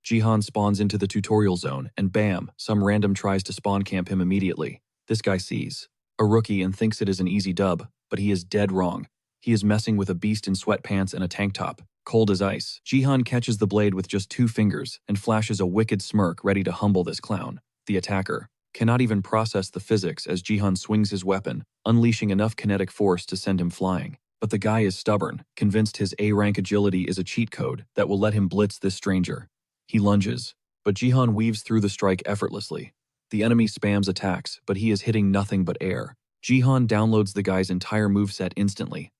Jihan spawns into the tutorial zone, and bam, some random tries to spawn camp him immediately. This guy sees a rookie and thinks it is an easy dub, but he is dead wrong. He is messing with a beast in sweatpants and a tank top, cold as ice. Jihan catches the blade with just 2 fingers and flashes a wicked smirk ready to humble this clown. The attacker cannot even process the physics as Jihan swings his weapon, unleashing enough kinetic force to send him flying. But the guy is stubborn, convinced his A-rank agility is a cheat code that will let him blitz this stranger. He lunges, but Jihan weaves through the strike effortlessly. The enemy spams attacks, but he is hitting nothing but air. Jihan downloads the guy's entire moveset instantly.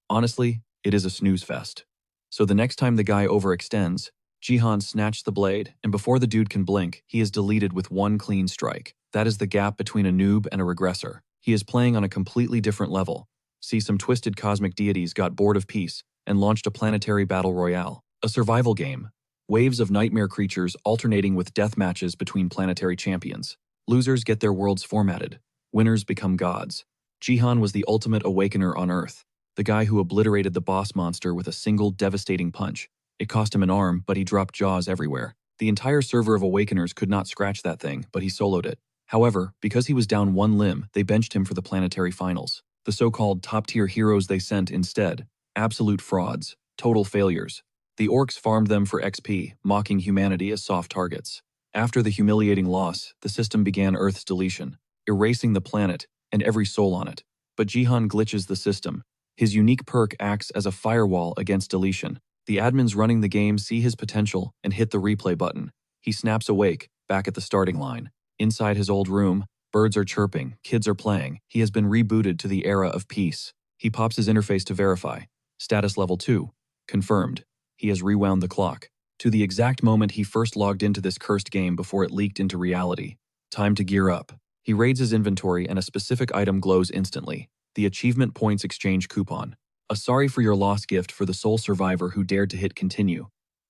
Honestly, it is a snooze fest. So the next time the guy overextends, Jihan snatched the blade, and before the dude can blink, he is deleted with 1 clean strike. That is the gap between a noob and a regressor. He is playing on a completely different level. See, some twisted cosmic deities got bored of peace and launched a planetary battle royale, a survival game. Waves of nightmare creatures alternating with death matches between planetary champions. Losers get their worlds formatted. Winners become gods. Jihan was the ultimate awakener on Earth, the guy who obliterated the boss monster with a single devastating punch. It cost him an arm, but he dropped jaws everywhere. The entire server of Awakeners could not scratch that thing, but he soloed it. However, because he was down 1 limb, they benched him for the planetary finals. The so-called top-tier heroes they sent instead, absolute frauds, total failures. The orcs farmed them for XP, mocking humanity as soft targets. After the humiliating loss, the system began Earth's deletion, erasing the planet and every soul on it. But Jihan glitches the system. His unique perk acts as a firewall against deletion. The admins running the game see his potential and hit the replay button. He snaps awake, back at the starting line. Inside his old room, birds are chirping, kids are playing. He has been rebooted to the era of peace. He pops his interface to verify. Status level 2. Confirmed. He has rewound the clock to the exact moment he first logged into this cursed game before it leaked into reality. Time to gear up. He raids his inventory and a specific item glows instantly. The Achievement Points Exchange Coupon. A sorry for your loss gift for the sole survivor who dared to hit continue.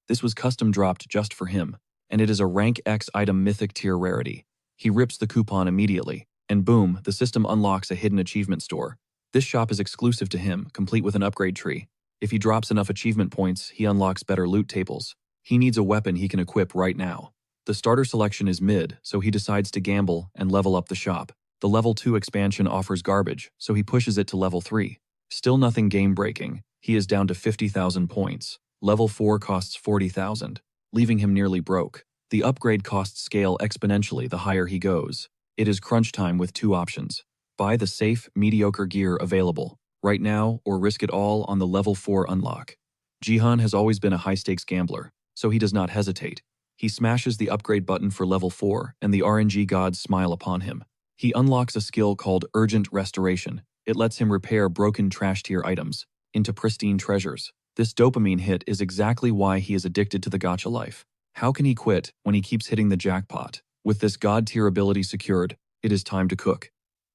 This was custom dropped just for him, and it is a rank X item mythic tier rarity. He rips the coupon immediately, and boom, the system unlocks a hidden achievement store. This shop is exclusive to him, complete with an upgrade tree. If he drops enough achievement points, he unlocks better loot tables. He needs a weapon he can equip right now. The starter selection is mid, so he decides to gamble and level up the shop. The level 2 expansion offers garbage, so he pushes it to level 3. Still nothing game-breaking. He is down to 50,000 points. Level 4 costs 40,000, leaving him nearly broke. The upgrade costs scale exponentially the higher he goes. It is crunch time with 2 options. Buy the safe, mediocre gear available right now or risk it all on the level 4 unlock. Jihan has always been a high-stakes gambler, so he does not hesitate. He smashes the upgrade button for level 4 and the RNG gods smile upon him. He unlocks a skill called Urgent Restoration. It lets him repair broken trash-tier items into pristine treasures. This dopamine hit is exactly why he is addicted to the gacha life. How can he quit when he keeps hitting the jackpot? With this god-tier ability secured, it is time to cook.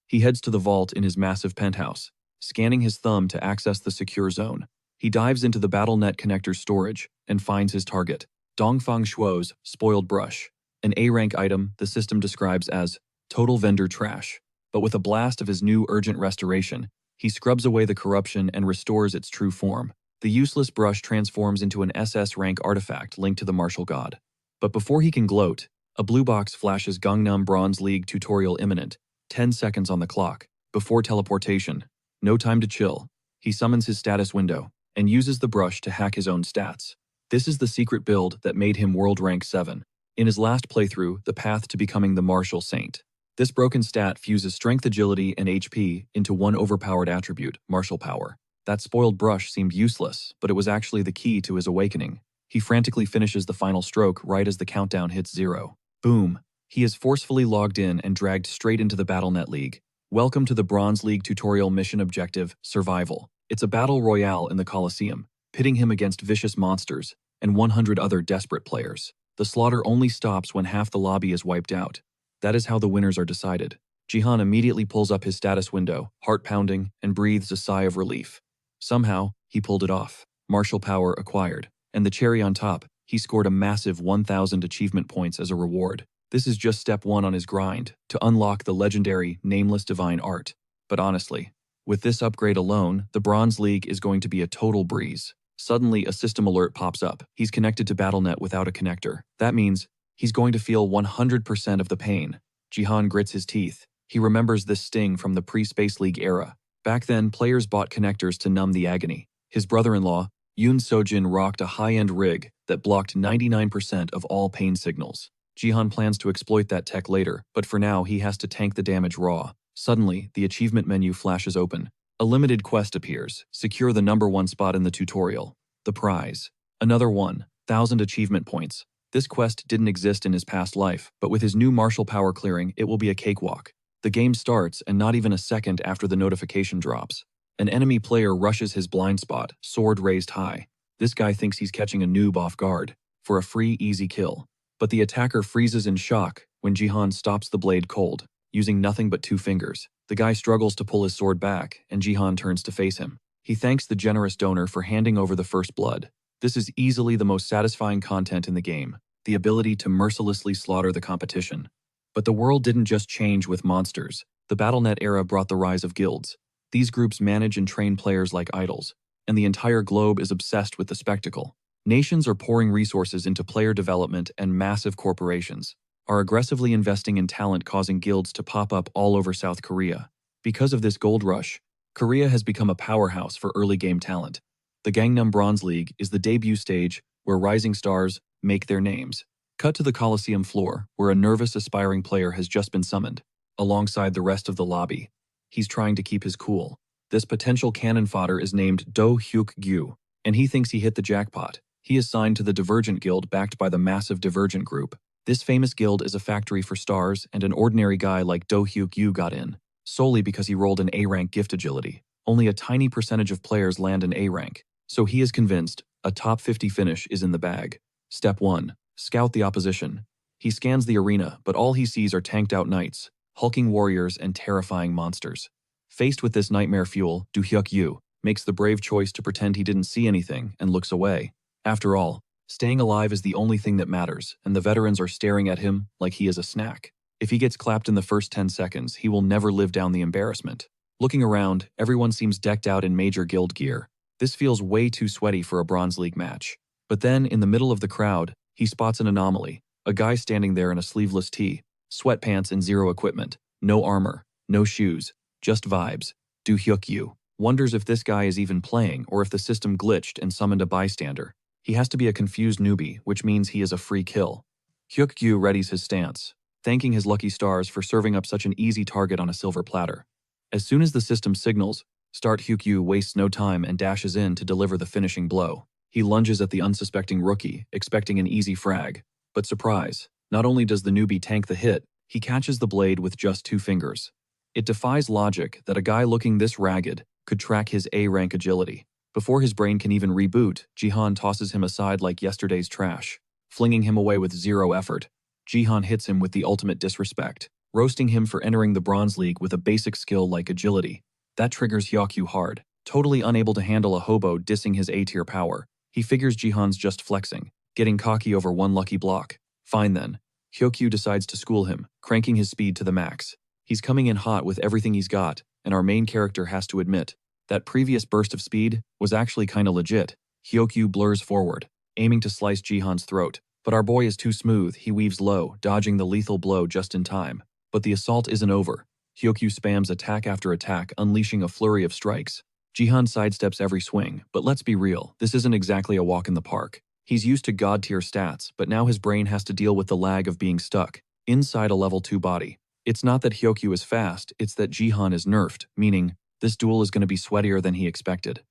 He heads to the vault in his massive penthouse, scanning his thumb to access the secure zone. He dives into the BattleNet connector storage and finds his target, Dongfang Shuo's Spoiled Brush, an A-rank item the system describes as total vendor trash. But with a blast of his new Urgent Restoration, he scrubs away the corruption and restores its true form. The useless brush transforms into an SS rank artifact linked to the martial god. But before he can gloat, a blue box flashes Gangnam Bronze League tutorial imminent, 10 seconds on the clock. Before teleportation, no time to chill. He summons his status window and uses the brush to hack his own stats. This is the secret build that made him world rank 7. In his last playthrough, the path to becoming the martial saint. This broken stat fuses strength, agility, and HP into one overpowered attribute, martial power. That spoiled brush seemed useless, but it was actually the key to his awakening. He frantically finishes the final stroke right as the countdown hits 0. Boom. He is forcefully logged in and dragged straight into the BattleNet League. Welcome to the Bronze League tutorial mission objective, Survival. It's a battle royale in the Colosseum, pitting him against vicious monsters and 100 other desperate players. The slaughter only stops when half the lobby is wiped out. That is how the winners are decided. Jihan immediately pulls up his status window, heart pounding, and breathes a sigh of relief. Somehow, he pulled it off. Martial power acquired. And the cherry on top, he scored a massive 1,000 achievement points as a reward. This is just step 1 on his grind to unlock the legendary Nameless Divine Art. But honestly, with this upgrade alone, the Bronze League is going to be a total breeze. Suddenly, a system alert pops up. He's connected to BattleNet without a connector. That means he's going to feel 100% of the pain. Jihan grits his teeth. He remembers this sting from the pre-Space League era. Back then, players bought connectors to numb the agony. His brother-in-law, Yoon Sojin, rocked a high-end rig that blocked 99% of all pain signals. Jihan plans to exploit that tech later, but for now he has to tank the damage raw. Suddenly, the achievement menu flashes open. A limited quest appears. Secure the #1 spot in the tutorial. The prize. Another 1,000 achievement points. This quest didn't exist in his past life, but with his new martial power clearing, it will be a cakewalk. The game starts, and not even a second after the notification drops. An enemy player rushes his blind spot, sword raised high. This guy thinks he's catching a noob off guard for a free, easy kill. But the attacker freezes in shock when Jihan stops the blade cold, using nothing but 2 fingers. The guy struggles to pull his sword back, and Jihan turns to face him. He thanks the generous donor for handing over the first blood. This is easily the most satisfying content in the game, the ability to mercilessly slaughter the competition. But the world didn't just change with monsters. The BattleNet era brought the rise of guilds. These groups manage and train players like idols, and the entire globe is obsessed with the spectacle. Nations are pouring resources into player development, and massive corporations are aggressively investing in talent, causing guilds to pop up all over South Korea. Because of this gold rush, Korea has become a powerhouse for early game talent. The Gangnam Bronze League is the debut stage where rising stars make their names. Cut to the Coliseum floor, where a nervous aspiring player has just been summoned, alongside the rest of the lobby. He's trying to keep his cool. This potential cannon fodder is named Do Hyuk-gyu, and he thinks he hit the jackpot. He is signed to the Divergent Guild, backed by the massive Divergent Group. This famous guild is a factory for stars, and an ordinary guy like Do Hyuk-gyu got in, solely because he rolled an A-rank gift agility. Only a tiny percentage of players land an A rank, so he is convinced a top 50 finish is in the bag. Step 1. Scout the opposition. He scans the arena, but all he sees are tanked out knights, hulking warriors, and terrifying monsters. Faced with this nightmare fuel, Do Hyuk-gyu makes the brave choice to pretend he didn't see anything and looks away. After all, staying alive is the only thing that matters, and the veterans are staring at him like he is a snack. If he gets clapped in the first 10 seconds, he will never live down the embarrassment. Looking around, everyone seems decked out in major guild gear. This feels way too sweaty for a Bronze League match. But then, in the middle of the crowd, he spots an anomaly. A guy standing there in a sleeveless tee, sweatpants, and zero equipment. No armor, no shoes, just vibes. Do Hyuk-gyu wonders if this guy is even playing or if the system glitched and summoned a bystander. He has to be a confused newbie, which means he is a free kill. Hyuk-gyu readies his stance, thanking his lucky stars for serving up such an easy target on a silver platter. As soon as the system signals start, Hyuk-gyu wastes no time and dashes in to deliver the finishing blow. He lunges at the unsuspecting rookie, expecting an easy frag. But surprise, not only does the newbie tank the hit, he catches the blade with just 2 fingers. It defies logic that a guy looking this ragged could track his A-rank agility. Before his brain can even reboot, Jihan tosses him aside like yesterday's trash, flinging him away with 0 effort. Jihan hits him with the ultimate disrespect, roasting him for entering the Bronze League with a basic skill like agility. That triggers Hyuk-gyu hard. Totally unable to handle a hobo dissing his A-tier power, he figures Jihan's just flexing, getting cocky over 1 lucky block. Fine then. Hyuk-gyu decides to school him, cranking his speed to the max. He's coming in hot with everything he's got, and our main character has to admit, that previous burst of speed was actually kinda legit. Hyuk-gyu blurs forward, aiming to slice Jihan's throat. But our boy is too smooth, he weaves low, dodging the lethal blow just in time. But the assault isn't over. Hyuk-gyu spams attack after attack, unleashing a flurry of strikes. Jihan sidesteps every swing, but let's be real, this isn't exactly a walk in the park. He's used to god-tier stats, but now his brain has to deal with the lag of being stuck inside a level 2 body. It's not that Hyuk-gyu is fast, it's that Jihan is nerfed, meaning this duel is going to be sweatier than he expected.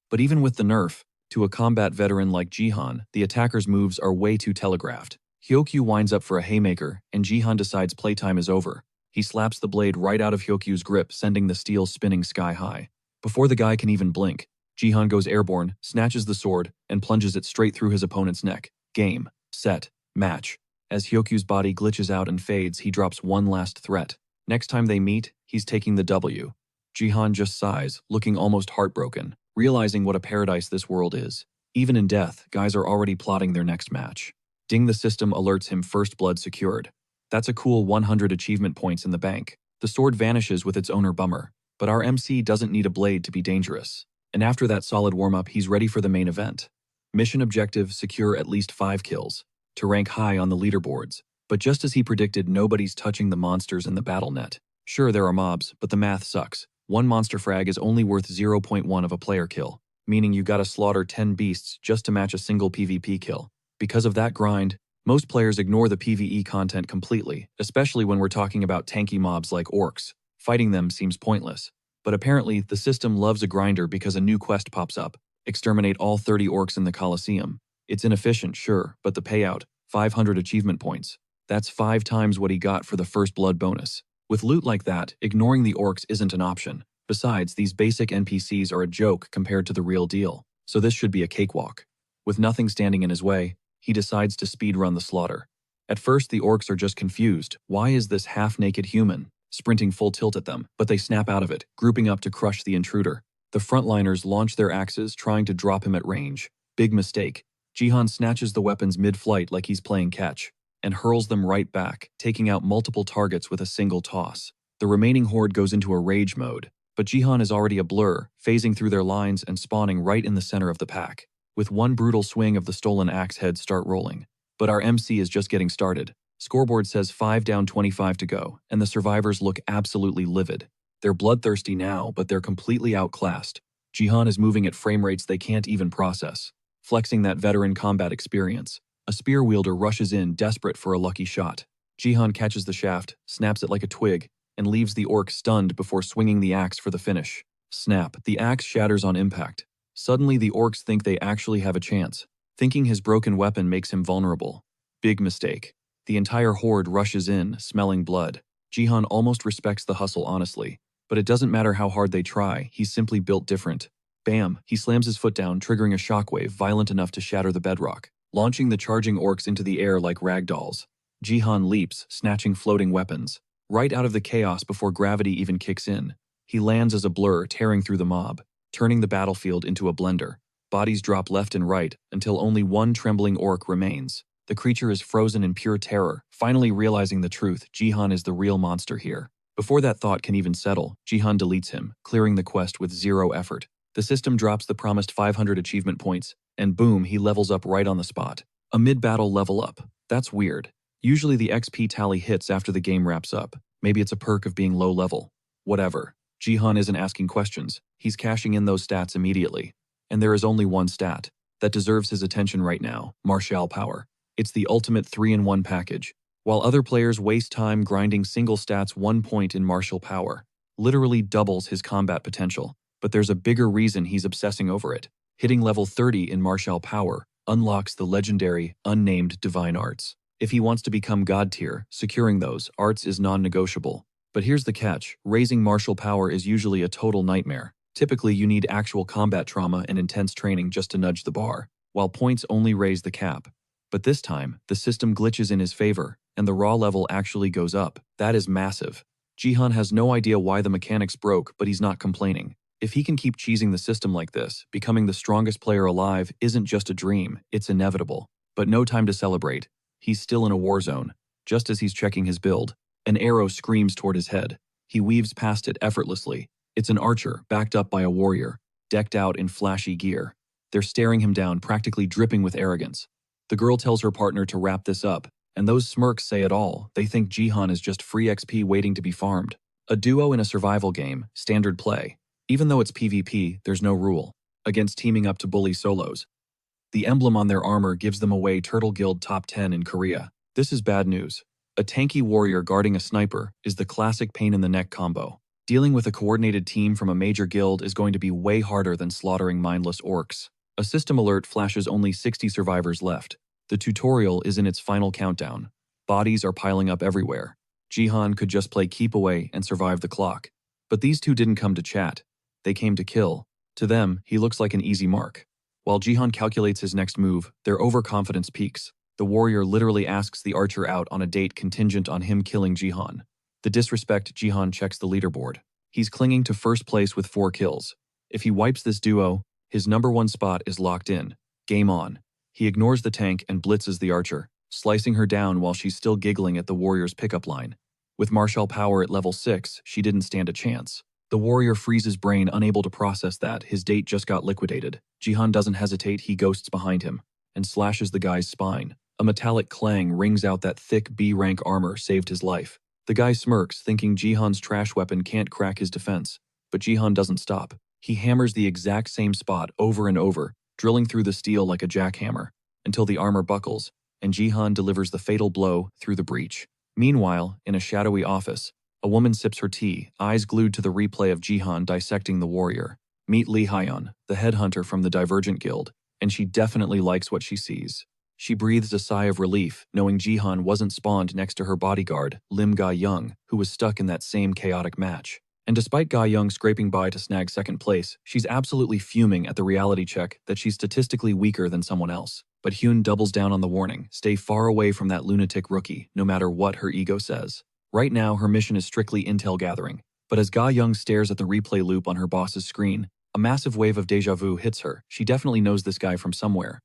But even with the nerf, to a combat veteran like Jihan, the attacker's moves are way too telegraphed. Hyuk-gyu winds up for a haymaker, and Jihan decides playtime is over. He slaps the blade right out of Hyuk-gyu's grip, sending the steel spinning sky high. Before the guy can even blink, Jihan goes airborne, snatches the sword, and plunges it straight through his opponent's neck. Game, set, match. As Hyuk-gyu's body glitches out and fades, he drops one last threat. Next time they meet, he's taking the W. Jihan just sighs, looking almost heartbroken, realizing what a paradise this world is. Even in death, guys are already plotting their next match. Ding, the system alerts him first blood secured. That's a cool 100 achievement points in the bank. The sword vanishes with its owner, bummer. But our MC doesn't need a blade to be dangerous. And after that solid warm-up, he's ready for the main event. Mission objective: secure at least 5 kills, to rank high on the leaderboards. But just as he predicted, nobody's touching the monsters in the battle net. Sure, there are mobs, but the math sucks. One monster frag is only worth 0.1 of a player kill, meaning you gotta slaughter 10 beasts just to match a single PvP kill. Because of that grind, most players ignore the PvE content completely, especially when we're talking about tanky mobs like orcs. Fighting them seems pointless. But apparently, the system loves a grinder because a new quest pops up: exterminate all 30 orcs in the Colosseum. It's inefficient, sure, but the payout, 500 achievement points. That's 5 times what he got for the first blood bonus. With loot like that, ignoring the orcs isn't an option. Besides, these basic NPCs are a joke compared to the real deal, so this should be a cakewalk. With nothing standing in his way, he decides to speedrun the slaughter. At first, the orcs are just confused. Why is this half-naked human sprinting full tilt at them? But they snap out of it, grouping up to crush the intruder. The frontliners launch their axes, trying to drop him at range. Big mistake. Jihan snatches the weapons mid-flight like he's playing catch, and hurls them right back, taking out multiple targets with a single toss. The remaining horde goes into a rage mode, but Jihan is already a blur, phasing through their lines and spawning right in the center of the pack. With one brutal swing of the stolen axe, heads start rolling. But our MC is just getting started. Scoreboard says 5 down, 25 to go, and the survivors look absolutely livid. They're bloodthirsty now, but they're completely outclassed. Jihan is moving at frame rates they can't even process, flexing that veteran combat experience. A spear wielder rushes in, desperate for a lucky shot. Jihan catches the shaft, snaps it like a twig, and leaves the orc stunned before swinging the axe for the finish. Snap, the axe shatters on impact. Suddenly the orcs think they actually have a chance, thinking his broken weapon makes him vulnerable. Big mistake. The entire horde rushes in, smelling blood. Jihan almost respects the hustle, honestly, but it doesn't matter how hard they try, he's simply built different. Bam, he slams his foot down, triggering a shockwave violent enough to shatter the bedrock, launching the charging orcs into the air like ragdolls. Jihan leaps, snatching floating weapons, right out of the chaos before gravity even kicks in. He lands as a blur, tearing through the mob, turning the battlefield into a blender. Bodies drop left and right until only one trembling orc remains. The creature is frozen in pure terror, finally realizing the truth: Jihan is the real monster here. Before that thought can even settle, Jihan deletes him, clearing the quest with 0 effort. The system drops the promised 500 achievement points, and boom, he levels up right on the spot. A mid-battle level up. That's weird. Usually the XP tally hits after the game wraps up. Maybe it's a perk of being low level. Whatever. Jihan isn't asking questions. He's cashing in those stats immediately. And there is only one stat that deserves his attention right now: martial power. It's the ultimate 3-in-1 package. While other players waste time grinding single stats, 1 point in martial power literally doubles his combat potential. But there's a bigger reason he's obsessing over it. Hitting level 30 in martial power unlocks the legendary, unnamed divine arts. If he wants to become god tier, securing those arts is non-negotiable. But here's the catch: raising martial power is usually a total nightmare. Typically, you need actual combat trauma and intense training just to nudge the bar, while points only raise the cap. But this time, the system glitches in his favor, and the raw level actually goes up. That is massive. Jihan has no idea why the mechanics broke, but he's not complaining. If he can keep cheesing the system like this, becoming the strongest player alive isn't just a dream, it's inevitable. But no time to celebrate. He's still in a war zone. Just as he's checking his build, an arrow screams toward his head. He weaves past it effortlessly. It's an archer, backed up by a warrior, decked out in flashy gear. They're staring him down, practically dripping with arrogance. The girl tells her partner to wrap this up, and those smirks say it all. They think Jihan is just free XP waiting to be farmed. A duo in a survival game, standard play. Even though it's PvP, there's no rule against teaming up to bully solos. The emblem on their armor gives them away Turtle Guild top 10 in Korea. This is bad news. A tanky warrior guarding a sniper is the classic pain in the neck combo. Dealing with a coordinated team from a major guild is going to be way harder than slaughtering mindless orcs. A system alert flashes only 60 survivors left. The tutorial is in its final countdown. Bodies are piling up everywhere. Jihan could just play keep away and survive the clock. But these two didn't come to chat. They came to kill. To them, he looks like an easy mark. While Jihan calculates his next move, their overconfidence peaks. The warrior literally asks the archer out on a date contingent on him killing Jihan. The disrespect: Jihan checks the leaderboard. He's clinging to first place with 4 kills. If he wipes this duo, his #1 spot is locked in. Game on. He ignores the tank and blitzes the archer, slicing her down while she's still giggling at the warrior's pickup line. With martial power at level 6, she didn't stand a chance. The warrior freezes brain, unable to process that his date just got liquidated. Jihan doesn't hesitate, he ghosts behind him and slashes the guy's spine. A metallic clang rings out that thick B-rank armor saved his life. The guy smirks, thinking Jihan's trash weapon can't crack his defense. But Jihan doesn't stop. He hammers the exact same spot over and over, drilling through the steel like a jackhammer, until the armor buckles, and Jihan delivers the fatal blow through the breach. Meanwhile, in a shadowy office, a woman sips her tea, eyes glued to the replay of Jihan dissecting the warrior. Meet Lee Hyeon, the headhunter from the Divergent Guild, and she definitely likes what she sees. She breathes a sigh of relief, knowing Jihan wasn't spawned next to her bodyguard, Lim Ga-young, who was stuck in that same chaotic match. And despite Ga-young scraping by to snag second place, she's absolutely fuming at the reality check that she's statistically weaker than someone else. But Hyun doubles down on the warning, stay far away from that lunatic rookie, no matter what her ego says. Right now, her mission is strictly intel gathering. But as Ga-young stares at the replay loop on her boss's screen, a massive wave of deja vu hits her. She definitely knows this guy from somewhere.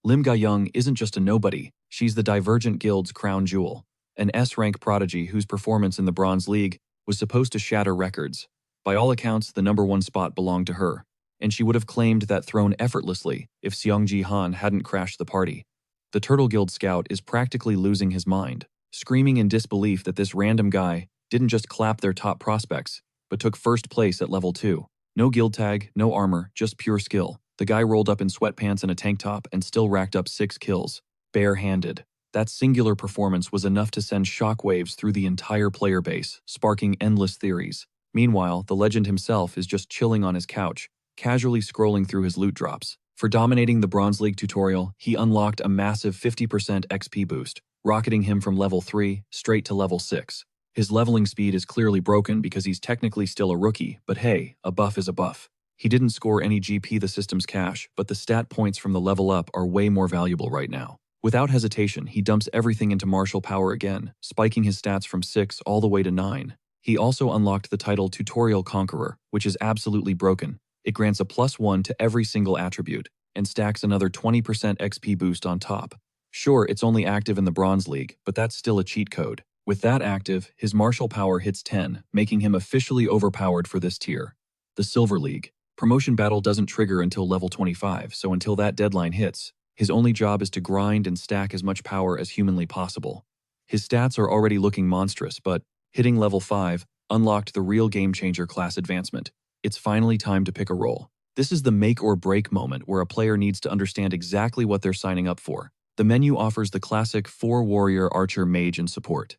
Lim Ga-young isn't just a nobody, she's the Divergent Guild's crown jewel, an S-rank prodigy whose performance in the Bronze League was supposed to shatter records. By all accounts, the #1 spot belonged to her, and she would have claimed that throne effortlessly if Seong Ji-han hadn't crashed the party. The Turtle Guild scout is practically losing his mind, screaming in disbelief that this random guy didn't just clap their top prospects, but took first place at level 2. No guild tag, no armor, just pure skill. The guy rolled up in sweatpants and a tank top and still racked up 6 kills, bare-handed. That singular performance was enough to send shockwaves through the entire player base, sparking endless theories. Meanwhile, the legend himself is just chilling on his couch, casually scrolling through his loot drops. For dominating the Bronze League tutorial, he unlocked a massive 50% XP boost, rocketing him from level 3 straight to level 6. His leveling speed is clearly broken because he's technically still a rookie, but hey, a buff is a buff. He didn't score any GP the system's cash, but the stat points from the level up are way more valuable right now. Without hesitation, he dumps everything into martial power again, spiking his stats from 6 all the way to 9. He also unlocked the title Tutorial Conqueror, which is absolutely broken. It grants a +1 to every single attribute, and stacks another 20% XP boost on top. Sure, it's only active in the Bronze League, but that's still a cheat code. With that active, his martial power hits 10, making him officially overpowered for this tier. The Silver League. Promotion battle doesn't trigger until level 25, so until that deadline hits, his only job is to grind and stack as much power as humanly possible. His stats are already looking monstrous, but hitting level 5 unlocked the real game-changer class advancement. It's finally time to pick a role. This is the make-or-break moment where a player needs to understand exactly what they're signing up for. The menu offers the classic 4-warrior archer mage and support.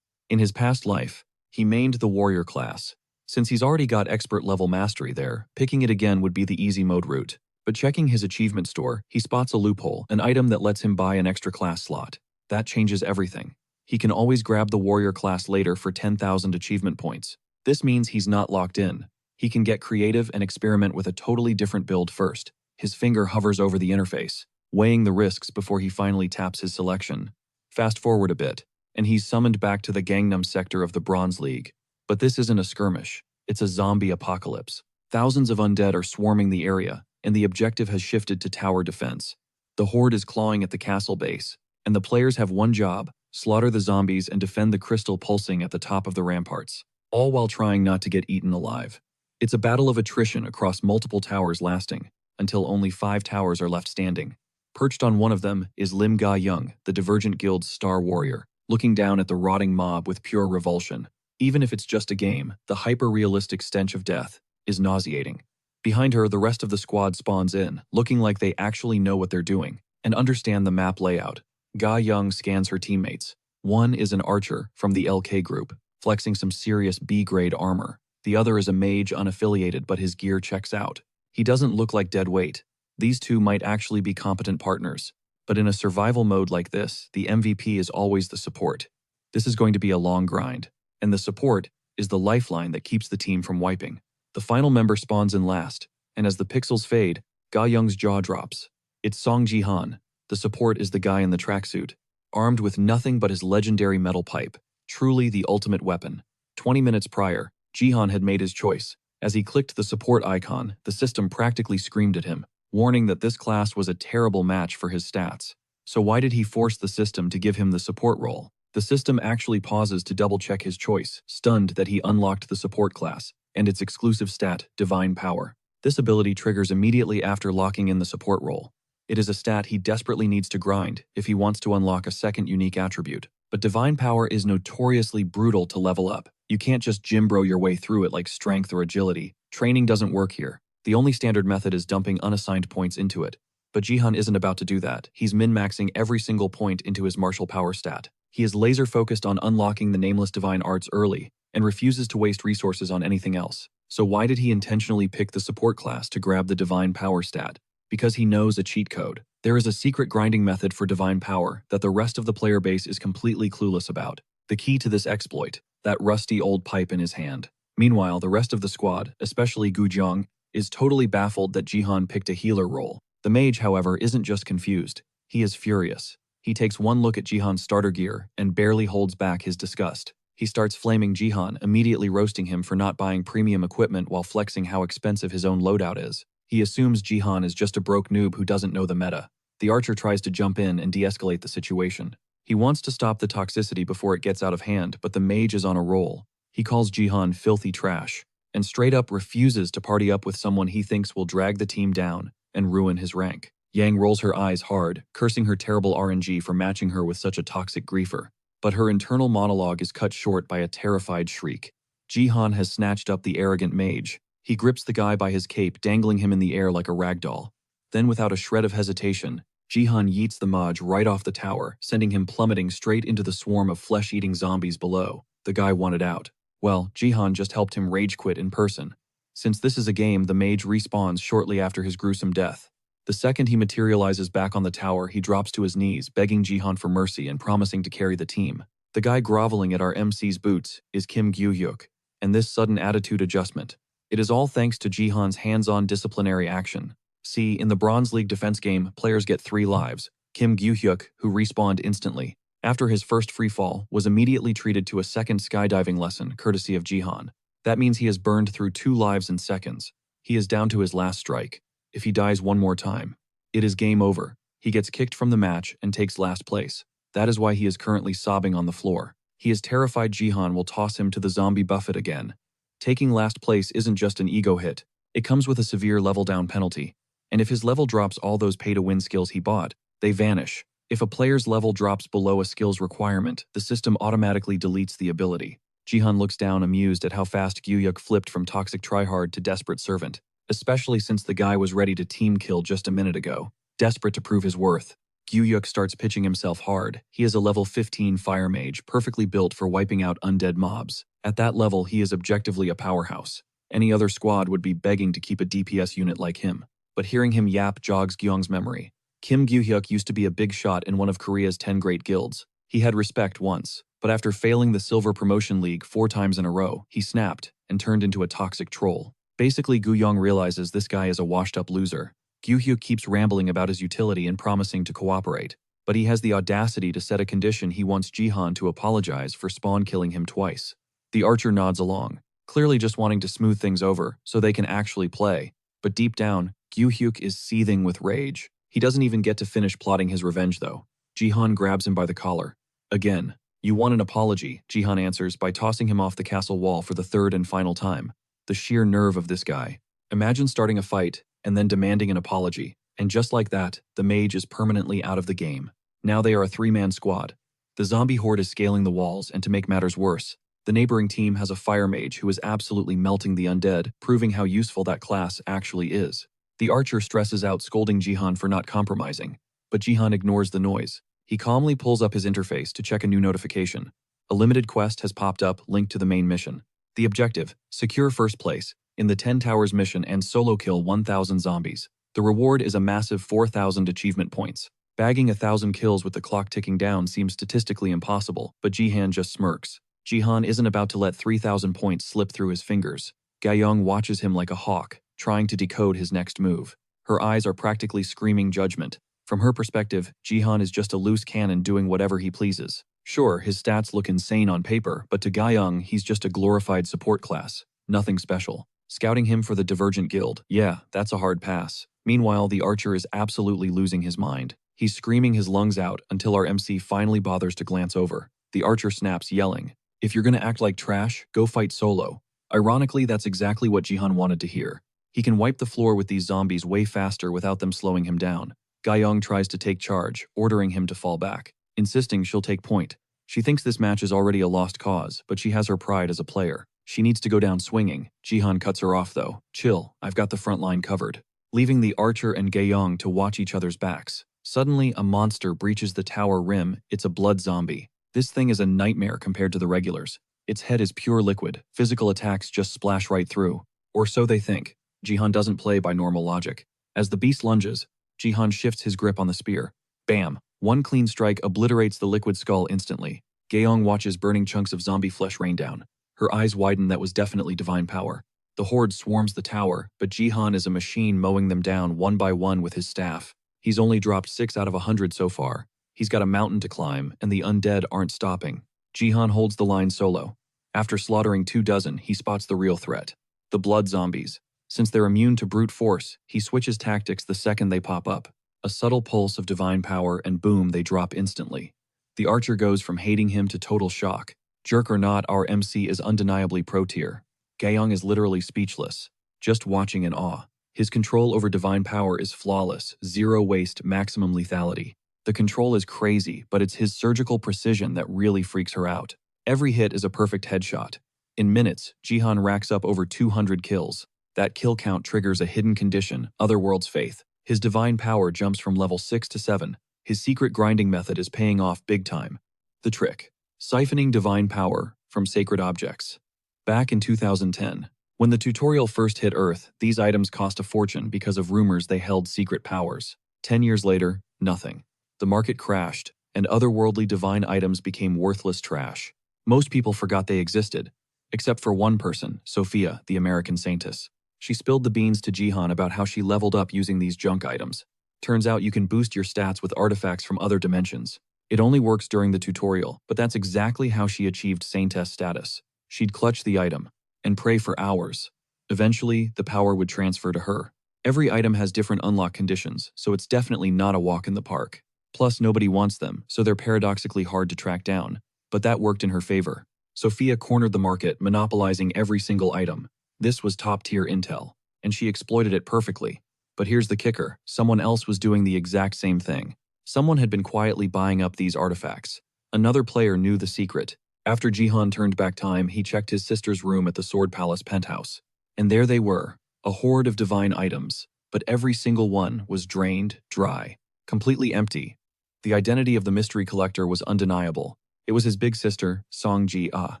In his past life, he mained the warrior class. Since he's already got expert-level mastery there, picking it again would be the easy mode route. But checking his achievement store, he spots a loophole, an item that lets him buy an extra class slot. That changes everything. He can always grab the warrior class later for 10,000 achievement points. This means he's not locked in. He can get creative and experiment with a totally different build first. His finger hovers over the interface, weighing the risks before he finally taps his selection. Fast forward a bit, and he's summoned back to the Gangnam sector of the Bronze League. But this isn't a skirmish, it's a zombie apocalypse. Thousands of undead are swarming the area, and the objective has shifted to tower defense. The horde is clawing at the castle base, and the players have one job: slaughter the zombies and defend the crystal pulsing at the top of the ramparts, all while trying not to get eaten alive. It's a battle of attrition across multiple towers lasting, until only 5 towers are left standing. Perched on one of them is Lim Ga-young, the Divergent Guild's star warrior, looking down at the rotting mob with pure revulsion. Even if it's just a game, the hyper-realistic stench of death is nauseating. Behind her, the rest of the squad spawns in, looking like they actually know what they're doing and understand the map layout. Ga-young scans her teammates. One is an archer from the LK group, flexing some serious B-grade armor. The other is a mage unaffiliated, but his gear checks out. He doesn't look like dead weight. These two might actually be competent partners. But in a survival mode like this, the MVP is always the support. This is going to be a long grind, and the support is the lifeline that keeps the team from wiping. The final member spawns in last, and as the pixels fade, Ga-young's jaw drops. It's Song Ji-han. The support is the guy in the tracksuit, armed with nothing but his legendary metal pipe, truly the ultimate weapon. 20 minutes prior, Ji-han had made his choice. As he clicked the support icon, the system practically screamed at him, warning that this class was a terrible match for his stats. So why did he force the system to give him the support role? The system actually pauses to double-check his choice, stunned that he unlocked the support class. and its exclusive stat, Divine Power. This ability triggers immediately after locking in the support role. It is a stat he desperately needs to grind if he wants to unlock a second unique attribute. But Divine Power is notoriously brutal to level up. You can't just gym-bro your way through it like strength or agility. Training doesn't work here. The only standard method is dumping unassigned points into it. But Jihan isn't about to do that. He's min-maxing every single point into his martial power stat. He is laser-focused on unlocking the nameless divine arts early and refuses to waste resources on anything else. So why did he intentionally pick the support class to grab the divine power stat? Because he knows a cheat code. There is a secret grinding method for divine power that the rest of the player base is completely clueless about. The key to this exploit, that rusty old pipe in his hand. Meanwhile, the rest of the squad, especially Gu Jiang, is totally baffled that Jihan picked a healer role. The mage, however, isn't just confused. He is furious. He takes one look at Jihan's starter gear and barely holds back his disgust. He starts flaming Jihan, immediately roasting him for not buying premium equipment while flexing how expensive his own loadout is. He assumes Jihan is just a broke noob who doesn't know the meta. The archer tries to jump in and de-escalate the situation. He wants to stop the toxicity before it gets out of hand, but the mage is on a roll. He calls Jihan filthy trash, and straight up refuses to party up with someone he thinks will drag the team down and ruin his rank. Yang rolls her eyes hard, cursing her terrible RNG for matching her with such a toxic griefer. But her internal monologue is cut short by a terrified shriek. Jihan has snatched up the arrogant mage. He grips the guy by his cape, dangling him in the air like a ragdoll. Then, without a shred of hesitation, Jihan yeets the mage right off the tower, sending him plummeting straight into the swarm of flesh-eating zombies below. The guy wanted out. Well, Jihan just helped him rage quit in person. Since this is a game, the mage respawns shortly after his gruesome death. The second he materializes back on the tower, he drops to his knees, begging Jihan for mercy and promising to carry the team. The guy groveling at our MC's boots is Kim Gyu-hyuk, and this sudden attitude adjustment. It is all thanks to Jihan's hands-on disciplinary action. See, in the Bronze League defense game, players get 3 lives. Kim Gyu-hyuk, who respawned instantly after his first free fall, was immediately treated to a second skydiving lesson courtesy of Jihan. That means he has burned through 2 lives in seconds. He is down to his last strike. If he dies one more time, it is game over. He gets kicked from the match and takes last place. That is why he is currently sobbing on the floor. He is terrified Jihan will toss him to the zombie buffet again. Taking last place isn't just an ego hit. It comes with a severe level down penalty. And if his level drops all those pay-to-win skills he bought, they vanish. If a player's level drops below a skill's requirement, the system automatically deletes the ability. Jihan looks down amused at how fast Gyu-hyuk flipped from toxic tryhard to desperate servant, especially since the guy was ready to team kill just a minute ago. Desperate to prove his worth, Gyu-hyuk starts pitching himself hard. He is a level 15 fire mage, perfectly built for wiping out undead mobs. At that level, he is objectively a powerhouse. Any other squad would be begging to keep a DPS unit like him. But hearing him yap jogs Gyeong's memory. Kim Gyu-hyuk used to be a big shot in one of Korea's 10 great guilds. He had respect once, but after failing the Silver Promotion League 4 times in a row, he snapped and turned into a toxic troll. Basically, Gu-yong realizes this guy is a washed-up loser. Gyu-hyuk keeps rambling about his utility and promising to cooperate, but he has the audacity to set a condition he wants Jihan to apologize for spawn killing him twice. The archer nods along, clearly just wanting to smooth things over so they can actually play, but deep down, Gyu-hyuk is seething with rage. He doesn't even get to finish plotting his revenge though. Jihan grabs him by the collar. Again. You want an apology, Jihan answers by tossing him off the castle wall for the 3rd and final time. The sheer nerve of this guy. Imagine starting a fight and then demanding an apology. And just like that, the mage is permanently out of the game. Now they are a 3-man squad. The zombie horde is scaling the walls, and to make matters worse, the neighboring team has a fire mage who is absolutely melting the undead, proving how useful that class actually is. The archer stresses out, scolding Jihan for not compromising, but Jihan ignores the noise. He calmly pulls up his interface to check a new notification. A limited quest has popped up linked to the main mission. The objective, secure first place in the 10 Towers mission and solo kill 1,000 zombies. The reward is a massive 4,000 achievement points. Bagging 1,000 kills with the clock ticking down seems statistically impossible, but Jihan just smirks. Jihan isn't about to let 3,000 points slip through his fingers. Gayoung watches him like a hawk, trying to decode his next move. Her eyes are practically screaming judgment. From her perspective, Jihan is just a loose cannon doing whatever he pleases. Sure, his stats look insane on paper, but to Gayoung, he's just a glorified support class. Nothing special. Scouting him for the Divergent Guild, yeah, that's a hard pass. Meanwhile, the archer is absolutely losing his mind. He's screaming his lungs out until our MC finally bothers to glance over. The archer snaps, yelling, "If you're gonna act like trash, go fight solo." Ironically, that's exactly what Jihan wanted to hear. He can wipe the floor with these zombies way faster without them slowing him down. Gayoung tries to take charge, ordering him to fall back, insisting she'll take point. She thinks this match is already a lost cause, but she has her pride as a player. She needs to go down swinging. Jihan cuts her off though. Chill, I've got the front line covered. Leaving the archer and Gayoung to watch each other's backs. Suddenly, a monster breaches the tower rim. It's a blood zombie. This thing is a nightmare compared to the regulars. Its head is pure liquid. Physical attacks just splash right through. Or so they think. Jihan doesn't play by normal logic. As the beast lunges, Jihan shifts his grip on the spear. Bam! One clean strike obliterates the liquid skull instantly. Gayoung watches burning chunks of zombie flesh rain down. Her eyes widen. That was definitely divine power. The horde swarms the tower, but Jihan is a machine mowing them down one by one with his staff. He's only dropped 6 out of 100 so far. He's got a mountain to climb, and the undead aren't stopping. Jihan holds the line solo. After slaughtering 24, he spots the real threat. The blood zombies. Since they're immune to brute force, he switches tactics the second they pop up. A subtle pulse of divine power and boom, they drop instantly. The archer goes from hating him to total shock. Jerk or not, our MC is undeniably pro-tier. Gayoung is literally speechless, just watching in awe. His control over divine power is flawless, zero waste, maximum lethality. The control is crazy, but it's his surgical precision that really freaks her out. Every hit is a perfect headshot. In minutes, Jihan racks up over 200 kills. That kill count triggers a hidden condition, Otherworld's Faith. His divine power jumps from level 6 to 7. His secret grinding method is paying off big time. The trick: siphoning divine power from sacred objects. Back in 2010, when the tutorial first hit Earth, these items cost a fortune because of rumors they held secret powers. 10 years later, nothing. The market crashed, and otherworldly divine items became worthless trash. Most people forgot they existed, except for one person, Sophia, the American saintess. She spilled the beans to Jihan about how she leveled up using these junk items. Turns out you can boost your stats with artifacts from other dimensions. It only works during the tutorial, but that's exactly how she achieved saintess status. She'd clutch the item and pray for hours. Eventually, the power would transfer to her. Every item has different unlock conditions, so it's definitely not a walk in the park. Plus, nobody wants them, so they're paradoxically hard to track down. But that worked in her favor. Sophia cornered the market, monopolizing every single item. This was top-tier intel, and she exploited it perfectly. But here's the kicker: someone else was doing the exact same thing. Someone had been quietly buying up these artifacts. Another player knew the secret. After Jihan turned back time, he checked his sister's room at the Sword Palace penthouse. And there they were, a horde of divine items, but every single one was drained, dry, completely empty. The identity of the mystery collector was undeniable. It was his big sister, Song Ji-ah.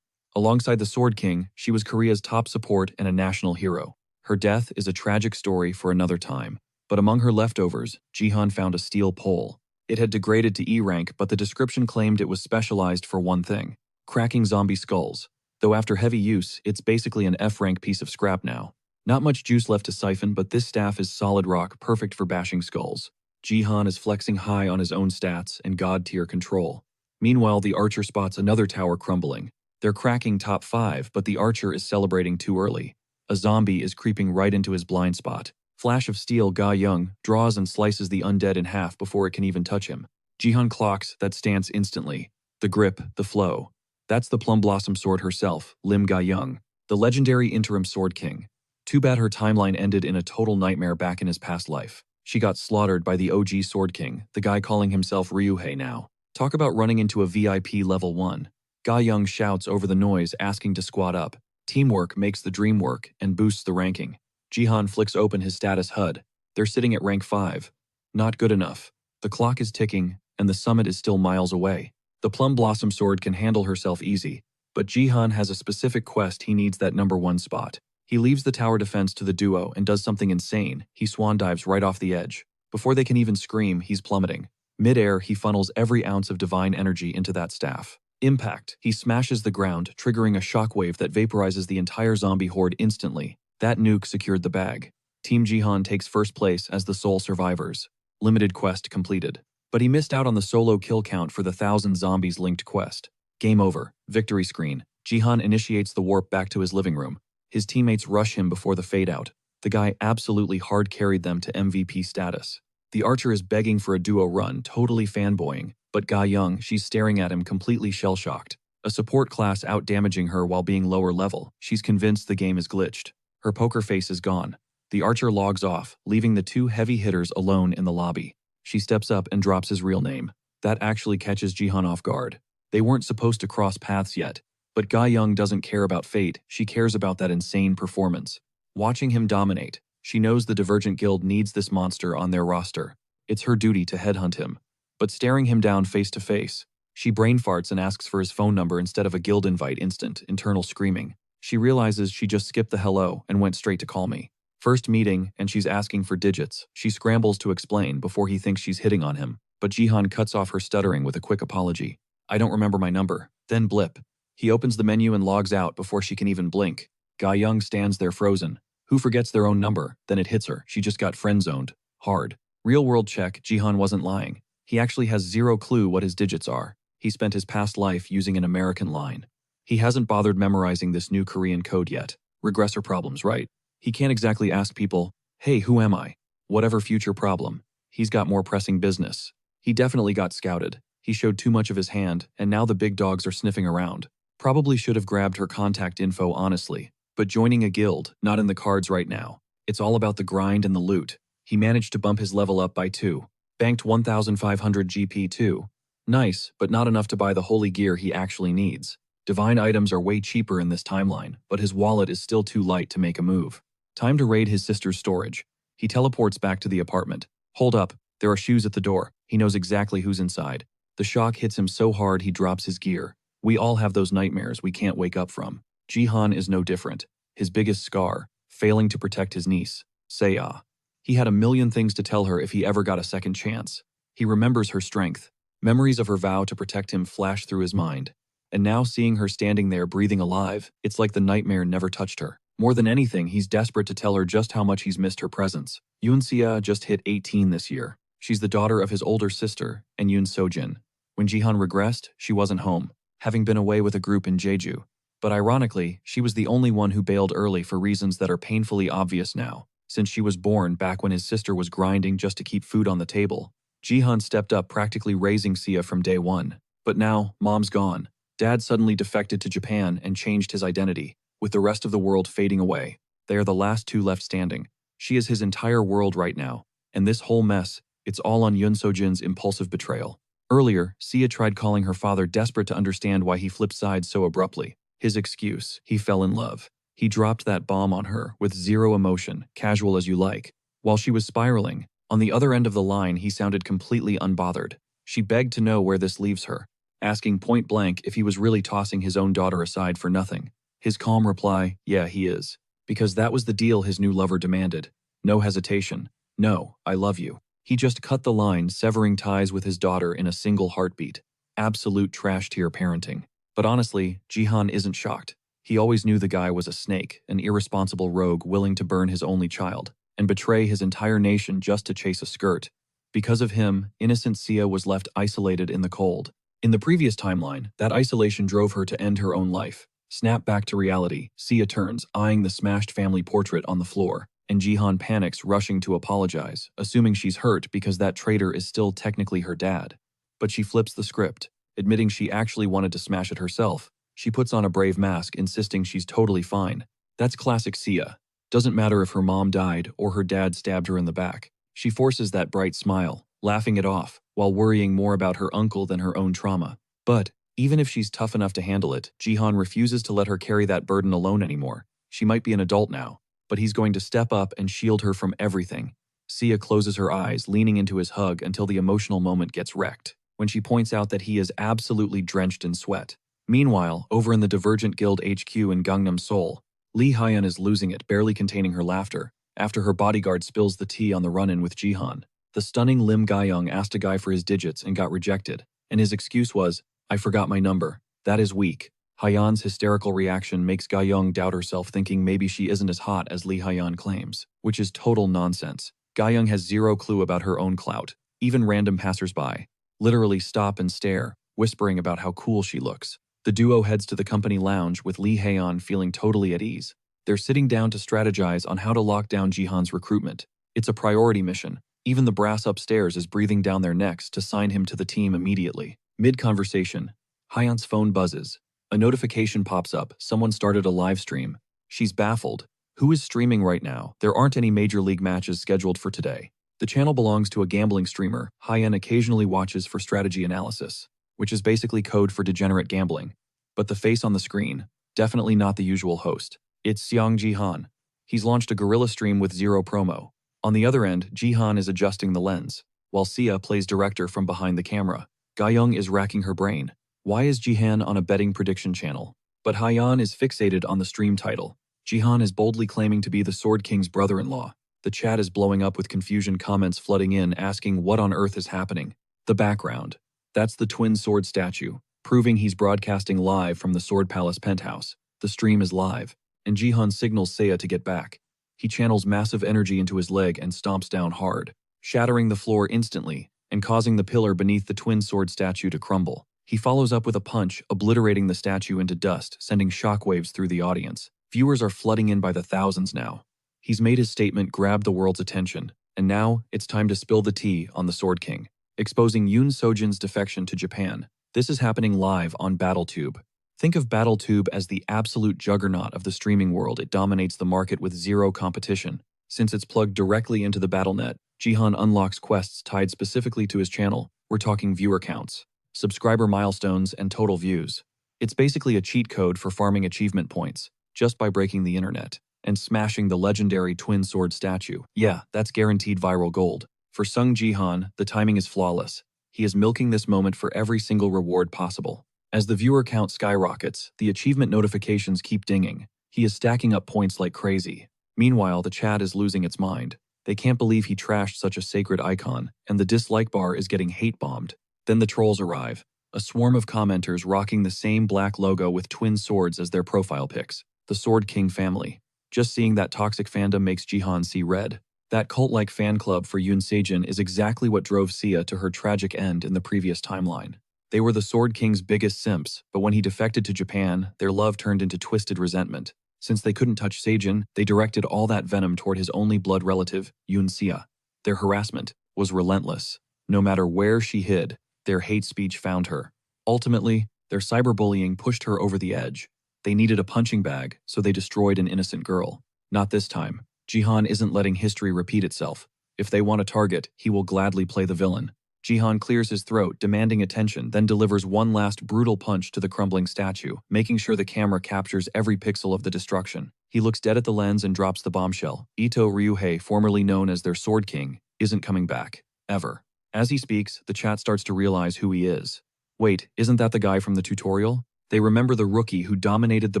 Alongside the Sword King, she was Korea's top support and a national hero. Her death is a tragic story for another time. But among her leftovers, Jihan found a steel pole. It had degraded to E rank, but the description claimed it was specialized for one thing: cracking zombie skulls. Though after heavy use, it's basically an F rank piece of scrap now. Not much juice left to siphon, but this staff is solid rock, perfect for bashing skulls. Jihan is flexing high on his own stats and god-tier control. Meanwhile, the archer spots another tower crumbling. They're cracking top 5, but the archer is celebrating too early. A zombie is creeping right into his blind spot. Flash of steel, Gayoung draws and slices the undead in half before it can even touch him. Jihan clocks that stance instantly. The grip, the flow. That's the Plum Blossom Sword herself, Lim Gayoung, the legendary interim Sword King. Too bad her timeline ended in a total nightmare back in his past life. She got slaughtered by the OG Sword King, the guy calling himself Ryuhei now. Talk about running into a VIP level 1. Gayoung shouts over the noise, asking to squad up. Teamwork makes the dream work and boosts the ranking. Jihan flicks open his status HUD. They're sitting at rank 5. Not good enough. The clock is ticking, and the summit is still miles away. The Plum Blossom Sword can handle herself easy, but Jihan has a specific quest. He needs that number 1 spot. He leaves the tower defense to the duo and does something insane. He swan dives right off the edge. Before they can even scream, he's plummeting. Mid-air, he funnels every ounce of divine energy into that staff. Impact. He smashes the ground, triggering a shockwave that vaporizes the entire zombie horde instantly. That nuke secured the bag. Team Jihan takes first place as the sole survivors. Limited quest completed. But he missed out on the solo kill count for the 1,000 zombies linked quest. Game over. Victory screen. Jihan initiates the warp back to his living room. His teammates rush him before the fade out. The guy absolutely hard carried them to MVP status. The archer is begging for a duo run, totally fanboying, but Gayoung, she's staring at him completely shell-shocked. A support class out-damaging her while being lower level. She's convinced the game is glitched. Her poker face is gone. The archer logs off, leaving the two heavy hitters alone in the lobby. She steps up and drops his real name. That actually catches Jihan off guard. They weren't supposed to cross paths yet. But Ga-young doesn't care about fate, she cares about that insane performance. Watching him dominate, she knows the Divergent Guild needs this monster on their roster. It's her duty to headhunt him. But staring him down face to face, she brain farts and asks for his phone number instead of a guild invite. Instant, internal screaming. She realizes she just skipped the hello and went straight to call me. First meeting, and she's asking for digits. She scrambles to explain before he thinks she's hitting on him. But Jihan cuts off her stuttering with a quick apology. I don't remember my number. Then blip. He opens the menu and logs out before she can even blink. Ga-young stands there frozen. Who forgets their own number? Then it hits her. She just got friend-zoned. Hard. Real-world check, Jihan wasn't lying. He actually has zero clue what his digits are. He spent his past life using an American line. He hasn't bothered memorizing this new Korean code yet. Regressor problems, right? He can't exactly ask people, hey, who am I? Whatever future problem. He's got more pressing business. He definitely got scouted. He showed too much of his hand, and now the big dogs are sniffing around. Probably should have grabbed her contact info honestly. But joining a guild, not in the cards right now. It's all about the grind and the loot. He managed to bump his level up by 2. Banked 1,500 GP too. Nice, but not enough to buy the holy gear he actually needs. Divine items are way cheaper in this timeline, but his wallet is still too light to make a move. Time to raid his sister's storage. He teleports back to the apartment. Hold up, there are shoes at the door. He knows exactly who's inside. The shock hits him so hard he drops his gear. We all have those nightmares we can't wake up from. Jihan is no different. His biggest scar, failing to protect his niece, Seiya. He had a million things to tell her if he ever got a second chance. He remembers her strength. Memories of her vow to protect him flash through his mind. And now seeing her standing there breathing alive, it's like the nightmare never touched her. More than anything, he's desperate to tell her just how much he's missed her presence. Yoon-sia just hit 18 this year. She's the daughter of his older sister, and Yoon Sojin. When Jihan regressed, she wasn't home, having been away with a group in Jeju. But ironically, she was the only one who bailed early for reasons that are painfully obvious now. Since she was born back when his sister was grinding just to keep food on the table, Jihan stepped up, practically raising Sia from day one. But now, mom's gone. Dad suddenly defected to Japan and changed his identity, with the rest of the world fading away. They are the last two left standing. She is his entire world right now. And this whole mess, it's all on Yoon Sojin's impulsive betrayal. Earlier, Sia tried calling her father, desperate to understand why he flipped sides so abruptly. His excuse, he fell in love. He dropped that bomb on her with zero emotion, casual as you like. While she was spiraling, on the other end of the line he sounded completely unbothered. She begged to know where this leaves her, asking point blank if he was really tossing his own daughter aside for nothing. His calm reply, yeah, he is. Because that was the deal his new lover demanded. No hesitation. No, I love you. He just cut the line, severing ties with his daughter in a single heartbeat. Absolute trash tier parenting. But honestly, Jihan isn't shocked. He always knew the guy was a snake, an irresponsible rogue willing to burn his only child, and betray his entire nation just to chase a skirt. Because of him, innocent Sia was left isolated in the cold. In the previous timeline, that isolation drove her to end her own life. Snap back to reality, Sia turns, eyeing the smashed family portrait on the floor, and Jihan panics, rushing to apologize, assuming she's hurt because that traitor is still technically her dad. But she flips the script, admitting she actually wanted to smash it herself. She puts on a brave mask, insisting she's totally fine. That's classic Sia. Doesn't matter if her mom died or her dad stabbed her in the back. She forces that bright smile, laughing it off, while worrying more about her uncle than her own trauma. But even if she's tough enough to handle it, Jihan refuses to let her carry that burden alone anymore. She might be an adult now, but he's going to step up and shield her from everything. Sia closes her eyes, leaning into his hug until the emotional moment gets wrecked, when she points out that he is absolutely drenched in sweat. Meanwhile, over in the Divergent Guild HQ in Gangnam, Seoul, Lee Hyun is losing it, barely containing her laughter, after her bodyguard spills the tea on the run-in with Jihan. The stunning Lim Ga-young asked a guy for his digits and got rejected, and his excuse was, I forgot my number. That is weak. Hyun's hysterical reaction makes Ga-young doubt herself, thinking maybe she isn't as hot as Lee Hyun claims, which is total nonsense. Ga-young has zero clue about her own clout. Even random passersby literally stop and stare, whispering about how cool she looks. The duo heads to the company lounge with Lee Hyun feeling totally at ease. They're sitting down to strategize on how to lock down Jihan's recruitment. It's a priority mission. Even the brass upstairs is breathing down their necks to sign him to the team immediately. Mid-conversation, Hyun's phone buzzes. A notification pops up. Someone started a live stream. She's baffled. Who is streaming right now? There aren't any Major League matches scheduled for today. The channel belongs to a gambling streamer. Hyen occasionally watches for strategy analysis, which is basically code for degenerate gambling. But the face on the screen, definitely not the usual host. It's Seong Jihan. He's launched a guerrilla stream with zero promo. On the other end, Jihan is adjusting the lens, while Sia plays director from behind the camera. Gayoung is racking her brain. Why is Jihan on a betting prediction channel? But Hyan is fixated on the stream title. Jihan is boldly claiming to be the Sword King's brother-in-law. The chat is blowing up with confusion, comments flooding in asking what on earth is happening. The background. That's the twin sword statue, proving he's broadcasting live from the Sword Palace penthouse. The stream is live, and Jihan signals Seiya to get back. He channels massive energy into his leg and stomps down hard, shattering the floor instantly and causing the pillar beneath the twin sword statue to crumble. He follows up with a punch, obliterating the statue into dust, sending shockwaves through the audience. Viewers are flooding in by the thousands now. He's made his statement grab the world's attention, and now it's time to spill the tea on the Sword King, exposing Yoon Sojin's defection to Japan. This is happening live on BattleTube. Think of BattleTube as the absolute juggernaut of the streaming world. It dominates the market with zero competition. Since it's plugged directly into the BattleNet, Jihan unlocks quests tied specifically to his channel. We're talking viewer counts, subscriber milestones, and total views. It's basically a cheat code for farming achievement points, just by breaking the internet and smashing the legendary twin sword statue. Yeah, that's guaranteed viral gold. For Sung Jihan, the timing is flawless. He is milking this moment for every single reward possible. As the viewer count skyrockets, the achievement notifications keep dinging. He is stacking up points like crazy. Meanwhile, the chat is losing its mind. They can't believe he trashed such a sacred icon, and the dislike bar is getting hate-bombed. Then the trolls arrive, a swarm of commenters rocking the same black logo with twin swords as their profile pics. The Sword King family. Just seeing that toxic fandom makes Jihan see red. That cult-like fan club for Yoon Sejin is exactly what drove Sia to her tragic end in the previous timeline. They were the Sword King's biggest simps, but when he defected to Japan, their love turned into twisted resentment. Since they couldn't touch Sejin, they directed all that venom toward his only blood relative, Yoon Sia. Their harassment was relentless. No matter where she hid, their hate speech found her. Ultimately, their cyberbullying pushed her over the edge. They needed a punching bag, so they destroyed an innocent girl. Not this time. Jihan isn't letting history repeat itself. If they want a target, he will gladly play the villain. Jihan clears his throat, demanding attention, then delivers one last brutal punch to the crumbling statue, making sure the camera captures every pixel of the destruction. He looks dead at the lens and drops the bombshell. Ito Ryuhei, formerly known as their Sword King, isn't coming back. Ever. As he speaks, the chat starts to realize who he is. Wait, isn't that the guy from the tutorial? They remember the rookie who dominated the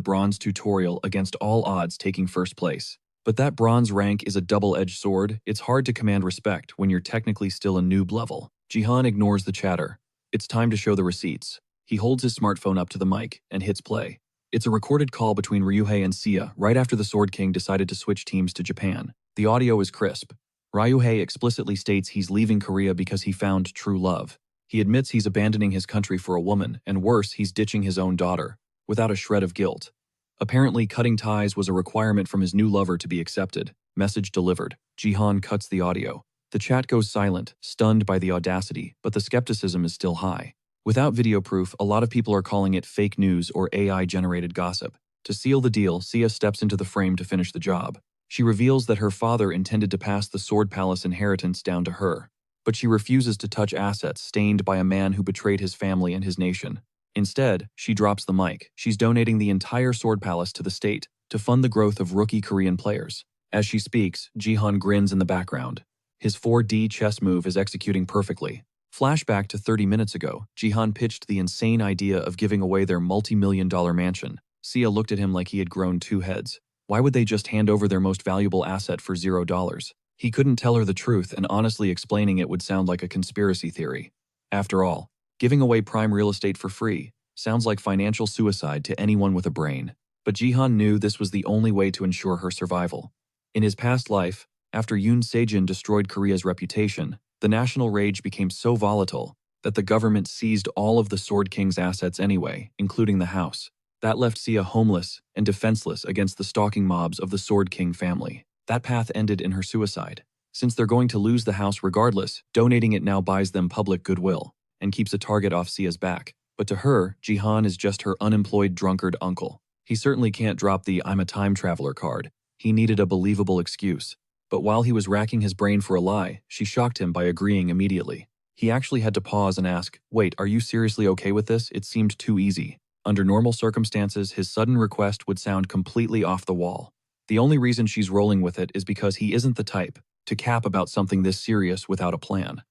bronze tutorial against all odds, taking first place. But that bronze rank is a double-edged sword. It's hard to command respect when you're technically still a noob level. Jihan ignores the chatter. It's time to show the receipts. He holds his smartphone up to the mic and hits play. It's a recorded call between Ryuhei and Sia right after the Sword King decided to switch teams to Japan. The audio is crisp. Ryuhei explicitly states he's leaving Korea because he found true love. He admits he's abandoning his country for a woman, and worse, he's ditching his own daughter, without a shred of guilt. Apparently, cutting ties was a requirement from his new lover to be accepted. Message delivered. Jihan cuts the audio. The chat goes silent, stunned by the audacity, but the skepticism is still high. Without video proof, a lot of people are calling it fake news or AI-generated gossip. To seal the deal, Sia steps into the frame to finish the job. She reveals that her father intended to pass the Sword Palace inheritance down to her, but she refuses to touch assets stained by a man who betrayed his family and his nation. Instead, she drops the mic. She's donating the entire Sword Palace to the state to fund the growth of rookie Korean players. As she speaks, Jihan grins in the background. His 4D chess move is executing perfectly. Flashback to 30 minutes ago, Jihan pitched the insane idea of giving away their multi-million-dollar mansion. Sia looked at him like he had grown two heads. Why would they just hand over their most valuable asset for $0? He couldn't tell her the truth, and honestly explaining it would sound like a conspiracy theory. After all, giving away prime real estate for free sounds like financial suicide to anyone with a brain. But Jihan knew this was the only way to ensure her survival. In his past life, after Yoon Sejin destroyed Korea's reputation, the national rage became so volatile that the government seized all of the Sword King's assets anyway, including the house. That left Sia homeless and defenseless against the stalking mobs of the Sword King family. That path ended in her suicide. Since they're going to lose the house regardless, donating it now buys them public goodwill and keeps a target off Sia's back. But to her, Jihan is just her unemployed drunkard uncle. He certainly can't drop the "I'm a time traveler" card. He needed a believable excuse. But while he was racking his brain for a lie, she shocked him by agreeing immediately. He actually had to pause and ask, "Wait, are you seriously okay with this? It seemed too easy." Under normal circumstances, his sudden request would sound completely off the wall. The only reason she's rolling with it is because he isn't the type to cap about something this serious without a plan.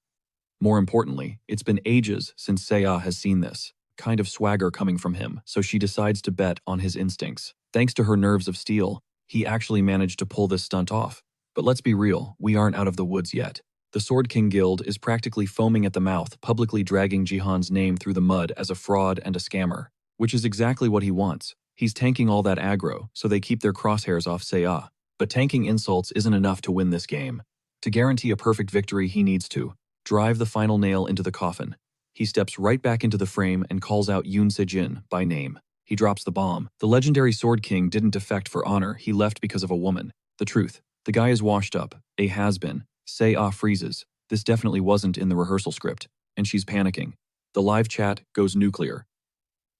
More importantly, it's been ages since Seiya has seen this kind of swagger coming from him, so she decides to bet on his instincts. Thanks to her nerves of steel, he actually managed to pull this stunt off. But let's be real, we aren't out of the woods yet. The Sword King Guild is practically foaming at the mouth, publicly dragging Jihan's name through the mud as a fraud and a scammer, which is exactly what he wants. He's tanking all that aggro, so they keep their crosshairs off Seiya. But tanking insults isn't enough to win this game. To guarantee a perfect victory, he needs to drive the final nail into the coffin. He steps right back into the frame and calls out Yoon Se-jin by name. He drops the bomb. The legendary Sword King didn't defect for honor, he left because of a woman. The truth. The guy is washed up, a has-been. Seiya freezes. This definitely wasn't in the rehearsal script, and she's panicking. The live chat goes nuclear.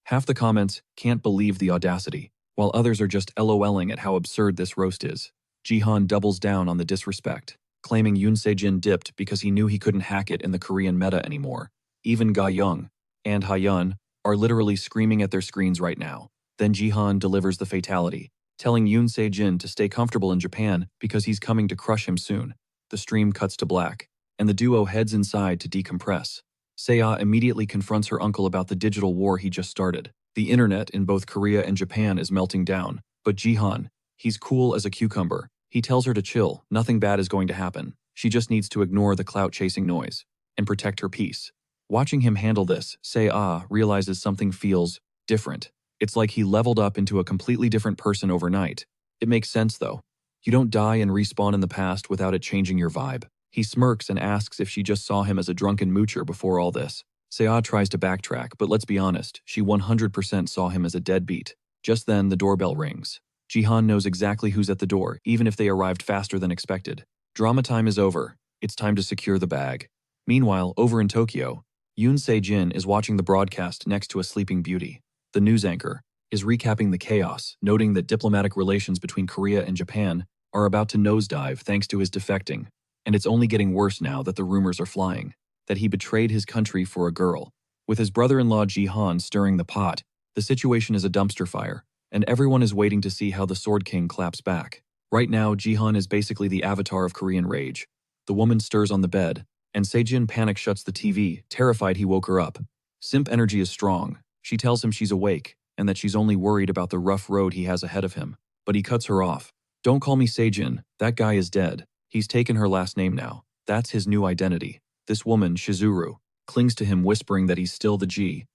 Half the comments can't believe the audacity, while others are just LOLing at how absurd this roast is. Jihan doubles down on the disrespect, claiming Yoon Se-jin dipped because he knew he couldn't hack it in the Korean meta anymore. Even Ga Young and Ha-yeon are literally screaming at their screens right now. Then Jihan delivers the fatality, telling Yoon Se-jin to stay comfortable in Japan because he's coming to crush him soon. The stream cuts to black, and the duo heads inside to decompress. Seiya immediately confronts her uncle about the digital war he just started. The internet in both Korea and Japan is melting down, but Jihan, he's cool as a cucumber. He tells her to chill, nothing bad is going to happen. She just needs to ignore the clout-chasing noise and protect her peace. Watching him handle this, Seiya realizes something feels different. It's like he leveled up into a completely different person overnight. It makes sense though. You don't die and respawn in the past without it changing your vibe. He smirks and asks if she just saw him as a drunken moocher before all this. Seiya tries to backtrack, but let's be honest, she 100% saw him as a deadbeat. Just then, the doorbell rings. Jihan knows exactly who's at the door, even if they arrived faster than expected. Drama time is over. It's time to secure the bag. Meanwhile, over in Tokyo, Yoon Se-jin is watching the broadcast next to a sleeping beauty. The news anchor is recapping the chaos, noting that diplomatic relations between Korea and Japan are about to nosedive thanks to his defecting. And it's only getting worse now that the rumors are flying, that he betrayed his country for a girl. With his brother-in-law Jihan stirring the pot, the situation is a dumpster fire, and everyone is waiting to see how the Sword King claps back. Right now, Jihan is basically the avatar of Korean rage. The woman stirs on the bed, and Se-jin panic shuts the TV, terrified he woke her up. Simp energy is strong. She tells him she's awake, and that she's only worried about the rough road he has ahead of him. But he cuts her off. "Don't call me Se-jin, that guy is dead." He's taken her last name now. That's his new identity. This woman, Shizuru, clings to him whispering that he's still the G.O.A.T.,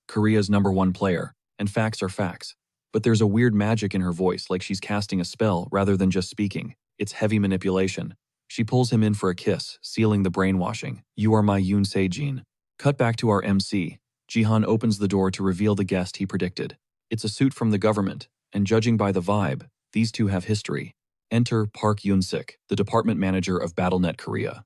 Korea's #1 player, and facts are facts. But there's a weird magic in her voice, like she's casting a spell rather than just speaking. It's heavy manipulation. She pulls him in for a kiss, sealing the brainwashing. "You are my Yoon Se-jin." Cut back to our MC. Jihan opens the door to reveal the guest he predicted. It's a suit from the government, and judging by the vibe, these two have history. Enter Park Yoon-sik, the department manager of BattleNet Korea.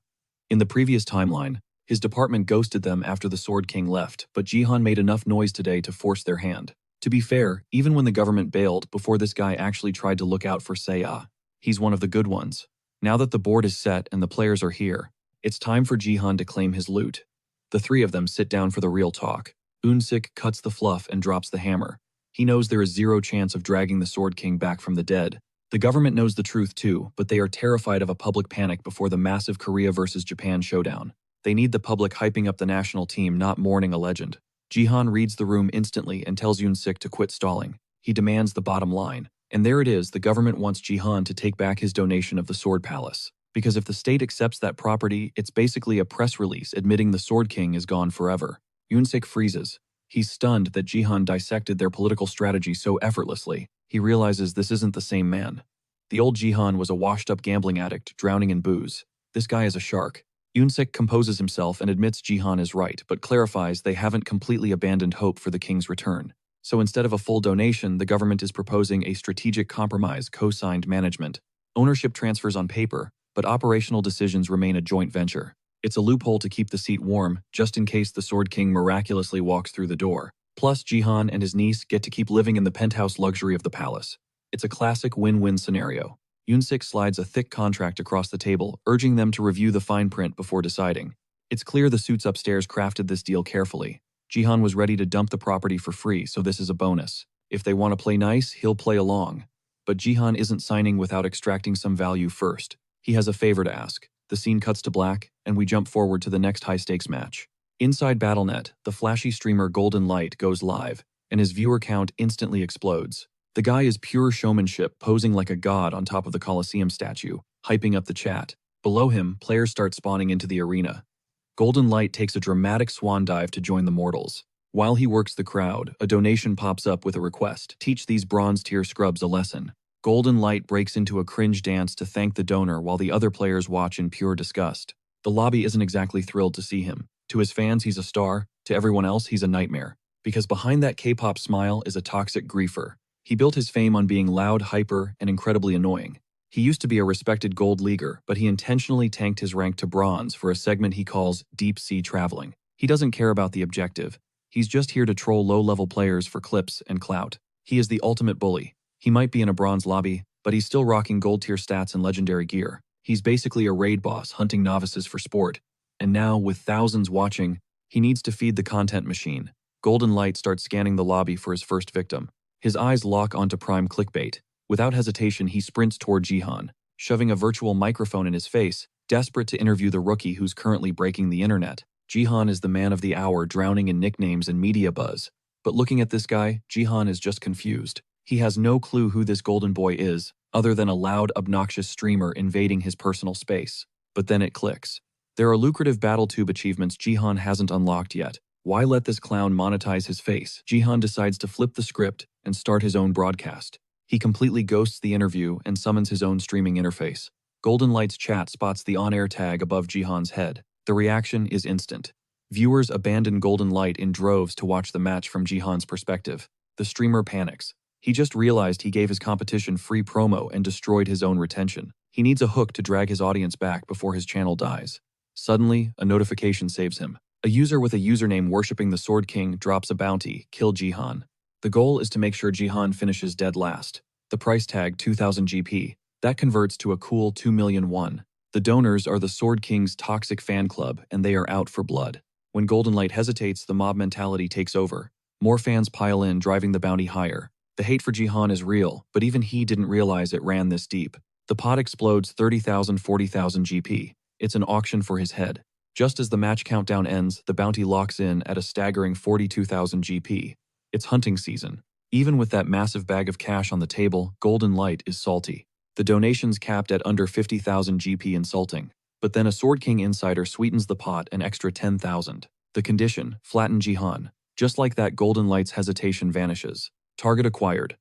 In the previous timeline, his department ghosted them after the Sword King left, but Jihan made enough noise today to force their hand. To be fair, even when the government bailed before this guy actually tried to look out for Seiya, he's one of the good ones. Now that the board is set and the players are here, it's time for Jihan to claim his loot. The three of them sit down for the real talk. Yoon-sik cuts the fluff and drops the hammer. He knows there is zero chance of dragging the Sword King back from the dead. The government knows the truth too, but they are terrified of a public panic before the massive Korea versus Japan showdown. They need the public hyping up the national team, not mourning a legend. Jihan reads the room instantly and tells Yoon-sik to quit stalling. He demands the bottom line. And there it is, the government wants Jihan to take back his donation of the Sword Palace. Because if the state accepts that property, it's basically a press release admitting the Sword King is gone forever. Yoon-sik freezes. He's stunned that Jihan dissected their political strategy so effortlessly. He realizes this isn't the same man. The old Jihan was a washed-up gambling addict, drowning in booze. This guy is a shark. Yoon-sik composes himself and admits Jihan is right, but clarifies they haven't completely abandoned hope for the king's return. So instead of a full donation, the government is proposing a strategic compromise, co-signed management. Ownership transfers on paper, but operational decisions remain a joint venture. It's a loophole to keep the seat warm, just in case the Sword King miraculously walks through the door. Plus, Jihan and his niece get to keep living in the penthouse luxury of the palace. It's a classic win-win scenario. Yoon-sik slides a thick contract across the table, urging them to review the fine print before deciding. It's clear the suits upstairs crafted this deal carefully. Jihan was ready to dump the property for free, so this is a bonus. If they want to play nice, he'll play along. But Jihan isn't signing without extracting some value first. He has a favor to ask. The scene cuts to black, and we jump forward to the next high-stakes match. Inside BattleNet, the flashy streamer Golden Light goes live, and his viewer count instantly explodes. The guy is pure showmanship, posing like a god on top of the Colosseum statue, hyping up the chat. Below him, players start spawning into the arena. Golden Light takes a dramatic swan dive to join the mortals. While he works the crowd, a donation pops up with a request: teach these bronze-tier scrubs a lesson. Golden Light breaks into a cringe dance to thank the donor while the other players watch in pure disgust. The lobby isn't exactly thrilled to see him. To his fans, he's a star. To everyone else, he's a nightmare. Because behind that K-pop smile is a toxic griefer. He built his fame on being loud, hyper, and incredibly annoying. He used to be a respected gold leaguer, but he intentionally tanked his rank to bronze for a segment he calls deep sea traveling. He doesn't care about the objective. He's just here to troll low-level players for clips and clout. He is the ultimate bully. He might be in a bronze lobby, but he's still rocking gold-tier stats and legendary gear. He's basically a raid boss hunting novices for sport. And now, with thousands watching, he needs to feed the content machine. Golden Light starts scanning the lobby for his first victim. His eyes lock onto prime clickbait. Without hesitation, he sprints toward Jihan, shoving a virtual microphone in his face, desperate to interview the rookie who's currently breaking the internet. Jihan is the man of the hour, drowning in nicknames and media buzz. But looking at this guy, Jihan is just confused. He has no clue who this golden boy is, other than a loud, obnoxious streamer invading his personal space. But then it clicks. There are lucrative BattleTube achievements Jihan hasn't unlocked yet. Why let this clown monetize his face? Jihan decides to flip the script and start his own broadcast. He completely ghosts the interview and summons his own streaming interface. Golden Light's chat spots the on-air tag above Jihan's head. The reaction is instant. Viewers abandon Golden Light in droves to watch the match from Jihan's perspective. The streamer panics. He just realized he gave his competition free promo and destroyed his own retention. He needs a hook to drag his audience back before his channel dies. Suddenly, a notification saves him. A user with a username worshipping the Sword King drops a bounty: kill Jihan. The goal is to make sure Jihan finishes dead last. The price tag, 2,000 GP. That converts to a cool 2 million won. The donors are the Sword King's toxic fan club, and they are out for blood. When Golden Light hesitates, the mob mentality takes over. More fans pile in, driving the bounty higher. The hate for Jihan is real, but even he didn't realize it ran this deep. The pot explodes 30,000, 40,000 GP. It's an auction for his head. Just as the match countdown ends, the bounty locks in at a staggering 42,000 GP. It's hunting season. Even with that massive bag of cash on the table, Golden Light is salty. The donations capped at under 50,000 GP insulting. But then a Sword King insider sweetens the pot an extra 10,000. The condition: flatten Jihan. Just like that, Golden Light's hesitation vanishes. Target acquired.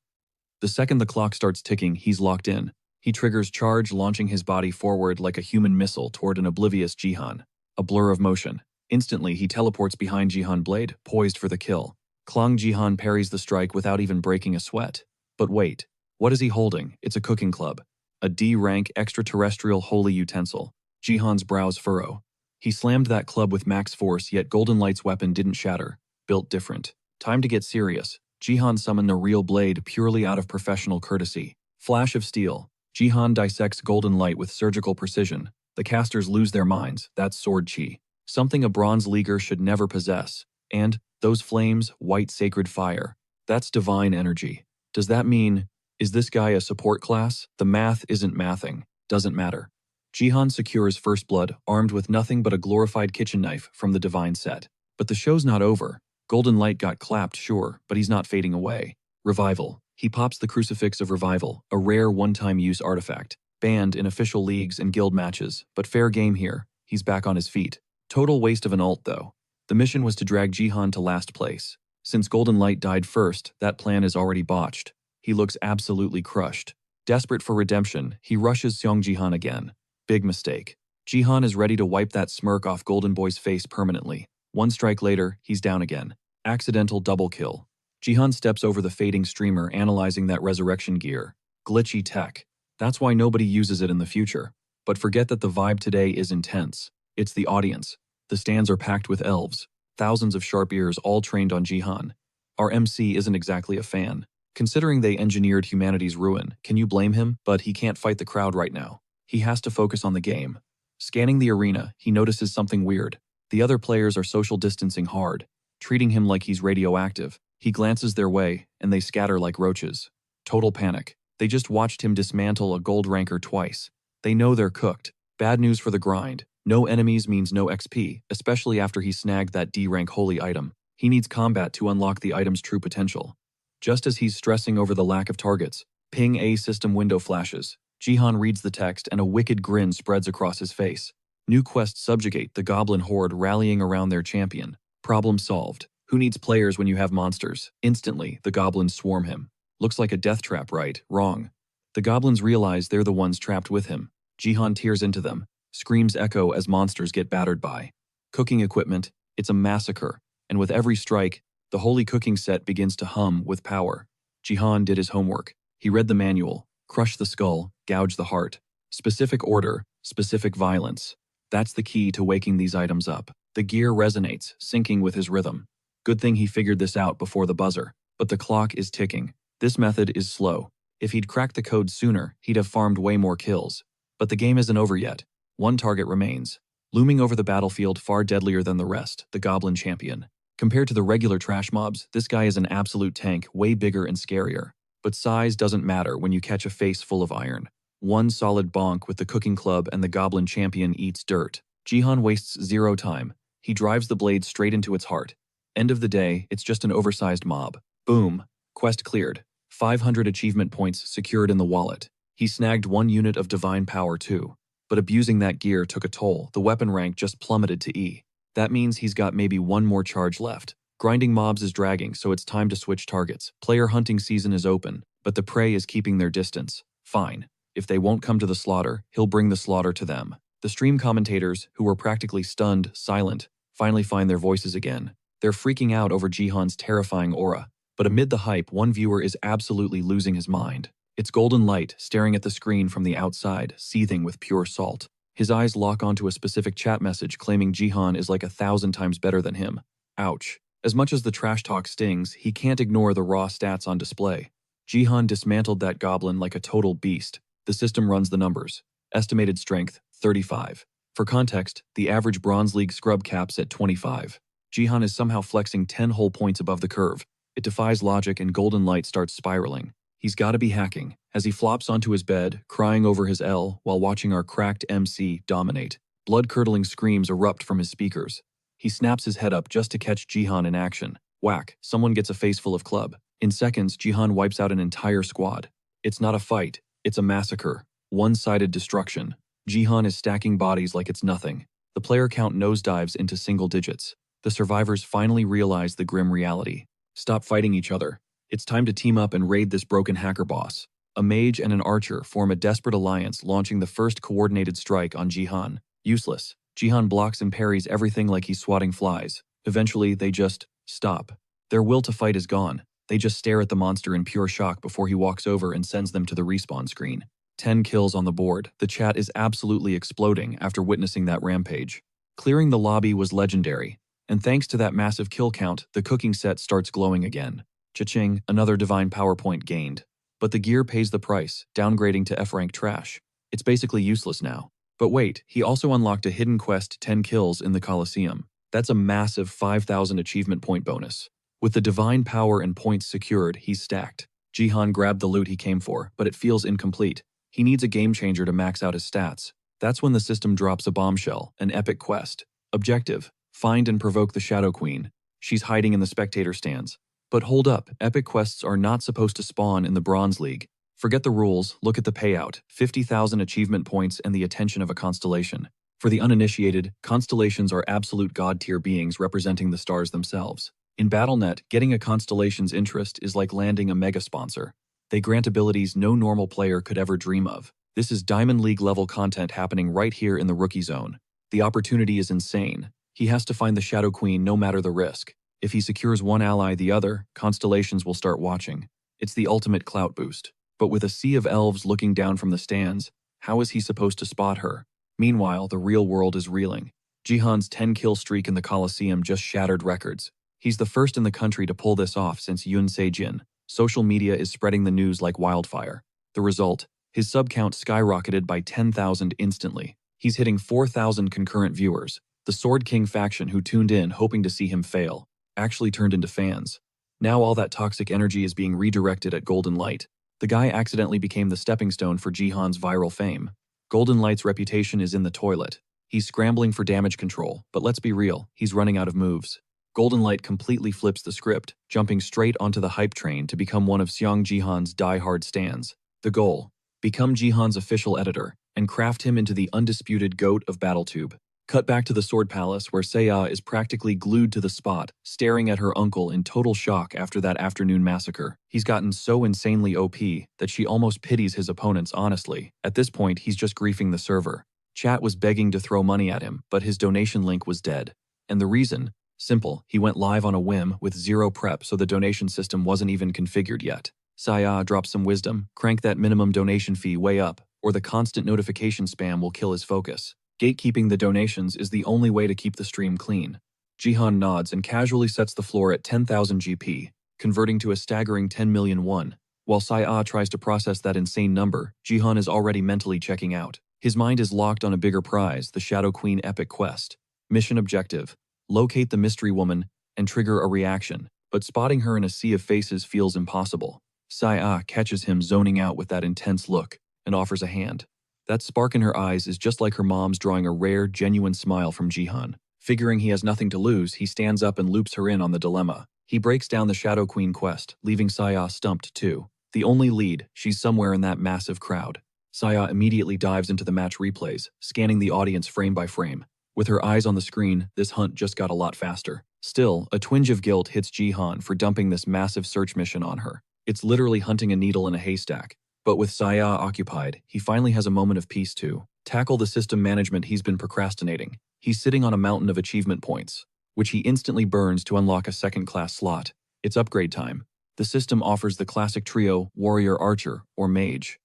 The second the clock starts ticking, he's locked in. He triggers charge, launching his body forward like a human missile toward an oblivious Jihan. A blur of motion. Instantly, he teleports behind Jihan Blade, poised for the kill. Klong Jihan parries the strike without even breaking a sweat. But wait, what is he holding? It's a cooking club. A D-rank extraterrestrial holy utensil. Jihan's brows furrow. He slammed that club with max force, yet Golden Light's weapon didn't shatter. Built different. Time to get serious. Jihan summoned the real blade purely out of professional courtesy. Flash of steel. Jihan dissects Golden Light with surgical precision. The casters lose their minds. That's sword chi. Something a bronze leaguer should never possess. And those flames, white sacred fire. That's divine energy. Does that mean, is this guy a support class? The math isn't mathing. Doesn't matter. Jihan secures first blood, armed with nothing but a glorified kitchen knife from the divine set. But the show's not over. Golden Light got clapped, sure, but he's not fading away. Revival. He pops the Crucifix of Revival, a rare one-time use artifact. Banned in official leagues and guild matches, but fair game here. He's back on his feet. Total waste of an ult, though. The mission was to drag Jihan to last place. Since Golden Light died first, that plan is already botched. He looks absolutely crushed. Desperate for redemption, he rushes Seong Jihan again. Big mistake. Jihan is ready to wipe that smirk off Golden Boy's face permanently. One strike later, he's down again. Accidental double kill. Jihan steps over the fading streamer, analyzing that resurrection gear. Glitchy tech. That's why nobody uses it in the future. But forget that the vibe today is intense. It's the audience. The stands are packed with elves, thousands of sharp ears all trained on Jihan. Our MC isn't exactly a fan. Considering they engineered humanity's ruin, can you blame him? But he can't fight the crowd right now. He has to focus on the game. Scanning the arena, he notices something weird. The other players are social distancing hard, treating him like he's radioactive. He glances their way, and they scatter like roaches. Total panic. They just watched him dismantle a gold ranker twice. They know they're cooked. Bad news for the grind. No enemies means no XP, especially after he snagged that D-rank holy item. He needs combat to unlock the item's true potential. Just as he's stressing over the lack of targets, ping A system window flashes. Jihan reads the text and a wicked grin spreads across his face. New quest subjugate the goblin horde rallying around their champion. Problem solved. Who needs players when you have monsters? Instantly, the goblins swarm him. Looks like a death trap, right? Wrong. The goblins realize they're the ones trapped with him. Jihan tears into them. Screams echo as monsters get battered by. Cooking equipment. It's a massacre. And with every strike, the holy cooking set begins to hum with power. Jihan did his homework. He read the manual. Crush the skull, gouge the heart. Specific order, specific violence. That's the key to waking these items up. The gear resonates, syncing with his rhythm. Good thing he figured this out before the buzzer. But the clock is ticking. This method is slow. If he'd cracked the code sooner, he'd have farmed way more kills. But the game isn't over yet. One target remains. Looming over the battlefield far deadlier than the rest, the Goblin Champion. Compared to the regular trash mobs, this guy is an absolute tank, way bigger and scarier. But size doesn't matter when you catch a face full of iron. One solid bonk with the cooking club and the Goblin Champion eats dirt. Jihan wastes zero time. He drives the blade straight into its heart. End of the day, it's just an oversized mob. Boom. Quest cleared. 500 achievement points secured in the wallet. He snagged 1 unit of divine power too. But abusing that gear took a toll. The weapon rank just plummeted to E. That means he's got maybe 1 more charge left. Grinding mobs is dragging, so it's time to switch targets. Player hunting season is open, but the prey is keeping their distance. Fine. If they won't come to the slaughter, he'll bring the slaughter to them. The stream commentators, who were practically stunned, silent, finally find their voices again. They're freaking out over Jihan's terrifying aura. But amid the hype, one viewer is absolutely losing his mind. It's Golden Light, staring at the screen from the outside, seething with pure salt. His eyes lock onto a specific chat message claiming Jihan is like 1,000 times better than him. Ouch. As much as the trash talk stings, he can't ignore the raw stats on display. Jihan dismantled that goblin like a total beast. The system runs the numbers. Estimated strength, 35. For context, the average Bronze League scrub caps at 25. Jihan is somehow flexing 10 whole points above the curve. It defies logic and Golden Light starts spiraling. He's gotta be hacking, as he flops onto his bed, crying over his L while watching our cracked MC dominate. Blood-curdling screams erupt from his speakers. He snaps his head up just to catch Jihan in action. Whack, someone gets a face full of club. In seconds, Jihan wipes out an entire squad. It's not a fight, it's a massacre. One-sided destruction. Jihan is stacking bodies like it's nothing. The player count nosedives into single digits. The survivors finally realize the grim reality. Stop fighting each other. It's time to team up and raid this broken hacker boss. A mage and an archer form a desperate alliance, launching the first coordinated strike on Jihan. Useless. Jihan blocks and parries everything like he's swatting flies. Eventually, they just stop. Their will to fight is gone. They just stare at the monster in pure shock before he walks over and sends them to the respawn screen. 10 kills on the board. The chat is absolutely exploding after witnessing that rampage. Clearing the lobby was legendary. And thanks to that massive kill count, the cooking set starts glowing again. Cha-ching, another divine power point gained. But the gear pays the price, downgrading to F-rank trash. It's basically useless now. But wait, he also unlocked a hidden quest 10 kills in the Colosseum. That's a massive 5,000 achievement point bonus. With the divine power and points secured, he's stacked. Jihan grabbed the loot he came for, but it feels incomplete. He needs a game changer to max out his stats. That's when the system drops a bombshell, an epic quest. Objective: find and provoke the Shadow Queen. She's hiding in the spectator stands. But hold up, epic quests are not supposed to spawn in the Bronze League. Forget the rules, look at the payout: 50,000 achievement points and the attention of a constellation. For the uninitiated, constellations are absolute god-tier beings representing the stars themselves. In BattleNet, getting a constellation's interest is like landing a mega sponsor. They grant abilities no normal player could ever dream of. This is Diamond League level content happening right here in the rookie zone. The opportunity is insane. He has to find the Shadow Queen no matter the risk. If he secures one ally the other, constellations will start watching. It's the ultimate clout boost. But with a sea of elves looking down from the stands, how is he supposed to spot her? Meanwhile, the real world is reeling. Jihan's 10-kill streak in the Coliseum just shattered records. He's the first in the country to pull this off since Yoon Se-jin. Social media is spreading the news like wildfire. The result? His sub count skyrocketed by 10,000 instantly. He's hitting 4,000 concurrent viewers. The Sword King faction who tuned in hoping to see him fail actually turned into fans. Now all that toxic energy is being redirected at Golden Light. The guy accidentally became the stepping stone for Jihan's viral fame. Golden Light's reputation is in the toilet. He's scrambling for damage control, but let's be real, he's running out of moves. Golden Light completely flips the script, jumping straight onto the hype train to become one of Seong Jihan's die-hard stans. The goal? Become Jihan's official editor, and craft him into the undisputed GOAT of BattleTube. Cut back to the Sword Palace where Seiya is practically glued to the spot, staring at her uncle in total shock after that afternoon massacre. He's gotten so insanely OP that she almost pities his opponents honestly. At this point, he's just griefing the server. Chat was begging to throw money at him, but his donation link was dead. And the reason? Simple, he went live on a whim with zero prep so the donation system wasn't even configured yet. Seiya dropped some wisdom, crank that minimum donation fee way up, or the constant notification spam will kill his focus. Gatekeeping the donations is the only way to keep the stream clean. Jihan nods and casually sets the floor at 10,000 GP, converting to a staggering 10 million won. While Seiya tries to process that insane number, Jihan is already mentally checking out. His mind is locked on a bigger prize, the Shadow Queen epic quest. Mission objective: locate the mystery woman and trigger a reaction, but spotting her in a sea of faces feels impossible. Seiya catches him zoning out with that intense look and offers a hand. That spark in her eyes is just like her mom's drawing a rare, genuine smile from Jihan. Figuring he has nothing to lose, he stands up and loops her in on the dilemma. He breaks down the Shadow Queen quest, leaving Seiya stumped too. The only lead, she's somewhere in that massive crowd. Seiya immediately dives into the match replays, scanning the audience frame by frame. With her eyes on the screen, this hunt just got a lot faster. Still, a twinge of guilt hits Jihan for dumping this massive search mission on her. It's literally hunting a needle in a haystack. But with Seiya occupied, he finally has a moment of peace to tackle the system management he's been procrastinating. He's sitting on a mountain of achievement points, which he instantly burns to unlock a second-class slot. It's upgrade time. The system offers the classic trio, Warrior Archer, or Mage.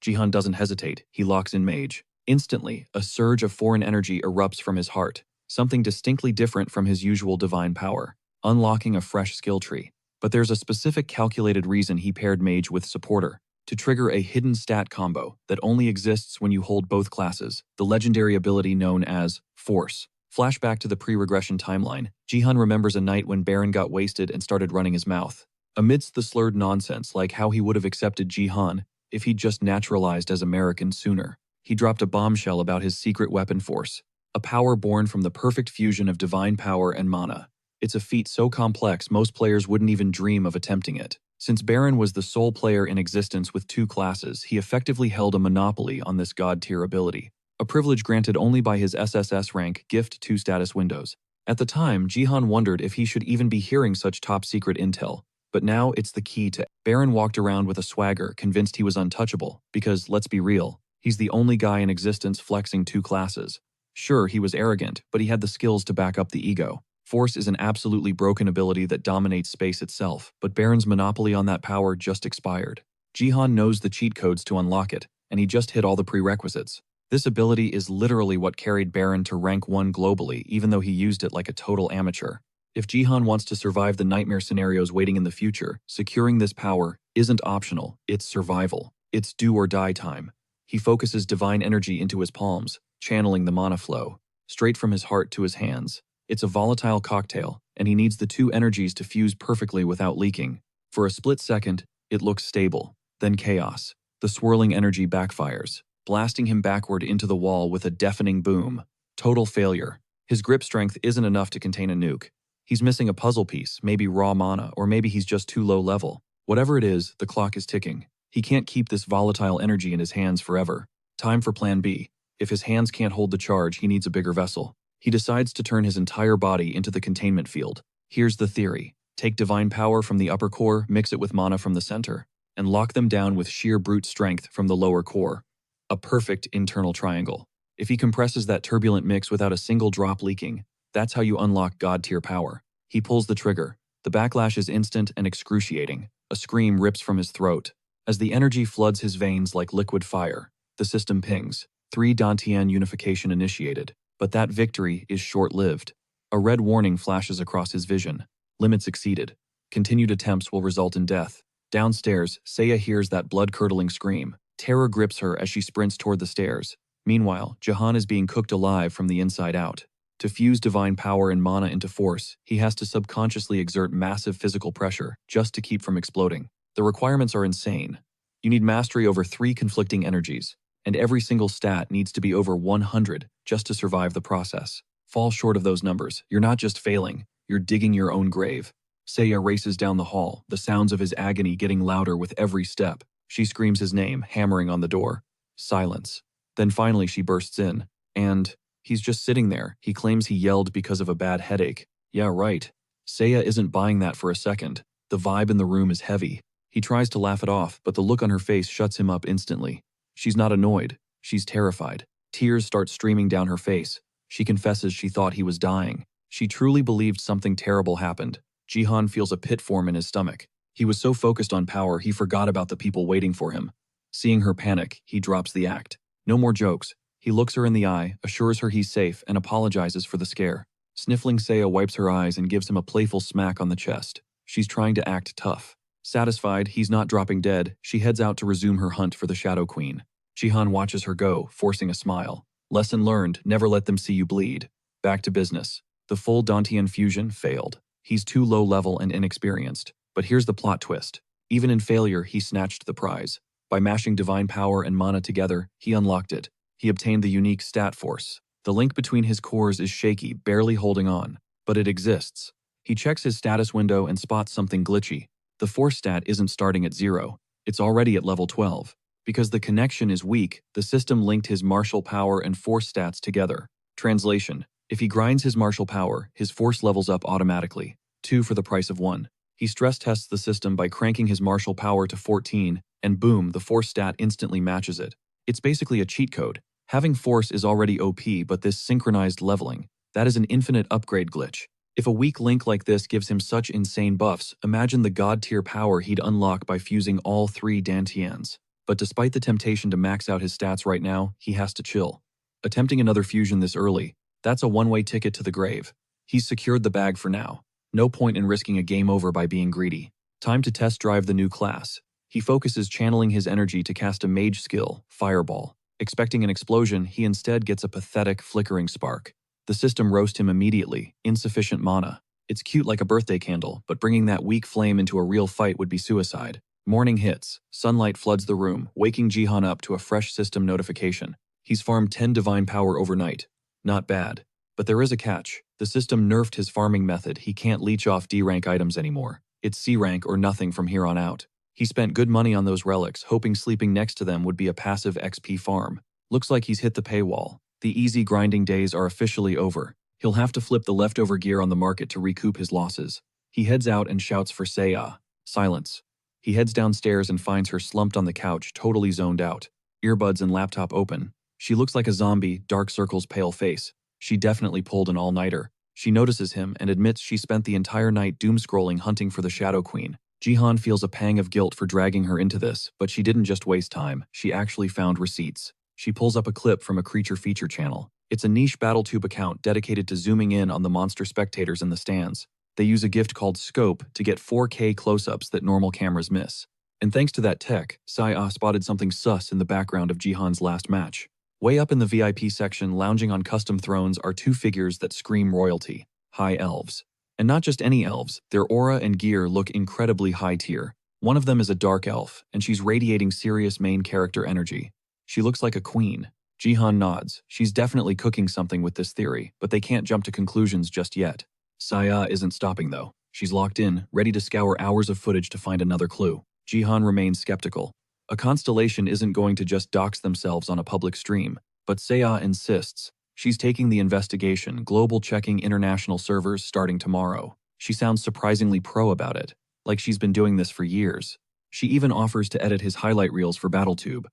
Jihan doesn't hesitate, he locks in Mage. Instantly, a surge of foreign energy erupts from his heart, something distinctly different from his usual divine power, unlocking a fresh skill tree. But there's a specific calculated reason he paired Mage with Supporter. To trigger a hidden stat combo that only exists when you hold both classes, the legendary ability known as Force. Flashback to the pre-regression timeline, Jihan remembers a night when Baron got wasted and started running his mouth. Amidst the slurred nonsense like how he would have accepted Jihan if he'd just naturalized as American sooner, he dropped a bombshell about his secret weapon Force, a power born from the perfect fusion of divine power and mana. It's a feat so complex most players wouldn't even dream of attempting it. Since Baron was the sole player in existence with two classes, he effectively held a monopoly on this god-tier ability, a privilege granted only by his SSS rank Gift 2 status windows. At the time, Jihan wondered if he should even be hearing such top-secret intel, but now it's the key to. Baron walked around with a swagger, convinced he was untouchable, because, let's be real, he's the only guy in existence flexing two classes. Sure, he was arrogant, but he had the skills to back up the ego. Force is an absolutely broken ability that dominates space itself, but Baron's monopoly on that power just expired. Jihan knows the cheat codes to unlock it, and he just hit all the prerequisites. This ability is literally what carried Baron to rank 1 globally, even though he used it like a total amateur. If Jihan wants to survive the nightmare scenarios waiting in the future, securing this power isn't optional, it's survival. It's do or die time. He focuses divine energy into his palms, channeling the mana flow, straight from his heart to his hands. It's a volatile cocktail, and he needs the two energies to fuse perfectly without leaking. For a split second, it looks stable. Then chaos. The swirling energy backfires, blasting him backward into the wall with a deafening boom. Total failure. His grip strength isn't enough to contain a nuke. He's missing a puzzle piece, maybe raw mana, or maybe he's just too low level. Whatever it is, the clock is ticking. He can't keep this volatile energy in his hands forever. Time for plan B. If his hands can't hold the charge, he needs a bigger vessel. He decides to turn his entire body into the containment field. Here's the theory. Take divine power from the upper core, mix it with mana from the center, and lock them down with sheer brute strength from the lower core. A perfect internal triangle. If he compresses that turbulent mix without a single drop leaking, that's how you unlock god-tier power. He pulls the trigger. The backlash is instant and excruciating. A scream rips from his throat. As the energy floods his veins like liquid fire, the system pings. 3 Dantian unification initiated. But that victory is short-lived. A red warning flashes across his vision. Limits exceeded. Continued attempts will result in death. Downstairs, Seiya hears that blood-curdling scream. Terror grips her as she sprints toward the stairs. Meanwhile, Jahan is being cooked alive from the inside out. To fuse divine power and mana into force, he has to subconsciously exert massive physical pressure just to keep from exploding. The requirements are insane. You need mastery over 3 conflicting energies, and every single stat needs to be over 100 just to survive the process. Fall short of those numbers, you're not just failing, you're digging your own grave. Seiya races down the hall, the sounds of his agony getting louder with every step. She screams his name, hammering on the door. Silence. Then finally she bursts in, and he's just sitting there. He claims he yelled because of a bad headache. Yeah, right. Seiya isn't buying that for a second. The vibe in the room is heavy. He tries to laugh it off, but the look on her face shuts him up instantly. She's not annoyed. She's terrified. Tears start streaming down her face. She confesses she thought he was dying. She truly believed something terrible happened. Jihan feels a pit form in his stomach. He was so focused on power, he forgot about the people waiting for him. Seeing her panic, he drops the act. No more jokes. He looks her in the eye, assures her he's safe, and apologizes for the scare. Sniffling, Seiya wipes her eyes and gives him a playful smack on the chest. She's trying to act tough. Satisfied he's not dropping dead, she heads out to resume her hunt for the Shadow Queen. Jihan watches her go, forcing a smile. Lesson learned, never let them see you bleed. Back to business. The full Dantian fusion failed. He's too low level and inexperienced. But here's the plot twist. Even in failure, he snatched the prize. By mashing divine power and mana together, he unlocked it. He obtained the unique stat force. The link between his cores is shaky, barely holding on. But it exists. He checks his status window and spots something glitchy. The force stat isn't starting at 0. It's already at level 12. Because the connection is weak, the system linked his martial power and force stats together. Translation: if he grinds his martial power, his force levels up automatically. 2 for the price of 1. He stress tests the system by cranking his martial power to 14, and boom, the force stat instantly matches it. It's basically a cheat code. Having force is already OP, but this synchronized leveling, that is an infinite upgrade glitch. If a weak link like this gives him such insane buffs, imagine the god-tier power he'd unlock by fusing all 3 Dantians. But despite the temptation to max out his stats right now, he has to chill. Attempting another fusion this early, that's a one-way ticket to the grave. He's secured the bag for now. No point in risking a game over by being greedy. Time to test drive the new class. He focuses channeling his energy to cast a mage skill, Fireball. Expecting an explosion, he instead gets a pathetic, flickering spark. The system roasts him immediately, insufficient mana. It's cute like a birthday candle, but bringing that weak flame into a real fight would be suicide. Morning hits. Sunlight floods the room, waking Jihan up to a fresh system notification. He's farmed 10 divine power overnight. Not bad. But there is a catch. The system nerfed his farming method. He can't leech off D-rank items anymore. It's C-rank or nothing from here on out. He spent good money on those relics, hoping sleeping next to them would be a passive XP farm. Looks like he's hit the paywall. The easy grinding days are officially over. He'll have to flip the leftover gear on the market to recoup his losses. He heads out and shouts for Seiya. Silence. He heads downstairs and finds her slumped on the couch, totally zoned out. Earbuds and laptop open. She looks like a zombie, dark circles, pale face. She definitely pulled an all-nighter. She notices him and admits she spent the entire night doom-scrolling hunting for the Shadow Queen. Jihan feels a pang of guilt for dragging her into this, but she didn't just waste time. She actually found receipts. She pulls up a clip from a creature feature channel. It's a niche BattleTube account dedicated to zooming in on the monster spectators in the stands. They use a gift called Scope to get 4K close-ups that normal cameras miss. And thanks to that tech, Seiya spotted something sus in the background of Jihan's last match. Way up in the VIP section, lounging on custom thrones, are 2 figures that scream royalty. High elves. And not just any elves, their aura and gear look incredibly high tier. One of them is a dark elf, and she's radiating serious main character energy. She looks like a queen. Jihan nods. She's definitely cooking something with this theory, but they can't jump to conclusions just yet. Seiya isn't stopping though. She's locked in, ready to scour hours of footage to find another clue. Jihan remains skeptical. A constellation isn't going to just dox themselves on a public stream, but Seiya insists. She's taking the investigation, global checking international servers starting tomorrow. She sounds surprisingly pro about it, like she's been doing this for years. She even offers to edit his highlight reels for BattleTube.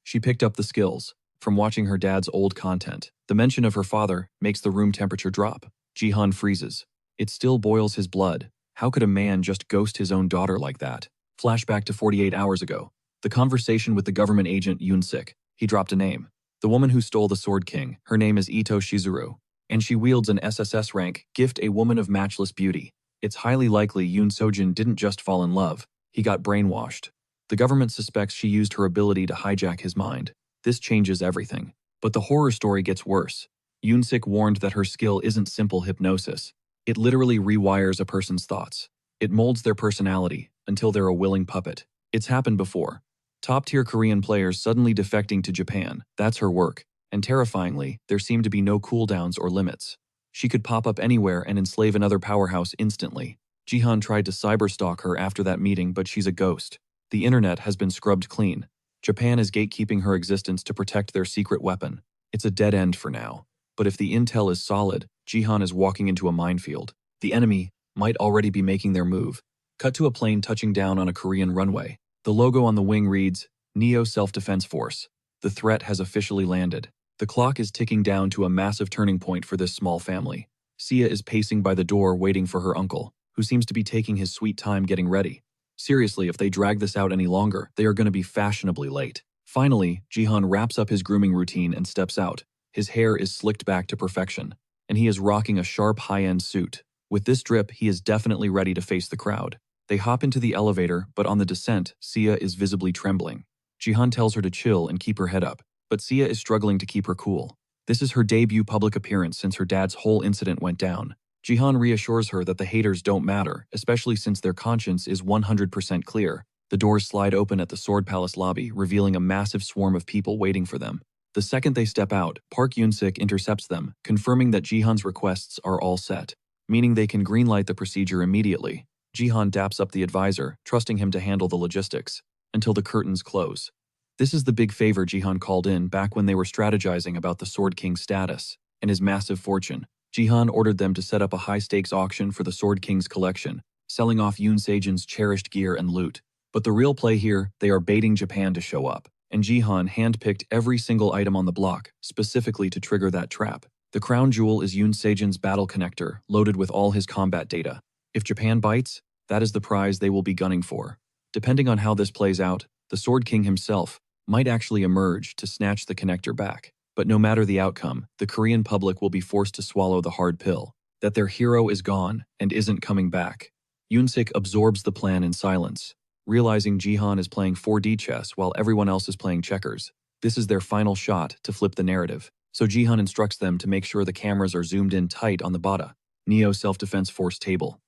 She picked up the skills from watching her dad's old content. The mention of her father makes the room temperature drop. Jihan freezes. It still boils his blood. How could a man just ghost his own daughter like that? Flashback to 48 hours ago. The conversation with the government agent Yunsik. He dropped a name. The woman who stole the Sword King, her name is Ito Shizuru, and she wields an SSS rank gift, a woman of matchless beauty. It's highly likely Yoon Sojin didn't just fall in love, he got brainwashed. The government suspects she used her ability to hijack his mind. This changes everything. But the horror story gets worse. Yoon-sik warned that her skill isn't simple hypnosis. It literally rewires a person's thoughts. It molds their personality until they're a willing puppet. It's happened before. Top-tier Korean players suddenly defecting to Japan, that's her work. And terrifyingly, there seem to be no cooldowns or limits. She could pop up anywhere and enslave another powerhouse instantly. Jihan tried to cyberstalk her after that meeting, but she's a ghost. The internet has been scrubbed clean. Japan is gatekeeping her existence to protect their secret weapon. It's a dead end for now. But if the intel is solid, Jihan is walking into a minefield. The enemy might already be making their move. Cut to a plane touching down on a Korean runway. The logo on the wing reads, Neo Self-Defense Force. The threat has officially landed. The clock is ticking down to a massive turning point for this small family. Sia is pacing by the door waiting for her uncle, who seems to be taking his sweet time getting ready. Seriously, if they drag this out any longer, they are going to be fashionably late. Finally, Jihan wraps up his grooming routine and steps out. His hair is slicked back to perfection, and he is rocking a sharp high-end suit. With this drip, he is definitely ready to face the crowd. They hop into the elevator, but on the descent, Sia is visibly trembling. Jihan tells her to chill and keep her head up, but Sia is struggling to keep her cool. This is her debut public appearance since her dad's whole incident went down. Jihan reassures her that the haters don't matter, especially since their conscience is 100% clear. The doors slide open at the Sword Palace lobby, revealing a massive swarm of people waiting for them. The second they step out, Park Yoon-sik intercepts them, confirming that Jihan's requests are all set, meaning they can greenlight the procedure immediately. Jihan daps up the advisor, trusting him to handle the logistics, until the curtains close. This is the big favor Jihan called in back when they were strategizing about the Sword King's status and his massive fortune. Jihan ordered them to set up a high-stakes auction for the Sword King's collection, selling off Yoon Sejin's cherished gear and loot. But the real play here, they are baiting Japan to show up, and Jihan handpicked every single item on the block, specifically to trigger that trap. The crown jewel is Yoon Sejin's battle connector, loaded with all his combat data. If Japan bites, that is the prize they will be gunning for. Depending on how this plays out, the Sword King himself might actually emerge to snatch the connector back. But no matter the outcome, the Korean public will be forced to swallow the hard pill, that their hero is gone and isn't coming back. Yoon-sik absorbs the plan in silence, realizing Jihan is playing 4D chess while everyone else is playing checkers. This is their final shot to flip the narrative, so Jihan instructs them to make sure the cameras are zoomed in tight on the BATA, Neo Self-Defense Force table.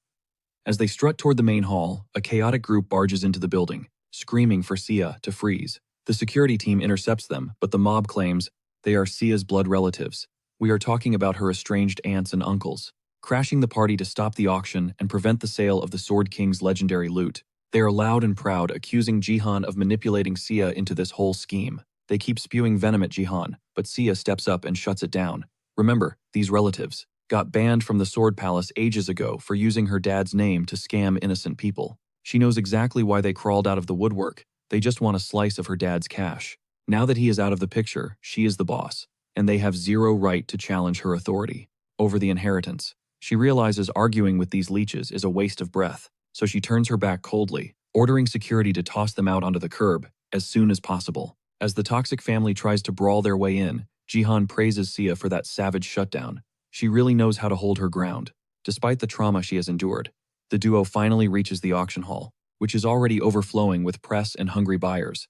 As they strut toward the main hall, a chaotic group barges into the building, screaming for Sia to freeze. The security team intercepts them, but the mob claims they are Sia's blood relatives. We are talking about her estranged aunts and uncles, crashing the party to stop the auction and prevent the sale of the Sword King's legendary loot. They are loud and proud, accusing Jihan of manipulating Sia into this whole scheme. They keep spewing venom at Jihan, but Sia steps up and shuts it down. Remember, these relatives got banned from the Sword Palace ages ago for using her dad's name to scam innocent people. She knows exactly why they crawled out of the woodwork. They just want a slice of her dad's cash. Now that he is out of the picture, she is the boss, and they have zero right to challenge her authority over the inheritance. She realizes arguing with these leeches is a waste of breath, so she turns her back coldly, ordering security to toss them out onto the curb as soon as possible. As the toxic family tries to brawl their way in, Jihan praises Sia for that savage shutdown. She really knows how to hold her ground, despite the trauma she has endured. The duo finally reaches the auction hall, which is already overflowing with press and hungry buyers.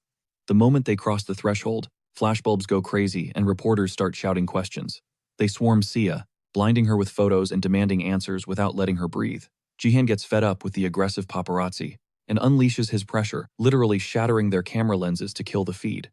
The moment they cross the threshold, flashbulbs go crazy and reporters start shouting questions. They swarm Sia, blinding her with photos and demanding answers without letting her breathe. Jihan gets fed up with the aggressive paparazzi and unleashes his pressure, literally shattering their camera lenses to kill the feed.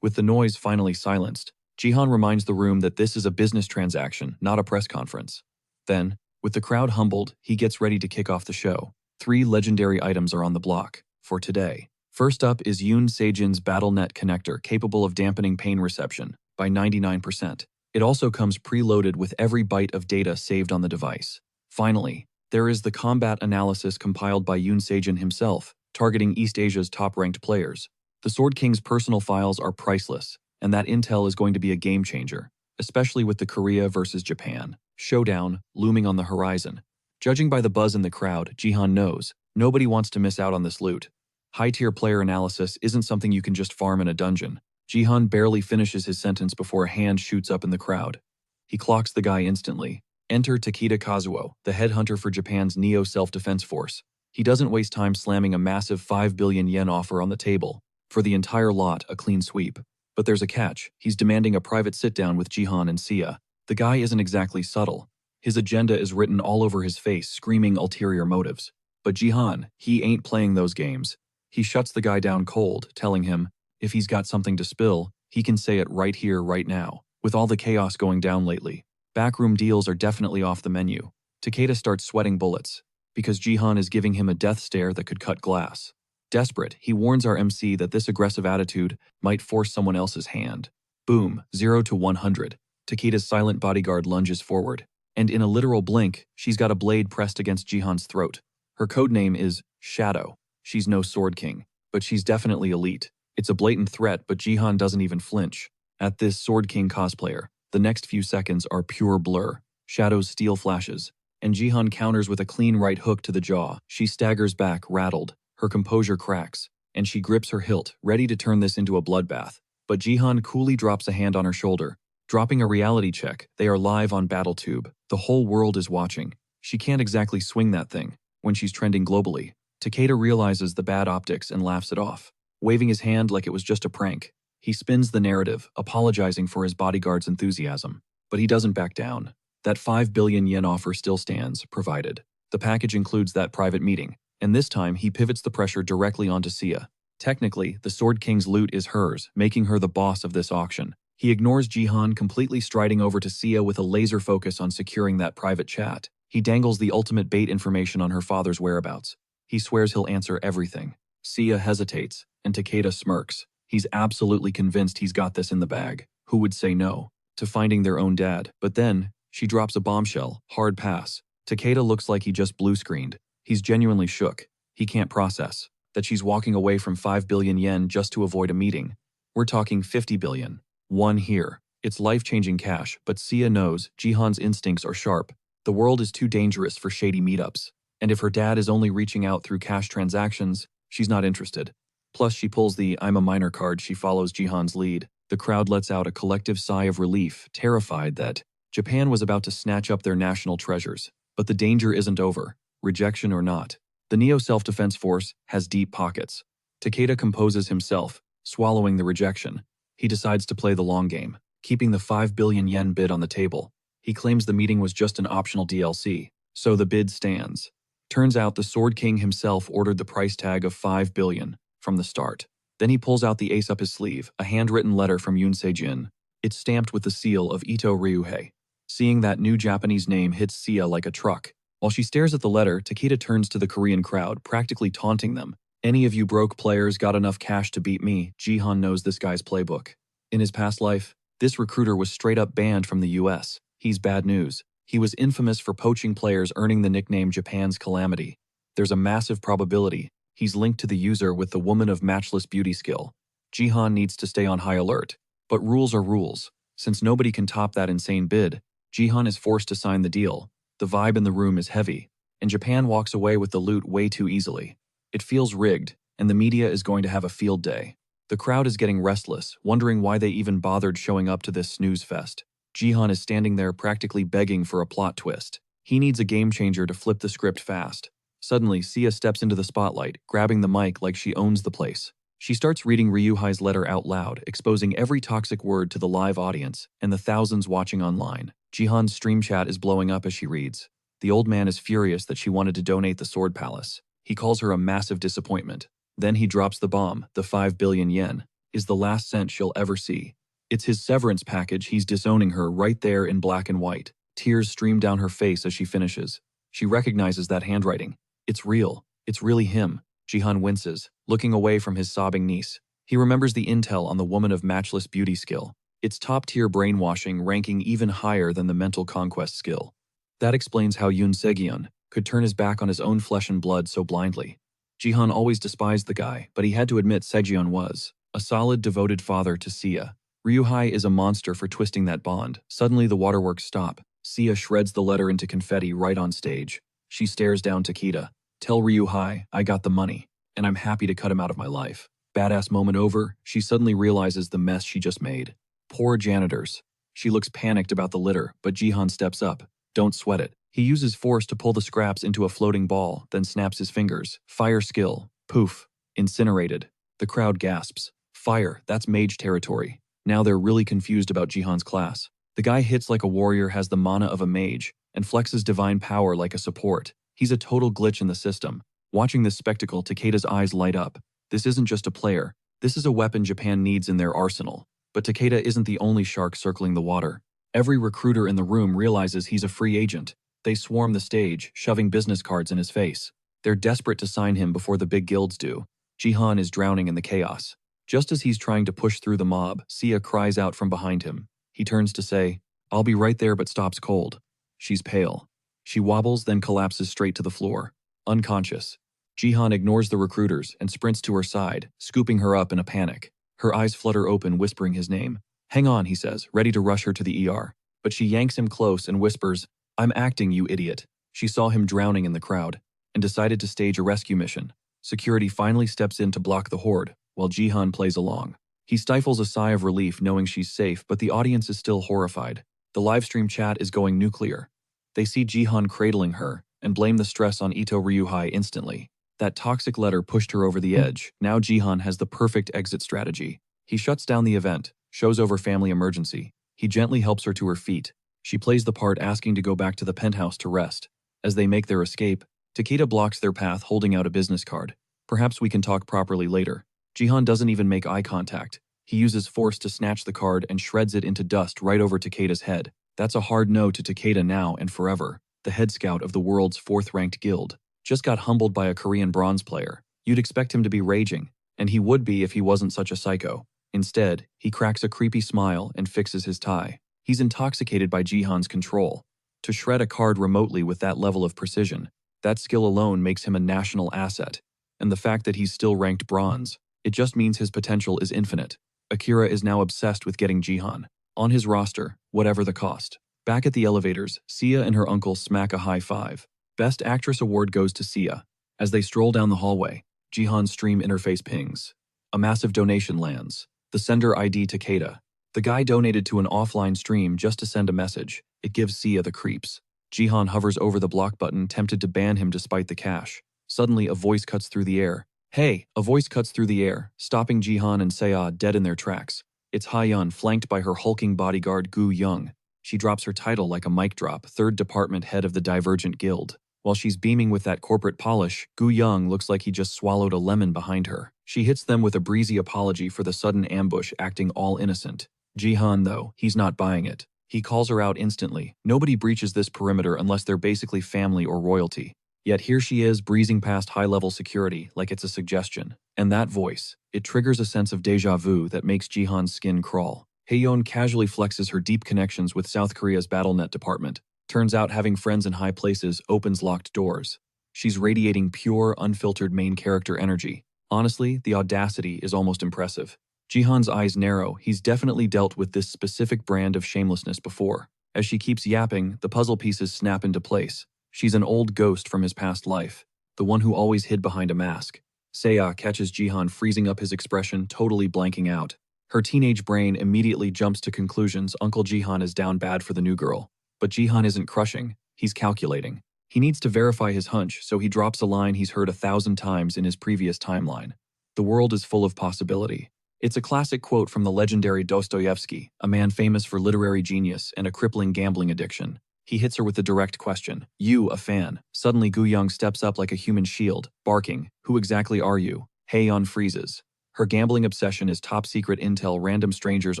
With the noise finally silenced, Jihan reminds the room that this is a business transaction, not a press conference. Then, with the crowd humbled, he gets ready to kick off the show. 3 legendary items are on the block for today. First up is Yoon Sejin's BattleNet connector, capable of dampening pain reception by 99%. It also comes preloaded with every byte of data saved on the device. Finally, there is the combat analysis compiled by Yoon Sejin himself, targeting East Asia's top-ranked players. The Sword King's personal files are priceless, and that intel is going to be a game changer, especially with the Korea versus Japan showdown looming on the horizon. Judging by the buzz in the crowd, Jihan knows nobody wants to miss out on this loot. High-tier player analysis isn't something you can just farm in a dungeon. Jihan barely finishes his sentence before a hand shoots up in the crowd. He clocks the guy instantly. Enter Takeda Kazuo, the headhunter for Japan's Neo Self-Defense Force. He doesn't waste time slamming a massive 5 billion yen offer on the table. For the entire lot, a clean sweep. But there's a catch. He's demanding a private sit-down with Jihan and Sia. The guy isn't exactly subtle. His agenda is written all over his face, screaming ulterior motives. But Jihan, he ain't playing those games. He shuts the guy down cold, telling him, if he's got something to spill, he can say it right here, right now. With all the chaos going down lately, backroom deals are definitely off the menu. Takeda starts sweating bullets, because Jihan is giving him a death stare that could cut glass. Desperate, he warns our MC that this aggressive attitude might force someone else's hand. Boom, 0 to 100. Takeda's silent bodyguard lunges forward, and in a literal blink, she's got a blade pressed against Jihan's throat. Her codename is Shadow. She's no Sword King, but she's definitely elite. It's a blatant threat, but Jihan doesn't even flinch. At this Sword King cosplayer, the next few seconds are pure blur. Shadow's steel flashes, and Jihan counters with a clean right hook to the jaw. She staggers back, rattled. Her composure cracks, and she grips her hilt, ready to turn this into a bloodbath. But Jihan coolly drops a hand on her shoulder. Dropping a reality check, they are live on BattleTube. The whole world is watching. She can't exactly swing that thing when she's trending globally. Takeda realizes the bad optics and laughs it off, waving his hand like it was just a prank. He spins the narrative, apologizing for his bodyguard's enthusiasm. But he doesn't back down. That 5 billion yen offer still stands, provided the package includes that private meeting. And this time, he pivots the pressure directly onto Sia. Technically, the Sword King's loot is hers, making her the boss of this auction. He ignores Jihan, completely striding over to Sia with a laser focus on securing that private chat. He dangles the ultimate bait information on her father's whereabouts. He swears he'll answer everything. Sia hesitates, and Takeda smirks. He's absolutely convinced he's got this in the bag. Who would say no to finding their own dad? But then, she drops a bombshell, hard pass. Takeda looks like he just blue-screened. He's genuinely shook. He can't process that she's walking away from 5 billion yen just to avoid a meeting. We're talking 50 billion. One here. It's life-changing cash, but Sia knows Jihan's instincts are sharp. The world is too dangerous for shady meetups. And if her dad is only reaching out through cash transactions, she's not interested. Plus, she pulls the I'm a minor card. She follows Jihan's lead. The crowd lets out a collective sigh of relief, terrified that Japan was about to snatch up their national treasures. But the danger isn't over. Rejection or not, the Neo Self-Defense Force has deep pockets. Takeda composes himself, swallowing the rejection. He decides to play the long game, keeping the 5 billion yen bid on the table. He claims the meeting was just an optional DLC, so the bid stands. Turns out the Sword King himself ordered the price tag of 5 billion from the start. Then he pulls out the ace up his sleeve, a handwritten letter from Yoon Se-jin. It's stamped with the seal of Ito Ryuhei. Seeing that new Japanese name hits Sia like a truck. While she stares at the letter, Takeda turns to the Korean crowd, practically taunting them. Any of you broke players got enough cash to beat me? Jihan knows this guy's playbook. In his past life, this recruiter was straight up banned from the US. He's bad news. He was infamous for poaching players, earning the nickname Japan's Calamity. There's a massive probability he's linked to the user with the woman of matchless beauty skill. Jihan needs to stay on high alert. But rules are rules. Since nobody can top that insane bid, Jihan is forced to sign the deal. The vibe in the room is heavy, and Japan walks away with the loot way too easily. It feels rigged, and the media is going to have a field day. The crowd is getting restless, wondering why they even bothered showing up to this snooze fest. Jihan is standing there practically begging for a plot twist. He needs a game changer to flip the script fast. Suddenly, Sia steps into the spotlight, grabbing the mic like she owns the place. She starts reading Ryuhei's letter out loud, exposing every toxic word to the live audience and the thousands watching online. Jihan's stream chat is blowing up as she reads. The old man is furious that she wanted to donate the Sword Palace. He calls her a massive disappointment. Then he drops the bomb. The 5 billion yen is the last cent she'll ever see. It's his severance package. He's disowning her right there in black and white. Tears stream down her face as she finishes. She recognizes that handwriting. It's real. It's really him. Jihan winces, looking away from his sobbing niece. He remembers the intel on the woman of matchless beauty skill. It's top-tier brainwashing, ranking even higher than the mental conquest skill. That explains how Yoon Se-gyun could turn his back on his own flesh and blood so blindly. Jihan always despised the guy, but he had to admit Se-gyun was a solid, devoted father to Sia. Ryuhei is a monster for twisting that bond. Suddenly the waterworks stop. Sia shreds the letter into confetti right on stage. She stares down Takeda. Tell Ryuhei, I got the money, and I'm happy to cut him out of my life. Badass moment over, she suddenly realizes the mess she just made. Poor janitors. She looks panicked about the litter, but Jihan steps up. Don't sweat it. He uses force to pull the scraps into a floating ball, then snaps his fingers. Fire skill. Poof. Incinerated. The crowd gasps. Fire, that's mage territory. Now they're really confused about Jihan's class. The guy hits like a warrior, has the mana of a mage, and flexes divine power like a support. He's a total glitch in the system. Watching this spectacle, Takeda's eyes light up. This isn't just a player. This is a weapon Japan needs in their arsenal. But Takeda isn't the only shark circling the water. Every recruiter in the room realizes he's a free agent. They swarm the stage, shoving business cards in his face. They're desperate to sign him before the big guilds do. Jihan is drowning in the chaos. Just as he's trying to push through the mob, Sia cries out from behind him. He turns to say, "I'll be right there," but stops cold. She's pale. She wobbles, then collapses straight to the floor. Unconscious. Jihan ignores the recruiters and sprints to her side, scooping her up in a panic. Her eyes flutter open, whispering his name. "Hang on," he says, ready to rush her to the ER. But she yanks him close and whispers, "I'm acting, you idiot." She saw him drowning in the crowd and decided to stage a rescue mission. Security finally steps in to block the horde, while Jihan plays along. He stifles a sigh of relief knowing she's safe, but the audience is still horrified. The livestream chat is going nuclear. They see Jihan cradling her and blame the stress on Ito Ryuhei instantly. That toxic letter pushed her over the edge. Now Jihan has the perfect exit strategy. He shuts down the event, shows over family emergency. He gently helps her to her feet. She plays the part, asking to go back to the penthouse to rest. As they make their escape, Takeda blocks their path, holding out a business card. "Perhaps we can talk properly later." Jihan doesn't even make eye contact. He uses force to snatch the card and shreds it into dust right over Takeda's head. That's a hard no to Takeda now and forever. The head scout of the world's 4th-ranked guild just got humbled by a Korean bronze player. You'd expect him to be raging, and he would be if he wasn't such a psycho. Instead, he cracks a creepy smile and fixes his tie. He's intoxicated by Jihan's control. To shred a card remotely with that level of precision, that skill alone makes him a national asset. And the fact that he's still ranked bronze, it just means his potential is infinite. Akira is now obsessed with getting Jihan on his roster, whatever the cost. Back at the elevators, Sia and her uncle smack a high five. Best Actress award goes to Sia. As they stroll down the hallway, Jihan's stream interface pings. A massive donation lands. The sender ID Takeda. The guy donated to an offline stream just to send a message. It gives Sia the creeps. Jihan hovers over the block button, tempted to ban him despite the cash. Suddenly, a voice cuts through the air. "Hey!" A voice cuts through the air, stopping Jihan and Seiya dead in their tracks. It's Ha-yun, flanked by her hulking bodyguard Gu Young. She drops her title like a mic drop, 3rd department head of the Divergent Guild. While she's beaming with that corporate polish, Gu Young looks like he just swallowed a lemon behind her. She hits them with a breezy apology for the sudden ambush, acting all innocent. Jihan, though, he's not buying it. He calls her out instantly. Nobody breaches this perimeter unless they're basically family or royalty. Yet here she is, breezing past high-level security like it's a suggestion. And that voice, it triggers a sense of déjà vu that makes Jihan's skin crawl. Haeyeon casually flexes her deep connections with South Korea's BattleNet department. Turns out having friends in high places opens locked doors. She's radiating pure, unfiltered main character energy. Honestly, the audacity is almost impressive. Jihan's eyes narrow. He's definitely dealt with this specific brand of shamelessness before. As she keeps yapping, the puzzle pieces snap into place. She's an old ghost from his past life, the one who always hid behind a mask. Seiya catches Jihan freezing up his expression, totally blanking out. Her teenage brain immediately jumps to conclusions. Uncle Jihan is down bad for the new girl. But Jihan isn't crushing, he's calculating. He needs to verify his hunch, so he drops a line he's heard 1,000 times in his previous timeline. The world is full of possibility. It's a classic quote from the legendary Dostoevsky, a man famous for literary genius and a crippling gambling addiction. He hits her with the direct question, "You, a fan?" Suddenly Gu Young steps up like a human shield, barking, "Who exactly are you?" Haeyeon freezes. Her gambling obsession is top-secret intel. Random strangers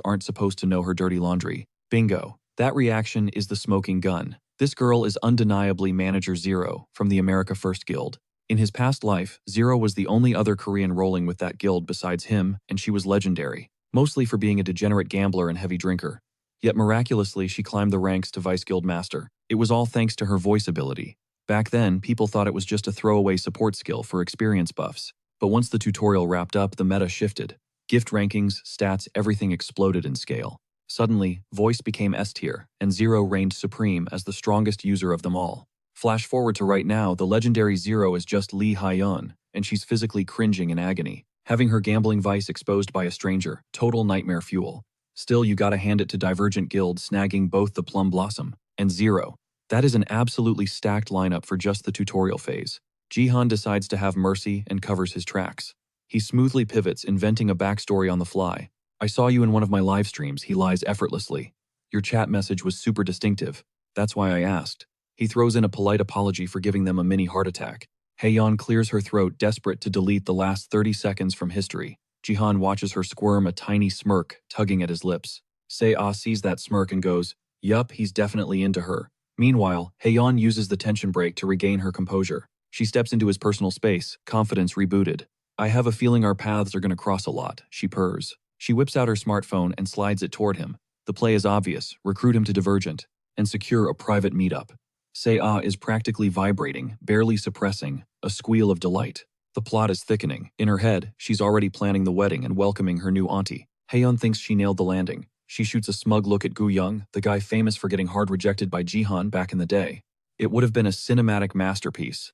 aren't supposed to know her dirty laundry. Bingo. That reaction is the smoking gun. This girl is undeniably Manager Zero from the America First Guild. In his past life, Zero was the only other Korean rolling with that guild besides him, and she was legendary, mostly for being a degenerate gambler and heavy drinker. Yet miraculously, she climbed the ranks to Vice Guild Master. It was all thanks to her voice ability. Back then, people thought it was just a throwaway support skill for experience buffs. But once the tutorial wrapped up, the meta shifted. Gift rankings, stats, everything exploded in scale. Suddenly, voice became S tier, and Zero reigned supreme as the strongest user of them all. Flash forward to right now, the legendary Zero is just Lee Haeyeon, and she's physically cringing in agony. Having her gambling vice exposed by a stranger, total nightmare fuel. Still, you gotta hand it to Divergent Guild snagging both the Plum Blossom and Zero. That is an absolutely stacked lineup for just the tutorial phase. Jihan decides to have mercy and covers his tracks. He smoothly pivots, inventing a backstory on the fly. I saw you in one of my live streams, he lies effortlessly. Your chat message was super distinctive. That's why I asked. He throws in a polite apology for giving them a mini heart attack. Haeyeon clears her throat, desperate to delete the last 30 seconds from history. Jihan watches her squirm, a tiny smirk tugging at his lips. Se-ah sees that smirk and goes, yup, he's definitely into her. Meanwhile, Haeyeon uses the tension break to regain her composure. She steps into his personal space, confidence rebooted. I have a feeling our paths are gonna cross a lot, she purrs. She whips out her smartphone and slides it toward him. The play is obvious, recruit him to Divergent, and secure a private meetup. Se-ah is practically vibrating, barely suppressing a squeal of delight. The plot is thickening. In her head, she's already planning the wedding and welcoming her new auntie. Haeyeon thinks she nailed the landing. She shoots a smug look at Gu Young, the guy famous for getting hard rejected by Jihan back in the day. It would have been a cinematic masterpiece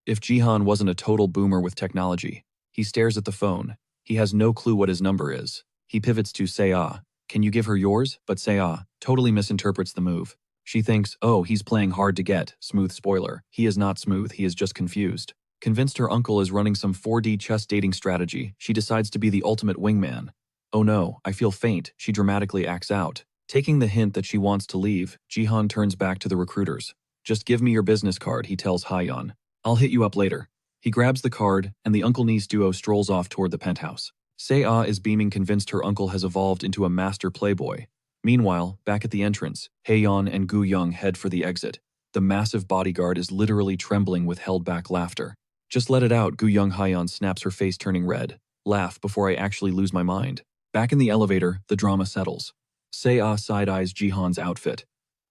if Jihan wasn't a total boomer with technology. He stares at the phone. He has no clue what his number is. He pivots to Se-ah. Can you give her yours? But Se-ah totally misinterprets the move. She thinks, oh, he's playing hard to get. Smooth spoiler. He is not smooth, he is just confused. Convinced her uncle is running some 4D chess dating strategy, she decides to be the ultimate wingman. Oh no, I feel faint, she dramatically acts out. Taking the hint that she wants to leave, Jihan turns back to the recruiters. Just give me your business card, he tells Haeyeon. I'll hit you up later. He grabs the card, and the uncle-niece duo strolls off toward the penthouse. Se-ah is beaming, convinced her uncle has evolved into a master playboy. Meanwhile, back at the entrance, Haeyeon and Gu Young head for the exit. The massive bodyguard is literally trembling with held-back laughter. Just let it out, Gu Young. Haeyeon snaps, her face turning red. Laugh before I actually lose my mind. Back in the elevator, the drama settles. Se-ah side-eyes Jihan's outfit.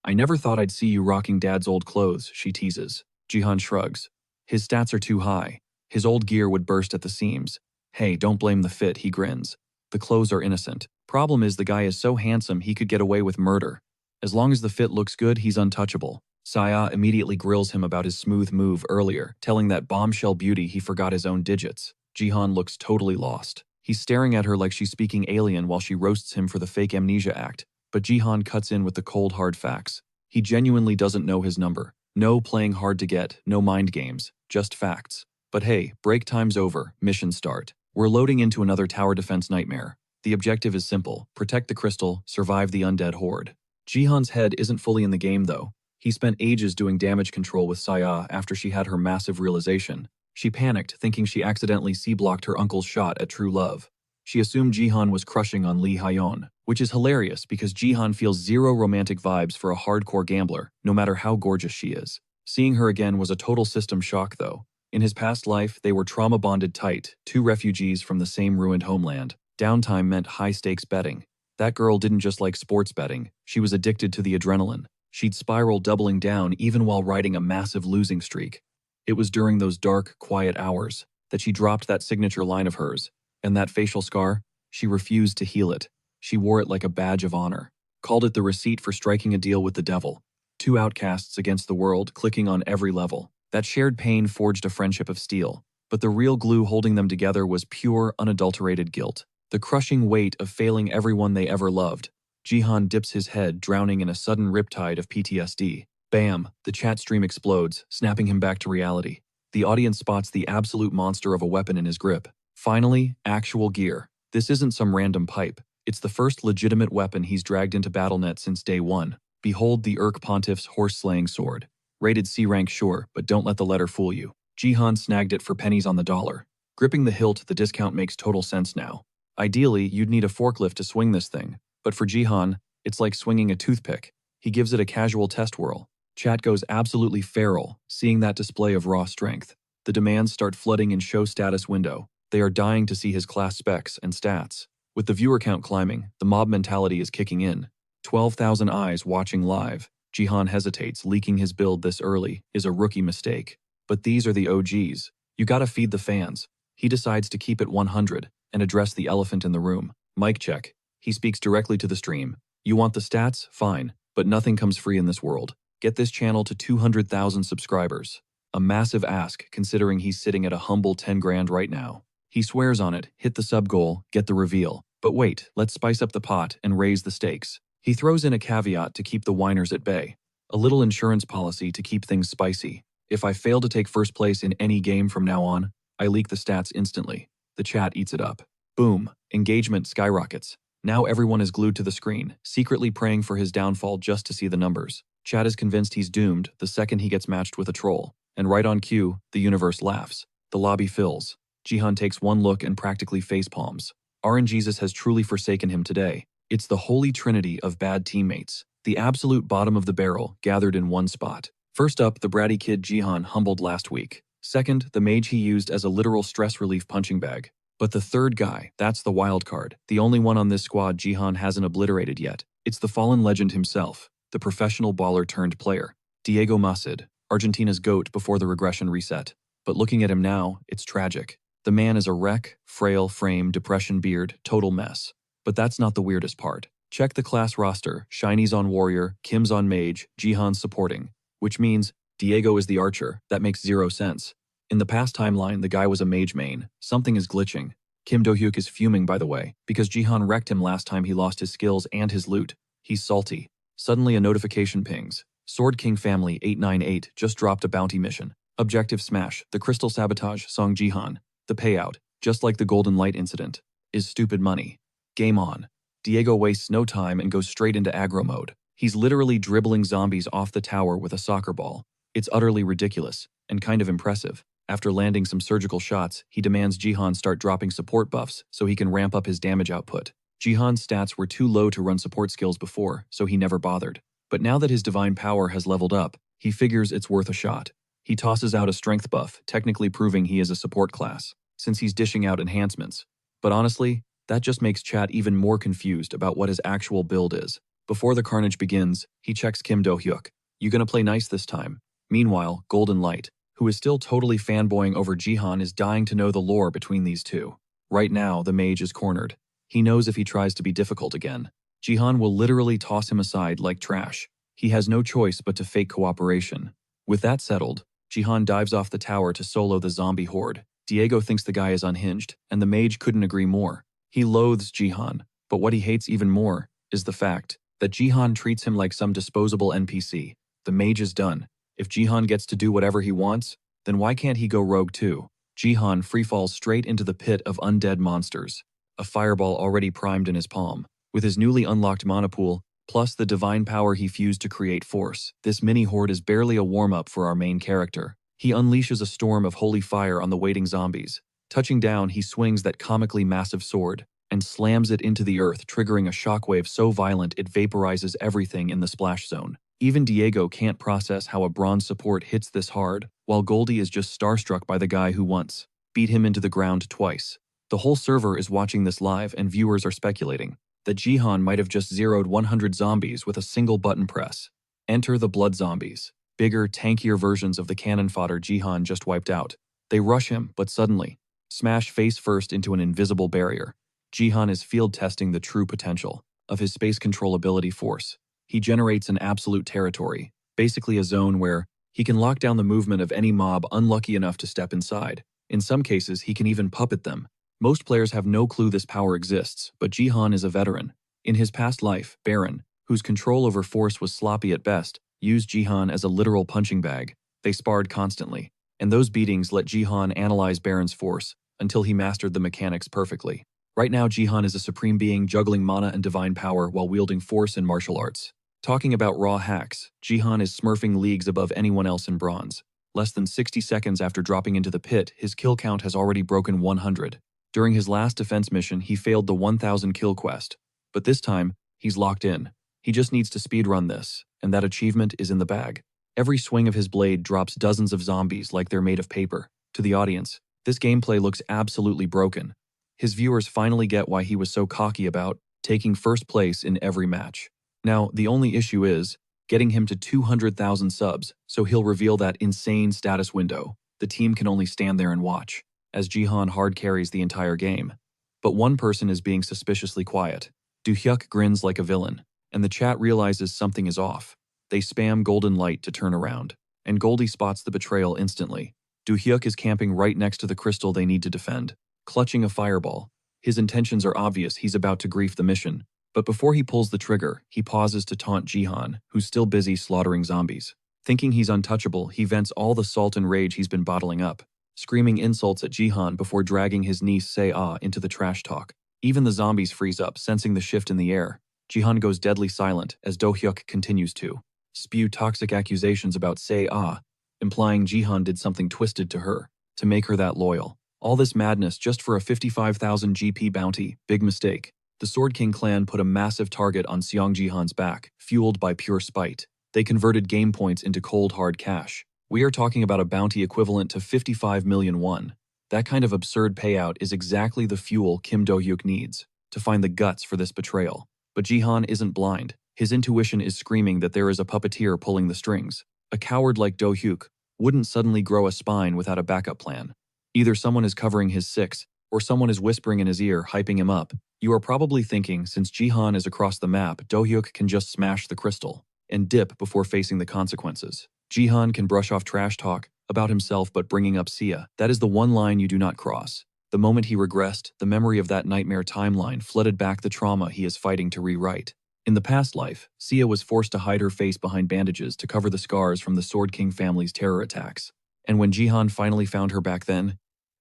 I never thought I'd see you rocking Dad's old clothes, she teases. Jihan shrugs. His stats are too high. His old gear would burst at the seams. Hey, don't blame the fit, he grins. The clothes are innocent. Problem is the guy is so handsome he could get away with murder. As long as the fit looks good, he's untouchable. Se-ah immediately grills him about his smooth move earlier, telling that bombshell beauty he forgot his own digits. Jihan looks totally lost. He's staring at her like she's speaking alien while she roasts him for the fake amnesia act. But Jihan cuts in with the cold hard facts. He genuinely doesn't know his number. No playing hard to get, no mind games, just facts. But hey, break time's over, mission start. We're loading into another tower defense nightmare. The objective is simple, protect the crystal, survive the undead horde. Jihan's head isn't fully in the game though. He spent ages doing damage control with Se-ah after she had her massive realization. She panicked, thinking she accidentally C-blocked her uncle's shot at true love. She assumed Jihan was crushing on Lee Haeyeon, which is hilarious because Jihan feels zero romantic vibes for a hardcore gambler, no matter how gorgeous she is. Seeing her again was a total system shock though. In his past life, they were trauma-bonded tight, two refugees from the same ruined homeland. Downtime meant high-stakes betting. That girl didn't just like sports betting, she was addicted to the adrenaline. She'd spiral, doubling down even while riding a massive losing streak. It was during those dark, quiet hours that she dropped that signature line of hers. And that facial scar? She refused to heal it. She wore it like a badge of honor. Called it the receipt for striking a deal with the devil. Two outcasts against the world, clicking on every level. That shared pain forged a friendship of steel. But the real glue holding them together was pure, unadulterated guilt. The crushing weight of failing everyone they ever loved. Jihan dips his head, drowning in a sudden riptide of PTSD. Bam! The chat stream explodes, snapping him back to reality. The audience spots the absolute monster of a weapon in his grip. Finally, actual gear. This isn't some random pipe. It's the first legitimate weapon he's dragged into BattleNet since day one. Behold the Urk Pontiff's horse-slaying sword. Rated C rank sure, but don't let the letter fool you. Jihan snagged it for pennies on the dollar. Gripping the hilt, the discount makes total sense now. Ideally, you'd need a forklift to swing this thing. But for Jihan, it's like swinging a toothpick. He gives it a casual test whirl. Chat goes absolutely feral, seeing that display of raw strength. The demands start flooding in show status window. They are dying to see his class specs and stats. With the viewer count climbing, the mob mentality is kicking in. 12,000 eyes watching live. Jihan hesitates, leaking his build this early is a rookie mistake. But these are the OGs. You gotta feed the fans. He decides to keep it 100 and address the elephant in the room. Mic check. He speaks directly to the stream. You want the stats? Fine. But nothing comes free in this world. Get this channel to 200,000 subscribers. A massive ask considering he's sitting at a humble 10 grand right now. He swears on it, hit the sub goal, get the reveal. But wait, let's spice up the pot and raise the stakes. He throws in a caveat to keep the whiners at bay. A little insurance policy to keep things spicy. If I fail to take first place in any game from now on, I leak the stats instantly. The chat eats it up. Boom, engagement skyrockets. Now everyone is glued to the screen, secretly praying for his downfall just to see the numbers. Chad is convinced he's doomed the second he gets matched with a troll. And right on cue, the universe laughs. The lobby fills. Jihan takes one look and practically facepalms. RNGesus has truly forsaken him today. It's the holy trinity of bad teammates. The absolute bottom of the barrel gathered in one spot. First up, the bratty kid Jihan humbled last week. Second, the mage he used as a literal stress relief punching bag. But the third guy, that's the wild card. The only one on this squad Jihan hasn't obliterated yet. It's the fallen legend himself, the professional baller turned player. Diego Masid, Argentina's GOAT before the regression reset. But looking at him now, it's tragic. The man is a wreck, frail frame, depression beard, total mess. But that's not the weirdest part. Check the class roster. Shiny's on warrior, Kim's on mage, Jihan's supporting. Which means Diego is the archer. That makes zero sense. In the past timeline, the guy was a mage main. Something is glitching. Kim Do-hyuk is fuming, by the way, because Jihan wrecked him last time he lost his skills and his loot. He's salty. Suddenly a notification pings. Sword King Family 898 just dropped a bounty mission. Objective smash, the crystal sabotage, Song Jihan. The payout, just like the Golden Light incident, is stupid money. Game on. Diego wastes no time and goes straight into aggro mode. He's literally dribbling zombies off the tower with a soccer ball. It's utterly ridiculous, and kind of impressive. After landing some surgical shots, he demands Jihan start dropping support buffs so he can ramp up his damage output. Jihan's stats were too low to run support skills before, so he never bothered. But now that his divine power has leveled up, he figures it's worth a shot. He tosses out a strength buff, technically proving he is a support class, since he's dishing out enhancements. But honestly, that just makes chat even more confused about what his actual build is. Before the carnage begins, he checks Kim Do-hyuk. You gonna play nice this time? Meanwhile, Golden Light, who is still totally fanboying over Jihan, is dying to know the lore between these two. Right now, the mage is cornered. He knows if he tries to be difficult again, Jihan will literally toss him aside like trash. He has no choice but to fake cooperation. With that settled, Jihan dives off the tower to solo the zombie horde. Diego thinks the guy is unhinged, and the mage couldn't agree more. He loathes Jihan, but what he hates even more is the fact that Jihan treats him like some disposable NPC. The mage is done. If Jihan gets to do whatever he wants, then why can't he go rogue too? Jihan freefalls straight into the pit of undead monsters, a fireball already primed in his palm. With his newly unlocked mana pool, plus the divine power he fused to create force, this mini-horde is barely a warm-up for our main character. He unleashes a storm of holy fire on the waiting zombies. Touching down, he swings that comically massive sword and slams it into the earth, triggering a shockwave so violent it vaporizes everything in the splash zone. Even Diego can't process how a bronze support hits this hard, while Goldie is just starstruck by the guy who once beat him into the ground twice. The whole server is watching this live, and viewers are speculating that Jihan might have just zeroed 100 zombies with a single button press. Enter the blood zombies. Bigger, tankier versions of the cannon fodder Jihan just wiped out. They rush him, but suddenly smash face first into an invisible barrier. Jihan is field testing the true potential of his space control ability force. He generates an absolute territory, basically a zone where he can lock down the movement of any mob unlucky enough to step inside. In some cases, he can even puppet them. Most players have no clue this power exists, but Jihan is a veteran. In his past life, Baron, whose control over force was sloppy at best, used Jihan as a literal punching bag. They sparred constantly, and those beatings let Jihan analyze Baron's force until he mastered the mechanics perfectly. Right now, Jihan is a supreme being juggling mana and divine power while wielding force and martial arts. Talking about raw hacks, Jihan is smurfing leagues above anyone else in bronze. Less than 60 seconds after dropping into the pit, his kill count has already broken 100. During his last defense mission, he failed the 1000 kill quest. But this time, he's locked in. He just needs to speedrun this, and that achievement is in the bag. Every swing of his blade drops dozens of zombies like they're made of paper. To the audience, this gameplay looks absolutely broken. His viewers finally get why he was so cocky about taking first place in every match. Now, the only issue is getting him to 200,000 subs, so he'll reveal that insane status window. The team can only stand there and watch, as Jihan hard carries the entire game. But one person is being suspiciously quiet. Do-hyuk grins like a villain, and the chat realizes something is off. They spam Golden Light to turn around, and Goldie spots the betrayal instantly. Do-hyuk is camping right next to the crystal they need to defend. clutching a fireball. His intentions are obvious, he's about to grief the mission. But before he pulls the trigger, he pauses to taunt Jihan, who's still busy slaughtering zombies. Thinking he's untouchable, he vents all the salt and rage he's been bottling up, screaming insults at Jihan before dragging his niece Se-ah into the trash talk. Even the zombies freeze up, sensing the shift in the air. Jihan goes deadly silent as Do-hyuk continues to spew toxic accusations about Se-ah, implying Jihan did something twisted to her to make her that loyal. All this madness just for a 55,000 GP bounty. Big mistake. The Sword King clan put a massive target on Seong Jihan's back, fueled by pure spite. They converted game points into cold hard cash. We are talking about a bounty equivalent to 55 million won. That kind of absurd payout is exactly the fuel Kim Do-hyuk needs to find the guts for this betrayal. But Jihan isn't blind. His intuition is screaming that there is a puppeteer pulling the strings. A coward like Do-hyuk wouldn't suddenly grow a spine without a backup plan. Either someone is covering his six, or someone is whispering in his ear, hyping him up. You are probably thinking, since Jihan is across the map, Do-hyuk can just smash the crystal and dip before facing the consequences. Jihan can brush off trash talk about himself but bringing up Sia. That is the one line you do not cross. The moment he regressed, the memory of that nightmare timeline flooded back the trauma he is fighting to rewrite. In the past life, Sia was forced to hide her face behind bandages to cover the scars from the Sword King family's terror attacks. And when Jihan finally found her back then,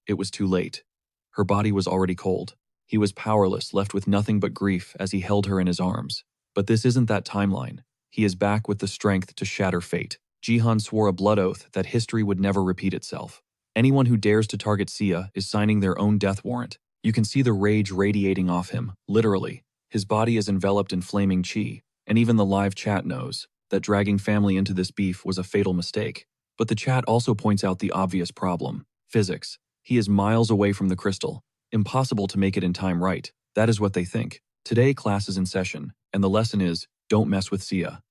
it was too late. Her body was already cold. He was powerless, left with nothing but grief as he held her in his arms. But this isn't that timeline. He is back with the strength to shatter fate. Jihan swore a blood oath that history would never repeat itself. Anyone who dares to target Sia is signing their own death warrant. You can see the rage radiating off him, literally. His body is enveloped in flaming chi, and even the live chat knows that dragging family into this beef was a fatal mistake. But the chat also points out the obvious problem: physics. He is miles away from the crystal. Impossible to make it in time right. That is what they think. Today, class is in session, and the lesson is, don't mess with Sia.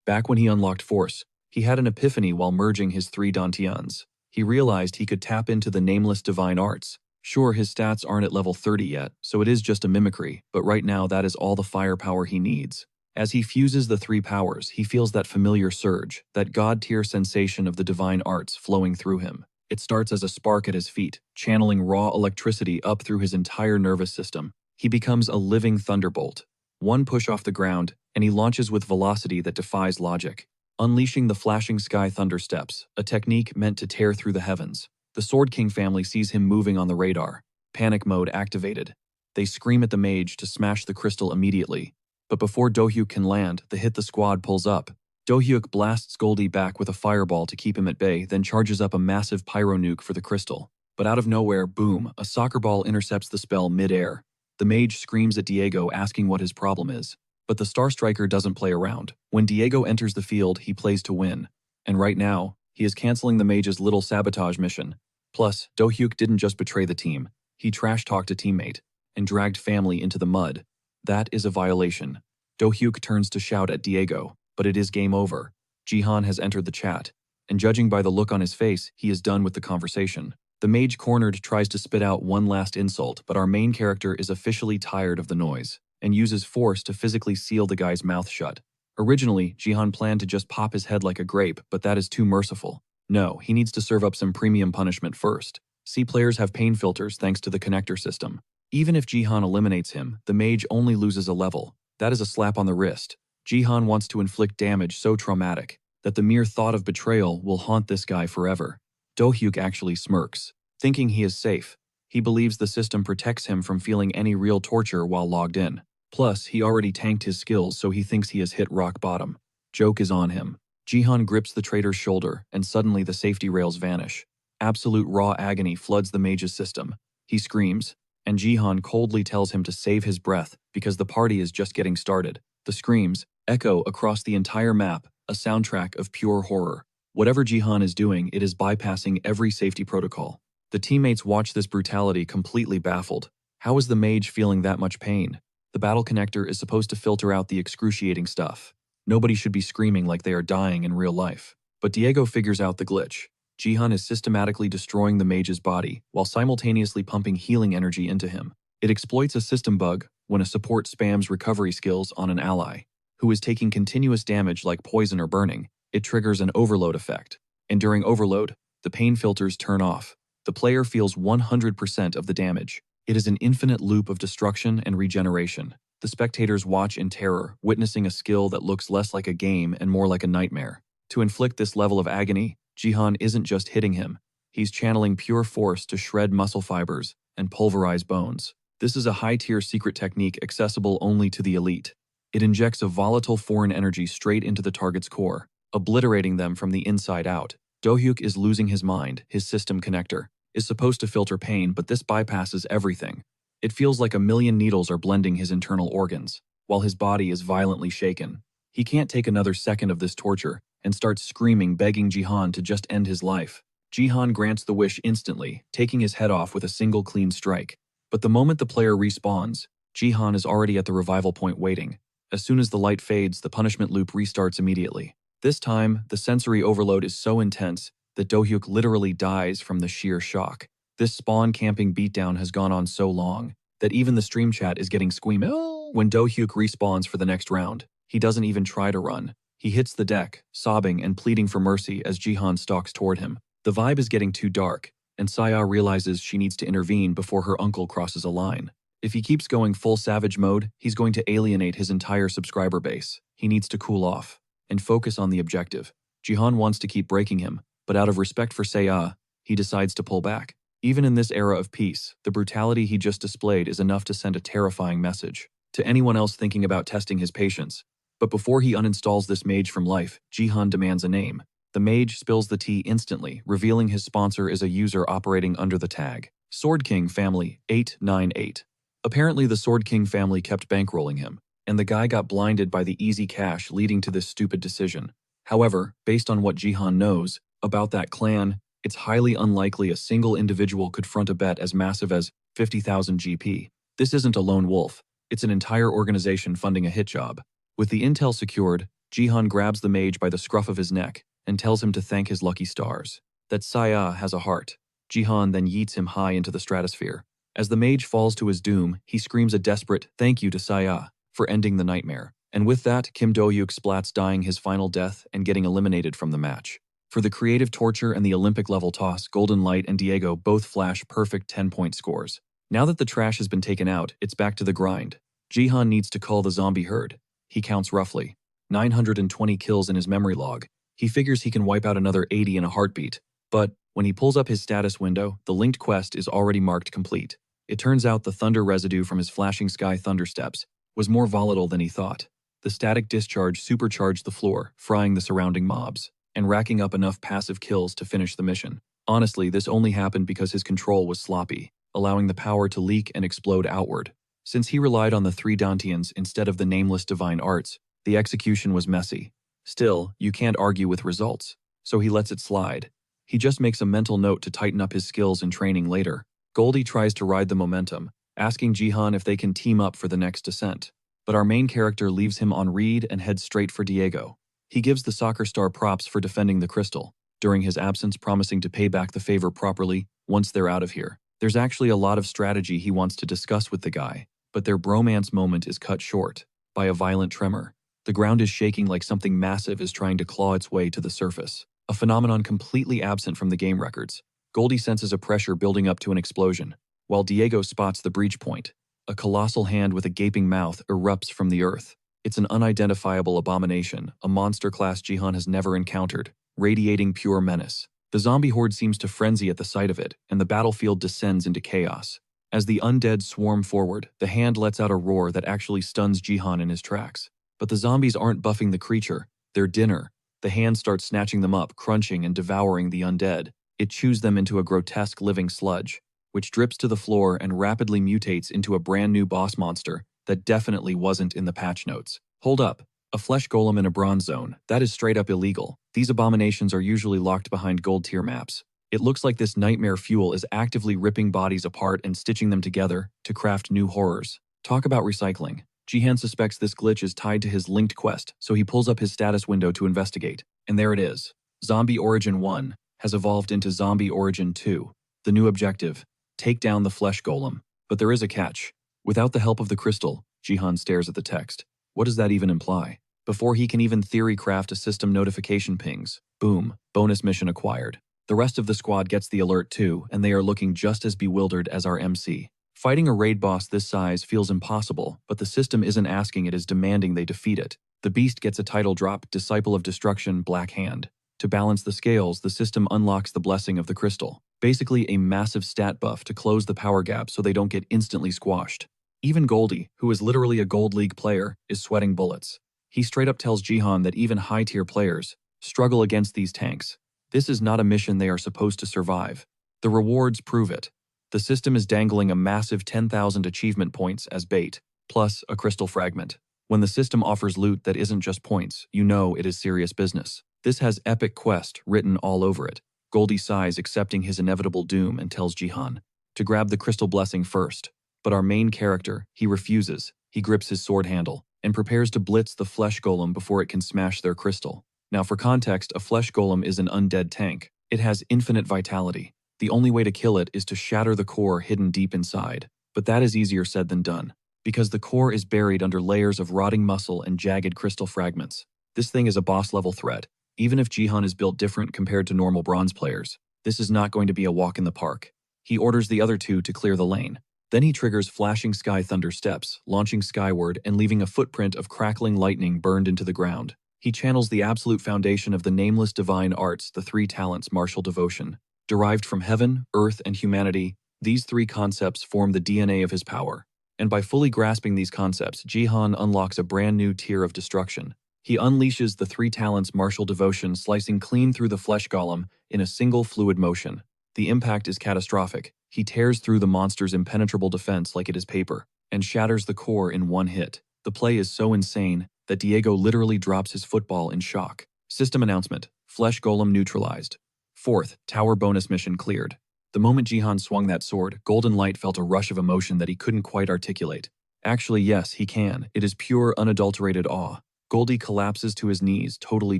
Back when he unlocked Force, he had an epiphany while merging his 3 dantians. He realized he could tap into the nameless divine arts. Sure, his stats aren't at level 30 yet, so it is just a mimicry, but right now that is all the firepower he needs. As he fuses the 3 powers, he feels that familiar surge, that god-tier sensation of the divine arts flowing through him. It starts as a spark at his feet, channeling raw electricity up through his entire nervous system. He becomes a living thunderbolt. One push off the ground, and he launches with velocity that defies logic, unleashing the flashing sky thundersteps, a technique meant to tear through the heavens. The Sword King family sees him moving on the radar. Panic mode activated. They scream at the mage to smash the crystal immediately. But before Do-hyuk can land, the squad pulls up. Do-hyuk blasts Goldie back with a fireball to keep him at bay, then charges up a massive pyro nuke for the crystal. But out of nowhere, boom, a soccer ball intercepts the spell mid-air. The mage screams at Diego, asking what his problem is. But the Star Striker doesn't play around. When Diego enters the field, he plays to win. And right now, he is canceling the mage's little sabotage mission. Plus, Do-hyuk didn't just betray the team. He trash-talked a teammate and dragged family into the mud. That is a violation. Do-hyuk turns to shout at Diego, but it is game over. Jihan has entered the chat, and judging by the look on his face, he is done with the conversation. The mage cornered tries to spit out one last insult, but our main character is officially tired of the noise and uses force to physically seal the guy's mouth shut. Originally, Jihan planned to just pop his head like a grape, but that is too merciful. No, he needs to serve up some premium punishment first. C players have pain filters thanks to the connector system. Even if Jihan eliminates him, the mage only loses a level. That is a slap on the wrist. Jihan wants to inflict damage so traumatic that the mere thought of betrayal will haunt this guy forever. Do-hyuk actually smirks, thinking he is safe. He believes the system protects him from feeling any real torture while logged in. Plus, he already tanked his skills, so he thinks he has hit rock bottom. Joke is on him. Jihan grips the traitor's shoulder, and suddenly the safety rails vanish. Absolute raw agony floods the mage's system. He screams, and Jihan coldly tells him to save his breath because the party is just getting started. The screams echo across the entire map, a soundtrack of pure horror. Whatever Jihan is doing, it is bypassing every safety protocol. The teammates watch this brutality completely baffled. How is the mage feeling that much pain? The battle connector is supposed to filter out the excruciating stuff. Nobody should be screaming like they are dying in real life. But Diego figures out the glitch. Jihan is systematically destroying the mage's body while simultaneously pumping healing energy into him. It exploits a system bug when a support spams recovery skills on an ally who is taking continuous damage like poison or burning. It triggers an overload effect. And during overload, the pain filters turn off. the player feels 100% of the damage. It is an infinite loop of destruction and regeneration. The spectators watch in terror, witnessing a skill that looks less like a game and more like a nightmare. To inflict this level of agony, Jihan isn't just hitting him. He's channeling pure force to shred muscle fibers and pulverize bones. This is a high-tier secret technique accessible only to the elite. It injects a volatile foreign energy straight into the target's core, obliterating them from the inside out. Do-hyuk is losing his mind. His system connector is supposed to filter pain, but this bypasses everything. It feels like a million needles are blending his internal organs, while his body is violently shaken. He can't take another second of this torture and starts screaming, begging Jihan to just end his life. Jihan grants the wish instantly, taking his head off with a single clean strike. But the moment the player respawns, Jihan is already at the revival point waiting. As soon as the light fades, the punishment loop restarts immediately. This time, the sensory overload is so intense that Do-hyuk literally dies from the sheer shock. This spawn camping beatdown has gone on so long that even the stream chat is getting squeamish. When Do-hyuk respawns for the next round, he doesn't even try to run. He hits the deck, sobbing and pleading for mercy as Jihan stalks toward him. The vibe is getting too dark, and Saya realizes she needs to intervene before her uncle crosses a line. If he keeps going full savage mode, he's going to alienate his entire subscriber base. He needs to cool off and focus on the objective. Jihan wants to keep breaking him, but out of respect for Saya, he decides to pull back. Even in this era of peace, the brutality he just displayed is enough to send a terrifying message to anyone else thinking about testing his patience. But before he uninstalls this mage from life, Jihan demands a name. The mage spills the tea instantly, revealing his sponsor is a user operating under the tag Sword King Family 898. Apparently the Sword King family kept bankrolling him, and the guy got blinded by the easy cash leading to this stupid decision. However, based on what Jihan knows about that clan, it's highly unlikely a single individual could front a bet as massive as 50,000 GP. This isn't a lone wolf, it's an entire organization funding a hit job. With the intel secured, Jihan grabs the mage by the scruff of his neck and tells him to thank his lucky stars. That Saya has a heart. Jihan then yeets him high into the stratosphere. As the mage falls to his doom, he screams a desperate thank you to Saya for ending the nightmare. And with that, Kim Do-hyuk splats dying his final death and getting eliminated from the match. For the creative torture and the Olympic-level toss, Golden Light and Diego both flash perfect 10-point scores. Now that the trash has been taken out, it's back to the grind. Jihan needs to cull the zombie herd. He counts roughly 920 kills in his memory log. He figures he can wipe out another 80 in a heartbeat. But when he pulls up his status window, the linked quest is already marked complete. It turns out the thunder residue from his flashing sky thundersteps was more volatile than he thought. The static discharge supercharged the floor, frying the surrounding mobs and racking up enough passive kills to finish the mission. Honestly, this only happened because his control was sloppy, allowing the power to leak and explode outward. Since he relied on the three Dantians instead of the nameless divine arts, the execution was messy. Still, you can't argue with results, so he lets it slide. He just makes a mental note to tighten up his skills and training later. Goldie tries to ride the momentum, asking Jihan if they can team up for the next descent. But our main character leaves him on read and heads straight for Diego. He gives the soccer star props for defending the crystal, during his absence promising to pay back the favor properly once they're out of here. There's actually a lot of strategy he wants to discuss with the guy, but their bromance moment is cut short by a violent tremor. The ground is shaking like something massive is trying to claw its way to the surface, a phenomenon completely absent from the game records. Goldie senses a pressure building up to an explosion, while Diego spots the breach point. A colossal hand with a gaping mouth erupts from the earth. It's an unidentifiable abomination, a monster class Jihan has never encountered, radiating pure menace. The zombie horde seems to frenzy at the sight of it, and the battlefield descends into chaos. As the undead swarm forward, the hand lets out a roar that actually stuns Jihan in his tracks. But the zombies aren't buffing the creature, they're dinner. The hand starts snatching them up, crunching and devouring the undead. It chews them into a grotesque living sludge, which drips to the floor and rapidly mutates into a brand new boss monster that definitely wasn't in the patch notes. Hold up. A flesh golem in a bronze zone. That is straight up illegal. These abominations are usually locked behind gold tier maps. It looks like this nightmare fuel is actively ripping bodies apart and stitching them together to craft new horrors. Talk about recycling. Jihan suspects this glitch is tied to his linked quest, so he pulls up his status window to investigate. And there it is. Zombie Origin 1 has evolved into Zombie Origin 2. The new objective: take down the flesh golem. But there is a catch. Without the help of the crystal, Jihan stares at the text. What does that even imply? Before he can even theory craft a system, notification pings. Boom, bonus mission acquired. The rest of the squad gets the alert too, and they are looking just as bewildered as our MC. Fighting a raid boss this size feels impossible, but the system isn't asking, it is demanding they defeat it. The beast gets a title drop, Disciple of Destruction, Black Hand. To balance the scales, the system unlocks the Blessing of the Crystal. Basically a massive stat buff to close the power gap so they don't get instantly squashed. Even Goldie, who is literally a Gold League player, is sweating bullets. He straight up tells Jihan that even high-tier players struggle against these tanks. This is not a mission they are supposed to survive. The rewards prove it. The system is dangling a massive 10,000 achievement points as bait, plus a crystal fragment. When the system offers loot that isn't just points, you know it is serious business. This has epic quest written all over it. Goldie sighs, accepting his inevitable doom, and tells Jihan to grab the crystal blessing first. But our main character, he refuses. He grips his sword handle and prepares to blitz the flesh golem before it can smash their crystal. Now for context, a flesh golem is an undead tank. It has infinite vitality. The only way to kill it is to shatter the core hidden deep inside. But that is easier said than done, because the core is buried under layers of rotting muscle and jagged crystal fragments. This thing is a boss-level threat. Even if Jihan is built different compared to normal bronze players, this is not going to be a walk in the park. He orders the other two to clear the lane. Then he triggers flashing sky thunder steps, launching skyward and leaving a footprint of crackling lightning burned into the ground. He channels the absolute foundation of the nameless divine arts, the three talents martial devotion. Derived from heaven, earth, and humanity, these three concepts form the DNA of his power. And by fully grasping these concepts, Jihan unlocks a brand new tier of destruction. He unleashes the three talents martial devotion, slicing clean through the flesh golem in a single fluid motion. The impact is catastrophic. He tears through the monster's impenetrable defense like it is paper, and shatters the core in one hit. The play is so insane that Diego literally drops his football in shock. System announcement: Flesh Golem neutralized. 4th, Tower bonus mission cleared. The moment Jihan swung that sword, Golden Light felt a rush of emotion that he couldn't quite articulate. Actually, yes, he can. It is pure, unadulterated awe. Goldie collapses to his knees, totally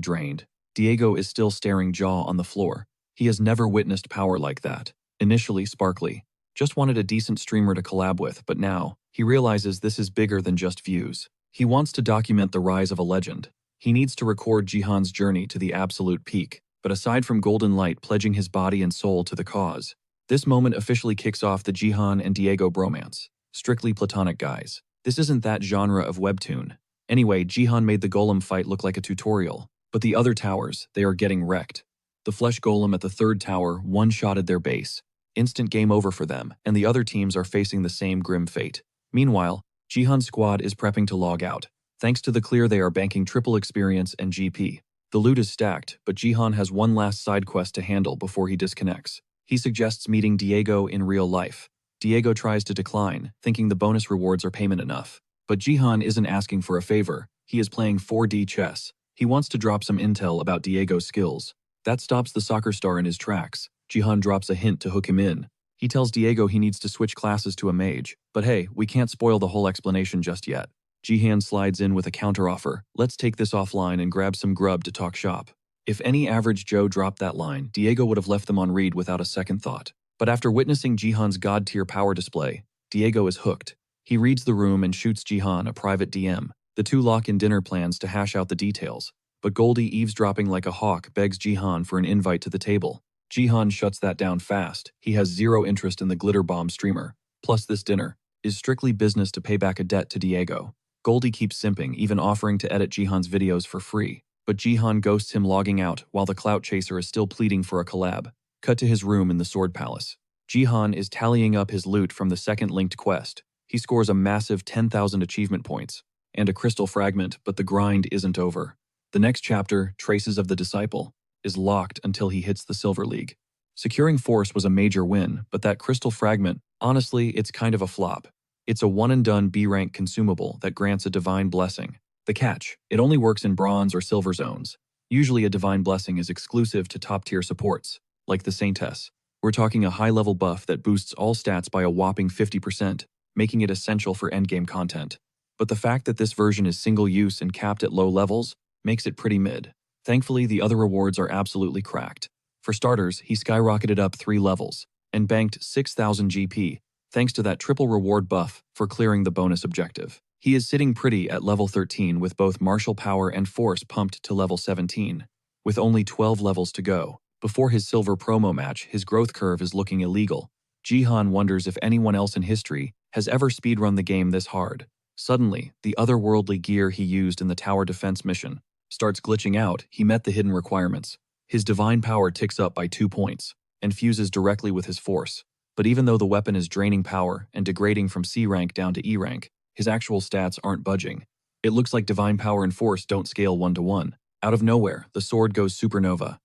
drained. Diego is still staring jaw on the floor. He has never witnessed power like that. Initially sparkly. Just wanted a decent streamer to collab with, but now, he realizes this is bigger than just views. He wants to document the rise of a legend. He needs to record Jihan's journey to the absolute peak. But aside from Golden Light pledging his body and soul to the cause, this moment officially kicks off the Jihan and Diego bromance. Strictly platonic guys. This isn't that genre of webtoon. Anyway, Jihan made the golem fight look like a tutorial. But the other towers, they are getting wrecked. The flesh golem at the 3rd tower one-shotted their base. Instant game over for them, and the other teams are facing the same grim fate. Meanwhile, Jihan's squad is prepping to log out. Thanks to the clear, they are banking triple experience and GP. The loot is stacked, but Jihan has one last side quest to handle before he disconnects. He suggests meeting Diego in real life. Diego tries to decline, thinking the bonus rewards are payment enough. But Jihan isn't asking for a favor. He is playing 4D chess. He wants to drop some intel about Diego's skills. That stops the soccer star in his tracks. Jihan drops a hint to hook him in. He tells Diego he needs to switch classes to a mage. But hey, we can't spoil the whole explanation just yet. Jihan slides in with a counteroffer. Let's take this offline and grab some grub to talk shop. If any average Joe dropped that line, Diego would have left them on read without a second thought. But after witnessing Jihan's god-tier power display, Diego is hooked. He reads the room and shoots Jihan a private DM. The two lock in dinner plans to hash out the details. But Goldie, eavesdropping like a hawk, begs Jihan for an invite to the table. Jihan shuts that down fast. He has zero interest in the glitter bomb streamer. Plus, this dinner is strictly business to pay back a debt to Diego. Goldie keeps simping, even offering to edit Jihan's videos for free. But Jihan ghosts him, logging out, while the clout chaser is still pleading for a collab. Cut to his room in the Sword Palace. Jihan is tallying up his loot from the second linked quest. He scores a massive 10,000 achievement points and a crystal fragment, but the grind isn't over. The next chapter, Traces of the Disciple, is locked until he hits the Silver League. Securing Force was a major win, but that crystal fragment, honestly, it's kind of a flop. It's a one-and-done B-rank consumable that grants a divine blessing. The catch, it only works in bronze or silver zones. Usually a divine blessing is exclusive to top-tier supports, like the Saintess. We're talking a high-level buff that boosts all stats by a whopping 50%, making it essential for endgame content. But the fact that this version is single-use and capped at low levels makes it pretty mid. Thankfully, the other rewards are absolutely cracked. For starters, he skyrocketed up 3 levels and banked 6,000 GP, thanks to that triple reward buff for clearing the bonus objective. He is sitting pretty at level 13 with both martial power and force pumped to level 17, with only 12 levels to go. Before his silver promo match, his growth curve is looking illegal. Jihan wonders if anyone else in history has ever speedrun the game this hard. Suddenly, the otherworldly gear he used in the tower defense mission starts glitching out. He met the hidden requirements. His divine power ticks up by 2 points and fuses directly with his force. But even though the weapon is draining power and degrading from C rank down to E rank, his actual stats aren't budging. It looks like divine power and force don't scale 1-to-1. Out of nowhere, the sword goes supernova.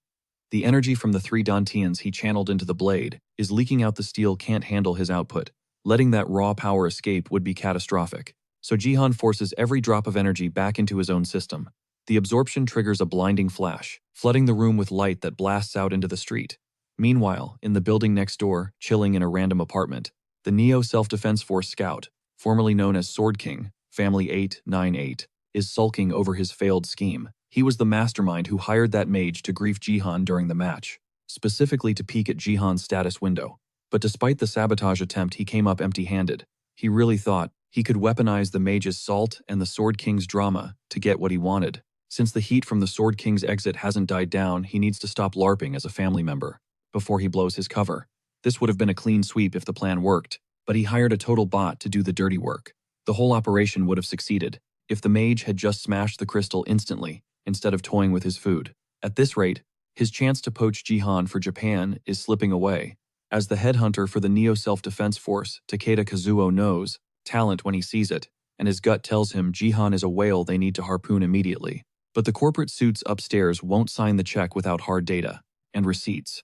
The energy from the 3 Dantians he channeled into the blade is leaking out. The steel can't handle his output. Letting that raw power escape would be catastrophic. So Jihan forces every drop of energy back into his own system. The absorption triggers a blinding flash, flooding the room with light that blasts out into the street. Meanwhile, in the building next door, chilling in a random apartment, the Neo Self-Defense Force scout, formerly known as Sword King, Family 898, is sulking over his failed scheme. He was the mastermind who hired that mage to grief Jihan during the match, specifically to peek at Jihan's status window. But despite the sabotage attempt, he came up empty-handed. He really thought he could weaponize the mage's salt and the Sword King's drama to get what he wanted. Since the heat from the Sword King's exit hasn't died down, he needs to stop LARPing as a family member before he blows his cover. This would have been a clean sweep if the plan worked, but he hired a total bot to do the dirty work. The whole operation would have succeeded if the mage had just smashed the crystal instantly instead of toying with his food. At this rate, his chance to poach Jihan for Japan is slipping away. As the headhunter for the Neo Self-Defense Force, Takeda Kazuo knows talent when he sees it, and his gut tells him Jihan is a whale they need to harpoon immediately. But the corporate suits upstairs won't sign the check without hard data and receipts.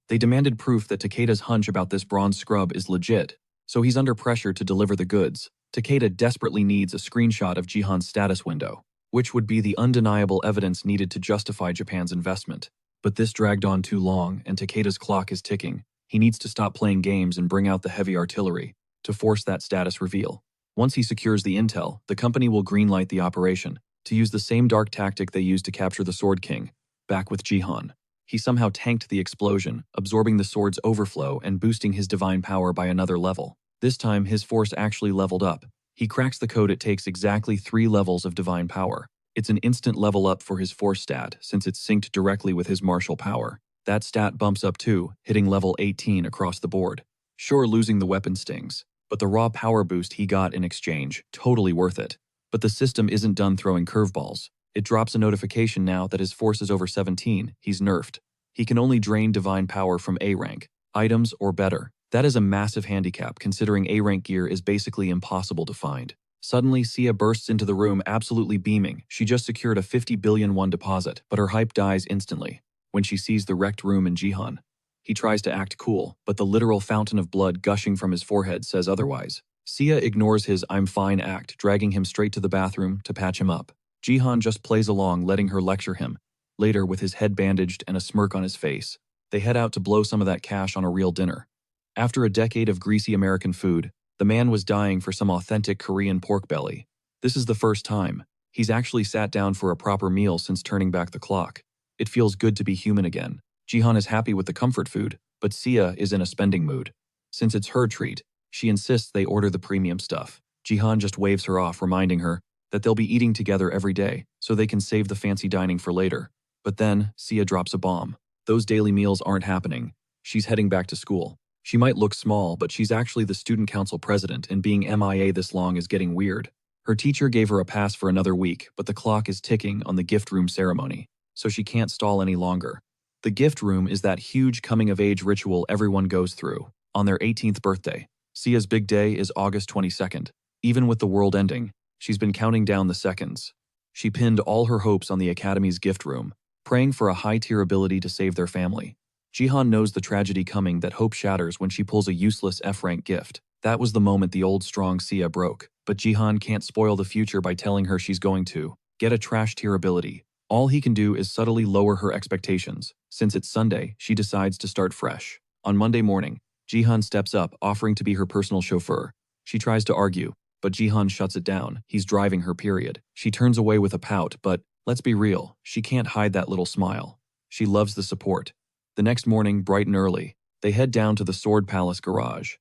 They demanded proof that Takeda's hunch about this bronze scrub is legit, so he's under pressure to deliver the goods. Takeda desperately needs a screenshot of Jihan's status window, which would be the undeniable evidence needed to justify Japan's investment. But this dragged on too long, and Takeda's clock is ticking. He needs to stop playing games and bring out the heavy artillery to force that status reveal. Once he secures the intel, the company will greenlight the operation to use the same dark tactic they used to capture the Sword King, back with Jihan. He somehow tanked the explosion, absorbing the sword's overflow and boosting his divine power by another level. This time, his force actually leveled up. He cracks the code. It takes exactly 3 levels of divine power. It's an instant level up for his force stat, since it's synced directly with his martial power. That stat bumps up too, hitting level 18 across the board. Sure, losing the weapon stings, but the raw power boost he got in exchange, totally worth it. But the system isn't done throwing curveballs. It drops a notification now that his force is over 17, he's nerfed. He can only drain divine power from A rank items or better. That is a massive handicap considering A rank gear is basically impossible to find. Suddenly, Sia bursts into the room absolutely beaming. She just secured a 50 billion won deposit, but her hype dies instantly when she sees the wrecked room in Jihan. He tries to act cool, but the literal fountain of blood gushing from his forehead says otherwise. Sia ignores his "I'm fine" act, dragging him straight to the bathroom to patch him up. Jihan just plays along, letting her lecture him. Later, with his head bandaged and a smirk on his face, they head out to blow some of that cash on a real dinner. After a decade of greasy American food, the man was dying for some authentic Korean pork belly. This is the first time he's actually sat down for a proper meal since turning back the clock. It feels good to be human again. Jihan is happy with the comfort food, but Sia is in a spending mood. Since it's her treat, she insists they order the premium stuff. Jihan just waves her off, reminding her that they'll be eating together every day, so they can save the fancy dining for later. But then, Sia drops a bomb. Those daily meals aren't happening. She's heading back to school. She might look small, but she's actually the student council president, and being MIA this long is getting weird. Her teacher gave her a pass for another week, but the clock is ticking on the gift room ceremony, so she can't stall any longer. The gift room is that huge coming-of-age ritual everyone goes through on their 18th birthday. Sia's big day is August 22nd. Even with the world ending, she's been counting down the seconds. She pinned all her hopes on the Academy's gift room, praying for a high-tier ability to save their family. Jihan knows the tragedy coming, that hope shatters when she pulls a useless F-rank gift. That was the moment the old strong Sia broke, but Jihan can't spoil the future by telling her she's going to get a trash-tier ability. All he can do is subtly lower her expectations. Since it's Sunday, she decides to start fresh. On Monday morning, Jihan steps up, offering to be her personal chauffeur. She tries to argue, but Jihan shuts it down. He's driving her, period. She turns away with a pout, but let's be real, she can't hide that little smile. She loves the support. The next morning, bright and early, they head down to the Sword Palace garage.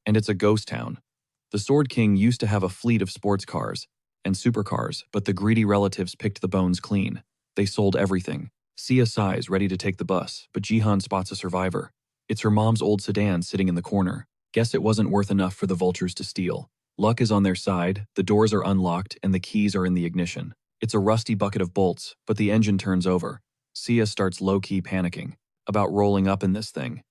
And it's a ghost town. The Sword King used to have a fleet of sports cars and supercars, but the greedy relatives picked the bones clean. They sold everything. Sia sighs, ready to take the bus, but Jihan spots a survivor. It's her mom's old sedan sitting in the corner. Guess it wasn't worth enough for the vultures to steal. Luck is on their side, the doors are unlocked, and the keys are in the ignition. It's a rusty bucket of bolts, but the engine turns over. Sia starts low-key panicking about rolling up in this thing.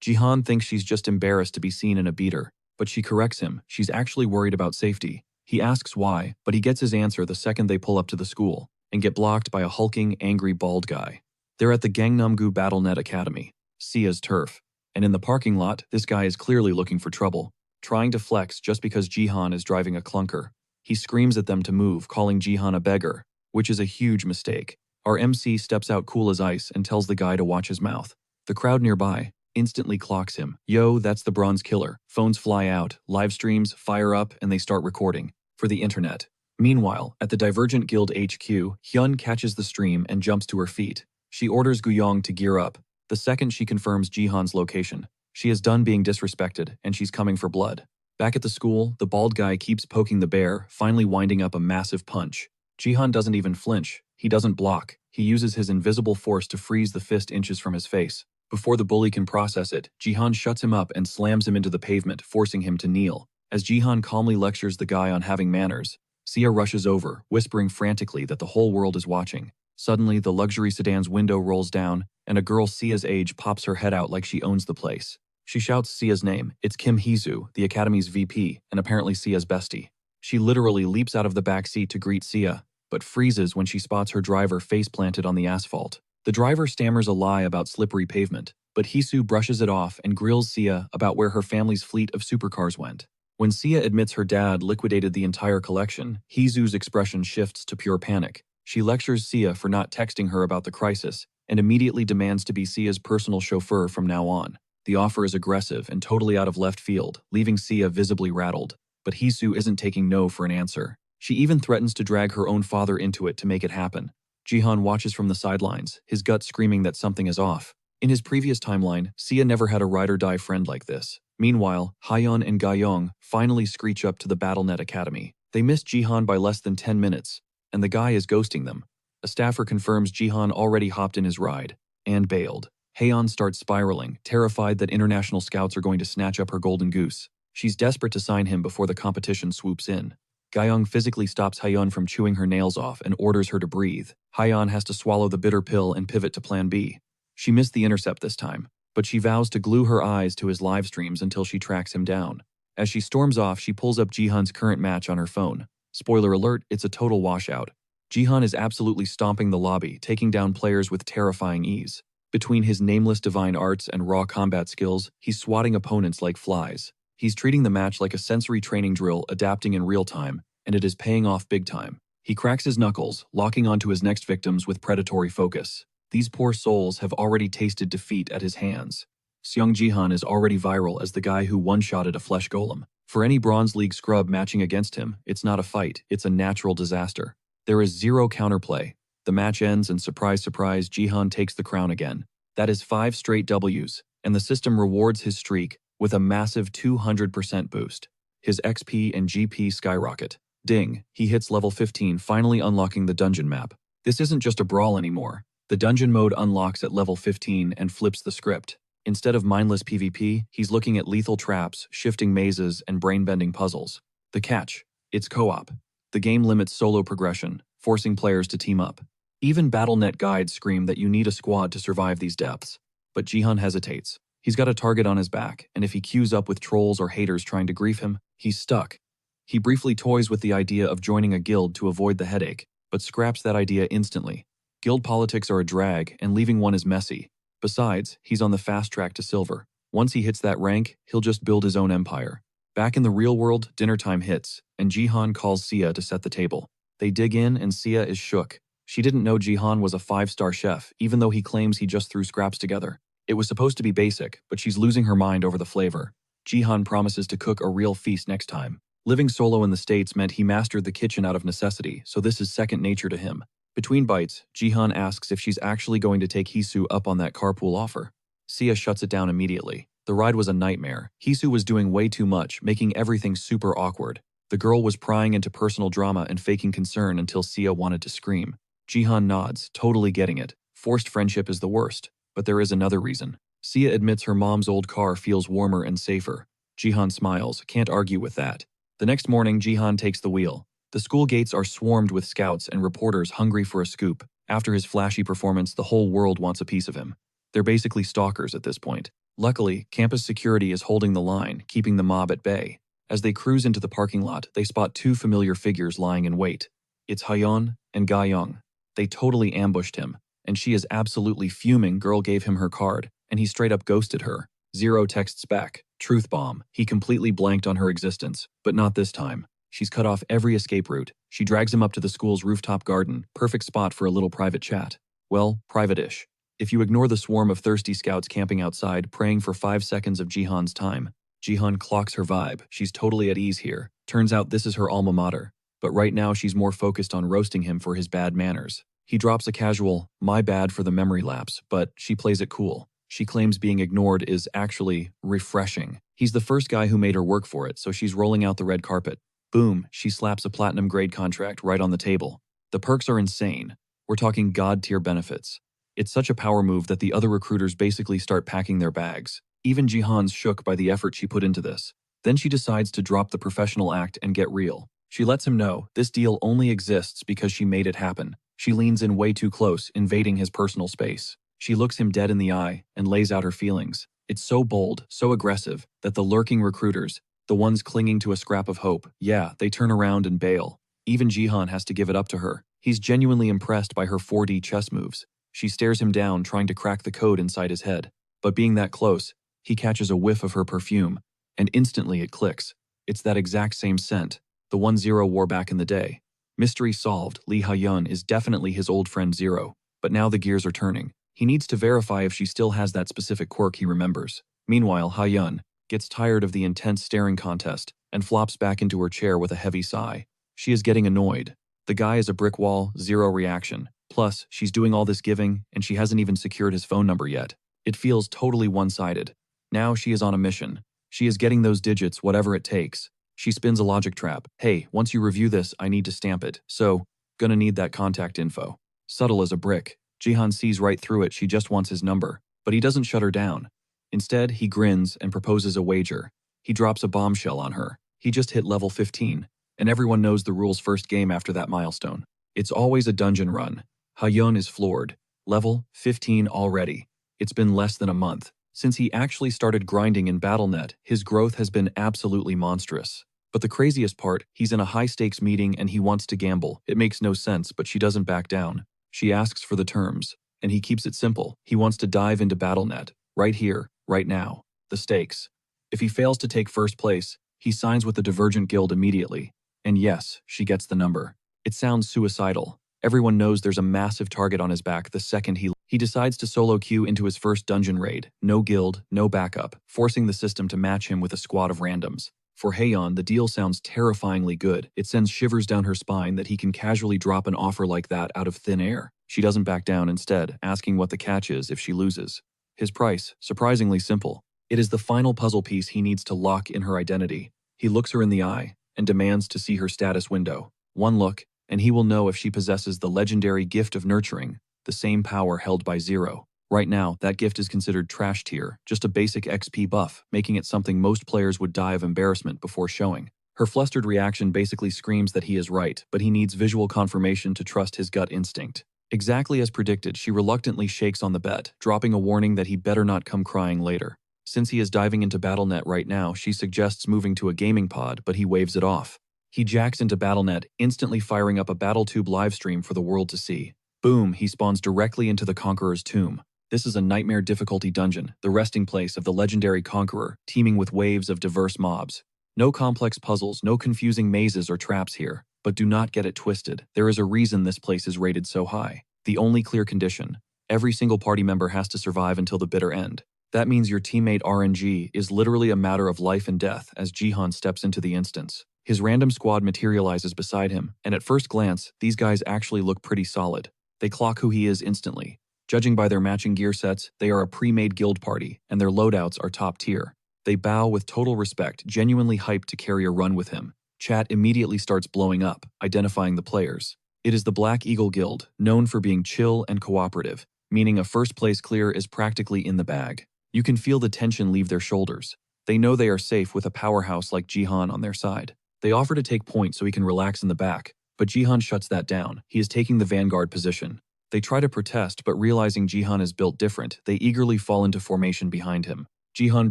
Jihan thinks she's just embarrassed to be seen in a beater, but she corrects him. She's actually worried about safety. He asks why, but he gets his answer the second they pull up to the school and get blocked by a hulking, angry, bald guy. They're at the Gangnam-gu BattleNet Academy, Sia's turf, and in the parking lot, this guy is clearly looking for trouble, trying to flex just because Jihan is driving a clunker. He screams at them to move, calling Jihan a beggar, which is a huge mistake. Our MC steps out cool as ice and tells the guy to watch his mouth. The crowd nearby instantly clocks him. Yo, that's the Bronze Killer. Phones fly out, live streams fire up, and they start recording for the internet. Meanwhile, at the Divergent Guild HQ, Hyun catches the stream and jumps to her feet. She orders Guyong to gear up. The second she confirms Jihan's location, she is done being disrespected, and she's coming for blood. Back at the school, the bald guy keeps poking the bear, finally winding up a massive punch. Jihan doesn't even flinch. He doesn't block. He uses his invisible force to freeze the fist inches from his face. Before the bully can process it, Jihan shuts him up and slams him into the pavement, forcing him to kneel. As Jihan calmly lectures the guy on having manners, Sia rushes over, whispering frantically that the whole world is watching. Suddenly, the luxury sedan's window rolls down, and a girl Sia's age pops her head out like she owns the place. She shouts Sia's name. It's Kim Hee-soo, the Academy's VP, and apparently Sia's bestie. She literally leaps out of the back seat to greet Sia, but freezes when she spots her driver face-planted on the asphalt. The driver stammers a lie about slippery pavement, but Hee-soo brushes it off and grills Sia about where her family's fleet of supercars went. When Sia admits her dad liquidated the entire collection, Hee-soo's expression shifts to pure panic. She lectures Sia for not texting her about the crisis and immediately demands to be Sia's personal chauffeur from now on. The offer is aggressive and totally out of left field, leaving Sia visibly rattled. But Hee-soo isn't taking no for an answer. She even threatens to drag her own father into it to make it happen. Jihan watches from the sidelines, his gut screaming that something is off. In his previous timeline, Sia never had a ride-or-die friend like this. Meanwhile, Hayeon and Gayong finally screech up to the BattleNet Academy. They miss Jihan by less than 10 minutes, and the guy is ghosting them. A staffer confirms Jihan already hopped in his ride and bailed. Hayeon starts spiraling, terrified that international scouts are going to snatch up her golden goose. She's desperate to sign him before the competition swoops in. Gayong physically stops Hayeon from chewing her nails off and orders her to breathe. Hayeon has to swallow the bitter pill and pivot to plan B. She missed the intercept this time, but she vows to glue her eyes to his live streams until she tracks him down. As she storms off, she pulls up Jihan's current match on her phone. Spoiler alert, it's a total washout. Jihan is absolutely stomping the lobby, taking down players with terrifying ease. Between his nameless divine arts and raw combat skills, he's swatting opponents like flies. He's treating the match like a sensory training drill, adapting in real time, and it is paying off big time. He cracks his knuckles, locking onto his next victims with predatory focus. These poor souls have already tasted defeat at his hands. Seong Jihan is already viral as the guy who one-shotted a flesh golem. For any Bronze League scrub matching against him, it's not a fight, it's a natural disaster. There is zero counterplay. The match ends and surprise, surprise, Jihan takes the crown again. That is 5 straight Ws, and the system rewards his streak with a massive 200% boost. His XP and GP skyrocket. Ding, he hits level 15, finally unlocking the dungeon map. This isn't just a brawl anymore. The dungeon mode unlocks at level 15 and flips the script. Instead of mindless PvP, he's looking at lethal traps, shifting mazes, and brain-bending puzzles. The catch: it's co-op. The game limits solo progression, forcing players to team up. Even BattleNet guides scream that you need a squad to survive these depths. But Jihan hesitates. He's got a target on his back, and if he queues up with trolls or haters trying to grief him, he's stuck. He briefly toys with the idea of joining a guild to avoid the headache, but scraps that idea instantly. Guild politics are a drag, and leaving one is messy. Besides, he's on the fast track to silver. Once he hits that rank, he'll just build his own empire. Back in the real world, dinner time hits, and Jihan calls Sia to set the table. They dig in, and Sia is shook. She didn't know Jihan was a 5-star chef, even though he claims he just threw scraps together. It was supposed to be basic, but she's losing her mind over the flavor. Jihan promises to cook a real feast next time. Living solo in the States meant he mastered the kitchen out of necessity, so this is second nature to him. Between bites, Jihan asks if she's actually going to take Hee-soo up on that carpool offer. Sia shuts it down immediately. The ride was a nightmare. Hee-soo was doing way too much, making everything super awkward. The girl was prying into personal drama and faking concern until Sia wanted to scream. Jihan nods, totally getting it. Forced friendship is the worst, but there is another reason. Sia admits her mom's old car feels warmer and safer. Jihan smiles, can't argue with that. The next morning, Jihan takes the wheel. The school gates are swarmed with scouts and reporters hungry for a scoop. After his flashy performance, the whole world wants a piece of him. They're basically stalkers at this point. Luckily, campus security is holding the line, keeping the mob at bay. As they cruise into the parking lot, they spot two familiar figures lying in wait. It's Hayeon and Ga-young. They totally ambushed him, and she is absolutely fuming. Girl gave him her card, and he straight up ghosted her. Zero texts back. Truth bomb. He completely blanked on her existence, but not this time. She's cut off every escape route. She drags him up to the school's rooftop garden, perfect spot for a little private chat. Well, private-ish. If you ignore the swarm of thirsty scouts camping outside, praying for 5 seconds of Jihan's time. Jihan clocks her vibe. She's totally at ease here. Turns out this is her alma mater. But right now she's more focused on roasting him for his bad manners. He drops a casual, my bad for the memory lapse, but she plays it cool. She claims being ignored is actually refreshing. He's the first guy who made her work for it, so she's rolling out the red carpet. Boom, she slaps a platinum grade contract right on the table. The perks are insane. We're talking god-tier benefits. It's such a power move that the other recruiters basically start packing their bags. Even Jihan's shook by the effort she put into this. Then she decides to drop the professional act and get real. She lets him know this deal only exists because she made it happen. She leans in way too close, invading his personal space. She looks him dead in the eye and lays out her feelings. It's so bold, so aggressive, that the lurking recruiters, the ones clinging to a scrap of hope, yeah, they turn around and bail. Even Jihan has to give it up to her. He's genuinely impressed by her 4D chess moves. She stares him down, trying to crack the code inside his head. But being that close, he catches a whiff of her perfume, and instantly it clicks. It's that exact same scent, the one Zero wore back in the day. Mystery solved. Lee Ha-yeon is definitely his old friend Zero, but now the gears are turning. He needs to verify if she still has that specific quirk he remembers. Meanwhile, Ha-yeon gets tired of the intense staring contest and flops back into her chair with a heavy sigh. She is getting annoyed. The guy is a brick wall, zero reaction. Plus, she's doing all this giving, and she hasn't even secured his phone number yet. It feels totally one-sided. Now she is on a mission. She is getting those digits, whatever it takes. She spins a logic trap. Hey, once you review this, I need to stamp it. So, gonna need that contact info. Subtle as a brick. Jihan sees right through it. She just wants his number. But he doesn't shut her down. Instead, he grins and proposes a wager. He drops a bombshell on her. He just hit level 15. And everyone knows the rules first game after that milestone. It's always a dungeon run. Ha-yeon is floored. Level 15 already. It's been less than a month. Since he actually started grinding in BattleNet, his growth has been absolutely monstrous. But the craziest part, he's in a high-stakes meeting and he wants to gamble. It makes no sense, but she doesn't back down. She asks for the terms, and he keeps it simple. He wants to dive into BattleNet, right here, right now. The stakes. If he fails to take first place, he signs with the Divergent Guild immediately. And yes, she gets the number. It sounds suicidal. Everyone knows there's a massive target on his back the second he decides to solo queue into his first dungeon raid. No guild, no backup, forcing the system to match him with a squad of randoms. For Haeyeon, the deal sounds terrifyingly good. It sends shivers down her spine that he can casually drop an offer like that out of thin air. She doesn't back down instead, asking what the catch is if she loses. His price, surprisingly simple. It is the final puzzle piece he needs to lock in her identity. He looks her in the eye and demands to see her status window. One look, and he will know if she possesses the legendary gift of nurturing, the same power held by Zero. Right now, that gift is considered trash tier, just a basic XP buff, making it something most players would die of embarrassment before showing. Her flustered reaction basically screams that he is right, but he needs visual confirmation to trust his gut instinct. Exactly as predicted, she reluctantly shakes on the bet, dropping a warning that he better not come crying later. Since he is diving into BattleNet right now, she suggests moving to a gaming pod, but he waves it off. He jacks into BattleNet, instantly firing up a BattleTube livestream for the world to see. Boom, he spawns directly into the Conqueror's tomb. This is a nightmare difficulty dungeon, the resting place of the legendary Conqueror, teeming with waves of diverse mobs. No complex puzzles, no confusing mazes or traps here. But do not get it twisted. There is a reason this place is rated so high. The only clear condition: every single party member has to survive until the bitter end. That means your teammate RNG is literally a matter of life and death as Jihan steps into the instance. His random squad materializes beside him, and at first glance, these guys actually look pretty solid. They clock who he is instantly. Judging by their matching gear sets, they are a pre-made guild party, and their loadouts are top tier. They bow with total respect, genuinely hyped to carry a run with him. Chat immediately starts blowing up, identifying the players. It is the Black Eagle Guild, known for being chill and cooperative. meaning a first-place clear is practically in the bag. You can feel the tension leave their shoulders. They know they are safe with a powerhouse like Jihan on their side. They offer to take point so he can relax in the back, but Jihan shuts that down. He is taking the vanguard position. They try to protest, but realizing Jihan is built different, they eagerly fall into formation behind him. Jihan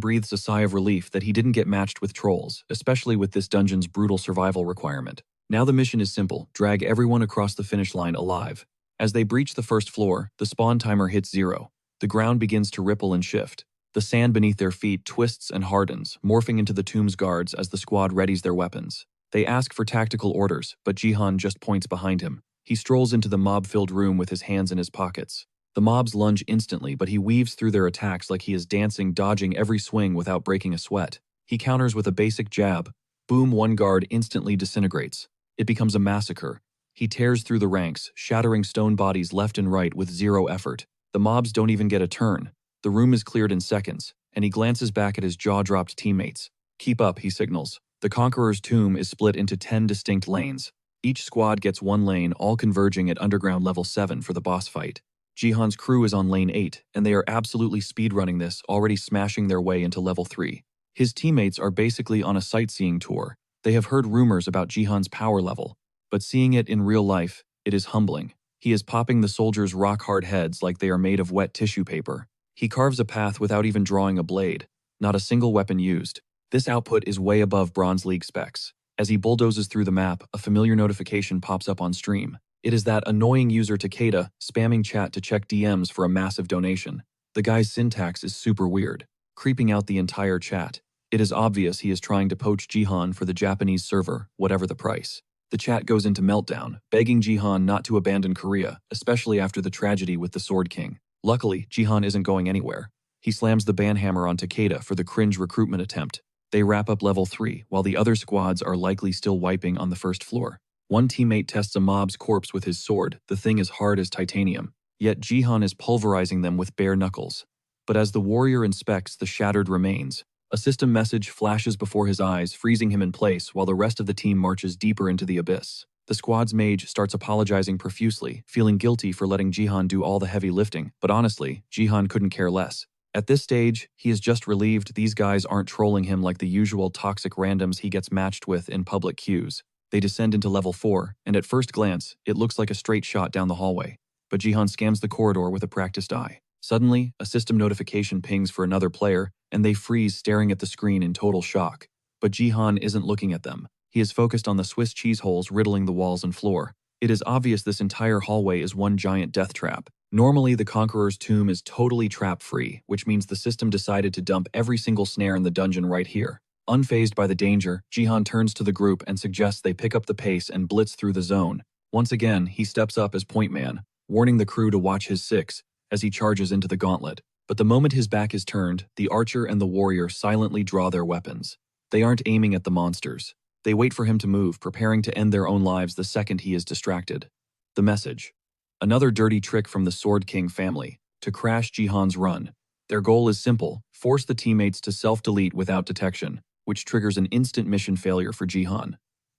breathes a sigh of relief that he didn't get matched with trolls, especially with this dungeon's brutal survival requirement. Now the mission is simple: drag everyone across the finish line alive. As they breach the first floor, the spawn timer hits 0. The ground begins to ripple and shift. The sand beneath their feet twists and hardens, morphing into the tomb's guards as the squad readies their weapons. They ask for tactical orders, but Jihan just points behind him. He strolls into the mob-filled room with his hands in his pockets. The mobs lunge instantly, but he weaves through their attacks like he is dancing, dodging every swing without breaking a sweat. He counters with a basic jab. Boom, one guard instantly disintegrates. It becomes a massacre. He tears through the ranks, shattering stone bodies left and right with 0 effort. The mobs don't even get a turn. The room is cleared in seconds, and he glances back at his jaw-dropped teammates. Keep up, he signals. The Conqueror's tomb is split into 10 distinct lanes. Each squad gets one lane, all converging at underground level 7 for the boss fight. Jihan's crew is on lane 8, and they are absolutely speedrunning this, already smashing their way into level 3. His teammates are basically on a sightseeing tour. They have heard rumors about Jihan's power level, but seeing it in real life, it is humbling. He is popping the soldiers' rock-hard heads like they are made of wet tissue paper. He carves a path without even drawing a blade. Not a single weapon used. This output is way above Bronze League specs. As he bulldozes through the map, a familiar notification pops up on stream. It is that annoying user Takeda spamming chat to check DMs for a massive donation. The guy's syntax is super weird, creeping out the entire chat. It is obvious he is trying to poach Jihan for the Japanese server, whatever the price. The chat goes into meltdown, begging Jihan not to abandon Korea, especially after the tragedy with the Sword King. Luckily, Jihan isn't going anywhere. He slams the banhammer on Takeda for the cringe recruitment attempt. They wrap up level 3, while the other squads are likely still wiping on the first floor. One teammate tests a mob's corpse with his sword. The thing is hard as titanium. Yet Jihan is pulverizing them with bare knuckles. But as the warrior inspects the shattered remains, a system message flashes before his eyes, freezing him in place while the rest of the team marches deeper into the abyss. The squad's mage starts apologizing profusely, feeling guilty for letting Jihan do all the heavy lifting, but honestly, Jihan couldn't care less. At this stage, he is just relieved these guys aren't trolling him like the usual toxic randoms he gets matched with in public queues. They descend into level 4, and at first glance, it looks like a straight shot down the hallway. But Jihan scans the corridor with a practiced eye. Suddenly, a system notification pings for another player, and they freeze staring at the screen in total shock. But Jihan isn't looking at them. He is focused on the Swiss cheese holes riddling the walls and floor. It is obvious this entire hallway is one giant death trap. Normally, the Conqueror's tomb is totally trap-free, which means the system decided to dump every single snare in the dungeon right here. Unfazed by the danger, Jihan turns to the group and suggests they pick up the pace and blitz through the zone. Once again, he steps up as point man, warning the crew to watch his 6 as he charges into the gauntlet. But the moment his back is turned, the archer and the warrior silently draw their weapons. They aren't aiming at the monsters. They wait for him to move, preparing to end their own lives the second he is distracted. The message. Another dirty trick from the Sword King family, to crash Jihan's run. Their goal is simple: force the teammates to self-delete without detection, which triggers an instant mission failure for Jihan.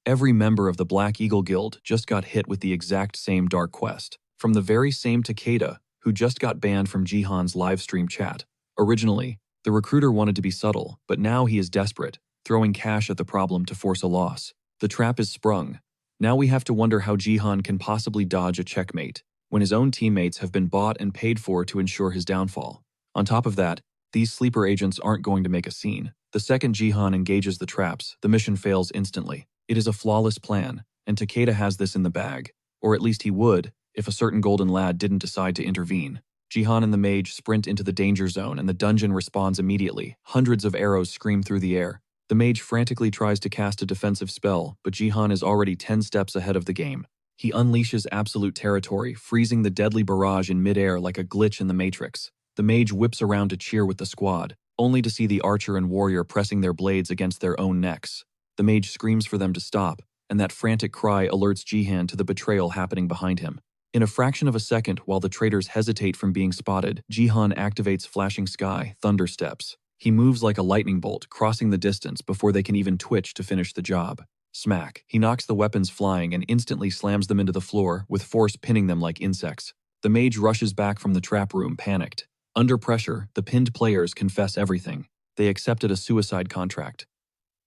Every member of the Black Eagle Guild just got hit with the exact same dark quest, from the very same Takeda, who just got banned from Jihan's livestream chat. Originally, the recruiter wanted to be subtle, but now he is desperate, throwing cash at the problem to force a loss. The trap is sprung. Now we have to wonder how Jihan can possibly dodge a checkmate, when his own teammates have been bought and paid for to ensure his downfall. On top of that, these sleeper agents aren't going to make a scene. The second Jihan engages the traps, the mission fails instantly. It is a flawless plan, and Takeda has this in the bag. Or at least he would, if a certain golden lad didn't decide to intervene. Jihan and the mage sprint into the danger zone and the dungeon responds immediately. Hundreds of arrows scream through the air. The mage frantically tries to cast a defensive spell, but Jihan is already 10 steps ahead of the game. He unleashes absolute territory, freezing the deadly barrage in midair like a glitch in the Matrix. The mage whips around to cheer with the squad, only to see the archer and warrior pressing their blades against their own necks. The mage screams for them to stop, and that frantic cry alerts Jihan to the betrayal happening behind him. In a fraction of a second, while the traitors hesitate from being spotted, Jihan activates Flashing Sky, Thunder Steps. He moves like a lightning bolt, crossing the distance before they can even twitch to finish the job. Smack. He knocks the weapons flying and instantly slams them into the floor, with force pinning them like insects. The mage rushes back from the trap room, panicked. Under pressure, the pinned players confess everything. They accepted a suicide contract.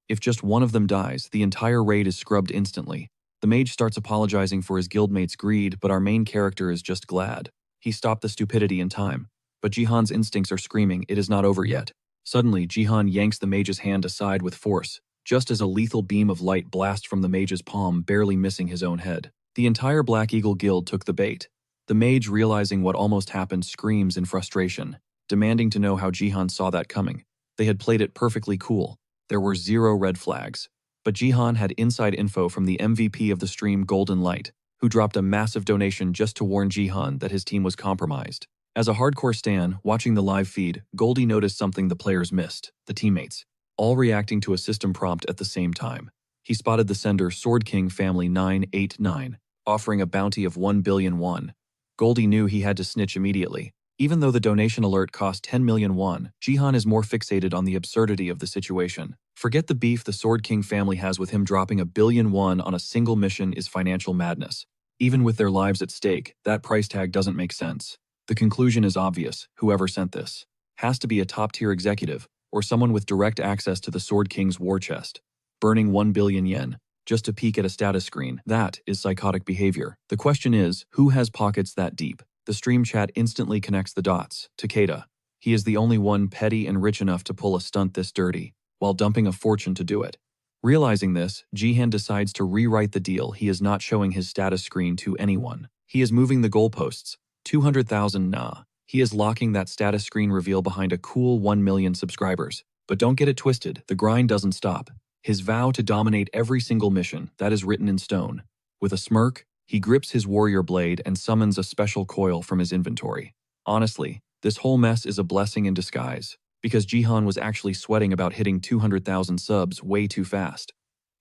If just one of them dies, the entire raid is scrubbed instantly. The mage starts apologizing for his guildmate's greed, but our main character is just glad. He stopped the stupidity in time. But Jihan's instincts are screaming, it is not over yet. Suddenly, Jihan yanks the mage's hand aside with force, just as a lethal beam of light blasts from the mage's palm, barely missing his own head. The entire Black Eagle Guild took the bait. The mage, realizing what almost happened, screams in frustration, demanding to know how Jihan saw that coming. They had played it perfectly cool. There were 0 red flags. But Jihan had inside info from the MVP of the stream, Golden Light, who dropped a massive donation just to warn Jihan that his team was compromised. As a hardcore stan, watching the live feed, Goldie noticed something the players missed, the teammates, all reacting to a system prompt at the same time. He spotted the sender, Sword King Family 989, offering a bounty of 1 billion won. Goldie knew he had to snitch immediately. Even though the donation alert cost 10 million won, Jihan is more fixated on the absurdity of the situation. Forget the beef the Sword King family has with him. Dropping 1 billion won on a single mission is financial madness. Even with their lives at stake, that price tag doesn't make sense. The conclusion is obvious: whoever sent this has to be a top-tier executive or someone with direct access to the Sword King's war chest. Burning 1 billion yen just to peek at a status screen, that is psychotic behavior. The question is, who has pockets that deep? The stream chat instantly connects the dots. Takeda. He is the only one petty and rich enough to pull a stunt this dirty, while dumping a fortune to do it. Realizing this, Jihan decides to rewrite the deal. He is not showing his status screen to anyone. He is moving the goalposts. 200,000 nah. He is locking that status screen reveal behind a cool 1 million subscribers. But don't get it twisted, the grind doesn't stop. His vow to dominate every single mission, that is written in stone. With a smirk, he grips his warrior blade and summons a special coil from his inventory. Honestly, this whole mess is a blessing in disguise, because Jihan was actually sweating about hitting 200,000 subs way too fast.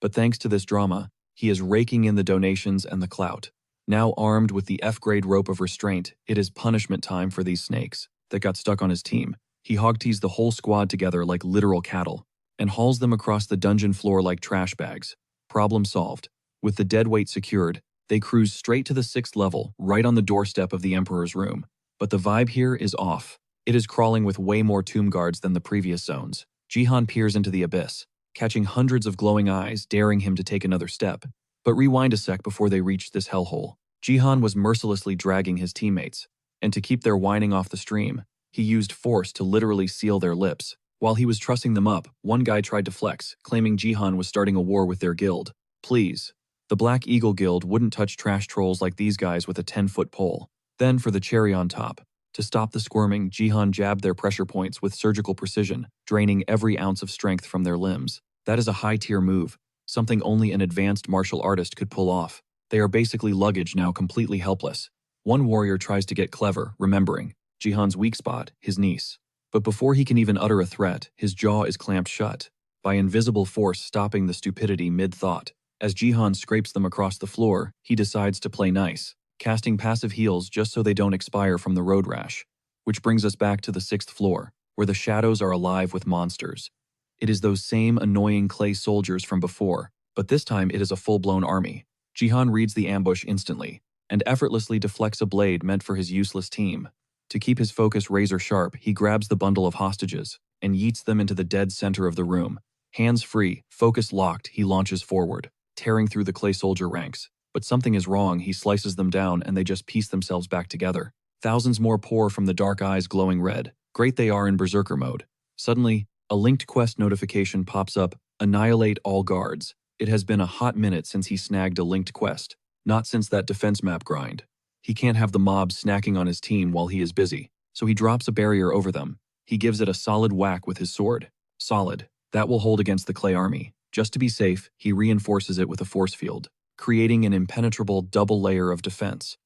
But thanks to this drama, he is raking in the donations and the clout. Now armed with the F-grade rope of restraint, it is punishment time for these snakes that got stuck on his team. He hog-tees the whole squad together like literal cattle, and hauls them across the dungeon floor like trash bags. Problem solved. With the deadweight secured, they cruise straight to the 6th level, right on the doorstep of the Emperor's room. But the vibe here is off. It is crawling with way more tomb guards than the previous zones. Jihan peers into the abyss, catching hundreds of glowing eyes, daring him to take another step. But rewind a sec before they reached this hellhole. Jihan was mercilessly dragging his teammates, and to keep their whining off the stream, he used force to literally seal their lips. While he was trussing them up, one guy tried to flex, claiming Jihan was starting a war with their guild. Please. The Black Eagle Guild wouldn't touch trash trolls like these guys with a 10-foot pole. Then for the cherry on top. To stop the squirming, Jihan jabbed their pressure points with surgical precision, draining every ounce of strength from their limbs. That is a high-tier move, something only an advanced martial artist could pull off. They are basically luggage now, completely helpless. One warrior tries to get clever, remembering Jihan's weak spot, his niece. But before he can even utter a threat, his jaw is clamped shut by invisible force, stopping the stupidity mid-thought. As Jihan scrapes them across the floor, he decides to play nice, casting passive heals just so they don't expire from the road rash. Which brings us back to the 6th floor, where the shadows are alive with monsters. It is those same annoying clay soldiers from before, but this time it is a full-blown army. Jihan reads the ambush instantly, and effortlessly deflects a blade meant for his useless team. To keep his focus razor sharp, he grabs the bundle of hostages and yeets them into the dead center of the room. Hands free, focus locked, he launches forward, tearing through the clay soldier ranks. But something is wrong. He slices them down and they just piece themselves back together. Thousands more pour from the dark eyes glowing red. Great they are in berserker mode. Suddenly, a linked quest notification pops up: annihilate all guards. It has been a hot minute since he snagged a linked quest. Not since that defense map grind. He can't have the mob snacking on his team while he is busy, so he drops a barrier over them. He gives it a solid whack with his sword. Solid. That will hold against the clay army. Just to be safe, he reinforces it with a force field, creating an impenetrable double layer of defense.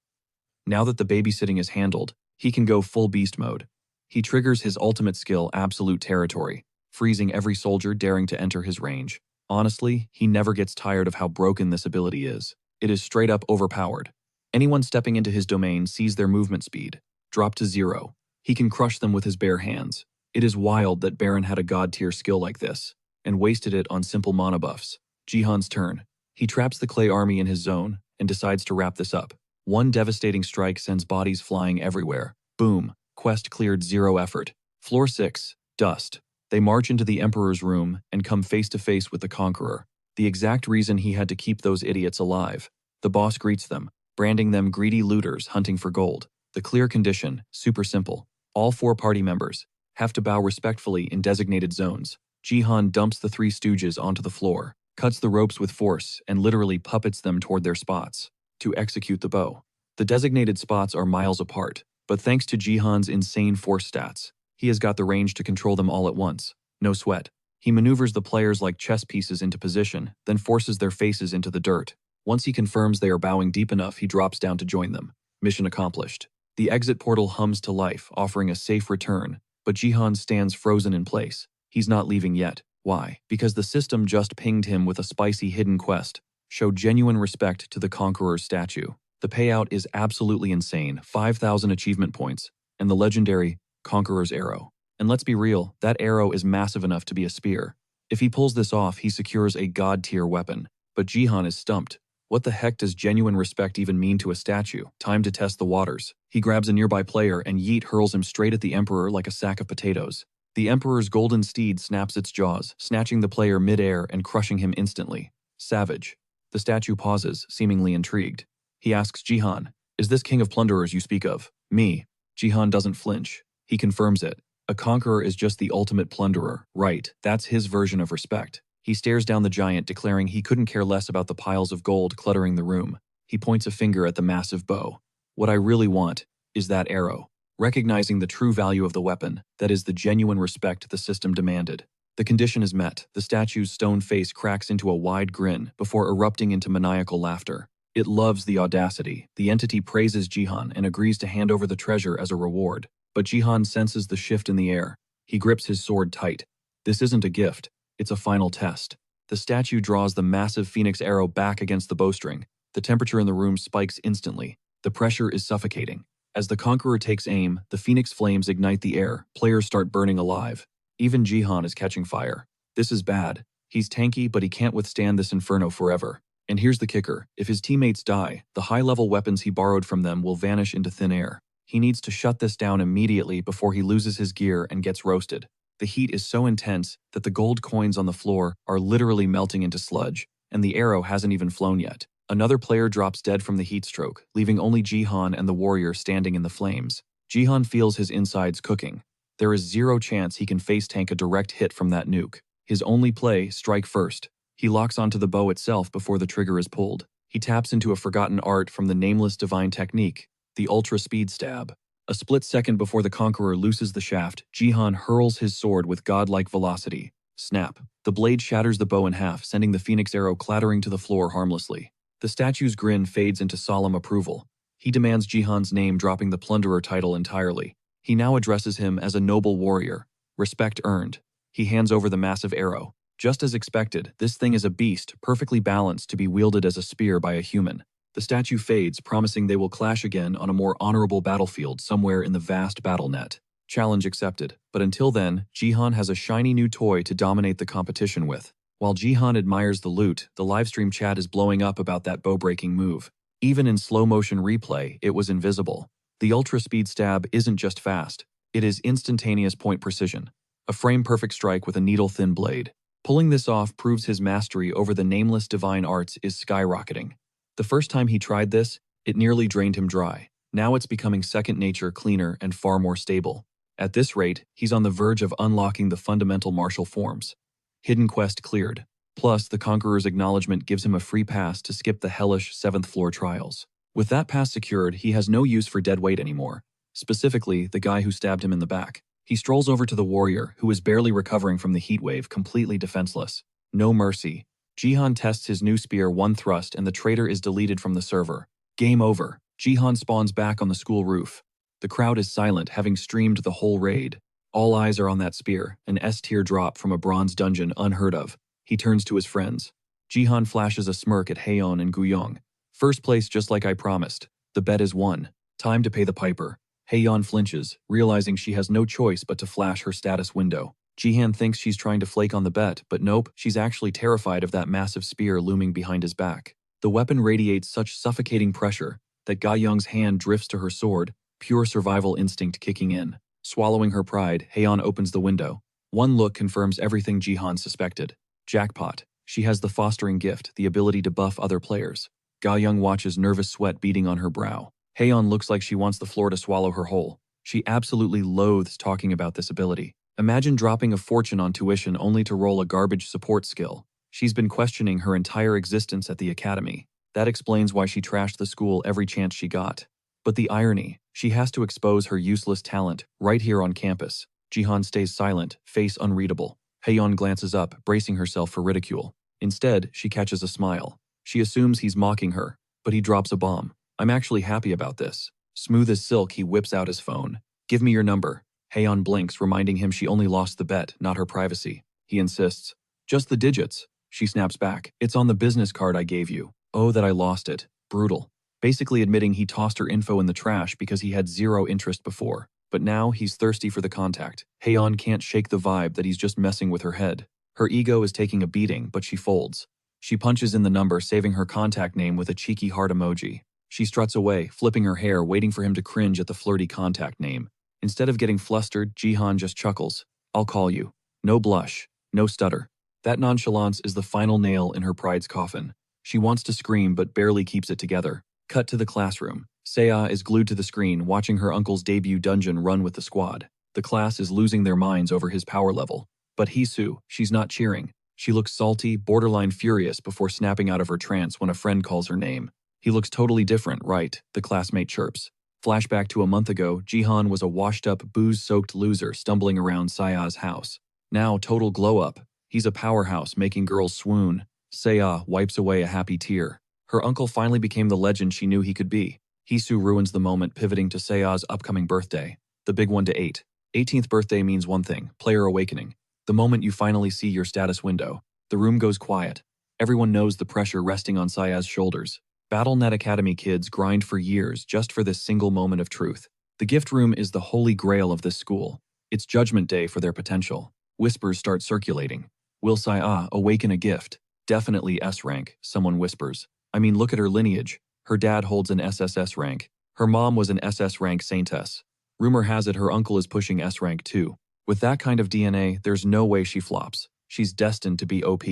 Now that the babysitting is handled, he can go full beast mode. He triggers his ultimate skill, Absolute Territory, freezing every soldier daring to enter his range. Honestly, he never gets tired of how broken this ability is. It is straight up overpowered. Anyone stepping into his domain sees their movement speed drop to 0. He can crush them with his bare hands. It is wild that Baron had a god-tier skill like this, and wasted it on simple mana buffs. Jihan's turn. He traps the clay army in his zone, and decides to wrap this up. One devastating strike sends bodies flying everywhere. Boom. Quest cleared, 0 effort. Floor 6. Dust. They march into the Emperor's room and come face to face with the Conqueror. The exact reason he had to keep those idiots alive. The boss greets them, branding them greedy looters hunting for gold. The clear condition, super simple. All 4 party members have to bow respectfully in designated zones. Jihan dumps the 3 stooges onto the floor, cuts the ropes with force, and literally puppets them toward their spots to execute the bow. The designated spots are miles apart, but thanks to Jihan's insane force stats, he has got the range to control them all at once. No sweat. He maneuvers the players like chess pieces into position, then forces their faces into the dirt. Once he confirms they are bowing deep enough, he drops down to join them. Mission accomplished. The exit portal hums to life, offering a safe return, but Jihan stands frozen in place. He's not leaving yet. Why? Because the system just pinged him with a spicy hidden quest. Show genuine respect to the Conqueror's statue. The payout is absolutely insane, 5,000 achievement points, and the legendary Conqueror's arrow. And let's be real, that arrow is massive enough to be a spear. If he pulls this off, he secures a god-tier weapon. But Jihan is stumped. What the heck does genuine respect even mean to a statue? Time to test the waters. He grabs a nearby player and yeet hurls him straight at the Emperor like a sack of potatoes. The Emperor's golden steed snaps its jaws, snatching the player mid-air and crushing him instantly. Savage. The statue pauses, seemingly intrigued. He asks Jihan, "Is this king of plunderers you speak of?" "Me." Jihan doesn't flinch. He confirms it. A conqueror is just the ultimate plunderer, right? That's his version of respect. He stares down the giant, declaring he couldn't care less about the piles of gold cluttering the room. He points a finger at the massive bow. "What I really want is that arrow." Recognizing the true value of the weapon, that is the genuine respect the system demanded. The condition is met. The statue's stone face cracks into a wide grin before erupting into maniacal laughter. It loves the audacity. The entity praises Jihan and agrees to hand over the treasure as a reward. But Jihan senses the shift in the air. He grips his sword tight. This isn't a gift. It's a final test. The statue draws the massive phoenix arrow back against the bowstring. The temperature in the room spikes instantly. The pressure is suffocating. As the Conqueror takes aim, the phoenix flames ignite the air. Players start burning alive. Even Jihan is catching fire. This is bad. He's tanky, but he can't withstand this inferno forever. And here's the kicker. If his teammates die, the high-level weapons he borrowed from them will vanish into thin air. He needs to shut this down immediately before he loses his gear and gets roasted. The heat is so intense that the gold coins on the floor are literally melting into sludge, and the arrow hasn't even flown yet. Another player drops dead from the heat stroke, leaving only Jihan and the warrior standing in the flames. Jihan feels his insides cooking. There is zero chance he can face tank a direct hit from that nuke. His only play, strike first. He locks onto the bow itself before the trigger is pulled. He taps into a forgotten art from the nameless divine technique, the ultra speed stab. A split second before the Conqueror looses the shaft, Jihan hurls his sword with godlike velocity. Snap. The blade shatters the bow in half, sending the phoenix arrow clattering to the floor harmlessly. The statue's grin fades into solemn approval. He demands Jihan's name, dropping the plunderer title entirely. He now addresses him as a noble warrior. Respect earned. He hands over the massive arrow. Just as expected, this thing is a beast, perfectly balanced to be wielded as a spear by a human. The statue fades, promising they will clash again on a more honorable battlefield somewhere in the vast battle net. Challenge accepted. But until then, Jihan has a shiny new toy to dominate the competition with. While Jihan admires the loot, the livestream chat is blowing up about that bow-breaking move. Even in slow-motion replay, it was invisible. The ultra-speed stab isn't just fast. It is instantaneous point precision. A frame-perfect strike with a needle-thin blade. Pulling this off proves his mastery over the nameless divine arts is skyrocketing. The first time he tried this, it nearly drained him dry. Now it's becoming second nature, cleaner, and far more stable. At this rate, he's on the verge of unlocking the fundamental martial forms. Hidden quest cleared. Plus, the Conqueror's acknowledgement gives him a free pass to skip the hellish 7th floor trials. With that pass secured, he has no use for dead weight anymore. Specifically, the guy who stabbed him in the back. He strolls over to the warrior, who is barely recovering from the heat wave, completely defenseless. No mercy. Jihan tests his new spear one thrust and the traitor is deleted from the server. Game over. Jihan spawns back on the school roof. The crowd is silent, having streamed the whole raid. All eyes are on that spear, an S-tier drop from a bronze dungeon unheard of. He turns to his friends. Jihan flashes a smirk at Haeyeon and Guyong. First place just like I promised. The bet is won. Time to pay the piper. Haeyeon flinches, realizing she has no choice but to flash her status window. Jihan thinks she's trying to flake on the bet, but nope, she's actually terrified of that massive spear looming behind his back. The weapon radiates such suffocating pressure that Ga Young's hand drifts to her sword, pure survival instinct kicking in. Swallowing her pride, Haeyeon opens the window. One look confirms everything Jihan suspected. Jackpot. She has the fostering gift, the ability to buff other players. Ga Young watches, nervous sweat beading on her brow. Haeyeon looks like she wants the floor to swallow her whole. She absolutely loathes talking about this ability. Imagine dropping a fortune on tuition only to roll a garbage support skill. She's been questioning her entire existence at the academy. That explains why she trashed the school every chance she got. But the irony, she has to expose her useless talent right here on campus. Jihan stays silent, face unreadable. Haeyeon glances up, bracing herself for ridicule. Instead, she catches a smile. She assumes he's mocking her, but he drops a bomb. I'm actually happy about this. Smooth as silk, he whips out his phone. Give me your number. Haeyeon blinks, reminding him she only lost the bet, not her privacy. He insists. Just the digits. She snaps back. It's on the business card I gave you. Oh, that I lost it. Brutal. Basically admitting he tossed her info in the trash because he had zero interest before. But now he's thirsty for the contact. Haeyeon can't shake the vibe that he's just messing with her head. Her ego is taking a beating, but she folds. She punches in the number, saving her contact name with a cheeky heart emoji. She struts away, flipping her hair, waiting for him to cringe at the flirty contact name. Instead of getting flustered, Jihan just chuckles. I'll call you. No blush. No stutter. That nonchalance is the final nail in her pride's coffin. She wants to scream but barely keeps it together. Cut to the classroom. Seiya is glued to the screen, watching her uncle's debut dungeon run with the squad. The class is losing their minds over his power level. But Hisu, she's not cheering. She looks salty, borderline furious before snapping out of her trance when a friend calls her name. He looks totally different, right? The classmate chirps. Flashback to a month ago, Jihan was a washed-up, booze-soaked loser stumbling around Seiya's house. Now, total glow-up. He's a powerhouse, making girls swoon. Seiya wipes away a happy tear. Her uncle finally became the legend she knew he could be. Hisu ruins the moment, pivoting to Seiya's upcoming birthday. The big one to 8. 18th birthday means one thing, player awakening. The moment you finally see your status window. The room goes quiet. Everyone knows the pressure resting on Seiya's shoulders. BattleNet Academy kids grind for years just for this single moment of truth. The gift room is the holy grail of this school. It's judgment day for their potential. Whispers start circulating. Will Seiya awaken a gift? Definitely S rank, someone whispers. I mean, look at her lineage. Her dad holds an SSS rank. Her mom was an SS rank saintess. Rumor has it her uncle is pushing S rank too. With that kind of DNA, there's no way she flops. She's destined to be OP.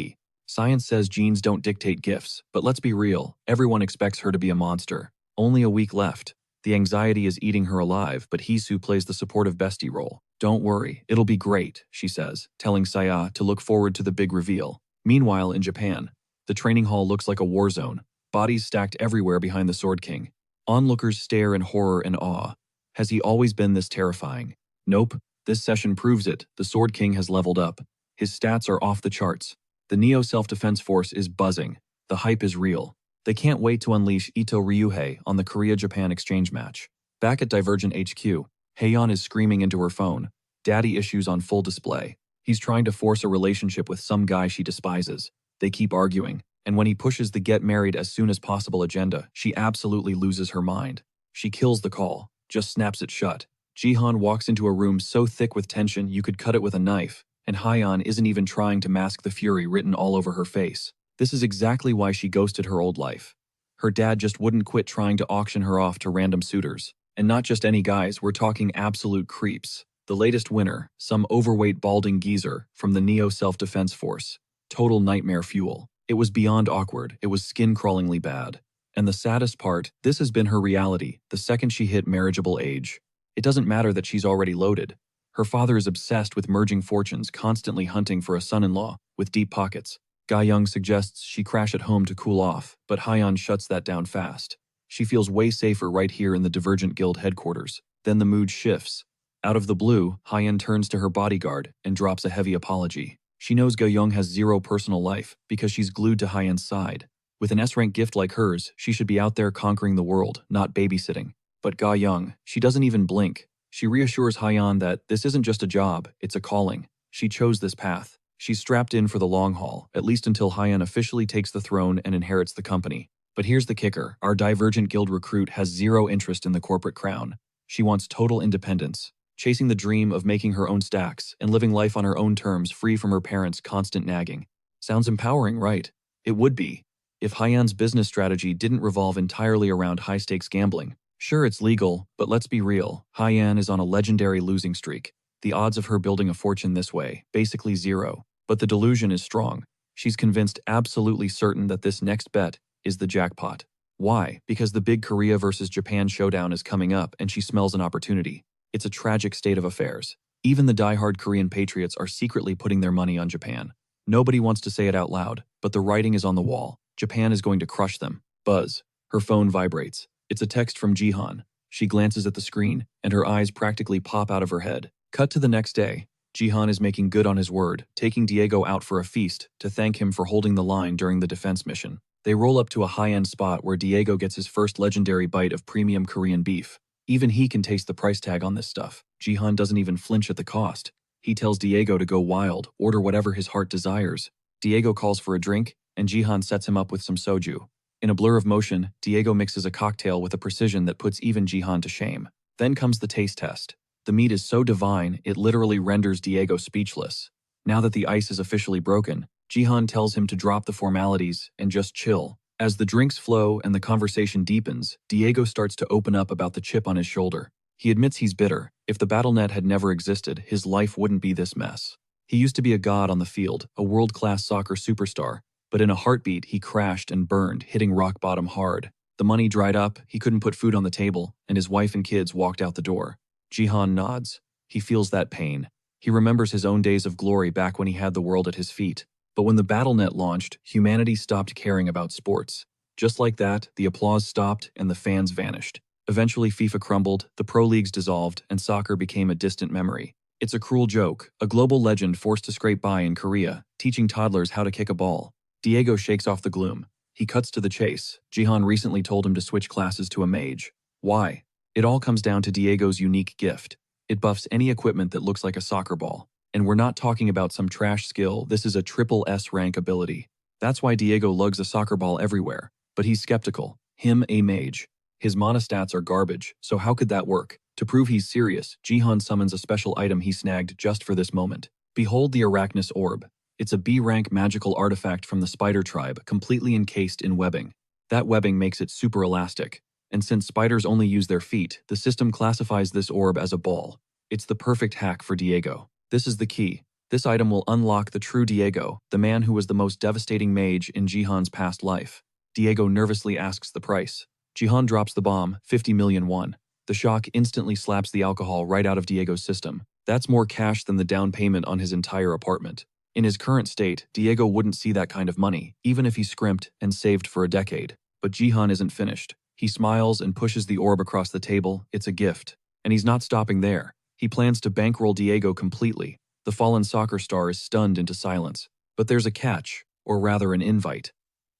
Science says genes don't dictate gifts, but let's be real, everyone expects her to be a monster. Only a week left. The anxiety is eating her alive, but Hisu plays the supportive bestie role. Don't worry, it'll be great, she says, telling Seiya to look forward to the big reveal. Meanwhile, in Japan, the training hall looks like a war zone. Bodies stacked everywhere behind the Sword King. Onlookers stare in horror and awe. Has he always been this terrifying? Nope. This session proves it. The Sword King has leveled up. His stats are off the charts. The Neo Self-Defense Force is buzzing. The hype is real. They can't wait to unleash Ito Ryuhei on the Korea-Japan exchange match. Back at Divergent HQ, Haeyeon is screaming into her phone. Daddy issues on full display. He's trying to force a relationship with some guy she despises. They keep arguing, and when he pushes the get married as soon as possible agenda, she absolutely loses her mind. She kills the call, just snaps it shut. Jihan walks into a room so thick with tension you could cut it with a knife, and Haeyeon isn't even trying to mask the fury written all over her face. This is exactly why she ghosted her old life. Her dad just wouldn't quit trying to auction her off to random suitors. And not just any guys, we're talking absolute creeps. The latest winner, some overweight balding geezer from the Neo Self-Defense Force. Total nightmare fuel. It was beyond awkward, it was skin-crawlingly bad. And the saddest part, this has been her reality the second she hit marriageable age. It doesn't matter that she's already loaded. Her father is obsessed with merging fortunes, constantly hunting for a son-in-law with deep pockets. Ga Young suggests she crash at home to cool off, but Haeyeon shuts that down fast. She feels way safer right here in the Divergent Guild headquarters. Then the mood shifts. Out of the blue, Haeyeon turns to her bodyguard and drops a heavy apology. She knows Ga Young has zero personal life because she's glued to Haeyeon's side. With an S-rank gift like hers, she should be out there conquering the world, not babysitting. But Ga Young, she doesn't even blink. She reassures Haeyeon that this isn't just a job, it's a calling. She chose this path. She's strapped in for the long haul, at least until Haeyeon officially takes the throne and inherits the company. But here's the kicker, our Divergent Guild recruit has zero interest in the corporate crown. She wants total independence, chasing the dream of making her own stacks and living life on her own terms free from her parents' constant nagging. Sounds empowering, right? It would be, If Haiyan's business strategy didn't revolve entirely around high-stakes gambling. Sure, it's legal, but let's be real, Haiyan is on a legendary losing streak. The odds of her building a fortune this way, basically zero. But the delusion is strong. She's convinced, absolutely certain, that this next bet is the jackpot. Why? Because the big Korea versus Japan showdown is coming up and she smells an opportunity. It's a tragic state of affairs. Even the die-hard Korean patriots are secretly putting their money on Japan. Nobody wants to say it out loud, but the writing is on the wall. Japan is going to crush them. Buzz. Her phone vibrates. It's a text from Jihan. She glances at the screen, and her eyes practically pop out of her head. Cut to the next day. Jihan is making good on his word, taking Diego out for a feast to thank him for holding the line during the defense mission. They roll up to a high-end spot where Diego gets his first legendary bite of premium Korean beef. Even he can taste the price tag on this stuff. Jihan doesn't even flinch at the cost. He tells Diego to go wild, order whatever his heart desires. Diego calls for a drink, and Jihan sets him up with some soju. In a blur of motion, Diego mixes a cocktail with a precision that puts even Jihan to shame. Then comes the taste test. The meat is so divine, it literally renders Diego speechless. Now that the ice is officially broken, Jihan tells him to drop the formalities and just chill. As the drinks flow and the conversation deepens, Diego starts to open up about the chip on his shoulder. He admits he's bitter. If the BattleNet had never existed, his life wouldn't be this mess. He used to be a god on the field, a world-class soccer superstar, but in a heartbeat he crashed and burned, hitting rock bottom hard. The money dried up, he couldn't put food on the table, and his wife and kids walked out the door. Jihan nods. He feels that pain. He remembers his own days of glory back when he had the world at his feet. But when the BattleNet launched, humanity stopped caring about sports. Just like that, the applause stopped and the fans vanished. Eventually FIFA crumbled, the pro leagues dissolved, and soccer became a distant memory. It's a cruel joke, a global legend forced to scrape by in Korea, teaching toddlers how to kick a ball. Diego shakes off the gloom. He cuts to the chase. Jihan recently told him to switch classes to a mage. Why? It all comes down to Diego's unique gift. It buffs any equipment that looks like a soccer ball. And we're not talking about some trash skill, this is a triple S rank ability. That's why Diego lugs a soccer ball everywhere. But he's skeptical. Him, a mage. His mana stats are garbage, so how could that work? To prove he's serious, Jihan summons a special item he snagged just for this moment. Behold the Arachnus Orb. It's a B-rank magical artifact from the spider tribe, completely encased in webbing. That webbing makes it super elastic. And since spiders only use their feet, the system classifies this orb as a ball. It's the perfect hack for Diego. This is the key. This item will unlock the true Diego, the man who was the most devastating mage in Jihan's past life. Diego nervously asks the price. Jihan drops the bomb, 50 million won. The shock instantly slaps the alcohol right out of Diego's system. That's more cash than the down payment on his entire apartment. In his current state, Diego wouldn't see that kind of money, even if he scrimped and saved for a decade. But Jihan isn't finished. He smiles and pushes the orb across the table. It's a gift. And he's not stopping there. He plans to bankroll Diego completely. The fallen soccer star is stunned into silence. But there's a catch, or rather an invite.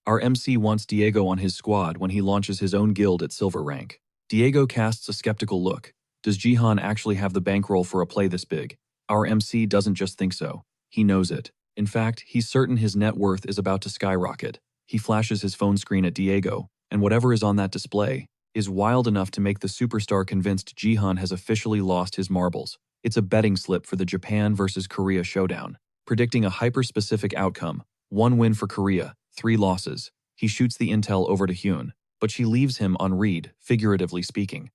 Our MC wants Diego on his squad when he launches his own guild at silver rank. Diego casts a skeptical look. Does Jihan actually have the bankroll for a play this big? Our MC doesn't just think so. He knows it. In fact, he's certain his net worth is about to skyrocket. He flashes his phone screen at Diego, and whatever is on that display is wild enough to make the superstar convinced Jihan has officially lost his marbles. It's a betting slip for the Japan versus Korea showdown, predicting a hyper-specific outcome. 1 win for Korea, 3 losses. He shoots the intel over to Hyun, but she leaves him on read, figuratively speaking.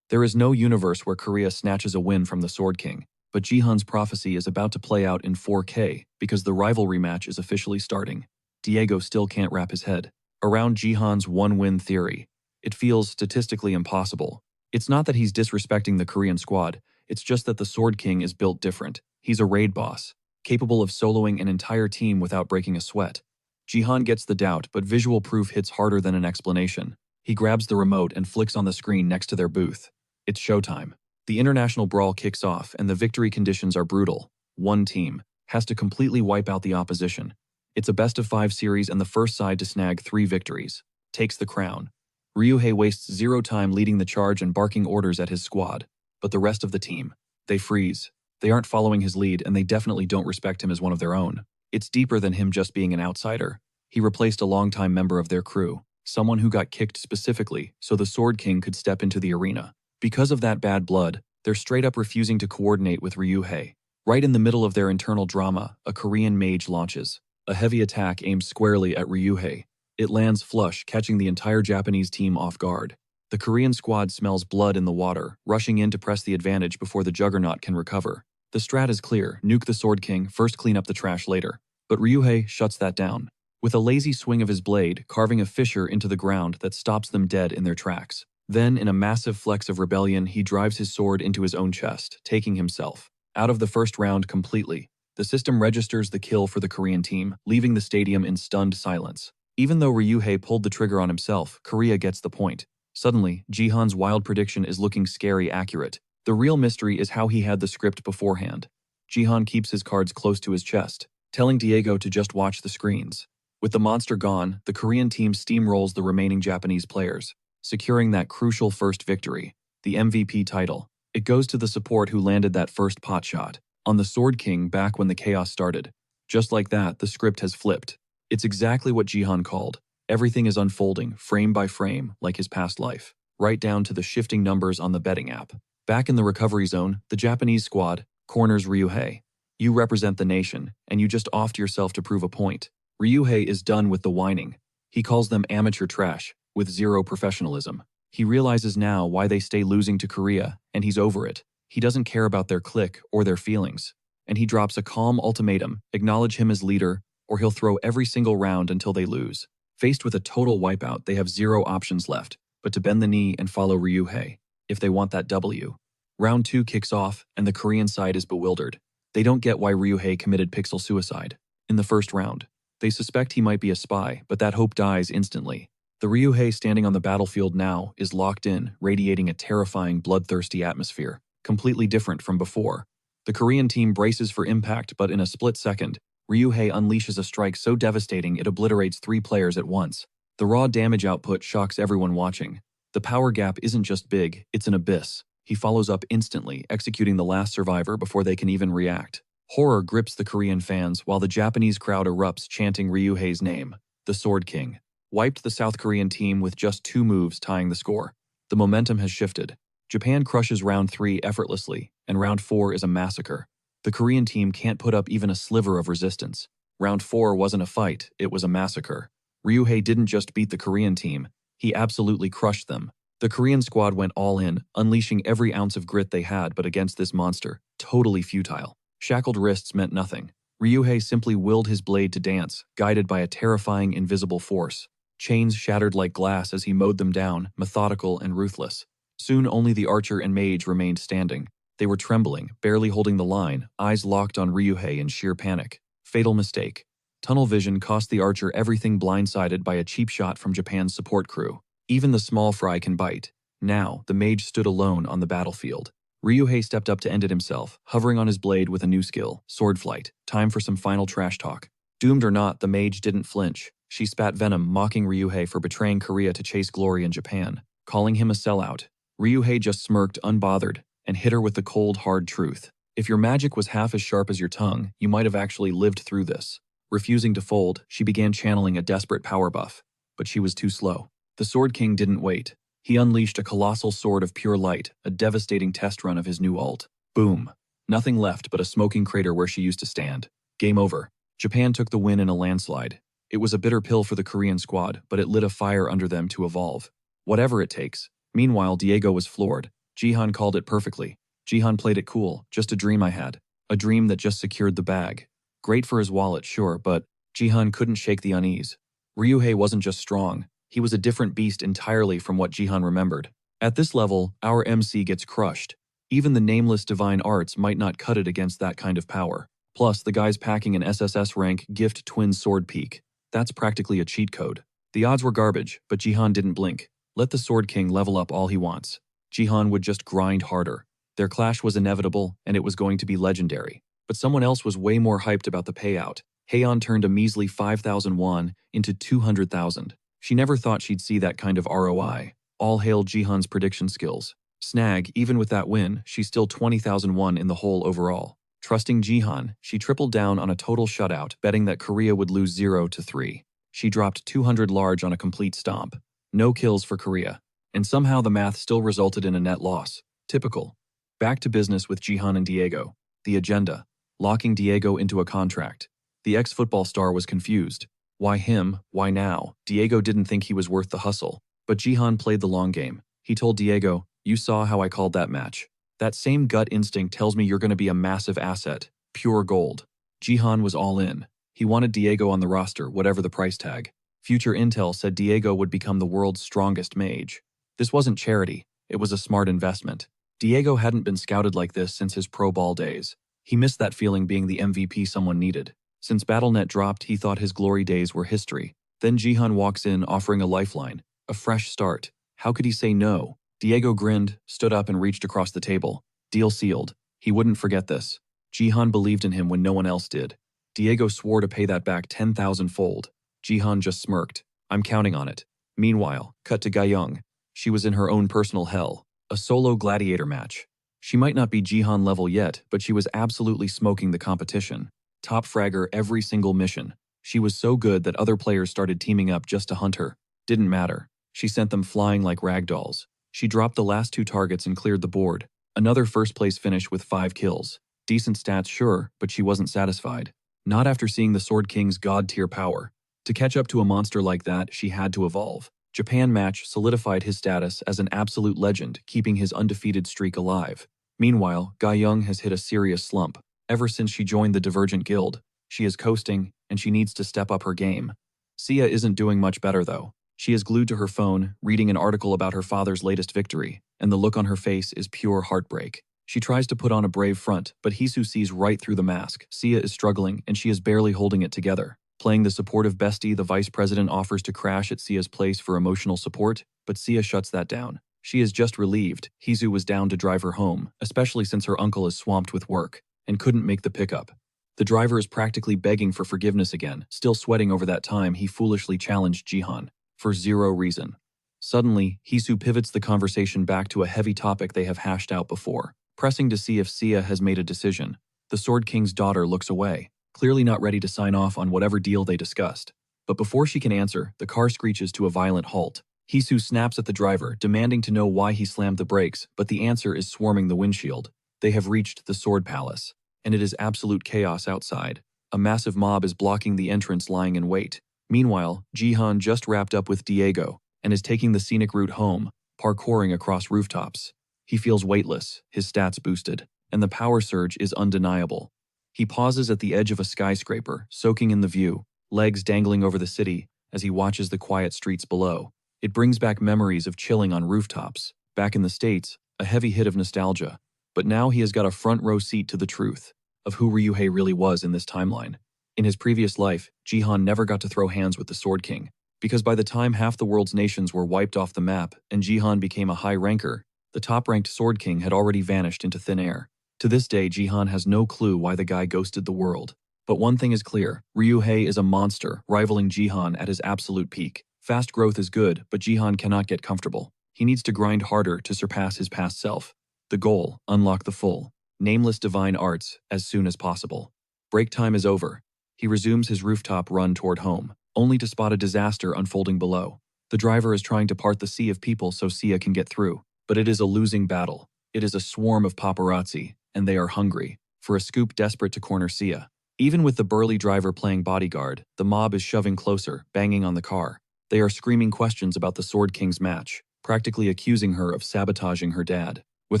There is no universe where Korea snatches a win from the Sword King, but Jihan's prophecy is about to play out in 4K because the rivalry match is officially starting. Diego still can't wrap his head around Jihan's 1-win theory. It feels statistically impossible. It's not that he's disrespecting the Korean squad, it's just that the Sword King is built different. He's a raid boss, capable of soloing an entire team without breaking a sweat. Jihan gets the doubt, but visual proof hits harder than an explanation. He grabs the remote and flicks on the screen next to their booth. It's showtime. The international brawl kicks off and the victory conditions are brutal. One team has to completely wipe out the opposition. It's a best-of-5 series and the first side to snag 3 victories takes the crown. Ryuhei wastes 0 time leading the charge and barking orders at his squad. But the rest of the team, they freeze. They aren't following his lead and they definitely don't respect him as one of their own. It's deeper than him just being an outsider. He replaced a longtime member of their crew, someone who got kicked specifically so the Sword King could step into the arena. Because of that bad blood, they're straight up refusing to coordinate with Ryuhei. Right in the middle of their internal drama, a Korean mage launches. A heavy attack aimed squarely at Ryuhei. It lands flush, catching the entire Japanese team off guard. The Korean squad smells blood in the water, rushing in to press the advantage before the juggernaut can recover. The strat is clear: nuke the Sword King, first clean up the trash later. But Ryuhei shuts that down, with a lazy swing of his blade, carving a fissure into the ground that stops them dead in their tracks. Then, in a massive flex of rebellion, he drives his sword into his own chest, taking himself out of the first round completely. The system registers the kill for the Korean team, leaving the stadium in stunned silence. Even though Ryuhei pulled the trigger on himself, Korea gets the point. Suddenly, Jihan's wild prediction is looking scary accurate. The real mystery is how he had the script beforehand. Jihan keeps his cards close to his chest, telling Diego to just watch the screens. With the monster gone, the Korean team steamrolls the remaining Japanese players, securing that crucial first victory, the MVP title. It goes to the support who landed that first pot shot on the Sword King back when the chaos started. Just like that, the script has flipped. It's exactly what Jihan called. Everything is unfolding, frame by frame, like his past life, right down to the shifting numbers on the betting app. Back in the recovery zone, the Japanese squad corners Ryuhei. You represent the nation, and you just offed yourself to prove a point. Ryuhei is done with the whining. He calls them amateur trash, with zero professionalism. He realizes now why they stay losing to Korea, and he's over it. He doesn't care about their clique or their feelings. And he drops a calm ultimatum: acknowledge him as leader, or he'll throw every single round until they lose. Faced with a total wipeout, they have zero options left but to bend the knee and follow Ryuhei, if they want that W. Round 2 kicks off, and the Korean side is bewildered. They don't get why Ryuhei committed pixel suicide in the first round. They suspect he might be a spy, but that hope dies instantly. The Ryuhei standing on the battlefield now is locked in, radiating a terrifying, bloodthirsty atmosphere, completely different from before. The Korean team braces for impact, but in a split second, Ryuhei unleashes a strike so devastating it obliterates 3 players at once. The raw damage output shocks everyone watching. The power gap isn't just big, it's an abyss. He follows up instantly, executing the last survivor before they can even react. Horror grips the Korean fans while the Japanese crowd erupts chanting Ryuhei's name. The Sword King wiped the South Korean team with just 2 moves tying the score. The momentum has shifted. Japan crushes round 3 effortlessly, and round 4 is a massacre. The Korean team can't put up even a sliver of resistance. Round 4 wasn't a fight, it was a massacre. Ryuhei didn't just beat the Korean team, he absolutely crushed them. The Korean squad went all in, unleashing every ounce of grit they had, but against this monster, totally futile. Shackled wrists meant nothing. Ryuhei simply willed his blade to dance, guided by a terrifying invisible force. Chains shattered like glass as he mowed them down, methodical and ruthless. Soon only the archer and mage remained standing. They were trembling, barely holding the line, eyes locked on Ryuhei in sheer panic. Fatal mistake. Tunnel vision cost the archer everything, blindsided by a cheap shot from Japan's support crew. Even the small fry can bite. Now, the mage stood alone on the battlefield. Ryuhei stepped up to end it himself, hovering on his blade with a new skill, sword flight. Time for some final trash talk. Doomed or not, the mage didn't flinch. She spat venom, mocking Ryuhei for betraying Korea to chase glory in Japan, calling him a sellout. Ryuhei just smirked, unbothered, and hit her with the cold, hard truth. If your magic was half as sharp as your tongue, you might have actually lived through this. Refusing to fold, she began channeling a desperate power buff, but she was too slow. The Sword King didn't wait. He unleashed a colossal sword of pure light, a devastating test run of his new ult. Boom. Nothing left but a smoking crater where she used to stand. Game over. Japan took the win in a landslide. It was a bitter pill for the Korean squad, but it lit a fire under them to evolve. Whatever it takes. Meanwhile, Diego was floored. Jihan called it perfectly. Jihan played it cool, just a dream I had. A dream that just secured the bag. Great for his wallet, sure, but Jihan couldn't shake the unease. Ryuhei wasn't just strong, he was a different beast entirely from what Jihan remembered. At this level, our MC gets crushed. Even the nameless divine arts might not cut it against that kind of power. Plus, the guy's packing an SSS rank gift twin sword peak. That's practically a cheat code. The odds were garbage, but Jihan didn't blink. Let the Sword King level up all he wants. Jihan would just grind harder. Their clash was inevitable, and it was going to be legendary. But someone else was way more hyped about the payout. Heian turned a measly 5,000 won into 200,000. She never thought she'd see that kind of ROI. All hail Jihan's prediction skills. Snag, even with that win, she's still 20,000 won in the hole overall. Trusting Jihan, she tripled down on a total shutout, betting that Korea would lose 0-3. She dropped 200 large on a complete stomp. No kills for Korea. And somehow the math still resulted in a net loss. Typical. Back to business with Jihan and Diego. The agenda. Locking Diego into a contract. The ex-football star was confused. Why him? Why now? Diego didn't think he was worth the hustle. But Jihan played the long game. He told Diego, "You saw how I called that match. That same gut instinct tells me you're going to be a massive asset. Pure gold." Jihan was all in. He wanted Diego on the roster, whatever the price tag. Future intel said Diego would become the world's strongest mage. This wasn't charity. It was a smart investment. Diego hadn't been scouted like this since his pro ball days. He missed that feeling being the MVP someone needed. Since BattleNet dropped, he thought his glory days were history. Then Jihan walks in offering a lifeline, a fresh start. How could he say no? Diego grinned, stood up and reached across the table. Deal sealed. He wouldn't forget this. Jihan believed in him when no one else did. Diego swore to pay that back 10,000-fold. Jihan just smirked. "I'm counting on it." Meanwhile, cut to Gayoung. She was in her own personal hell. A solo gladiator match. She might not be Jihan level yet, but she was absolutely smoking the competition. Top fragger every single mission. She was so good that other players started teaming up just to hunt her. Didn't matter. She sent them flying like ragdolls. She dropped the last 2 targets and cleared the board. Another first-place finish with 5 kills. Decent stats, sure, but she wasn't satisfied. Not after seeing the Sword King's god-tier power. To catch up to a monster like that, she had to evolve. Japan match solidified his status as an absolute legend, keeping his undefeated streak alive. Meanwhile, Gayoung has hit a serious slump. Ever since she joined the Divergent Guild, she is coasting, and she needs to step up her game. Sia isn't doing much better, though. She is glued to her phone, reading an article about her father's latest victory, and the look on her face is pure heartbreak. She tries to put on a brave front, but Hisu sees right through the mask. Sia is struggling, and she is barely holding it together. Playing the supportive bestie, the vice president offers to crash at Sia's place for emotional support, but Sia shuts that down. She is just relieved. Hisu was down to drive her home, especially since her uncle is swamped with work, and couldn't make the pickup. The driver is practically begging for forgiveness again, still sweating over that time he foolishly challenged Jihan, for zero reason. Suddenly, Hisu pivots the conversation back to a heavy topic they have hashed out before, pressing to see if Sia has made a decision. The Sword King's daughter looks away, clearly not ready to sign off on whatever deal they discussed. But before she can answer, the car screeches to a violent halt. Hisu snaps at the driver, demanding to know why he slammed the brakes, but the answer is swarming the windshield. They have reached the Sword Palace, and it is absolute chaos outside. A massive mob is blocking the entrance, lying in wait. Meanwhile, Jihan just wrapped up with Diego and is taking the scenic route home, parkouring across rooftops. He feels weightless, his stats boosted, and the power surge is undeniable. He pauses at the edge of a skyscraper, soaking in the view, legs dangling over the city as he watches the quiet streets below. It brings back memories of chilling on rooftops. Back in the States, a heavy hit of nostalgia. But now he has got a front row seat to the truth of who Ryuhei really was in this timeline. In his previous life, Jihan never got to throw hands with the Sword King, because by the time half the world's nations were wiped off the map and Jihan became a high ranker, the top-ranked Sword King had already vanished into thin air. To this day, Jihan has no clue why the guy ghosted the world. But one thing is clear, Ryuhei is a monster, rivaling Jihan at his absolute peak. Fast growth is good, but Jihan cannot get comfortable. He needs to grind harder to surpass his past self. The goal, unlock the full, nameless divine arts as soon as possible. Break time is over. He resumes his rooftop run toward home, only to spot a disaster unfolding below. The driver is trying to part the sea of people so Sia can get through, but it is a losing battle. It is a swarm of paparazzi, and they are hungry for a scoop, desperate to corner Sia. Even with the burly driver playing bodyguard, the mob is shoving closer, banging on the car. They are screaming questions about the Sword King's match, practically accusing her of sabotaging her dad. With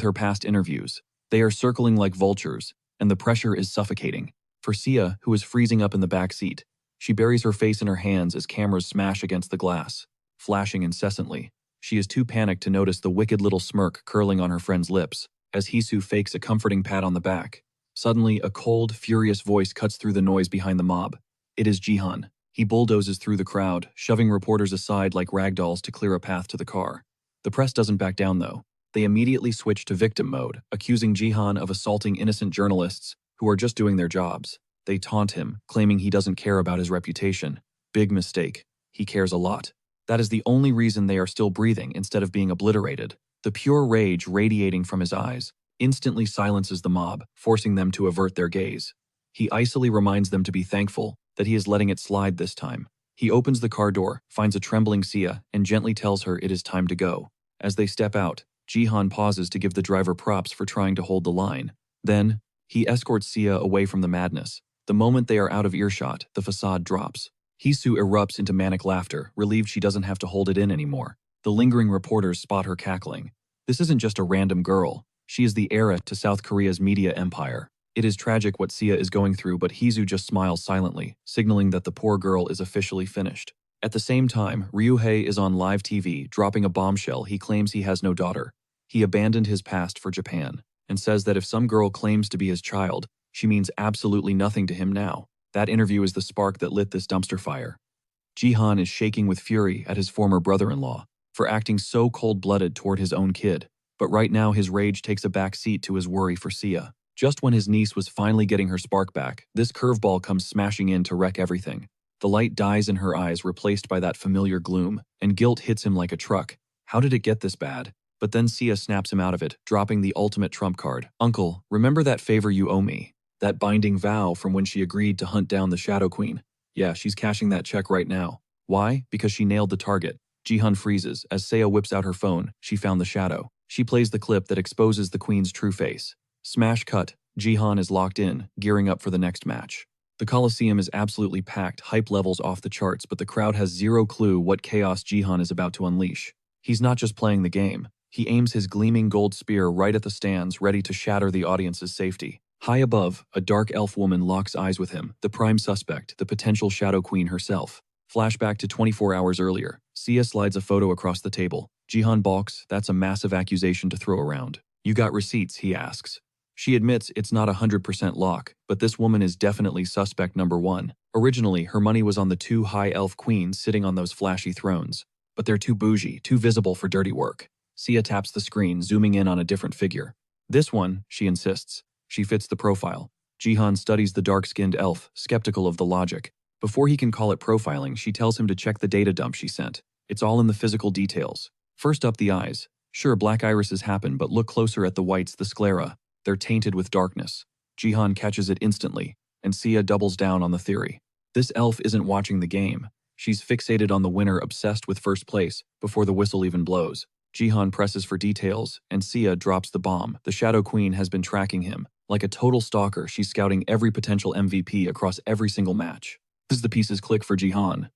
her past interviews, they are circling like vultures, and the pressure is suffocating. For Sia, who is freezing up in the back seat, she buries her face in her hands as cameras smash against the glass, flashing incessantly. She is too panicked to notice the wicked little smirk curling on her friend's lips, as Hisu fakes a comforting pat on the back. Suddenly, a cold, furious voice cuts through the noise behind the mob. It is Jihan. He bulldozes through the crowd, shoving reporters aside like ragdolls to clear a path to the car. The press doesn't back down, though. They immediately switch to victim mode, accusing Jihan of assaulting innocent journalists who are just doing their jobs. They taunt him, claiming he doesn't care about his reputation. Big mistake. He cares a lot. That is the only reason they are still breathing instead of being obliterated. The pure rage radiating from his eyes instantly silences the mob, forcing them to avert their gaze. He icily reminds them to be thankful that he is letting it slide this time. He opens the car door, finds a trembling Sia, and gently tells her it is time to go. As they step out, Jihan pauses to give the driver props for trying to hold the line. Then, he escorts Sia away from the madness. The moment they are out of earshot, the facade drops. Hisu erupts into manic laughter, relieved she doesn't have to hold it in anymore. The lingering reporters spot her cackling. This isn't just a random girl. She is the heir to South Korea's media empire. It is tragic what Sia is going through, but Hisu just smiles silently, signaling that the poor girl is officially finished. At the same time, Ryuhei is on live TV, dropping a bombshell. He claims he has no daughter. He abandoned his past for Japan, and says that if some girl claims to be his child, she means absolutely nothing to him now. That interview is the spark that lit this dumpster fire. Jihan is shaking with fury at his former brother-in-law for acting so cold-blooded toward his own kid, but right now his rage takes a back seat to his worry for Sia. Just when his niece was finally getting her spark back, this curveball comes smashing in to wreck everything. The light dies in her eyes, replaced by that familiar gloom, and guilt hits him like a truck. How did it get this bad? But then Sia snaps him out of it, dropping the ultimate trump card. Uncle, remember that favor you owe me? That binding vow from when she agreed to hunt down the Shadow Queen. Yeah, she's cashing that check right now. Why? Because she nailed the target. Jihan freezes. As Seo whips out her phone, she found the shadow. She plays the clip that exposes the queen's true face. Smash cut. Jihan is locked in, gearing up for the next match. The Coliseum is absolutely packed, hype levels off the charts, but the crowd has zero clue what chaos Jihan is about to unleash. He's not just playing the game. He aims his gleaming gold spear right at the stands, ready to shatter the audience's safety. High above, a dark elf woman locks eyes with him, the prime suspect, the potential Shadow Queen herself. Flashback to 24 hours earlier. Sia slides a photo across the table. Jihan balks. That's a massive accusation to throw around. You got receipts, he asks. She admits it's not 100% lock, but this woman is definitely suspect number one. Originally, her money was on the two high elf queens sitting on those flashy thrones. But they're too bougie, too visible for dirty work. Sia taps the screen, zooming in on a different figure. This one, she insists. She fits the profile. Jihan studies the dark-skinned elf, skeptical of the logic. Before he can call it profiling, she tells him to check the data dump she sent. It's all in the physical details. First up, the eyes. Sure, black irises happen, but look closer at the whites, the sclera. They're tainted with darkness. Jihan catches it instantly, and Sia doubles down on the theory. This elf isn't watching the game. She's fixated on the winner, obsessed with first place, before the whistle even blows. Jihan presses for details, and Sia drops the bomb. The Shadow Queen has been tracking him. Like a total stalker, she's scouting every potential MVP across every single match. As the pieces click for Jihan,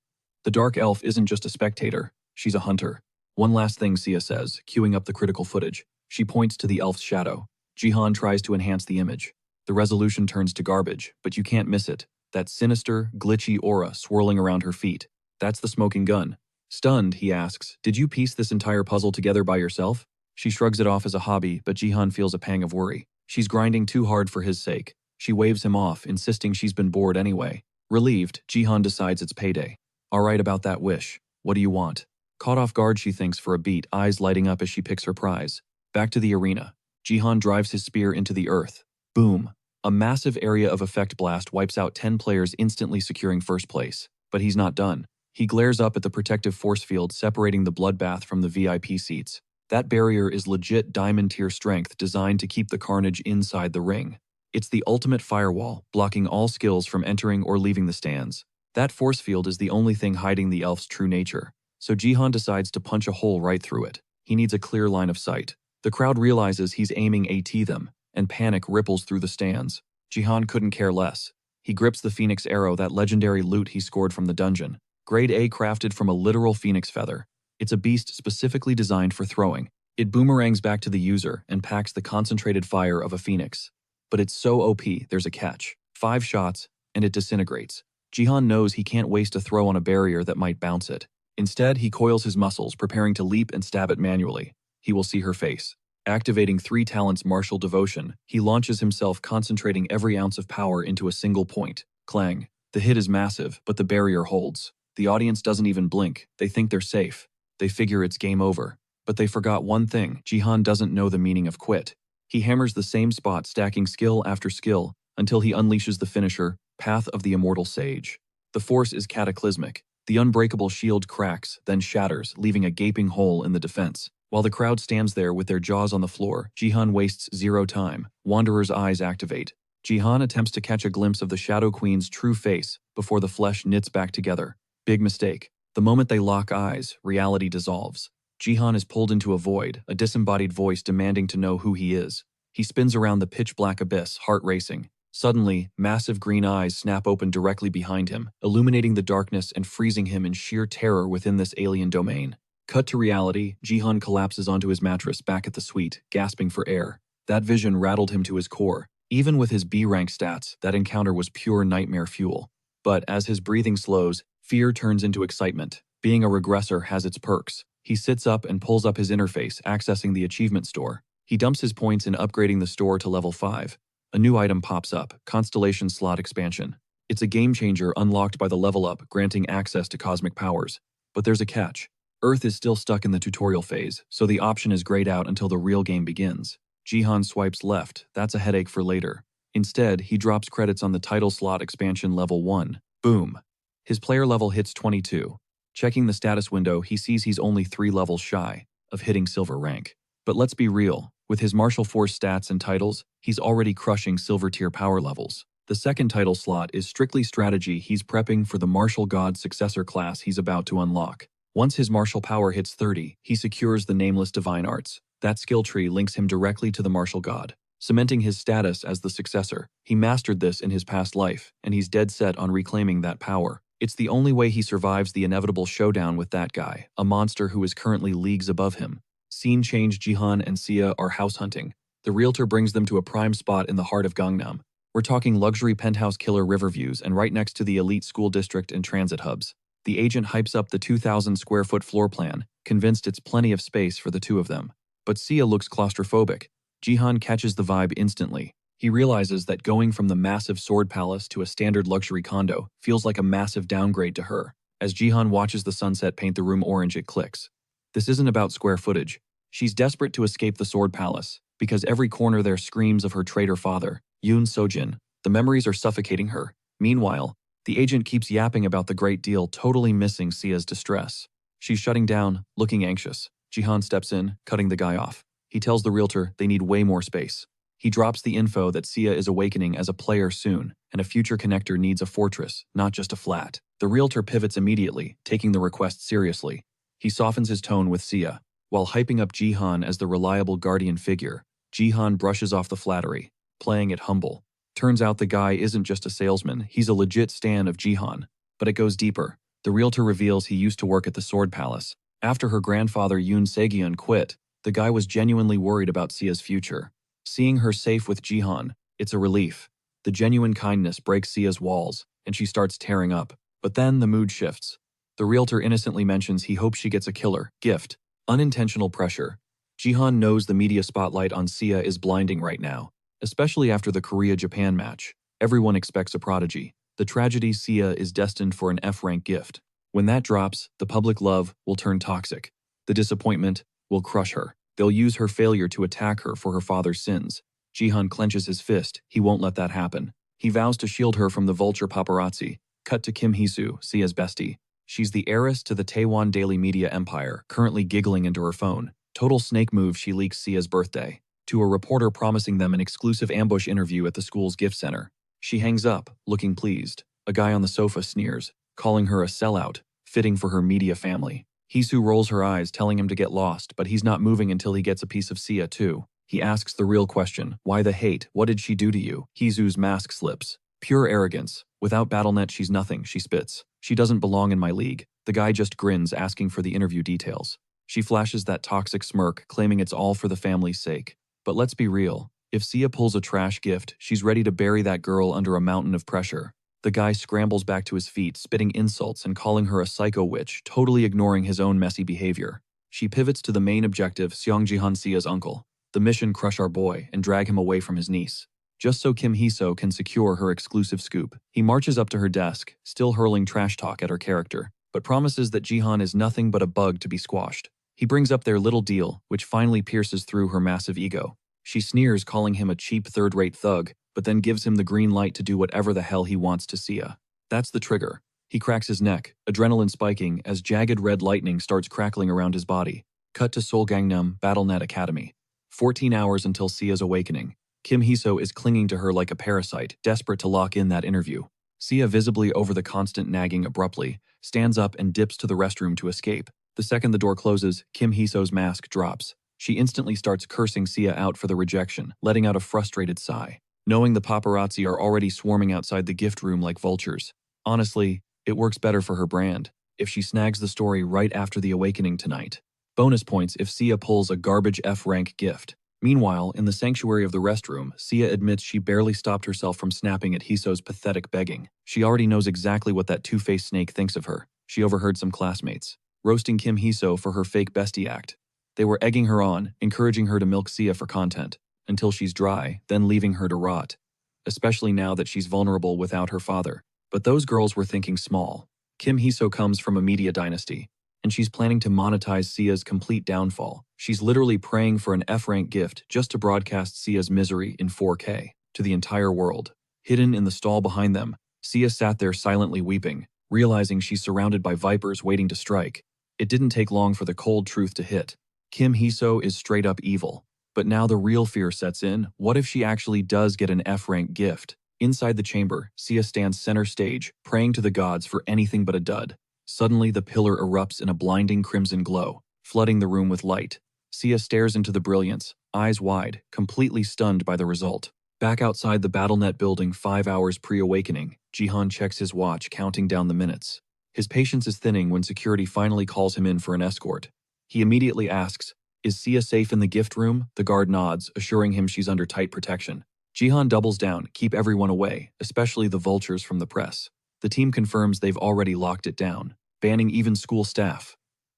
the dark elf isn't just a spectator, she's a hunter. One last thing, Sia says, queuing up the critical footage. She points to the elf's shadow. Jihan tries to enhance the image. The resolution turns to garbage, but you can't miss it. That sinister, glitchy aura swirling around her feet. That's the smoking gun. Stunned, he asks, did you piece this entire puzzle together by yourself? She shrugs it off as a hobby, but Jihan feels a pang of worry. She's grinding too hard for his sake. She waves him off, insisting she's been bored anyway. Relieved, Jihan decides it's payday. All right about that wish. What do you want? Caught off guard, she thinks for a beat, eyes lighting up as she picks her prize. Back to the arena. Jihan drives his spear into the earth. Boom. A massive area of effect blast wipes out 10 players, instantly securing first place. But he's not done. He glares up at the protective force field separating the bloodbath from the VIP seats. That barrier is legit diamond tier strength, designed to keep the carnage inside the ring. It's the ultimate firewall, blocking all skills from entering or leaving the stands. That force field is the only thing hiding the elf's true nature. So Jihan decides to punch a hole right through it. He needs a clear line of sight. The crowd realizes he's aiming at them, and panic ripples through the stands. Jihan couldn't care less. He grips the Phoenix Arrow, that legendary loot he scored from the dungeon. Grade A, crafted from a literal phoenix feather. It's a beast specifically designed for throwing. It boomerangs back to the user and packs the concentrated fire of a phoenix. But it's so OP, there's a catch. 5 shots, and it disintegrates. Jihan knows he can't waste a throw on a barrier that might bounce it. Instead, he coils his muscles, preparing to leap and stab it manually. He will see her face. Activating 3 talents martial devotion, he launches himself, concentrating every ounce of power into a single point. Clang. The hit is massive, but the barrier holds. The audience doesn't even blink. They think they're safe. They figure it's game over. But they forgot one thing. Jihan doesn't know the meaning of quit. He hammers the same spot, stacking skill after skill, until he unleashes the finisher, Path of the Immortal Sage. The force is cataclysmic. The unbreakable shield cracks, then shatters, leaving a gaping hole in the defense. While the crowd stands there with their jaws on the floor, Jihan wastes zero time. Wanderer's eyes activate. Jihan attempts to catch a glimpse of the Shadow Queen's true face before the flesh knits back together. Big mistake. The moment they lock eyes, reality dissolves. Jihan is pulled into a void, a disembodied voice demanding to know who he is. He spins around the pitch-black abyss, heart racing. Suddenly, massive green eyes snap open directly behind him, illuminating the darkness and freezing him in sheer terror within this alien domain. Cut to reality, Jihan collapses onto his mattress back at the suite, gasping for air. That vision rattled him to his core. Even with his B-rank stats, that encounter was pure nightmare fuel. But as his breathing slows, fear turns into excitement. Being a regressor has its perks. He sits up and pulls up his interface, accessing the achievement store. He dumps his points in upgrading the store to level 5. A new item pops up, Constellation Slot Expansion. It's a game changer unlocked by the level up, granting access to cosmic powers. But there's a catch. Earth is still stuck in the tutorial phase, so the option is grayed out until the real game begins. Jihan swipes left, that's a headache for later. Instead, he drops credits on the title slot expansion level 1. Boom. His player level hits 22. Checking the status window, he sees he's only 3 levels shy of hitting silver rank. But let's be real, with his martial force stats and titles, he's already crushing silver tier power levels. The second title slot is strictly strategy. He's prepping for the martial god successor class he's about to unlock. Once his martial power hits 30, he secures the nameless divine arts. That skill tree links him directly to the martial god, cementing his status as the successor. He mastered this in his past life, and he's dead set on reclaiming that power. It's the only way he survives the inevitable showdown with that guy, a monster who is currently leagues above him. Scene change. Jihan and Sia are house hunting. The realtor brings them to a prime spot in the heart of Gangnam. We're talking luxury penthouse killer river views and right next to the elite school district and transit hubs. The agent hypes up the 2,000 square foot floor plan, convinced it's plenty of space for the two of them. But Sia looks claustrophobic. Jihan catches the vibe instantly. He realizes that going from the massive sword palace to a standard luxury condo feels like a massive downgrade to her. As Jihan watches the sunset paint the room orange, it clicks. This isn't about square footage. She's desperate to escape the sword palace, because every corner there screams of her traitor father, Yoon Sojin. The memories are suffocating her. Meanwhile, the agent keeps yapping about the great deal, totally missing Sia's distress. She's shutting down, looking anxious. Jihan steps in, cutting the guy off. He tells the realtor they need way more space. He drops the info that Sia is awakening as a player soon, and a future connector needs a fortress, not just a flat. The realtor pivots immediately, taking the request seriously. He softens his tone with Sia. While hyping up Jihan as the reliable guardian figure, Jihan brushes off the flattery, playing it humble. Turns out the guy isn't just a salesman, he's a legit stan of Jihan. But it goes deeper. The realtor reveals he used to work at the Sword Palace. After her grandfather Yoon Segion quit, the guy was genuinely worried about Sia's future. Seeing her safe with Jihan, it's a relief. The genuine kindness breaks Sia's walls, and she starts tearing up. But then the mood shifts. The realtor innocently mentions he hopes she gets a killer gift. Unintentional pressure. Jihan knows the media spotlight on Sia is blinding right now, especially after the Korea-Japan match. Everyone expects a prodigy. The tragedy, Sia is destined for an F-rank gift. When that drops, the public love will turn toxic. The disappointment will crush her. They'll use her failure to attack her for her father's sins. Jihan clenches his fist. He won't let that happen. He vows to shield her from the vulture paparazzi. Cut to Kim Hee-soo, Sia's bestie. She's the heiress to the Taiwan daily media empire, currently giggling into her phone. Total snake move. She leaks Sia's birthday to a reporter, promising them an exclusive ambush interview at the school's gift center. She hangs up, looking pleased. A guy on the sofa sneers, calling her a sellout, fitting for her media family. Hee-soo rolls her eyes, telling him to get lost, but he's not moving until he gets a piece of Sia too. He asks the real question, why the hate? What did she do to you? Hee-soo's mask slips. Pure arrogance. Without BattleNet, she's nothing, she spits. She doesn't belong in my league. The guy just grins, asking for the interview details. She flashes that toxic smirk, claiming it's all for the family's sake. But let's be real. If Sia pulls a trash gift, she's ready to bury that girl under a mountain of pressure. The guy scrambles back to his feet, spitting insults and calling her a psycho witch, totally ignoring his own messy behavior. She pivots to the main objective, Seong Jihan, Sia's uncle. The mission: crush our boy and drag him away from his niece. Just so Kim Hee-soo can secure her exclusive scoop. He marches up to her desk, still hurling trash talk at her character, but promises that Jihan is nothing but a bug to be squashed. He brings up their little deal, which finally pierces through her massive ego. She sneers, calling him a cheap third-rate thug, but then gives him the green light to do whatever the hell he wants to Sia. That's the trigger. He cracks his neck, adrenaline spiking as jagged red lightning starts crackling around his body. Cut to Seoul Gangnam BattleNet Academy. 14 hours until Sia's awakening. Kim Hee-soo is clinging to her like a parasite, desperate to lock in that interview. Sia, visibly over the constant nagging, abruptly stands up and dips to the restroom to escape. The second the door closes, Kim Hee-soo's mask drops. She instantly starts cursing Sia out for the rejection, letting out a frustrated sigh. knowing the paparazzi are already swarming outside the gift room like vultures. Honestly, it works better for her brand if she snags the story right after the awakening tonight. Bonus points if Sia pulls a garbage F-rank gift. Meanwhile, in the sanctuary of the restroom, Sia admits she barely stopped herself from snapping at Hiso's pathetic begging. She already knows exactly what that two-faced snake thinks of her. She overheard some classmates roasting Kim Hiso for her fake bestie act. They were egging her on, encouraging her to milk Sia for content, until she's dry, then leaving her to rot. Especially now that she's vulnerable without her father. But those girls were thinking small. Kim Hiso comes from a media dynasty, and she's planning to monetize Sia's complete downfall. She's literally praying for an F-rank gift just to broadcast Sia's misery in 4K to the entire world. Hidden in the stall behind them, Sia sat there silently weeping, realizing she's surrounded by vipers waiting to strike. It didn't take long for the cold truth to hit. Kim Hiso is straight up evil. But now the real fear sets in. What if she actually does get an F-rank gift? Inside the chamber, Sia stands center stage, praying to the gods for anything but a dud. Suddenly, the pillar erupts in a blinding crimson glow, flooding the room with light. Sia stares into the brilliance, eyes wide, completely stunned by the result. Back outside the BattleNet building 5 hours pre-awakening, Jihan checks his watch, counting down the minutes. His patience is thinning when security finally calls him in for an escort. He immediately asks, "Is Sia safe in the gift room?" The guard nods, assuring him she's under tight protection. Jihan doubles down, keep everyone away, especially the vultures from the press. The team confirms they've already locked it down, banning even school staff.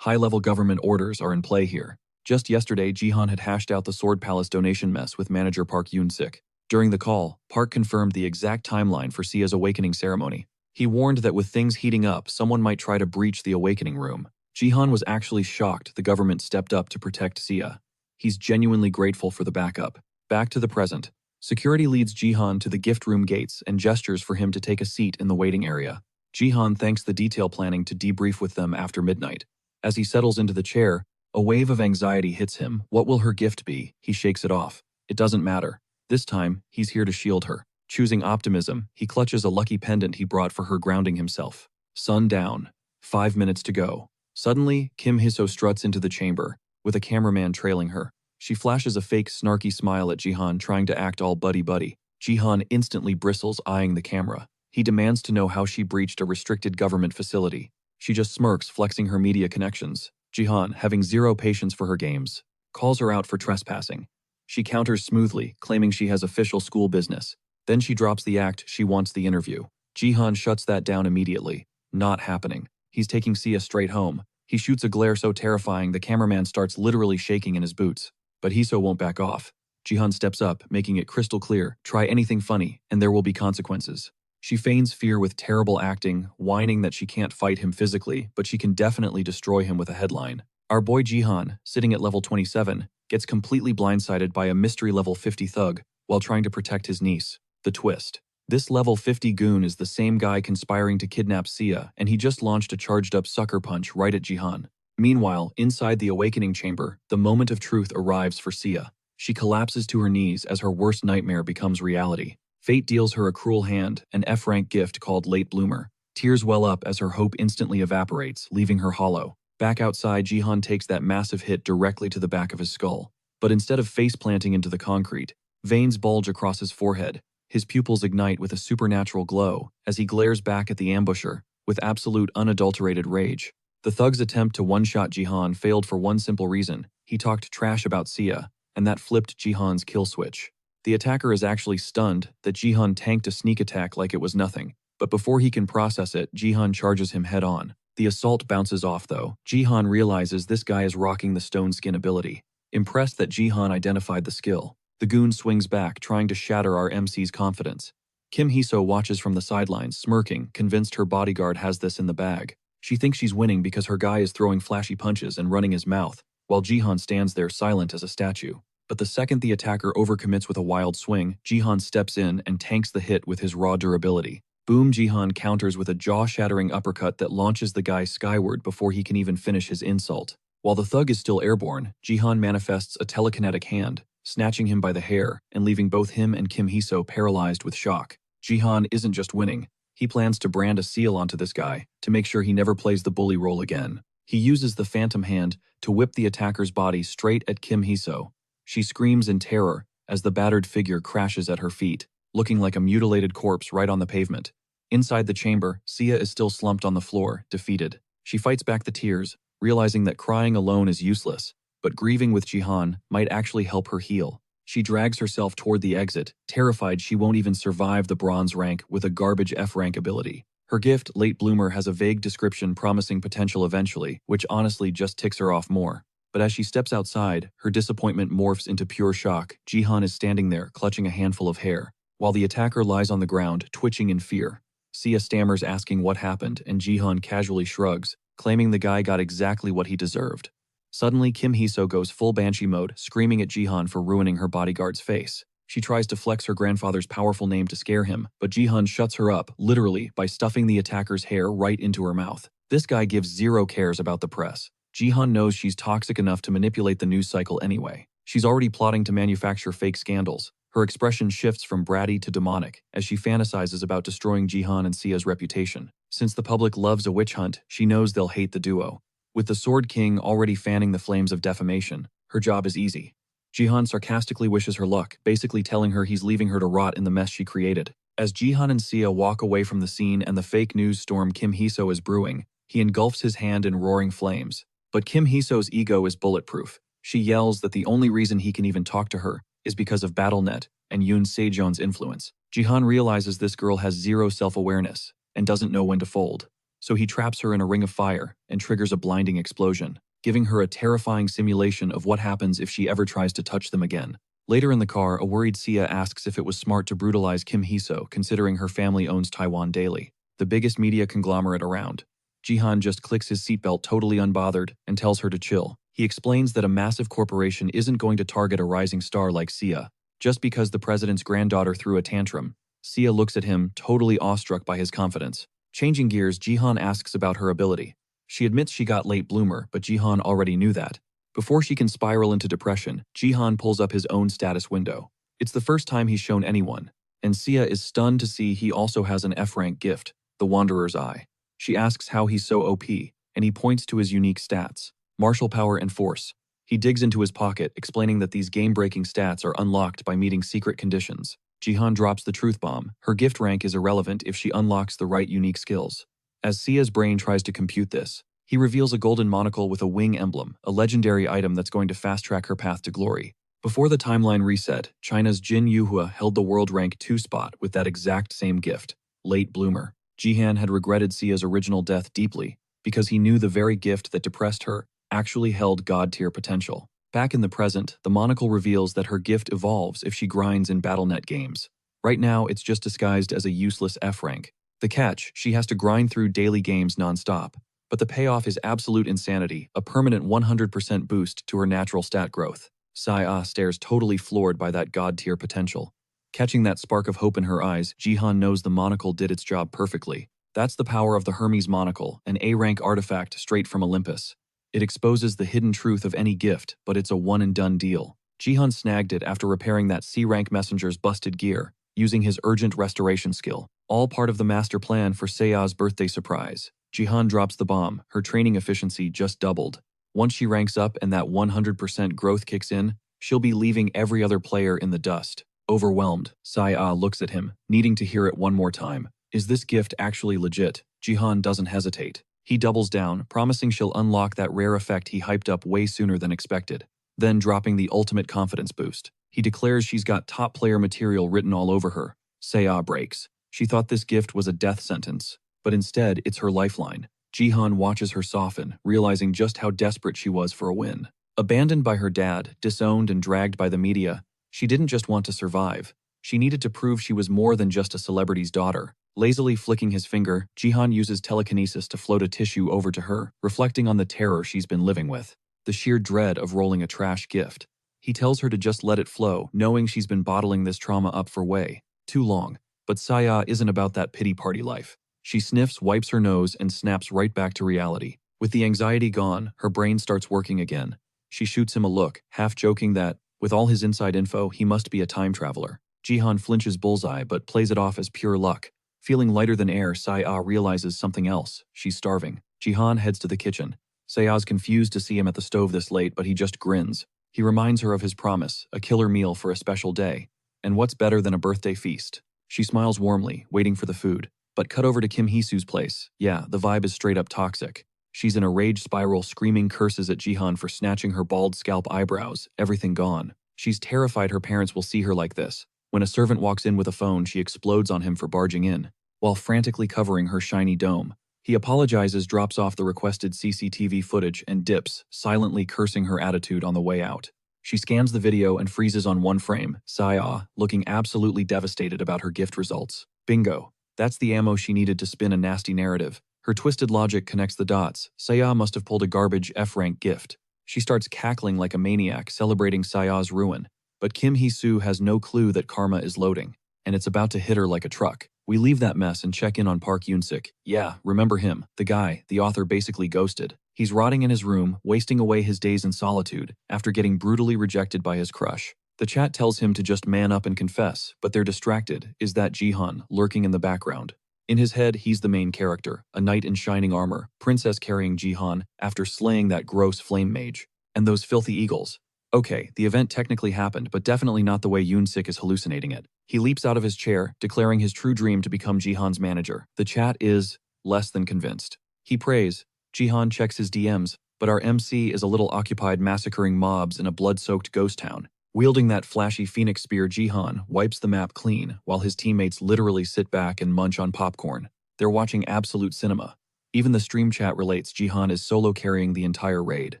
High-level government orders are in play here. Just yesterday, Jihan had hashed out the Sword Palace donation mess with manager Park Yoon-sik. During the call, Park confirmed the exact timeline for Sia's awakening ceremony. He warned that with things heating up, someone might try to breach the awakening room. Jihan was actually shocked the government stepped up to protect Sia. He's genuinely grateful for the backup. Back to the present. Security leads Jihan to the gift room gates and gestures for him to take a seat in the waiting area. Jihan thanks the detail planning to debrief with them after midnight. As he settles into the chair, a wave of anxiety hits him. What will her gift be? He shakes it off. It doesn't matter. This time, he's here to shield her. Choosing optimism, he clutches a lucky pendant he brought for her, grounding himself. Sun down. 5 minutes to go. Suddenly, Kim Hiso struts into the chamber, with a cameraman trailing her. She flashes a fake snarky smile at Jihan, trying to act all buddy-buddy. Jihan instantly bristles, eyeing the camera. He demands to know how she breached a restricted government facility. She just smirks, flexing her media connections. Jihan, having zero patience for her games, calls her out for trespassing. She counters smoothly, claiming she has official school business. Then she drops the act, she wants the interview. Jihan shuts that down immediately. Not happening. He's taking Sia straight home. He shoots a glare so terrifying the cameraman starts literally shaking in his boots. But Hiso won't back off. Jihan steps up, making it crystal clear, try anything funny, and there will be consequences. She feigns fear with terrible acting, whining that she can't fight him physically, but she can definitely destroy him with a headline. Our boy Jihan, sitting at level 27, gets completely blindsided by a mystery level 50 thug while trying to protect his niece. The twist. This level 50 goon is the same guy conspiring to kidnap Sia, and he just launched a charged-up sucker punch right at Jihan. Meanwhile, inside the awakening chamber, the moment of truth arrives for Sia. She collapses to her knees as her worst nightmare becomes reality. Fate deals her a cruel hand, an F-rank gift called Late Bloomer. Tears well up as her hope instantly evaporates, leaving her hollow. Back outside, Jihan takes that massive hit directly to the back of his skull. But instead of face-planting into the concrete, veins bulge across his forehead. His pupils ignite with a supernatural glow as he glares back at the ambusher with absolute unadulterated rage. The thug's attempt to one-shot Jihan failed for one simple reason. He talked trash about Sia, and that flipped Jihan's kill switch. The attacker is actually stunned that Jihan tanked a sneak attack like it was nothing. But before he can process it, Jihan charges him head-on. The assault bounces off though. Jihan realizes this guy is rocking the stone skin ability. Impressed that Jihan identified the skill, the goon swings back, trying to shatter our MC's confidence. Kim Hiso watches from the sidelines, smirking, convinced her bodyguard has this in the bag. She thinks she's winning because her guy is throwing flashy punches and running his mouth, while Jihan stands there silent as a statue. But the second the attacker overcommits with a wild swing, Jihan steps in and tanks the hit with his raw durability. Boom! Jihan counters with a jaw-shattering uppercut that launches the guy skyward before he can even finish his insult. While the thug is still airborne, Jihan manifests a telekinetic hand, snatching him by the hair and leaving both him and Kim Hiso paralyzed with shock. Jihan isn't just winning. He plans to brand a seal onto this guy to make sure he never plays the bully role again. He uses the phantom hand to whip the attacker's body straight at Kim Hiso. She screams in terror as the battered figure crashes at her feet. looking like a mutilated corpse right on the pavement. Inside the chamber, Sia is still slumped on the floor, defeated. She fights back the tears, realizing that crying alone is useless, but grieving with Jihan might actually help her heal. She drags herself toward the exit, terrified she won't even survive the bronze rank with a garbage F rank ability. Her gift, Late Bloomer, has a vague description promising potential eventually, which honestly just ticks her off more. But as she steps outside, her disappointment morphs into pure shock. Jihan is standing there, clutching a handful of hair, while the attacker lies on the ground, twitching in fear. Sia stammers asking what happened, and Jihan casually shrugs, claiming the guy got exactly what he deserved. Suddenly, Kim Hee-so goes full Banshee mode, screaming at Jihan for ruining her bodyguard's face. She tries to flex her grandfather's powerful name to scare him, but Jihan shuts her up, literally, by stuffing the attacker's hair right into her mouth. This guy gives zero cares about the press. Jihan knows she's toxic enough to manipulate the news cycle anyway. She's already plotting to manufacture fake scandals. Her expression shifts from bratty to demonic as she fantasizes about destroying Jihan and Sia's reputation. Since the public loves a witch hunt, she knows they'll hate the duo. With the Sword King already fanning the flames of defamation, her job is easy. Jihan sarcastically wishes her luck, basically telling her he's leaving her to rot in the mess she created. As Jihan and Sia walk away from the scene and the fake news storm Kim Hee-so is brewing, he engulfs his hand in roaring flames. But Kim Hee-so's ego is bulletproof. She yells that the only reason he can even talk to her is because of BattleNet and Yoon Sejeon's influence. Jihan realizes this girl has zero self-awareness and doesn't know when to fold. So he traps her in a ring of fire and triggers a blinding explosion, giving her a terrifying simulation of what happens if she ever tries to touch them again. Later in the car, a worried Sia asks if it was smart to brutalize Kim Hee-so, considering her family owns Taiwan Daily, the biggest media conglomerate around. Jihan just clicks his seatbelt totally unbothered and tells her to chill. He explains that a massive corporation isn't going to target a rising star like Sia, just because the president's granddaughter threw a tantrum. Sia looks at him, totally awestruck by his confidence. Changing gears, Jihan asks about her ability. She admits she got Late Bloomer, but Jihan already knew that. Before she can spiral into depression, Jihan pulls up his own status window. It's the first time he's shown anyone, and Sia is stunned to see he also has an F-rank gift, the Wanderer's Eye. She asks how he's so OP, and he points to his unique stats, martial power and force. He digs into his pocket, explaining that these game-breaking stats are unlocked by meeting secret conditions. Jihan drops the truth bomb. Her gift rank is irrelevant if she unlocks the right unique skills. As Sia's brain tries to compute this, he reveals a golden monocle with a wing emblem, a legendary item that's going to fast-track her path to glory. Before the timeline reset, China's Jin Yuhua held the world rank 2 spot with that exact same gift, Late Bloomer. Jihan had regretted Sia's original death deeply, because he knew the very gift that depressed her actually held god-tier potential. Back in the present, the monocle reveals that her gift evolves if she grinds in BattleNet games. Right now, it's just disguised as a useless F rank. The catch, she has to grind through daily games non-stop. But the payoff is absolute insanity, a permanent 100% boost to her natural stat growth. Sia stares totally floored by that god-tier potential. Catching that spark of hope in her eyes, Jihan knows the monocle did its job perfectly. That's the power of the Hermes monocle, an A-rank artifact straight from Olympus. It exposes the hidden truth of any gift, but it's a one-and-done deal. Jihan snagged it after repairing that C-rank messenger's busted gear, using his urgent restoration skill, all part of the master plan for Sea's birthday surprise. Jihan drops the bomb, her training efficiency just doubled. Once she ranks up and that 100% growth kicks in, she'll be leaving every other player in the dust. Overwhelmed, Sia looks at him, needing to hear it one more time. Is this gift actually legit? Jihan doesn't hesitate. He doubles down, promising she'll unlock that rare effect he hyped up way sooner than expected. Then dropping the ultimate confidence boost. He declares she's got top player material written all over her. Sia breaks. She thought this gift was a death sentence, but instead it's her lifeline. Jihan watches her soften, realizing just how desperate she was for a win. Abandoned by her dad, disowned and dragged by the media, she didn't just want to survive. She needed to prove she was more than just a celebrity's daughter. Lazily flicking his finger, Jihan uses telekinesis to float a tissue over to her, reflecting on the terror she's been living with. The sheer dread of rolling a trash gift. He tells her to just let it flow, knowing she's been bottling this trauma up for way too long. But Sia isn't about that pity party life. She sniffs, wipes her nose, and snaps right back to reality. With the anxiety gone, her brain starts working again. She shoots him a look, half joking that, with all his inside info, he must be a time traveler. Jihan flinches bullseye but plays it off as pure luck. Feeling lighter than air, Sia realizes something else. She's starving. Jihan heads to the kitchen. Sia's confused to see him at the stove this late, but he just grins. He reminds her of his promise, a killer meal for a special day. And what's better than a birthday feast? She smiles warmly, waiting for the food. But cut over to Kim Hee-soo's place. Yeah, the vibe is straight up toxic. She's in a rage spiral, screaming curses at Jihan for snatching her bald scalp eyebrows, everything gone. She's terrified her parents will see her like this. When a servant walks in with a phone, she explodes on him for barging in, while frantically covering her shiny dome. He apologizes, drops off the requested CCTV footage, and dips, silently cursing her attitude on the way out. She scans the video and freezes on one frame, Saya, looking absolutely devastated about her gift results. Bingo. That's the ammo she needed to spin a nasty narrative. Her twisted logic connects the dots. Saya must have pulled a garbage F-rank gift. She starts cackling like a maniac, celebrating Saya's ruin. But Kim Hee-soo has no clue that karma is loading, and it's about to hit her like a truck. We leave that mess and check in on Park Yoon-sik. Yeah, remember him, the guy the author basically ghosted. He's rotting in his room, wasting away his days in solitude, after getting brutally rejected by his crush. The chat tells him to just man up and confess, but they're distracted. Is that Jihan, lurking in the background? In his head, he's the main character, a knight in shining armor, princess carrying Jihan after slaying that gross flame mage. And those filthy eagles. Okay, the event technically happened, but definitely not the way Yoon-sik is hallucinating it. He leaps out of his chair, declaring his true dream to become Jihan's manager. The chat is less than convinced. He prays. Jihan checks his DMs, but our MC is a little occupied massacring mobs in a blood-soaked ghost town. Wielding that flashy phoenix spear, Jihan wipes the map clean, while his teammates literally sit back and munch on popcorn. They're watching absolute cinema. Even the stream chat relates Jihan is solo carrying the entire raid.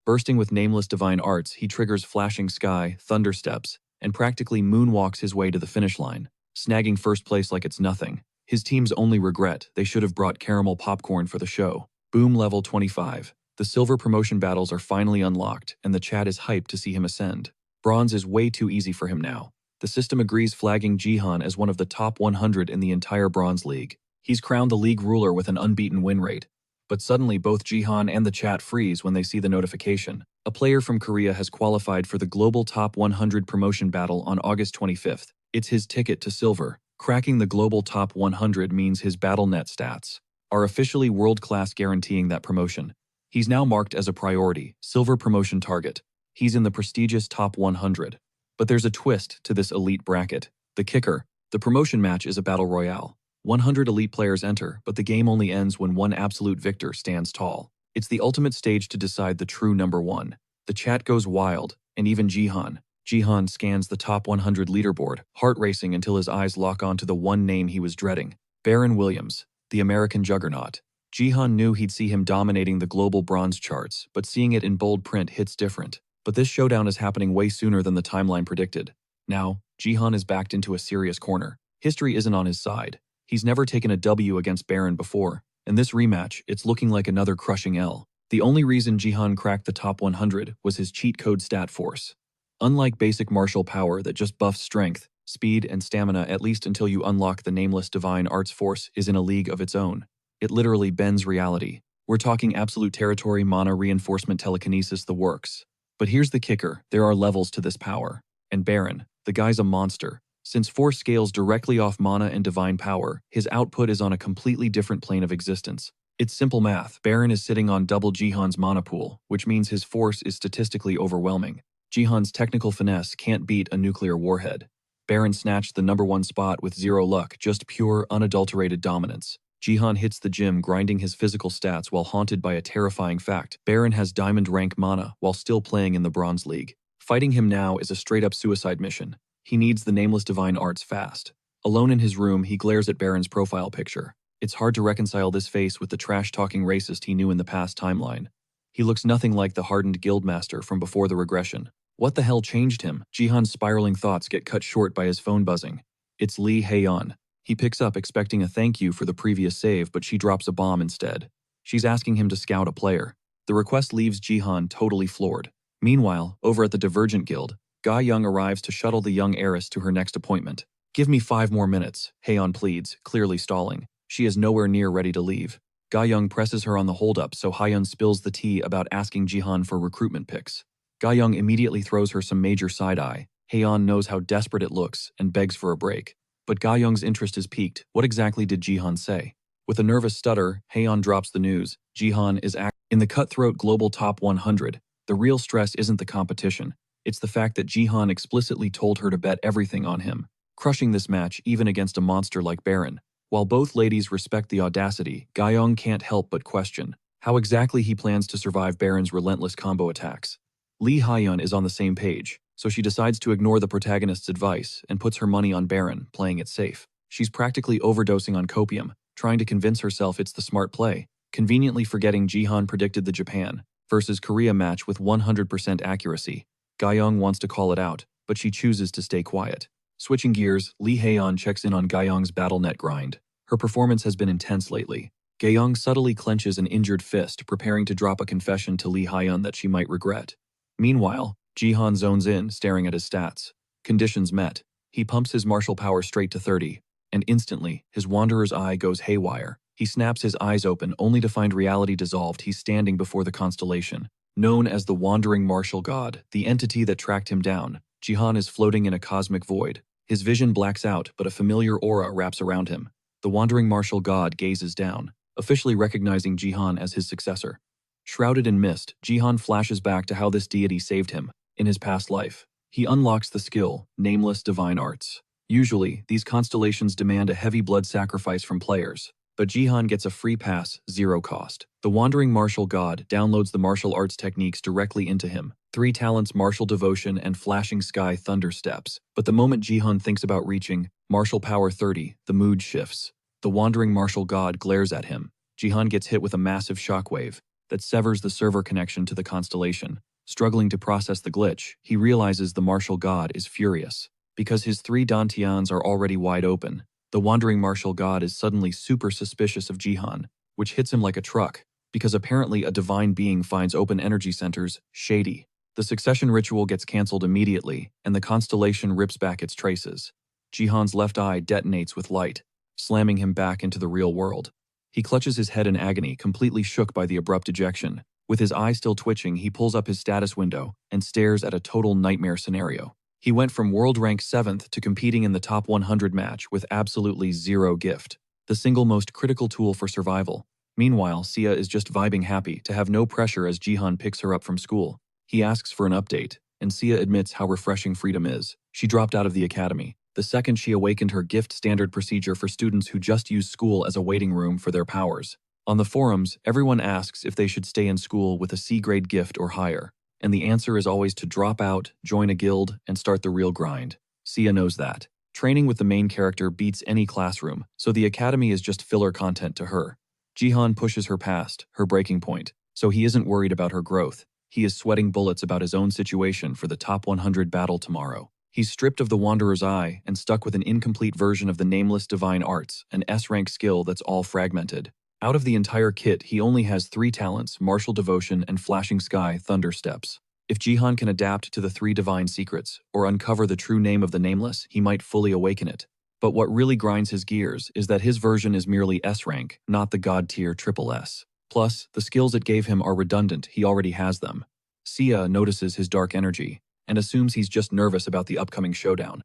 Bursting with nameless divine arts, he triggers flashing sky, thunder steps, and practically moonwalks his way to the finish line, snagging first place like it's nothing. His team's only regret, they should have brought caramel popcorn for the show. Boom, level 25. The silver promotion battles are finally unlocked, and the chat is hyped to see him ascend. Bronze is way too easy for him now. The system agrees, flagging Jihan as one of the top 100 in the entire Bronze League. He's crowned the league ruler with an unbeaten win rate. But suddenly both Jihan and the chat freeze when they see the notification. A player from Korea has qualified for the Global Top 100 promotion battle on August 25th. It's his ticket to silver. Cracking the Global Top 100 means his BattleNet stats are officially world-class, guaranteeing that promotion. He's now marked as a priority, silver promotion target. He's in the prestigious top 100. But there's a twist to this elite bracket. The kicker, the promotion match is a battle royale. 100 elite players enter, but the game only ends when one absolute victor stands tall. It's the ultimate stage to decide the true number one. The chat goes wild, and even Jihan scans the top 100 leaderboard, heart racing until his eyes lock onto the one name he was dreading. Baron Williams, the American juggernaut. Jihan knew he'd see him dominating the global bronze charts, but seeing it in bold print hits different. But this showdown is happening way sooner than the timeline predicted. Now, Jihan is backed into a serious corner. History isn't on his side. He's never taken a W against Baron before, and this rematch, it's looking like another crushing L. The only reason Jihan cracked the top 100 was his cheat code stat force. Unlike basic martial power that just buffs strength, speed, and stamina at least until you unlock the nameless divine arts, force is in a league of its own. It literally bends reality. We're talking absolute territory, mana, reinforcement, telekinesis, the works. But here's the kicker, there are levels to this power. And Baron, the guy's a monster. Since force scales directly off mana and divine power, his output is on a completely different plane of existence. It's simple math. Baron is sitting on double Jihan's mana pool, which means his force is statistically overwhelming. Jihan's technical finesse can't beat a nuclear warhead. Baron snatched the #1 spot with zero luck, just pure, unadulterated dominance. Jihan hits the gym, grinding his physical stats while haunted by a terrifying fact. Baron has diamond rank mana while still playing in the Bronze League. Fighting him now is a straight-up suicide mission. He needs the nameless divine arts fast. Alone in his room, he glares at Baron's profile picture. It's hard to reconcile this face with the trash-talking racist he knew in the past timeline. He looks nothing like the hardened guildmaster from before the regression. What the hell changed him? Jihan's spiraling thoughts get cut short by his phone buzzing. It's Lee Hae-yeon. He picks up, expecting a thank you for the previous save, but she drops a bomb instead. She's asking him to scout a player. The request leaves Jihan totally floored. Meanwhile, over at the Divergent Guild, Ga Young arrives to shuttle the young heiress to her next appointment. Give me 5 more minutes, Hae-yeon pleads, clearly stalling. She is nowhere near ready to leave. Ga Young presses her on the holdup, so Hae-yeon spills the tea about asking Jihan for recruitment picks. Ga Young immediately throws her some major side-eye. Hae-yeon knows how desperate it looks and begs for a break. But Ga Young's interest is piqued. What exactly did Jihan say? With a nervous stutter, Hae-yeon drops the news. Jihan is in the cutthroat global top 100. The real stress isn't the competition. It's the fact that Jihan explicitly told her to bet everything on him, crushing this match even against a monster like Baron. While both ladies respect the audacity, Gyeong can't help but question how exactly he plans to survive Baron's relentless combo attacks. Lee Hyun is on the same page, so she decides to ignore the protagonist's advice and puts her money on Baron, playing it safe. She's practically overdosing on copium, trying to convince herself it's the smart play, conveniently forgetting Jihan predicted the Japan versus Korea match with 100% accuracy. Gyeong wants to call it out, but she chooses to stay quiet. Switching gears, Lee Haeon checks in on Gyeong's BattleNet grind. Her performance has been intense lately. Gyeong subtly clenches an injured fist, preparing to drop a confession to Lee Hyun that she might regret. Meanwhile, Jihan zones in, staring at his stats. Conditions met. He pumps his martial power straight to 30, and instantly, his wanderer's eye goes haywire. He snaps his eyes open only to find reality dissolved. He's standing before the constellation. Known as the Wandering Martial God, the entity that tracked him down, Jihan is floating in a cosmic void. His vision blacks out, but a familiar aura wraps around him. The Wandering Martial God gazes down, officially recognizing Jihan as his successor. Shrouded in mist, Jihan flashes back to how this deity saved him in his past life. He unlocks the skill, Nameless Divine Arts. Usually, these constellations demand a heavy blood sacrifice from players, but Jihan gets a free pass, zero cost. The Wandering Martial God downloads the martial arts techniques directly into him. 3 talents: Martial Devotion and Flashing Sky Thunder Steps. But the moment Jihan thinks about reaching Martial Power 30, the mood shifts. The Wandering Martial God glares at him. Jihan gets hit with a massive shockwave that severs the server connection to the constellation. Struggling to process the glitch, he realizes the Martial God is furious. Because his 3 dantians are already wide open, the Wandering Martial God is suddenly super suspicious of Jihan, which hits him like a truck, because apparently a divine being finds open energy centers shady. The succession ritual gets cancelled immediately, and the constellation rips back its traces. Jihan's left eye detonates with light, slamming him back into the real world. He clutches his head in agony, completely shook by the abrupt ejection. With his eye still twitching, he pulls up his status window and stares at a total nightmare scenario. He went from world rank 7th to competing in the top 100 match with absolutely zero gift, the single most critical tool for survival. Meanwhile, Sia is just vibing happy to have no pressure as Jihan picks her up from school. He asks for an update, and Sia admits how refreshing freedom is. She dropped out of the academy the second she awakened her gift standard procedure for students who just use school as a waiting room for their powers. On the forums, everyone asks if they should stay in school with a C-grade gift or higher, and the answer is always to drop out, join a guild, and start the real grind. Sia knows that. Training with the main character beats any classroom, so the academy is just filler content to her. Jihan pushes her past her breaking point, so he isn't worried about her growth. He is sweating bullets about his own situation for the top 100 battle tomorrow. He's stripped of the Wanderer's Eye and stuck with an incomplete version of the Nameless Divine Arts, an S-rank skill that's all fragmented. Out of the entire kit, he only has 3 talents: Martial Devotion and Flashing Sky Thunder Steps. If Jihan can adapt to the 3 divine secrets, or uncover the true name of the Nameless, he might fully awaken it. But what really grinds his gears is that his version is merely S-rank, not the God-tier triple S. Plus, the skills it gave him are redundant, he already has them. Sia notices his dark energy, and assumes he's just nervous about the upcoming showdown.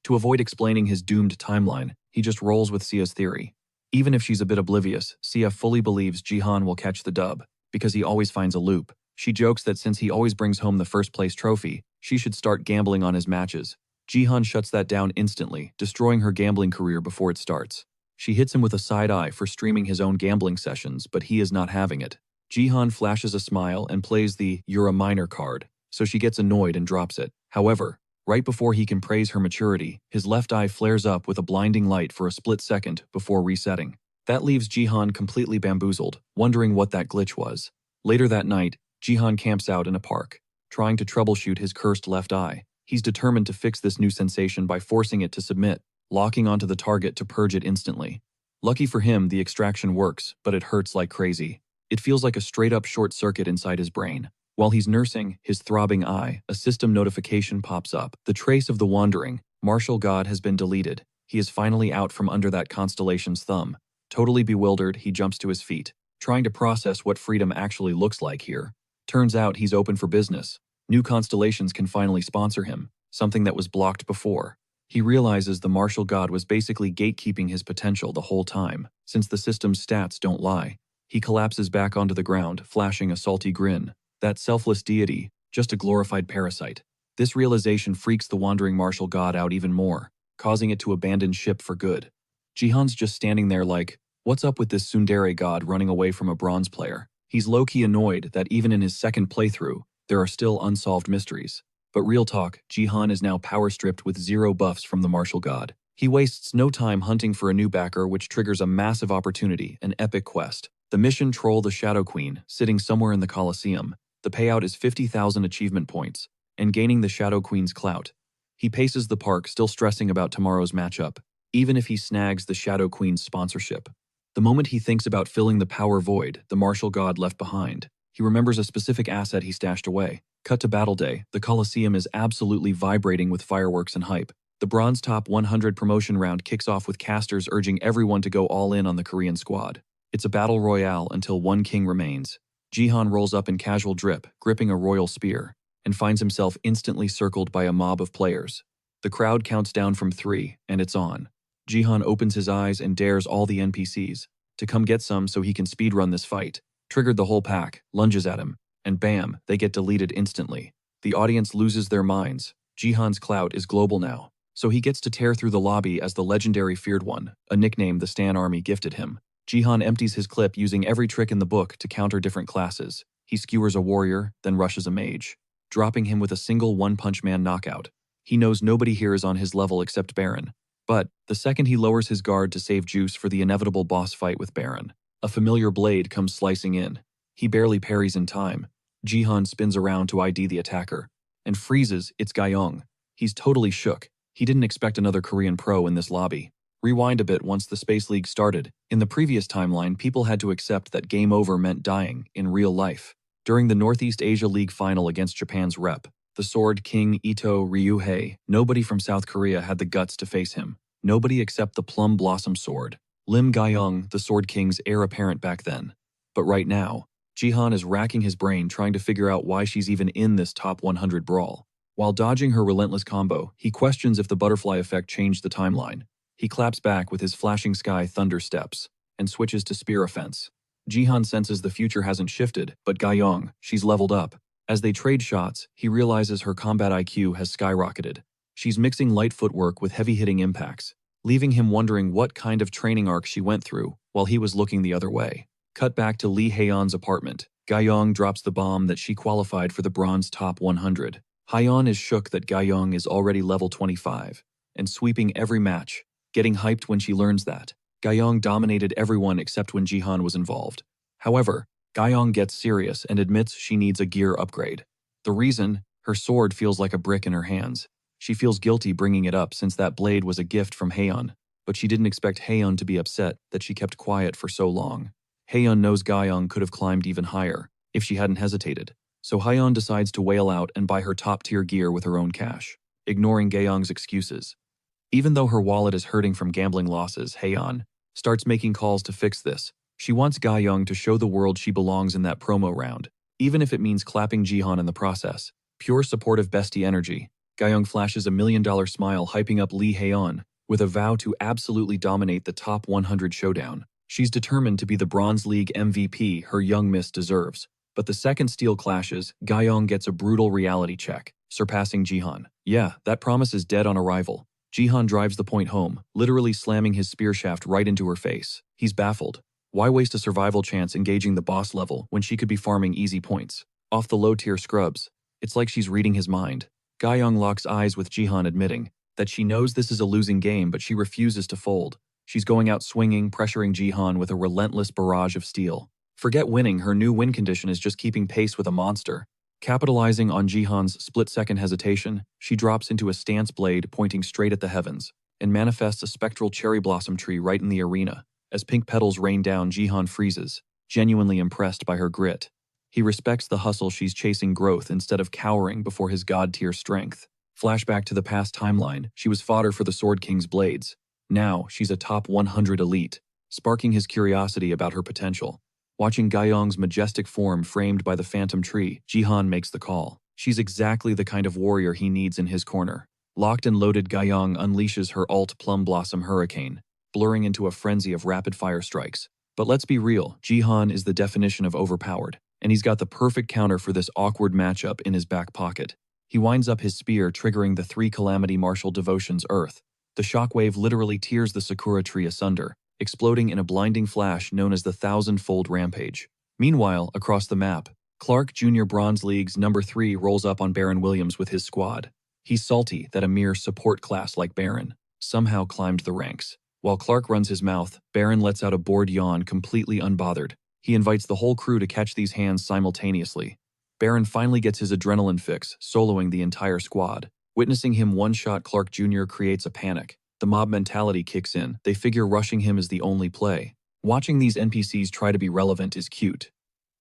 To avoid explaining his doomed timeline, he just rolls with Sia's theory. Even if she's a bit oblivious, Sia fully believes Jihan will catch the dub, because he always finds a loop. She jokes that since he always brings home the first place trophy, she should start gambling on his matches. Jihan shuts that down instantly, destroying her gambling career before it starts. She hits him with a side eye for streaming his own gambling sessions, but he is not having it. Jihan flashes a smile and plays the "you're a minor" card, so she gets annoyed and drops it. However, right before he can praise her maturity, his left eye flares up with a blinding light for a split second before resetting. That leaves Jihan completely bamboozled, wondering what that glitch was. Later that night, Jihan camps out in a park, trying to troubleshoot his cursed left eye. He's determined to fix this new sensation by forcing it to submit, locking onto the target to purge it instantly. Lucky for him, the extraction works, but it hurts like crazy. It feels like a straight-up short circuit inside his brain. While he's nursing his throbbing eye, a system notification pops up. The trace of the Wandering Martial God has been deleted. He is finally out from under that constellation's thumb. Totally bewildered, he jumps to his feet, trying to process what freedom actually looks like here. Turns out he's open for business. New constellations can finally sponsor him, something that was blocked before. He realizes the Martial God was basically gatekeeping his potential the whole time, since the system's stats don't lie. He collapses back onto the ground, flashing a salty grin. That selfless deity, just a glorified parasite. This realization freaks the wandering martial god out even more, causing it to abandon ship for good. Jihan's just standing there like, what's up with this tsundere god running away from a bronze player? He's low-key annoyed that even in his second playthrough, there are still unsolved mysteries. But real talk, Jihan is now power-stripped with 0 buffs from the martial god. He wastes no time hunting for a new backer, which triggers a massive opportunity, an epic quest. The mission: troll the Shadow Queen, sitting somewhere in the Colosseum. The payout is 50,000 achievement points, and gaining the Shadow Queen's clout. He paces the park, still stressing about tomorrow's matchup, even if he snags the Shadow Queen's sponsorship. The moment he thinks about filling the power void the martial god left behind, he remembers a specific asset he stashed away. Cut to battle day. The Colosseum is absolutely vibrating with fireworks and hype. The Bronze Top 100 promotion round kicks off with casters urging everyone to go all in on the Korean squad. It's a battle royale until one king remains. Jihan rolls up in casual drip, gripping a royal spear, and finds himself instantly circled by a mob of players. The crowd counts down from 3, and it's on. Jihan opens his eyes and dares all the NPCs to come get some so he can speedrun this fight. Triggered the whole pack, lunges at him, and bam, they get deleted instantly. The audience loses their minds. Jihan's clout is global now, so he gets to tear through the lobby as the legendary Feared One, a nickname the Stan Army gifted him. Jihan empties his clip using every trick in the book to counter different classes. He skewers a warrior, then rushes a mage, dropping him with a single one-punch man knockout. He knows nobody here is on his level except Baron. But the second he lowers his guard to save juice for the inevitable boss fight with Baron, a familiar blade comes slicing in. He barely parries in time. Jihan spins around to ID the attacker and freezes. It's Gyeong. He's totally shook. He didn't expect another Korean pro in this lobby. Rewind a bit. Once the Space League started, in the previous timeline, people had to accept that game over meant dying in real life. During the Northeast Asia League final against Japan's rep, the Sword King Ito Ryuhei, nobody from South Korea had the guts to face him. Nobody except the Plum Blossom Sword. Lim Gyeong, the Sword King's heir apparent back then. But right now, Jihan is racking his brain trying to figure out why she's even in this top 100 brawl. While dodging her relentless combo, he questions if the butterfly effect changed the timeline. He claps back with his flashing sky thunder steps and switches to spear offense. Jihan senses the future hasn't shifted, but Gyeong, she's leveled up. As they trade shots, he realizes her combat IQ has skyrocketed. She's mixing light footwork with heavy-hitting impacts, leaving him wondering what kind of training arc she went through while he was looking the other way. Cut back to Lee Haeyeon's apartment. Gyeong drops the bomb that she qualified for the Bronze Top 100. Haeyeon is shook that Gyeong is already level 25 and sweeping every match, getting hyped when she learns that. Gyeong dominated everyone except when Jihan was involved. However, Gyeong gets serious and admits she needs a gear upgrade. The reason? Her sword feels like a brick in her hands. She feels guilty bringing it up since that blade was a gift from Haeyeon, but she didn't expect Haeyeon to be upset that she kept quiet for so long. Haeyeon knows Gyeong could have climbed even higher if she hadn't hesitated, so Haeyeon decides to wail out and buy her top-tier gear with her own cash, ignoring Gyeong's excuses. Even though her wallet is hurting from gambling losses, Haeyeon starts making calls to fix this. She wants Gyeong to show the world she belongs in that promo round, even if it means clapping Jihan in the process. Pure supportive bestie energy. Gyeong flashes $1 million smile, hyping up Lee Haeyeon with a vow to absolutely dominate the top 100 showdown. She's determined to be the Bronze League MVP her young miss deserves. But the second steel clashes, Gyeong gets a brutal reality check, surpassing Jihan. Yeah, that promise is dead on arrival. Jihan drives the point home, literally slamming his spear shaft right into her face. He's baffled. Why waste a survival chance engaging the boss level when she could be farming easy points off the low-tier scrubs? It's like she's reading his mind. Gyeong locks eyes with Jihan, admitting that she knows this is a losing game, but she refuses to fold. She's going out swinging, pressuring Jihan with a relentless barrage of steel. Forget winning, her new win condition is just keeping pace with a monster. Capitalizing on Jihan's split-second hesitation, she drops into a stance blade pointing straight at the heavens and manifests a spectral cherry blossom tree right in the arena. As pink petals rain down, Jihan freezes, genuinely impressed by her grit. He respects the hustle. She's chasing growth instead of cowering before his god-tier strength. Flashback to the past timeline, she was fodder for the Sword King's blades. Now, she's a top 100 elite, sparking his curiosity about her potential. Watching Gyeong's majestic form framed by the phantom tree, Jihan makes the call. She's exactly the kind of warrior he needs in his corner. Locked and loaded, Gyeong unleashes her alt Plum Blossom Hurricane, blurring into a frenzy of rapid-fire strikes. But let's be real, Jihan is the definition of overpowered, and he's got the perfect counter for this awkward matchup in his back pocket. He winds up his spear, triggering the 3 calamity martial devotions Earth. The shockwave literally tears the Sakura tree asunder, exploding in a blinding flash known as the 1,000-fold rampage. Meanwhile, across the map, Clark Jr. Bronze League's number 3 rolls up on Baron Williams with his squad. He's salty that a mere support class like Baron somehow climbed the ranks. While Clark runs his mouth, Baron lets out a bored yawn, completely unbothered. He invites the whole crew to catch these hands simultaneously. Baron finally gets his adrenaline fix, soloing the entire squad. Witnessing him one-shot Clark Jr. creates a panic. The mob mentality kicks in. They figure rushing him is the only play. Watching these NPCs try to be relevant is cute.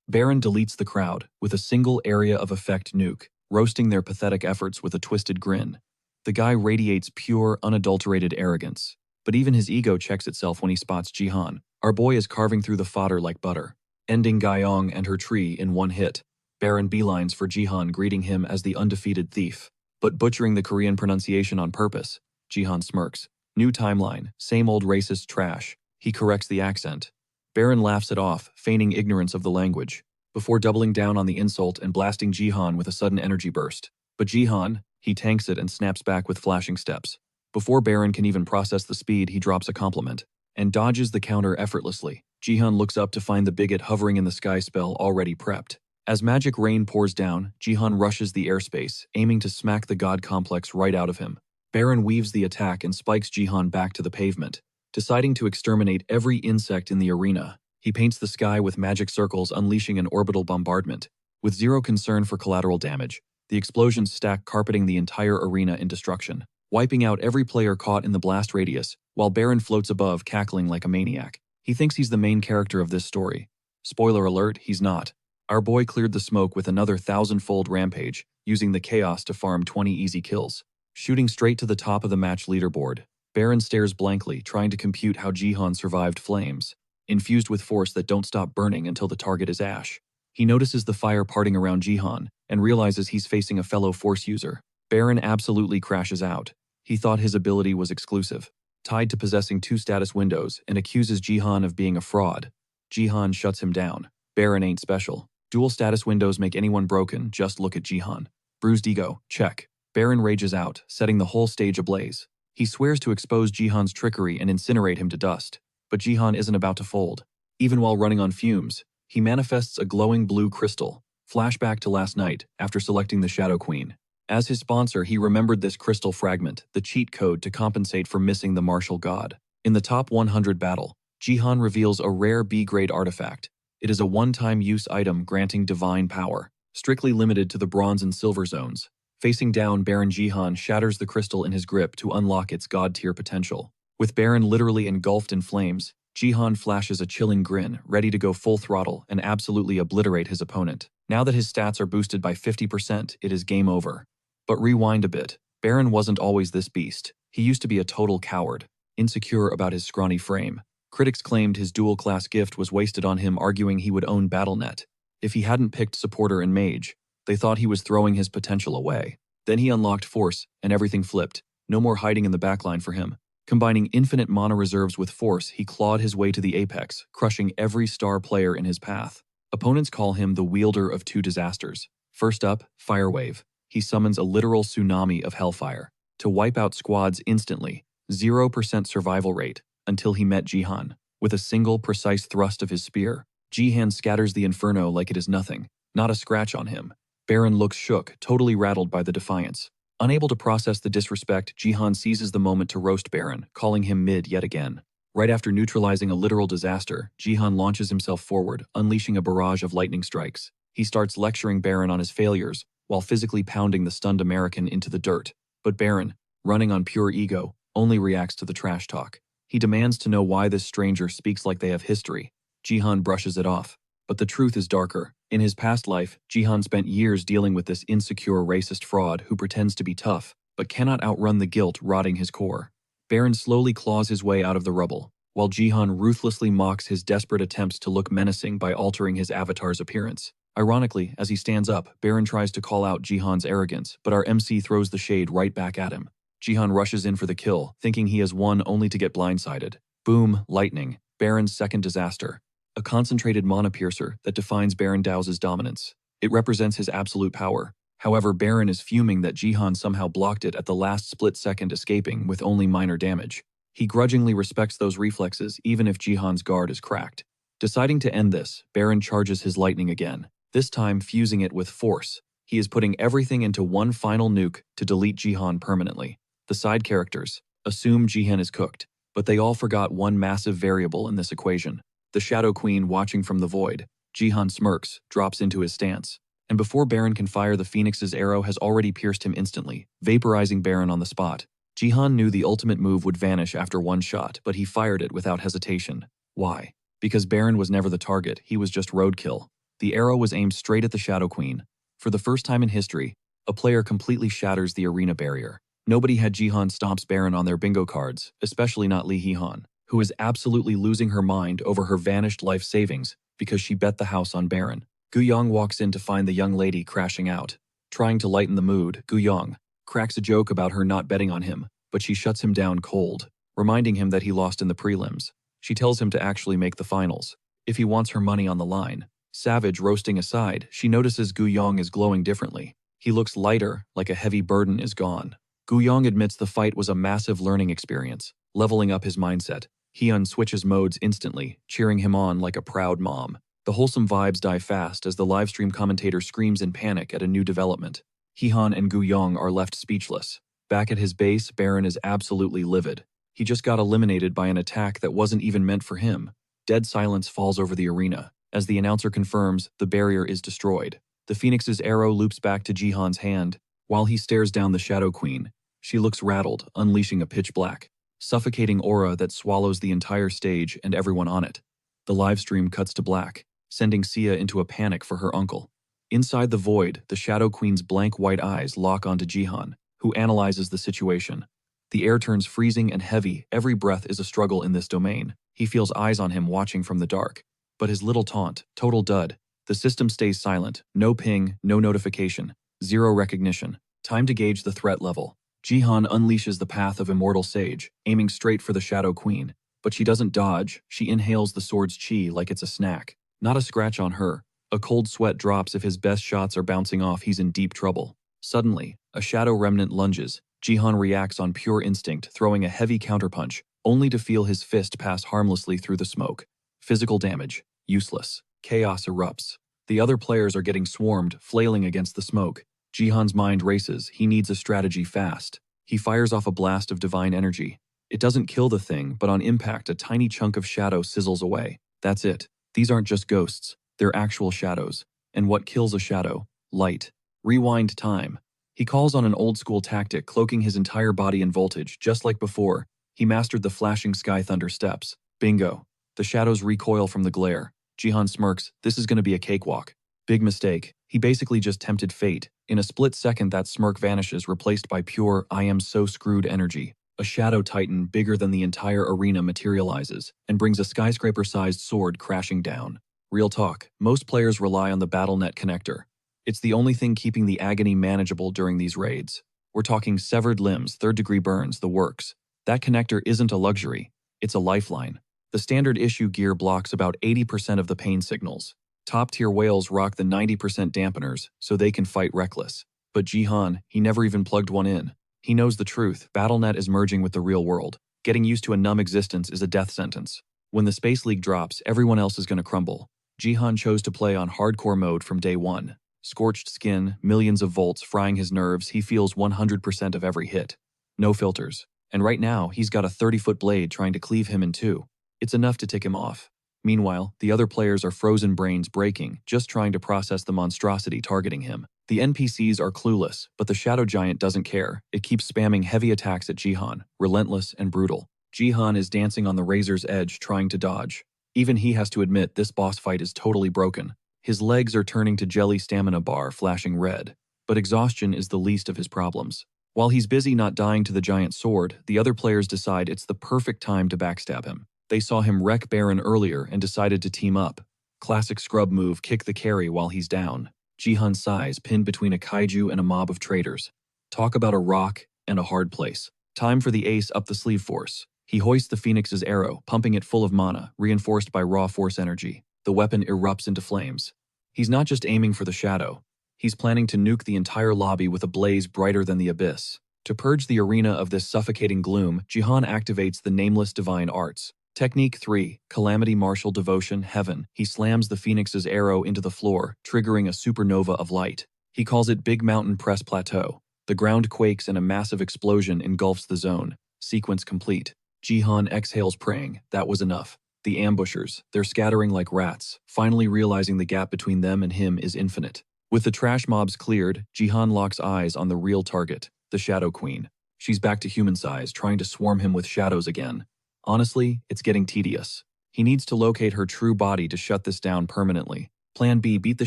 Baron deletes the crowd with a single area of effect nuke, roasting their pathetic efforts with a twisted grin. The guy radiates pure, unadulterated arrogance. But even his ego checks itself when he spots Jihan. Our boy is carving through the fodder like butter, ending Gaiyong and her tree in one hit. Baron beelines for Jihan, greeting him as the undefeated thief, but butchering the Korean pronunciation on purpose. Jihan smirks. New timeline, same old racist trash. He corrects the accent. Baron laughs it off, feigning ignorance of the language, before doubling down on the insult and blasting Jihan with a sudden energy burst. But Jihan, he tanks it and snaps back with flashing steps. Before Baron can even process the speed, he drops a compliment and dodges the counter effortlessly. Jihan looks up to find the bigot hovering in the sky, spell already prepped. As magic rain pours down, Jihan rushes the airspace, aiming to smack the god complex right out of him. Baron weaves the attack and spikes Jihan back to the pavement. Deciding to exterminate every insect in the arena, he paints the sky with magic circles, unleashing an orbital bombardment. With zero concern for collateral damage, the explosions stack, carpeting the entire arena in destruction, wiping out every player caught in the blast radius, while Baron floats above, cackling like a maniac. He thinks he's the main character of this story. Spoiler alert, he's not. Our boy cleared the smoke with another 1,000-fold rampage, using the chaos to farm 20 easy kills. Shooting straight to the top of the match leaderboard, Baron stares blankly, trying to compute how Jihan survived flames, infused with force that don't stop burning until the target is ash. He notices the fire parting around Jihan, and realizes he's facing a fellow force user. Baron absolutely crashes out. He thought his ability was exclusive, tied to possessing 2 status windows, and accuses Jihan of being a fraud. Jihan shuts him down. Baron ain't special. Dual status windows make anyone broken, just look at Jihan. Bruised ego, check. Baron rages out, setting the whole stage ablaze. He swears to expose Jihan's trickery and incinerate him to dust. But Jihan isn't about to fold. Even while running on fumes, he manifests a glowing blue crystal. Flashback to last night, after selecting the Shadow Queen. As his sponsor, he remembered this crystal fragment, the cheat code to compensate for missing the martial god. In the top 100 battle, Jihan reveals a rare B-grade artifact. It is a one-time use item granting divine power, strictly limited to the bronze and silver zones. Facing down, Baron Jihan shatters the crystal in his grip to unlock its god-tier potential. With Baron literally engulfed in flames, Jihan flashes a chilling grin, ready to go full throttle and absolutely obliterate his opponent. Now that his stats are boosted by 50%, it is game over. But rewind a bit. Baron wasn't always this beast. He used to be a total coward, insecure about his scrawny frame. Critics claimed his dual-class gift was wasted on him, arguing he would own BattleNet. If he hadn't picked supporter and mage, they thought he was throwing his potential away. Then he unlocked force, and everything flipped. No more hiding in the backline for him. Combining infinite mana reserves with force, he clawed his way to the apex, crushing every star player in his path. Opponents call him the wielder of 2 disasters. First up, Firewave. He summons a literal tsunami of hellfire to wipe out squads instantly, 0% survival rate, until he met Jihan. With a single precise thrust of his spear, Jihan scatters the inferno like it is nothing, not a scratch on him. Baron looks shook, totally rattled by the defiance. Unable to process the disrespect, Jihan seizes the moment to roast Baron, calling him mid yet again. Right after neutralizing a literal disaster, Jihan launches himself forward, unleashing a barrage of lightning strikes. He starts lecturing Baron on his failures, while physically pounding the stunned American into the dirt. But Baron, running on pure ego, only reacts to the trash talk. He demands to know why this stranger speaks like they have history. Jihan brushes it off. But the truth is darker. In his past life, Jihan spent years dealing with this insecure racist fraud who pretends to be tough, but cannot outrun the guilt rotting his core. Baron slowly claws his way out of the rubble, while Jihan ruthlessly mocks his desperate attempts to look menacing by altering his avatar's appearance. Ironically, as he stands up, Baron tries to call out Jihan's arrogance, but our MC throws the shade right back at him. Jihan rushes in for the kill, thinking he has won only to get blindsided. Boom, lightning, Baron's second disaster. A concentrated mana piercer that defines Baron Dow's dominance. It represents his absolute power. However, Baron is fuming that Jihan somehow blocked it at the last split second, escaping with only minor damage. He grudgingly respects those reflexes even if Jihan's guard is cracked. Deciding to end this, Baron charges his lightning again, this time fusing it with force. He is putting everything into one final nuke to delete Jihan permanently. The side characters assume Jihan is cooked, but they all forgot one massive variable in this equation. The Shadow Queen watching from the void. Jihan smirks, drops into his stance, and before Baron can fire, the Phoenix's arrow has already pierced him instantly, vaporizing Baron on the spot. Jihan knew the ultimate move would vanish after one shot, but he fired it without hesitation. Why? Because Baron was never the target, he was just roadkill. The arrow was aimed straight at the Shadow Queen. For the first time in history, a player completely shatters the arena barrier. Nobody had Jihan stomps Baron on their bingo cards, especially not Lee Hee-han, who is absolutely losing her mind over her vanished life savings because she bet the house on Baron. Gu-yong walks in to find the young lady crashing out. Trying to lighten the mood, Gu-yong cracks a joke about her not betting on him, but she shuts him down cold, reminding him that he lost in the prelims. She tells him to actually make the finals, if he wants her money on the line. Savage roasting aside, she notices Gu-yong is glowing differently. He looks lighter, like a heavy burden is gone. Gu-yong admits the fight was a massive learning experience, leveling up his mindset. Hyun switches modes instantly, cheering him on like a proud mom. The wholesome vibes die fast as the livestream commentator screams in panic at a new development. Hee-han and Gu-yong are left speechless. Back at his base, Baron is absolutely livid. He just got eliminated by an attack that wasn't even meant for him. Dead silence falls over the arena. As the announcer confirms, the barrier is destroyed. The Phoenix's arrow loops back to Jihan's hand. While he stares down the Shadow Queen, she looks rattled, unleashing a pitch-black, suffocating aura that swallows the entire stage and everyone on it. The livestream cuts to black, sending Sia into a panic for her uncle. Inside the void, the Shadow Queen's blank white eyes lock onto Jihan, who analyzes the situation. The air turns freezing and heavy. Every breath is a struggle in this domain. He feels eyes on him watching from the dark. But his little taunt, total dud. The system stays silent. No ping, no notification, zero recognition. Time to gauge the threat level. Jihan unleashes the path of Immortal Sage, aiming straight for the Shadow Queen. But she doesn't dodge. She inhales the sword's chi like it's a snack. Not a scratch on her. A cold sweat drops. If his best shots are bouncing off, he's in deep trouble. Suddenly, a shadow remnant lunges. Jihan reacts on pure instinct, throwing a heavy counterpunch, only to feel his fist pass harmlessly through the smoke. Physical damage. Useless. Chaos erupts. The other players are getting swarmed, flailing against the smoke. Jihan's mind races. He needs a strategy fast. He fires off a blast of divine energy. It doesn't kill the thing, but on impact, a tiny chunk of shadow sizzles away. That's it. These aren't just ghosts. They're actual shadows. And what kills a shadow? Light. Rewind time. He calls on an old-school tactic, cloaking his entire body in voltage, just like before. He mastered the flashing sky thunder steps. Bingo. The shadows recoil from the glare. Jihan smirks. This is going to be a cakewalk. Big mistake. He basically just tempted fate. In a split second, that smirk vanishes, replaced by pure, I am so screwed energy. A shadow titan bigger than the entire arena materializes and brings a skyscraper-sized sword crashing down. Real talk, most players rely on the BattleNet connector. It's the only thing keeping the agony manageable during these raids. We're talking severed limbs, third-degree burns, the works. That connector isn't a luxury, it's a lifeline. The standard issue gear blocks about 80% of the pain signals. Top-tier whales rock the 90% dampeners, so they can fight reckless. But Jihan, he never even plugged one in. He knows the truth. BattleNet is merging with the real world. Getting used to a numb existence is a death sentence. When the Space League drops, everyone else is going to crumble. Jihan chose to play on hardcore mode from day one. Scorched skin, millions of volts frying his nerves, he feels 100% of every hit. No filters. And right now, he's got a 30-foot blade trying to cleave him in two. It's enough to tick him off. Meanwhile, the other players are frozen brains breaking, just trying to process the monstrosity targeting him. The NPCs are clueless, but the Shadow Giant doesn't care. It keeps spamming heavy attacks at Jihan, relentless and brutal. Jihan is dancing on the razor's edge, trying to dodge. Even he has to admit this boss fight is totally broken. His legs are turning to jelly stamina bar, flashing red. But exhaustion is the least of his problems. While he's busy not dying to the giant sword, the other players decide it's the perfect time to backstab him. They saw him wreck Baron earlier and decided to team up. Classic scrub move, kick the carry while he's down. Jihan sighs, pinned between a kaiju and a mob of traitors. Talk about a rock and a hard place. Time for the ace up the sleeve force. He hoists the Phoenix's arrow, pumping it full of mana, reinforced by raw force energy. The weapon erupts into flames. He's not just aiming for the shadow. He's planning to nuke the entire lobby with a blaze brighter than the abyss. To purge the arena of this suffocating gloom, Jihan activates the nameless divine arts. Technique 3, Calamity Martial Devotion, Heaven. He slams the Phoenix's arrow into the floor, triggering a supernova of light. He calls it Big Mountain Press Plateau. The ground quakes and a massive explosion engulfs the zone. Sequence complete. Jihan exhales, praying. That was enough. The ambushers, they're scattering like rats, finally realizing the gap between them and him is infinite. With the trash mobs cleared, Jihan locks eyes on the real target, the Shadow Queen. She's back to human size, trying to swarm him with shadows again. Honestly, it's getting tedious. He needs to locate her true body to shut this down permanently. Plan B, beat the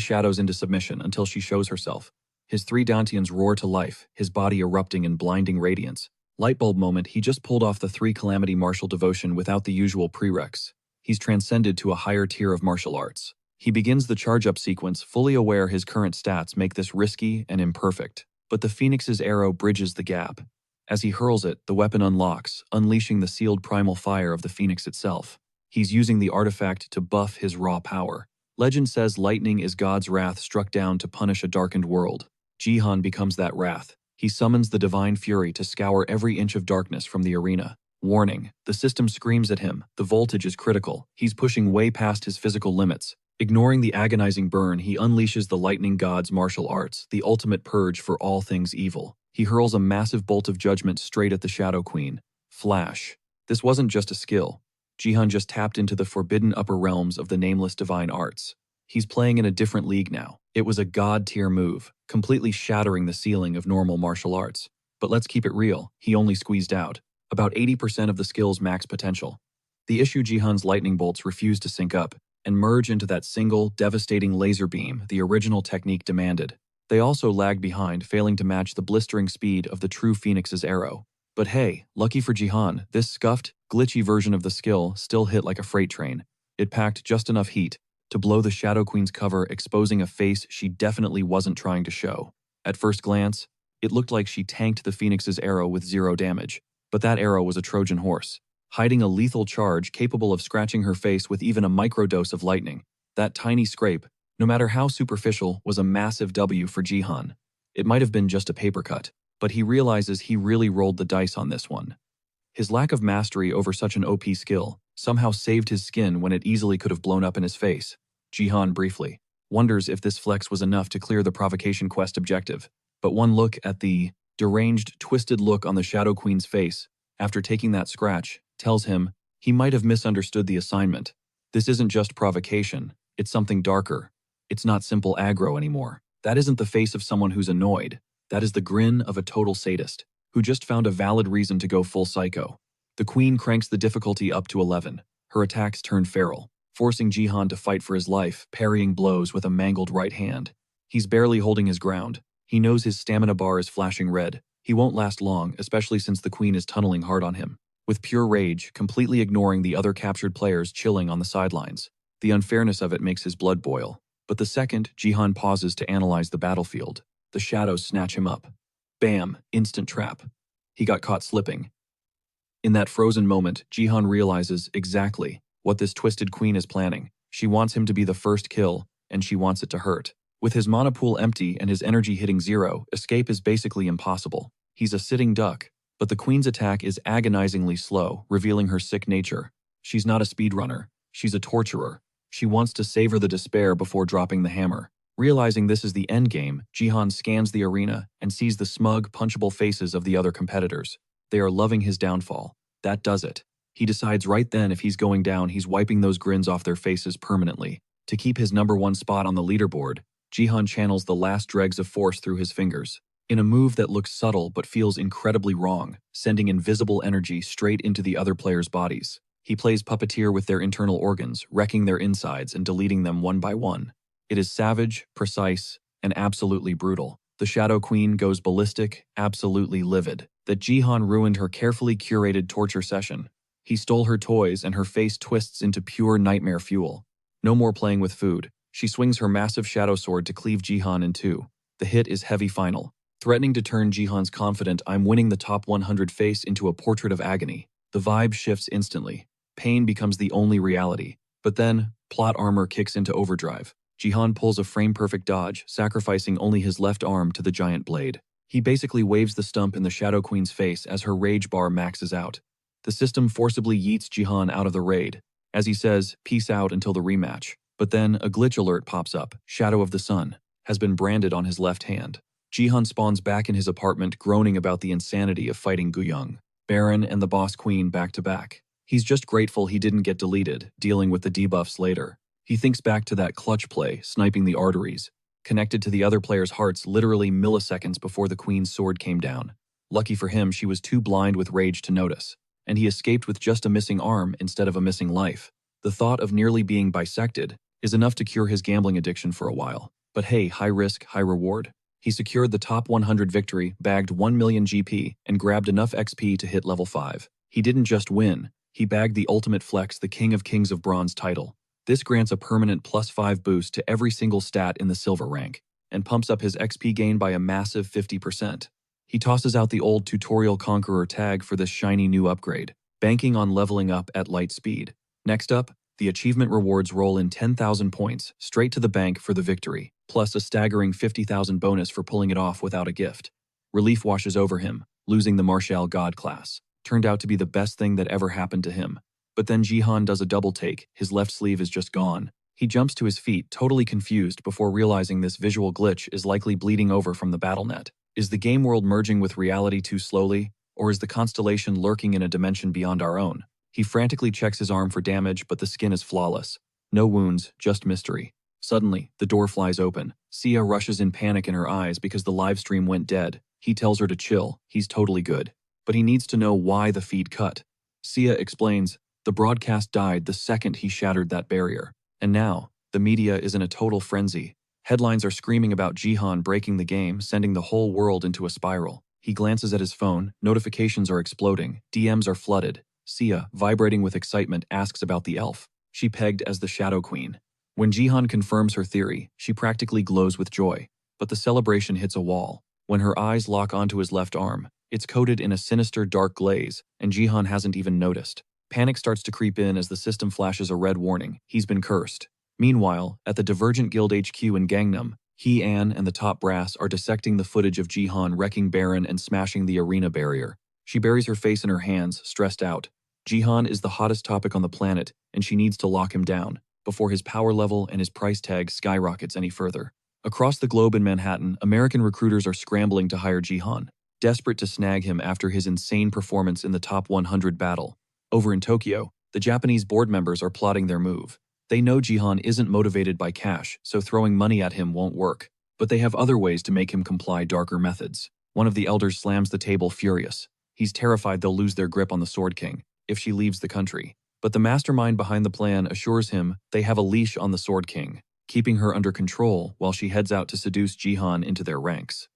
shadows into submission until she shows herself. His 3 Dantians roar to life, his body erupting in blinding radiance. Lightbulb moment, he just pulled off the 3 Calamity Martial Devotion without the usual prereqs. He's transcended to a higher tier of martial arts. He begins the charge-up sequence, fully aware his current stats make this risky and imperfect. But the Phoenix's arrow bridges the gap. As he hurls it, the weapon unlocks, unleashing the sealed primal fire of the Phoenix itself. He's using the artifact to buff his raw power. Legend says lightning is God's wrath struck down to punish a darkened world. Jihan becomes that wrath. He summons the divine fury to scour every inch of darkness from the arena. Warning, the system screams at him. The voltage is critical. He's pushing way past his physical limits. Ignoring the agonizing burn, he unleashes the lightning god's martial arts, the ultimate purge for all things evil. He hurls a massive bolt of judgment straight at the Shadow Queen. Flash. This wasn't just a skill. Jihan just tapped into the forbidden upper realms of the nameless divine arts. He's playing in a different league now. It was a god-tier move, completely shattering the ceiling of normal martial arts. But let's keep it real, he only squeezed out about 80% of the skill's max potential. The issue, Jihan's lightning bolts refuse to sync up and merge into that single, devastating laser beam the original technique demanded. They also lag behind, failing to match the blistering speed of the true Phoenix's arrow. But hey, lucky for Jihan, this scuffed, glitchy version of the skill still hit like a freight train. It packed just enough heat to blow the Shadow Queen's cover, exposing a face she definitely wasn't trying to show. At first glance, it looked like she tanked the Phoenix's arrow with 0 damage. But that arrow was a Trojan horse, hiding a lethal charge capable of scratching her face with even a microdose of lightning. That tiny scrape, no matter how superficial, was a massive W for Jihan. It might have been just a paper cut, but he realizes he really rolled the dice on this one. His lack of mastery over such an OP skill somehow saved his skin when it easily could have blown up in his face. Jihan briefly wonders if this flex was enough to clear the provocation quest objective, but one look at the deranged, twisted look on the Shadow Queen's face after taking that scratch tells him he might have misunderstood the assignment. This isn't just provocation, it's something darker. It's not simple aggro anymore. That isn't the face of someone who's annoyed. That is the grin of a total sadist who just found a valid reason to go full psycho. The Queen cranks the difficulty up to 11. Her attacks turn feral, forcing Jihan to fight for his life, parrying blows with a mangled right hand. He's barely holding his ground. He knows his stamina bar is flashing red. He won't last long, especially since the Queen is tunneling hard on him. With pure rage, completely ignoring the other captured players chilling on the sidelines. The unfairness of it makes his blood boil. But the second Jihan pauses to analyze the battlefield, the shadows snatch him up. Bam! Instant trap. He got caught slipping. In that frozen moment, Jihan realizes exactly what this twisted Queen is planning. She wants him to be the first kill, and she wants it to hurt. With his mana pool empty and his energy hitting 0, escape is basically impossible. He's a sitting duck, but the Queen's attack is agonizingly slow, revealing her sick nature. She's not a speedrunner. She's a torturer. She wants to savor the despair before dropping the hammer. Realizing this is the endgame, Jihan scans the arena and sees the smug, punchable faces of the other competitors. They are loving his downfall. That does it. He decides right then if he's going down, he's wiping those grins off their faces permanently. To keep his #1 spot on the leaderboard, Jihan channels the last dregs of force through his fingers, in a move that looks subtle but feels incredibly wrong, sending invisible energy straight into the other players' bodies. He plays puppeteer with their internal organs, wrecking their insides and deleting them one by one. It is savage, precise, and absolutely brutal. The Shadow Queen goes ballistic, absolutely livid, that Jihan ruined her carefully curated torture session. He stole her toys and her face twists into pure nightmare fuel. No more playing with food. She swings her massive shadow sword to cleave Jihan in two. The hit is heavy final, threatening to turn Jihan's confident "I'm winning the top 100" face into a portrait of agony. The vibe shifts instantly. Pain becomes the only reality. But then, plot armor kicks into overdrive. Jihan pulls a frame-perfect dodge, sacrificing only his left arm to the giant blade. He basically waves the stump in the Shadow Queen's face as her rage bar maxes out. The system forcibly yeets Jihan out of the raid. As he says, peace out until the rematch. But then a glitch alert pops up. Shadow of the Sun has been branded on his left hand. Jihan spawns back in his apartment, groaning about the insanity of fighting Guyang, Baron, and the Boss Queen back to back. He's just grateful he didn't get deleted, dealing with the debuffs later. He thinks back to that clutch play, sniping the arteries, connected to the other player's hearts literally milliseconds before the Queen's sword came down. Lucky for him, she was too blind with rage to notice, and he escaped with just a missing arm instead of a missing life. The thought of nearly being bisected is enough to cure his gambling addiction for a while. But hey, high risk, high reward. He secured the top 100 victory, bagged 1 million GP, and grabbed enough XP to hit level 5. He didn't just win, he bagged the ultimate flex, the King of Kings of Bronze title. This grants a permanent +5 boost to every single stat in the silver rank, and pumps up his XP gain by a massive 50%. He tosses out the old Tutorial Conqueror tag for this shiny new upgrade, banking on leveling up at light speed. Next up, the achievement rewards roll in 10,000 points straight to the bank for the victory, plus a staggering 50,000 bonus for pulling it off without a gift. Relief washes over him, losing the Martial God class. Turned out to be the best thing that ever happened to him. But then Jihan does a double take, his left sleeve is just gone. He jumps to his feet, totally confused before realizing this visual glitch is likely bleeding over from the BattleNet. Is the game world merging with reality too slowly, or is the constellation lurking in a dimension beyond our own? He frantically checks his arm for damage, but the skin is flawless. No wounds, just mystery. Suddenly, the door flies open. Sia rushes in panic in her eyes because the livestream went dead. He tells her to chill, he's totally good. But he needs to know why the feed cut. Sia explains, the broadcast died the second he shattered that barrier. And now, the media is in a total frenzy. Headlines are screaming about Jihan breaking the game, sending the whole world into a spiral. He glances at his phone, notifications are exploding, DMs are flooded. Sia, vibrating with excitement, asks about the elf she pegged as the Shadow Queen. When Jihan confirms her theory, she practically glows with joy. But the celebration hits a wall. When her eyes lock onto his left arm, it's coated in a sinister dark glaze, and Jihan hasn't even noticed. Panic starts to creep in as the system flashes a red warning. He's been cursed. Meanwhile, at the Divergent Guild HQ in Gangnam, Anne and the top brass are dissecting the footage of Jihan wrecking Baron and smashing the arena barrier. She buries her face in her hands, stressed out. Jihan is the hottest topic on the planet, and she needs to lock him down before his power level and his price tag skyrockets any further. Across the globe in Manhattan, American recruiters are scrambling to hire Jihan, desperate to snag him after his insane performance in the top 100 battle. Over in Tokyo, the Japanese board members are plotting their move. They know Jihan isn't motivated by cash, so throwing money at him won't work. But they have other ways to make him comply, darker methods. One of the elders slams the table, furious. He's terrified they'll lose their grip on the Sword King if she leaves the country. But the mastermind behind the plan assures him they have a leash on the Sword King, keeping her under control while she heads out to seduce Jihan into their ranks.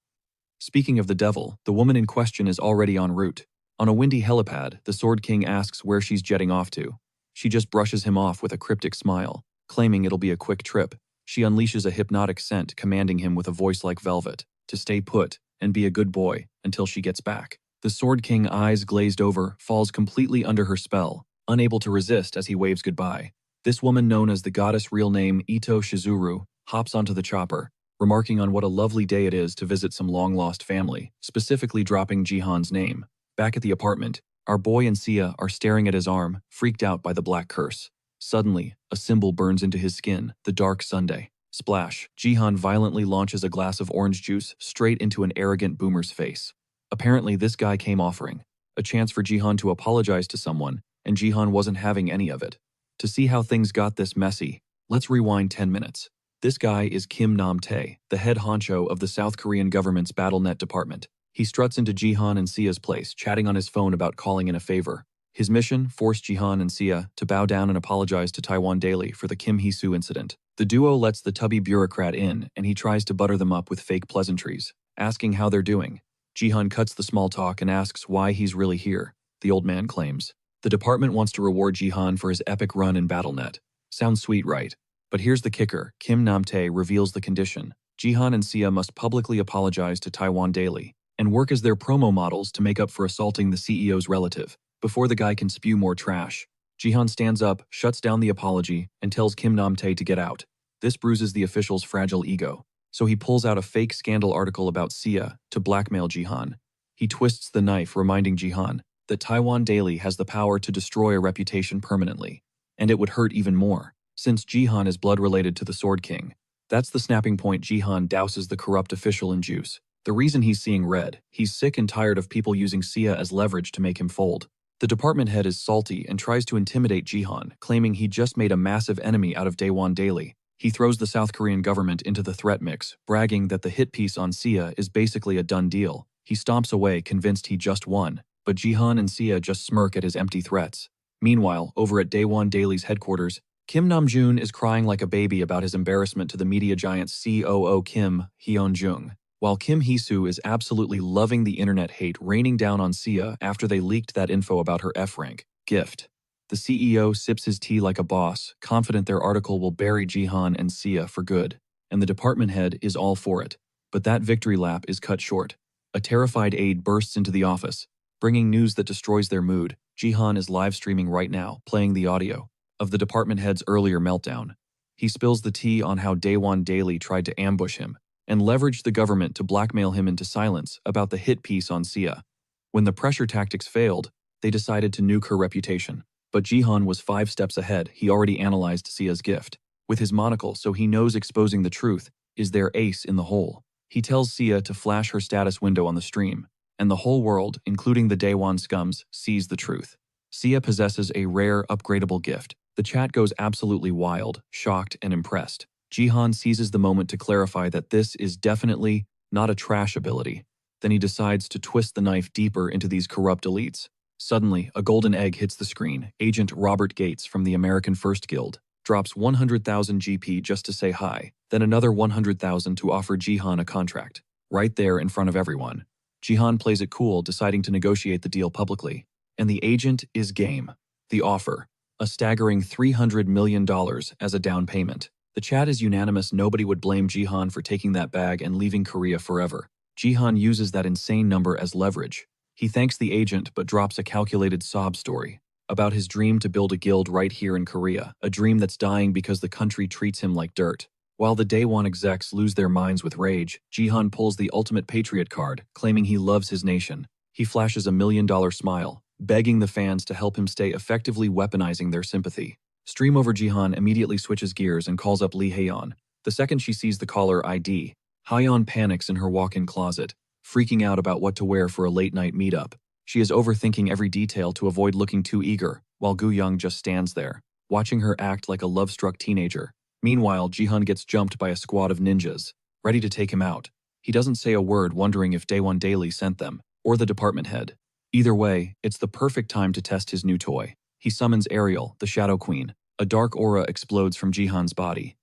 Speaking of the devil, the woman in question is already en route. On a windy helipad, the Sword King asks where she's jetting off to. She just brushes him off with a cryptic smile, claiming it'll be a quick trip. She unleashes a hypnotic scent, commanding him with a voice like velvet to stay put and be a good boy until she gets back. The Sword King, eyes glazed over, falls completely under her spell, unable to resist as he waves goodbye. This woman, known as the goddess real name Ito Shizuru, hops onto the chopper, remarking on what a lovely day it is to visit some long-lost family, specifically dropping Jihan's name. Back at the apartment, our boy and Sia are staring at his arm, freaked out by the black curse. Suddenly, a symbol burns into his skin, the Dark Sunday. Splash, Jihan violently launches a glass of orange juice straight into an arrogant boomer's face. Apparently, this guy came offering a chance for Jihan to apologize to someone, and Jihan wasn't having any of it. To see how things got this messy, let's rewind 10 minutes. This guy is Kim Nam-tae, the head honcho of the South Korean government's BattleNet department. He struts into Jihan and Sia's place, chatting on his phone about calling in a favor. His mission forced Jihan and Sia to bow down and apologize to Taiwan Daily for the Kim Hee-soo incident. The duo lets the tubby bureaucrat in, and he tries to butter them up with fake pleasantries, asking how they're doing. Jihan cuts the small talk and asks why he's really here. The old man claims the department wants to reward Jihan for his epic run in BattleNet. Sounds sweet, right? But here's the kicker. Kim Nam-tae reveals the condition. Jihan and Sia must publicly apologize to Taiwan Daily and work as their promo models to make up for assaulting the CEO's relative. Before the guy can spew more trash, Jihan stands up, shuts down the apology, and tells Kim Nam-tae to get out. This bruises the official's fragile ego. So he pulls out a fake scandal article about Sia to blackmail Jihan. He twists the knife, reminding Jihan that Taiwan Daily has the power to destroy a reputation permanently. And it would hurt even more, since Jihan is blood related to the Sword King. That's the snapping point. Jihan douses the corrupt official in juice. The reason he's seeing red, he's sick and tired of people using Sia as leverage to make him fold. The department head is salty and tries to intimidate Jihan, claiming he just made a massive enemy out of Taiwan Daily. He throws the South Korean government into the threat mix, bragging that the hit piece on Sia is basically a done deal. He stomps away, convinced he just won, but Jihan and Sia just smirk at his empty threats. Meanwhile, over at Taiwan Daily's headquarters, Kim Namjoon is crying like a baby about his embarrassment to the media giant's COO Kim Hyun-jung, while Kim Hee-soo is absolutely loving the internet hate raining down on Sia after they leaked that info about her F-rank gift. The CEO sips his tea like a boss, confident their article will bury Jihan and Sia for good, and the department head is all for it. But that victory lap is cut short. A terrified aide bursts into the office, bringing news that destroys their mood. Jihan is live streaming right now, playing the audio of the department head's earlier meltdown. He spills the tea on how Taiwan Daily tried to ambush him and leveraged the government to blackmail him into silence about the hit piece on Sia. When the pressure tactics failed, they decided to nuke her reputation. But Jihan was 5 steps ahead. He already analyzed Sia's gift with his monocle, so he knows exposing the truth is their ace in the hole. He tells Sia to flash her status window on the stream, and the whole world, including the Taiwan scums, sees the truth. Sia possesses a rare, upgradable gift. The chat goes absolutely wild, shocked and impressed. Jihan seizes the moment to clarify that this is definitely not a trash ability. Then he decides to twist the knife deeper into these corrupt elites. Suddenly, a golden egg hits the screen. Agent Robert Gates from the American First Guild drops 100,000 GP just to say hi, then another 100,000 to offer Jihan a contract, right there in front of everyone. Jihan plays it cool, deciding to negotiate the deal publicly. And the agent is game. The offer: a staggering $300 million as a down payment. The chat is unanimous. Nobody would blame Jihan for taking that bag and leaving Korea forever. Jihan uses that insane number as leverage. He thanks the agent but drops a calculated sob story about his dream to build a guild right here in Korea, a dream that's dying because the country treats him like dirt. While the Taiwan execs lose their minds with rage, Jihan pulls the ultimate patriot card, claiming he loves his nation. He flashes a $1 million smile, begging the fans to help him stay, effectively weaponizing their sympathy. Stream over. Jihan immediately switches gears and calls up Lee Haeyeon. The second she sees the caller ID, Haeyeon panics in her walk-in closet, freaking out about what to wear for a late-night meetup. She is overthinking every detail to avoid looking too eager, while Gu Young just stands there, watching her act like a love-struck teenager. Meanwhile, Jihan gets jumped by a squad of ninjas, ready to take him out. He doesn't say a word, wondering if Taiwan Daily sent them, or the department head. Either way, it's the perfect time to test his new toy. He summons Ariel, the Shadow Queen. A dark aura explodes from Jihan's body.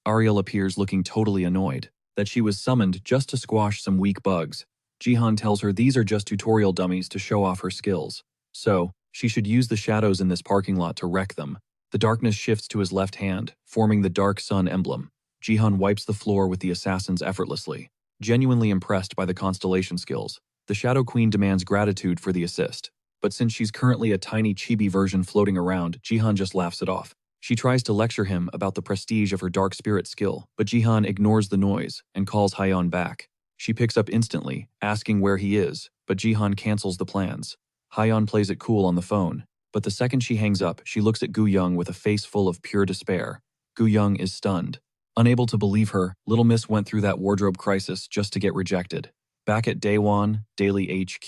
Ariel appears looking totally annoyed that she was summoned just to squash some weak bugs. Jihan tells her these are just tutorial dummies to show off her skills, so she should use the shadows in this parking lot to wreck them. The darkness shifts to his left hand, forming the dark sun emblem. Jihan wipes the floor with the assassins effortlessly, genuinely impressed by the constellation skills. The Shadow Queen demands gratitude for the assist, but since she's currently a tiny chibi version floating around, Jihan just laughs it off. She tries to lecture him about the prestige of her dark spirit skill, but Jihan ignores the noise and calls Haeyeon back. She picks up instantly, asking where he is, but Jihan cancels the plans. Haeyeon plays it cool on the phone, but the second she hangs up, she looks at Gu Young with a face full of pure despair. Gu Young is stunned. Unable to believe her, Little Miss went through that wardrobe crisis just to get rejected. Back at Taiwan Daily HQ,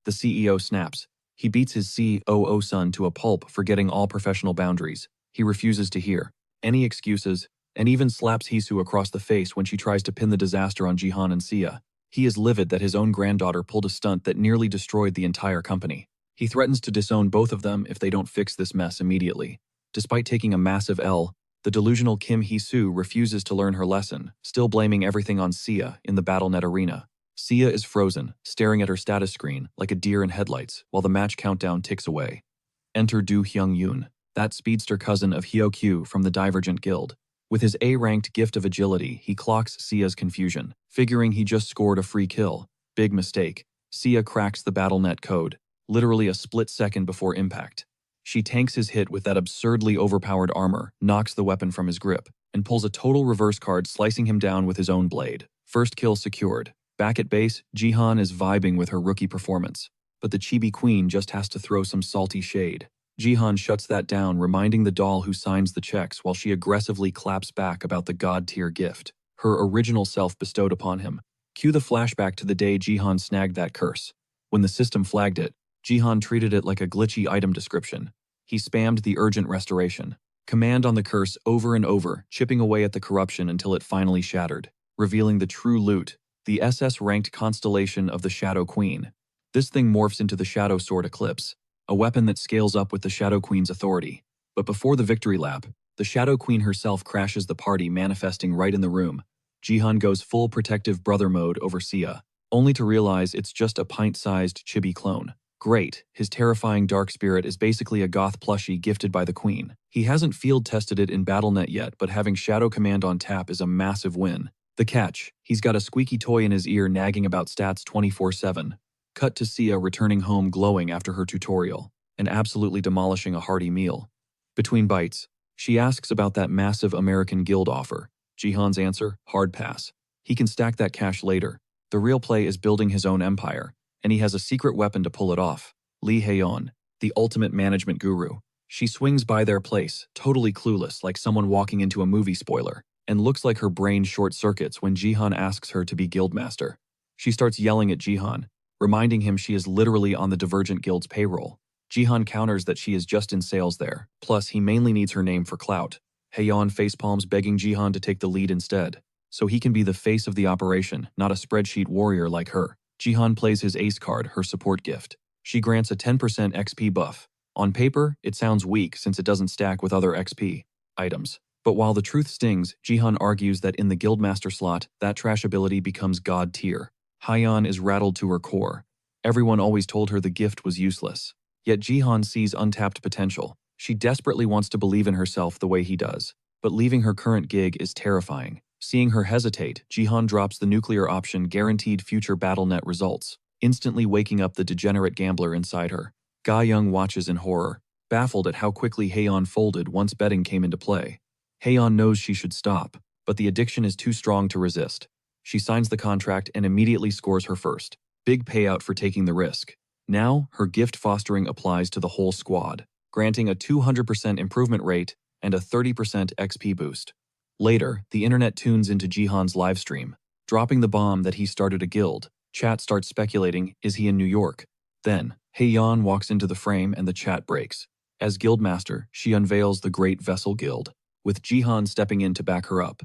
the CEO snaps. He beats his COO son to a pulp for getting all professional boundaries. He refuses to hear any excuses and even slaps Hee-soo across the face when she tries to pin the disaster on Jihan and Sia. He is livid that his own granddaughter pulled a stunt that nearly destroyed the entire company. He threatens to disown both of them if they don't fix this mess immediately. Despite taking a massive L, the delusional Kim Hee-soo refuses to learn her lesson, still blaming everything on Sia in the BattleNet arena. Sia is frozen, staring at her status screen like a deer in headlights while the match countdown ticks away. Enter Do Hyung-yoon, that speedster cousin of Hyo-kyu from the Divergent Guild. With his A-ranked gift of agility, he clocks Sia's confusion, figuring he just scored a free kill. Big mistake. Sia cracks the BattleNet code, literally a split second before impact. She tanks his hit with that absurdly overpowered armor, knocks the weapon from his grip, and pulls a total reverse card, slicing him down with his own blade. First kill secured. Back at base, Jihan is vibing with her rookie performance, but the chibi queen just has to throw some salty shade. Jihan shuts that down, reminding the doll who signs the checks while she aggressively claps back about the god-tier gift her original self bestowed upon him. Cue the flashback to the day Jihan snagged that curse. When the system flagged it, Jihan treated it like a glitchy item description. He spammed the urgent restoration command on the curse over and over, chipping away at the corruption until it finally shattered, revealing the true loot, the SS-ranked constellation of the Shadow Queen. This thing morphs into the Shadow Sword Eclipse, a weapon that scales up with the Shadow Queen's authority. But before the victory lap, the Shadow Queen herself crashes the party, manifesting right in the room. Jihan goes full protective brother mode over Sia, only to realize it's just a pint-sized chibi clone. Great, his terrifying dark spirit is basically a goth plushie gifted by the queen. He hasn't field-tested it in BattleNet yet, but having Shadow Command on tap is a massive win. The catch, he's got a squeaky toy in his ear nagging about stats 24/7. Cut to Sia returning home glowing after her tutorial, and absolutely demolishing a hearty meal. Between bites, she asks about that massive American Guild offer. Jihan's answer, hard pass. He can stack that cash later. The real play is building his own empire, and he has a secret weapon to pull it off. Lee Haeyeon, the ultimate management guru. She swings by their place, totally clueless, like someone walking into a movie spoiler, and looks like her brain short-circuits when Jihan asks her to be guildmaster. She starts yelling at Jihan, reminding him she is literally on the Divergent Guild's payroll. Jihan counters that she is just in sales there, plus he mainly needs her name for clout. Haeyeon facepalms, begging Jihan to take the lead instead, so he can be the face of the operation, not a spreadsheet warrior like her. Jihan plays his ace card, her support gift. She grants a 10% XP buff. On paper, it sounds weak since it doesn't stack with other XP items. But while the truth stings, Jihan argues that in the Guildmaster slot, that trash ability becomes god tier. Haeyeon is rattled to her core. Everyone always told her the gift was useless. Yet Jihan sees untapped potential. She desperately wants to believe in herself the way he does. But leaving her current gig is terrifying. Seeing her hesitate, Jihan drops the nuclear option, guaranteed future BattleNet results, instantly waking up the degenerate gambler inside her. Ga Young watches in horror, baffled at how quickly Haeyeon folded once betting came into play. Haeyeon knows she should stop, but the addiction is too strong to resist. She signs the contract and immediately scores her first. Big payout for taking the risk. Now, her gift fostering applies to the whole squad, granting a 200% improvement rate and a 30% XP boost. Later, the internet tunes into Jihan's livestream, dropping the bomb that he started a guild. Chat starts speculating, is he in New York? Then, Haeyeon walks into the frame and the chat breaks. As guildmaster, she unveils the Great Vessel Guild, with Jihan stepping in to back her up.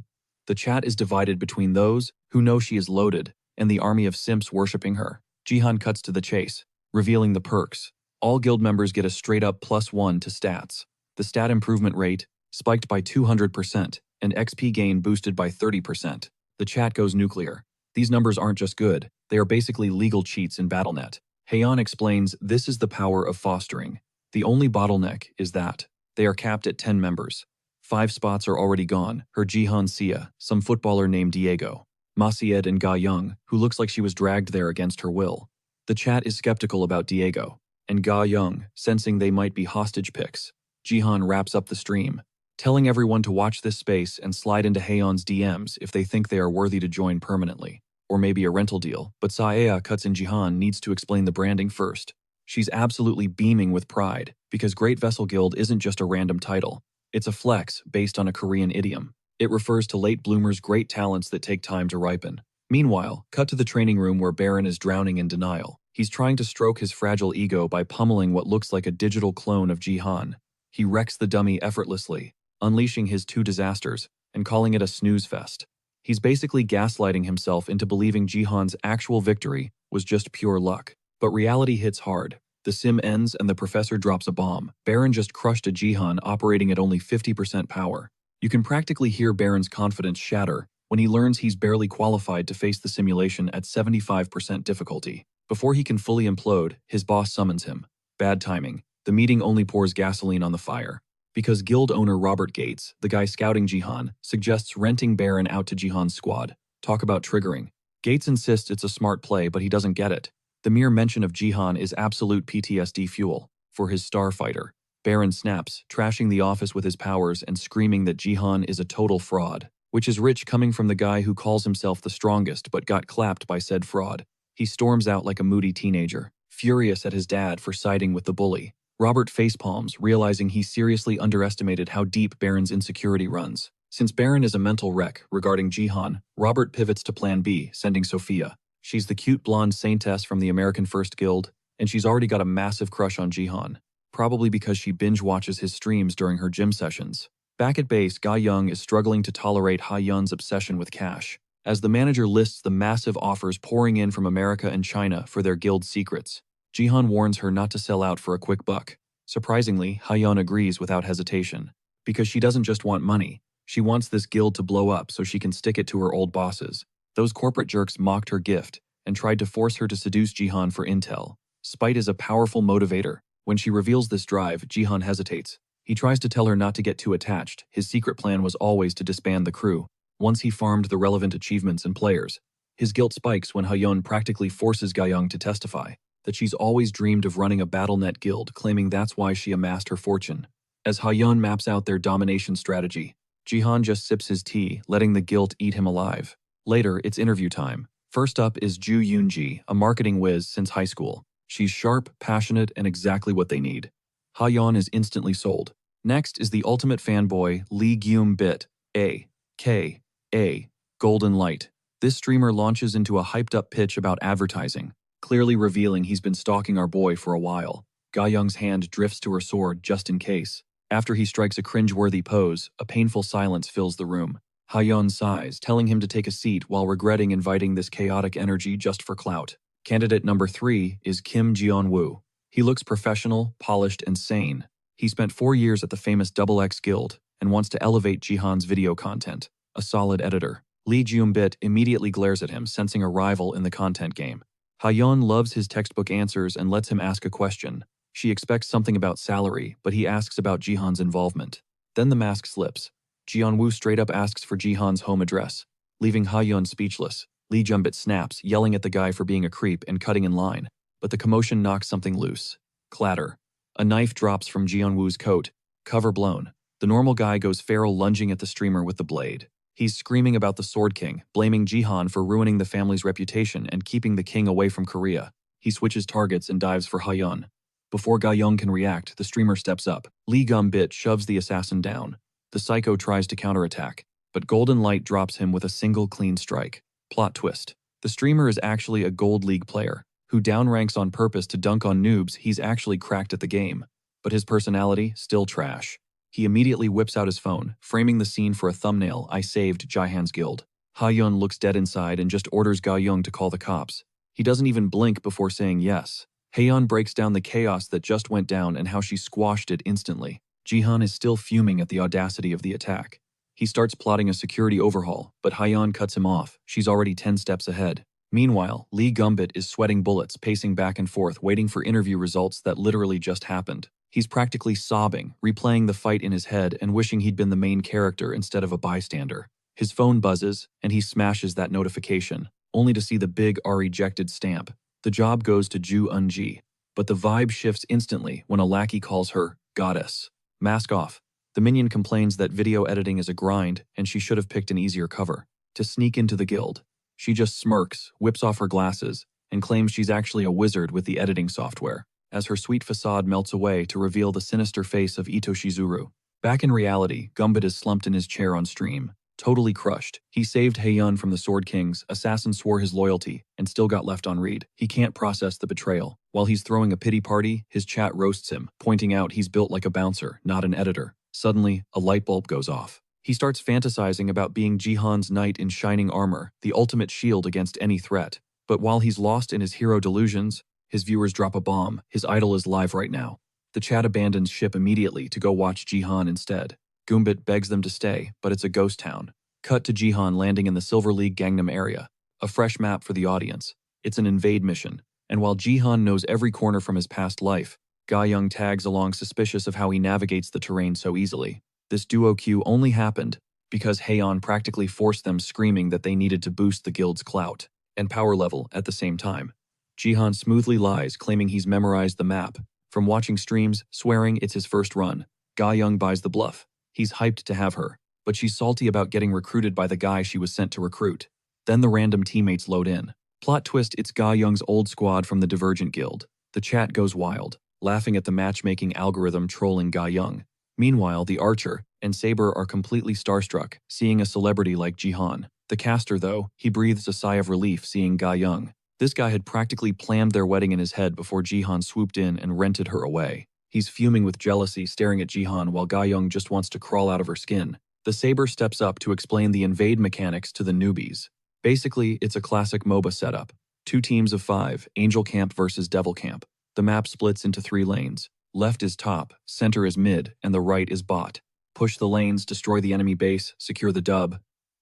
The chat is divided between those who know she is loaded and the army of simps worshipping her. Jihan cuts to the chase, revealing the perks. All guild members get a straight-up +1 to stats. The stat improvement rate spiked by 200%, and XP gain boosted by 30%. The chat goes nuclear. These numbers aren't just good, they are basically legal cheats in BattleNet. Haeyeon explains this is the power of fostering. The only bottleneck is that they are capped at 10 members. 5 spots are already gone, her Jihan Sia, some footballer named Diego, Macied and Ga Young, who looks like she was dragged there against her will. The chat is skeptical about Diego, and Ga Young, sensing they might be hostage picks. Jihan wraps up the stream, telling everyone to watch this space and slide into Haeyeon's DMs if they think they are worthy to join permanently, or maybe a rental deal. But Saea cuts in. Jihan needs to explain the branding first. She's absolutely beaming with pride, because Great Vessel Guild isn't just a random title. It's a flex based on a Korean idiom. It refers to late bloomers' great talents that take time to ripen. Meanwhile, cut to the training room where Baron is drowning in denial. He's trying to stroke his fragile ego by pummeling what looks like a digital clone of Jihan. He wrecks the dummy effortlessly, unleashing his 2 disasters and calling it a snooze fest. He's basically gaslighting himself into believing Jihan's actual victory was just pure luck. But reality hits hard. The sim ends and the professor drops a bomb. Baron just crushed a Jihan operating at only 50% power. You can practically hear Baron's confidence shatter when he learns he's barely qualified to face the simulation at 75% difficulty. Before he can fully implode, his boss summons him. Bad timing. The meeting only pours gasoline on the fire. Because guild owner Robert Gates, the guy scouting Jihan, suggests renting Baron out to Jihan's squad. Talk about triggering. Gates insists it's a smart play, but he doesn't get it. The mere mention of Jihan is absolute PTSD fuel for his starfighter. Baron snaps, trashing the office with his powers and screaming that Jihan is a total fraud, which is rich coming from the guy who calls himself the strongest but got clapped by said fraud. He storms out like a moody teenager, furious at his dad for siding with the bully. Robert facepalms, realizing he seriously underestimated how deep Baron's insecurity runs. Since Baron is a mental wreck regarding Jihan, Robert pivots to Plan B, sending Sophia. She's the cute blonde saintess from the American First Guild, and she's already got a massive crush on Jihan, probably because she binge-watches his streams during her gym sessions. Back at base, Ga Young is struggling to tolerate Ha Yun's obsession with cash. As the manager lists the massive offers pouring in from America and China for their guild secrets, Jihan warns her not to sell out for a quick buck. Surprisingly, Ha Yun agrees without hesitation, because she doesn't just want money, she wants this guild to blow up so she can stick it to her old bosses. Those corporate jerks mocked her gift and tried to force her to seduce Jihan for intel. Spite is a powerful motivator. When she reveals this drive, Jihan hesitates. He tries to tell her not to get too attached. His secret plan was always to disband the crew, once he farmed the relevant achievements and players. His guilt spikes when Ha-Yun practically forces Ga-Young to testify that she's always dreamed of running a BattleNet guild, claiming that's why she amassed her fortune. As Ha-Yun maps out their domination strategy, Jihan just sips his tea, letting the guilt eat him alive. Later, it's interview time. First up is Ju Yoonji, a marketing whiz since high school. She's sharp, passionate, and exactly what they need. Ha-Yeon is instantly sold. Next is the ultimate fanboy, Lee Gyum-bit, a.k.a. Golden Light. This streamer launches into a hyped-up pitch about advertising, clearly revealing he's been stalking our boy for a while. Ga-Young's hand drifts to her sword just in case. After he strikes a cringe-worthy pose, a painful silence fills the room. Ha-Yeon sighs, telling him to take a seat while regretting inviting this chaotic energy just for clout. Candidate number 3 is Kim Jeon-woo. He looks professional, polished, and sane. He spent 4 years at the famous XX Guild and wants to elevate Jihan's video content. A solid editor. Lee Gyum-bit immediately glares at him, sensing a rival in the content game. Ha-Yeon loves his textbook answers and lets him ask a question. She expects something about salary, but he asks about Jihan's involvement. Then the mask slips. Jeon-woo straight up asks for Jihan's home address, leaving Ha-Yeon speechless. Lee Gyum-bit snaps, yelling at the guy for being a creep and cutting in line, but the commotion knocks something loose. Clatter. A knife drops from Jeon-woo's coat, cover blown. The normal guy goes feral, lunging at the streamer with the blade. He's screaming about the Sword King, blaming Jihan for ruining the family's reputation and keeping the king away from Korea. He switches targets and dives for Ha-Yeon. Before Ga-Young can react, the streamer steps up. Lee Gyum-bit shoves the assassin down. The psycho tries to counterattack, but Golden Light drops him with a single clean strike. Plot twist. The streamer is actually a Gold League player, who downranks on purpose to dunk on noobs he's actually cracked at the game. But his personality, still trash. He immediately whips out his phone, framing the scene for a thumbnail. I saved Jihan's guild. Ha-Yeon looks dead inside and just orders Ga-Young to call the cops. He doesn't even blink before saying yes. Haeyeon breaks down the chaos that just went down and how she squashed it instantly. Jihan is still fuming at the audacity of the attack. He starts plotting a security overhaul, but Ha-Yeon cuts him off. She's already 10 steps ahead. Meanwhile, Lee Gyum-bit is sweating bullets, pacing back and forth, waiting for interview results that literally just happened. He's practically sobbing, replaying the fight in his head and wishing he'd been the main character instead of a bystander. His phone buzzes, and he smashes that notification, only to see the big R-ejected stamp. The job goes to Ju Eun-ji, but the vibe shifts instantly when a lackey calls her goddess. Mask off. The minion complains that video editing is a grind and she should have picked an easier cover. To sneak into the guild, she just smirks, whips off her glasses, and claims she's actually a wizard with the editing software, as her sweet facade melts away to reveal the sinister face of Ito Shizuru. Back in reality, Gyum-bit is slumped in his chair on stream, totally crushed. He saved Haeyeon from the Sword Kings, Assassin swore his loyalty, and still got left on read. He can't process the betrayal. While he's throwing a pity party, his chat roasts him, pointing out he's built like a bouncer, not an editor. Suddenly, a light bulb goes off. He starts fantasizing about being Jihan's knight in shining armor, the ultimate shield against any threat. But while he's lost in his hero delusions, his viewers drop a bomb. His idol is live right now. The chat abandons ship immediately to go watch Jihan instead. Gyum-bit begs them to stay, but it's a ghost town. Cut to Jihan landing in the Silver League Gangnam area. A fresh map for the audience. It's an invade mission, and while Jihan knows every corner from his past life, Ga-Young tags along, suspicious of how he navigates the terrain so easily. This duo queue only happened because Haeyeon practically forced them, screaming that they needed to boost the guild's clout and power level at the same time. Jihan smoothly lies, claiming he's memorized the map, From watching streams, swearing it's his first run, Ga Young buys the bluff. He's hyped to have her, but she's salty about getting recruited by the guy she was sent to recruit. Then the random teammates load in. Plot twist, it's Ga Young's old squad from the Divergent Guild. The chat goes wild, laughing at the matchmaking algorithm trolling Ga Young. Meanwhile, the Archer and Saber are completely starstruck, seeing a celebrity like Jihan. The caster, though, he breathes a sigh of relief seeing Ga Young. This guy had practically planned their wedding in his head before Jihan swooped in and rented her away. He's fuming with jealousy, staring at Jihan while Ga Young just wants to crawl out of her skin. The Saber steps up to explain the invade mechanics to the newbies. Basically, it's a classic MOBA setup. 2 teams of 5, Angel Camp versus Devil Camp. The map splits into 3 lanes. Left is top, center is mid, and the right is bot. Push the lanes, destroy the enemy base, secure the dub.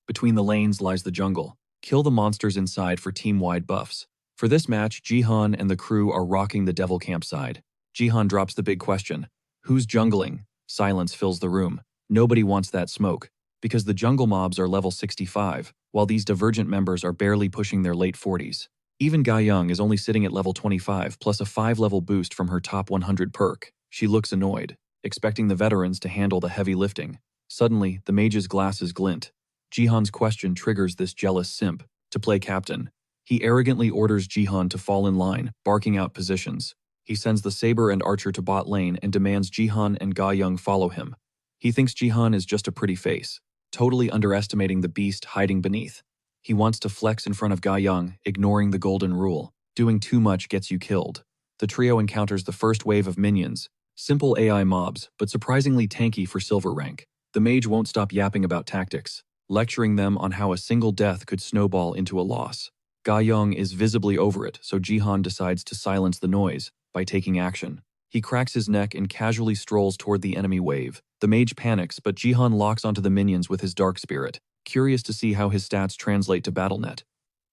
Between the lanes lies the jungle. Kill the monsters inside for team-wide buffs. For this match, Jihan and the crew are rocking the Devil Camp side. Jihan drops the big question. Who's jungling? Silence fills the room. Nobody wants that smoke, because the jungle mobs are level 65, while these Divergent members are barely pushing their late 40s. Even Ga Young is only sitting at level 25 plus a 5-level boost from her top 100 perk. She looks annoyed, expecting the veterans to handle the heavy lifting. Suddenly, the mage's glasses glint. Jihan's question triggers this jealous simp to play captain. He arrogantly orders Jihan to fall in line, barking out positions. He sends the Saber and Archer to bot lane and demands Jihan and Ga Young follow him. He thinks Jihan is just a pretty face, totally underestimating the beast hiding beneath. He wants to flex in front of Ga Young, ignoring the golden rule. Doing too much gets you killed. The trio encounters the first wave of minions, simple AI mobs, but surprisingly tanky for silver rank. The mage won't stop yapping about tactics, lecturing them on how a single death could snowball into a loss. Ga Young is visibly over it, so Jihan decides to silence the noise by taking action. He cracks his neck and casually strolls toward the enemy wave. The mage panics, but Jihan locks onto the minions with his dark spirit, curious to see how his stats translate to BattleNet.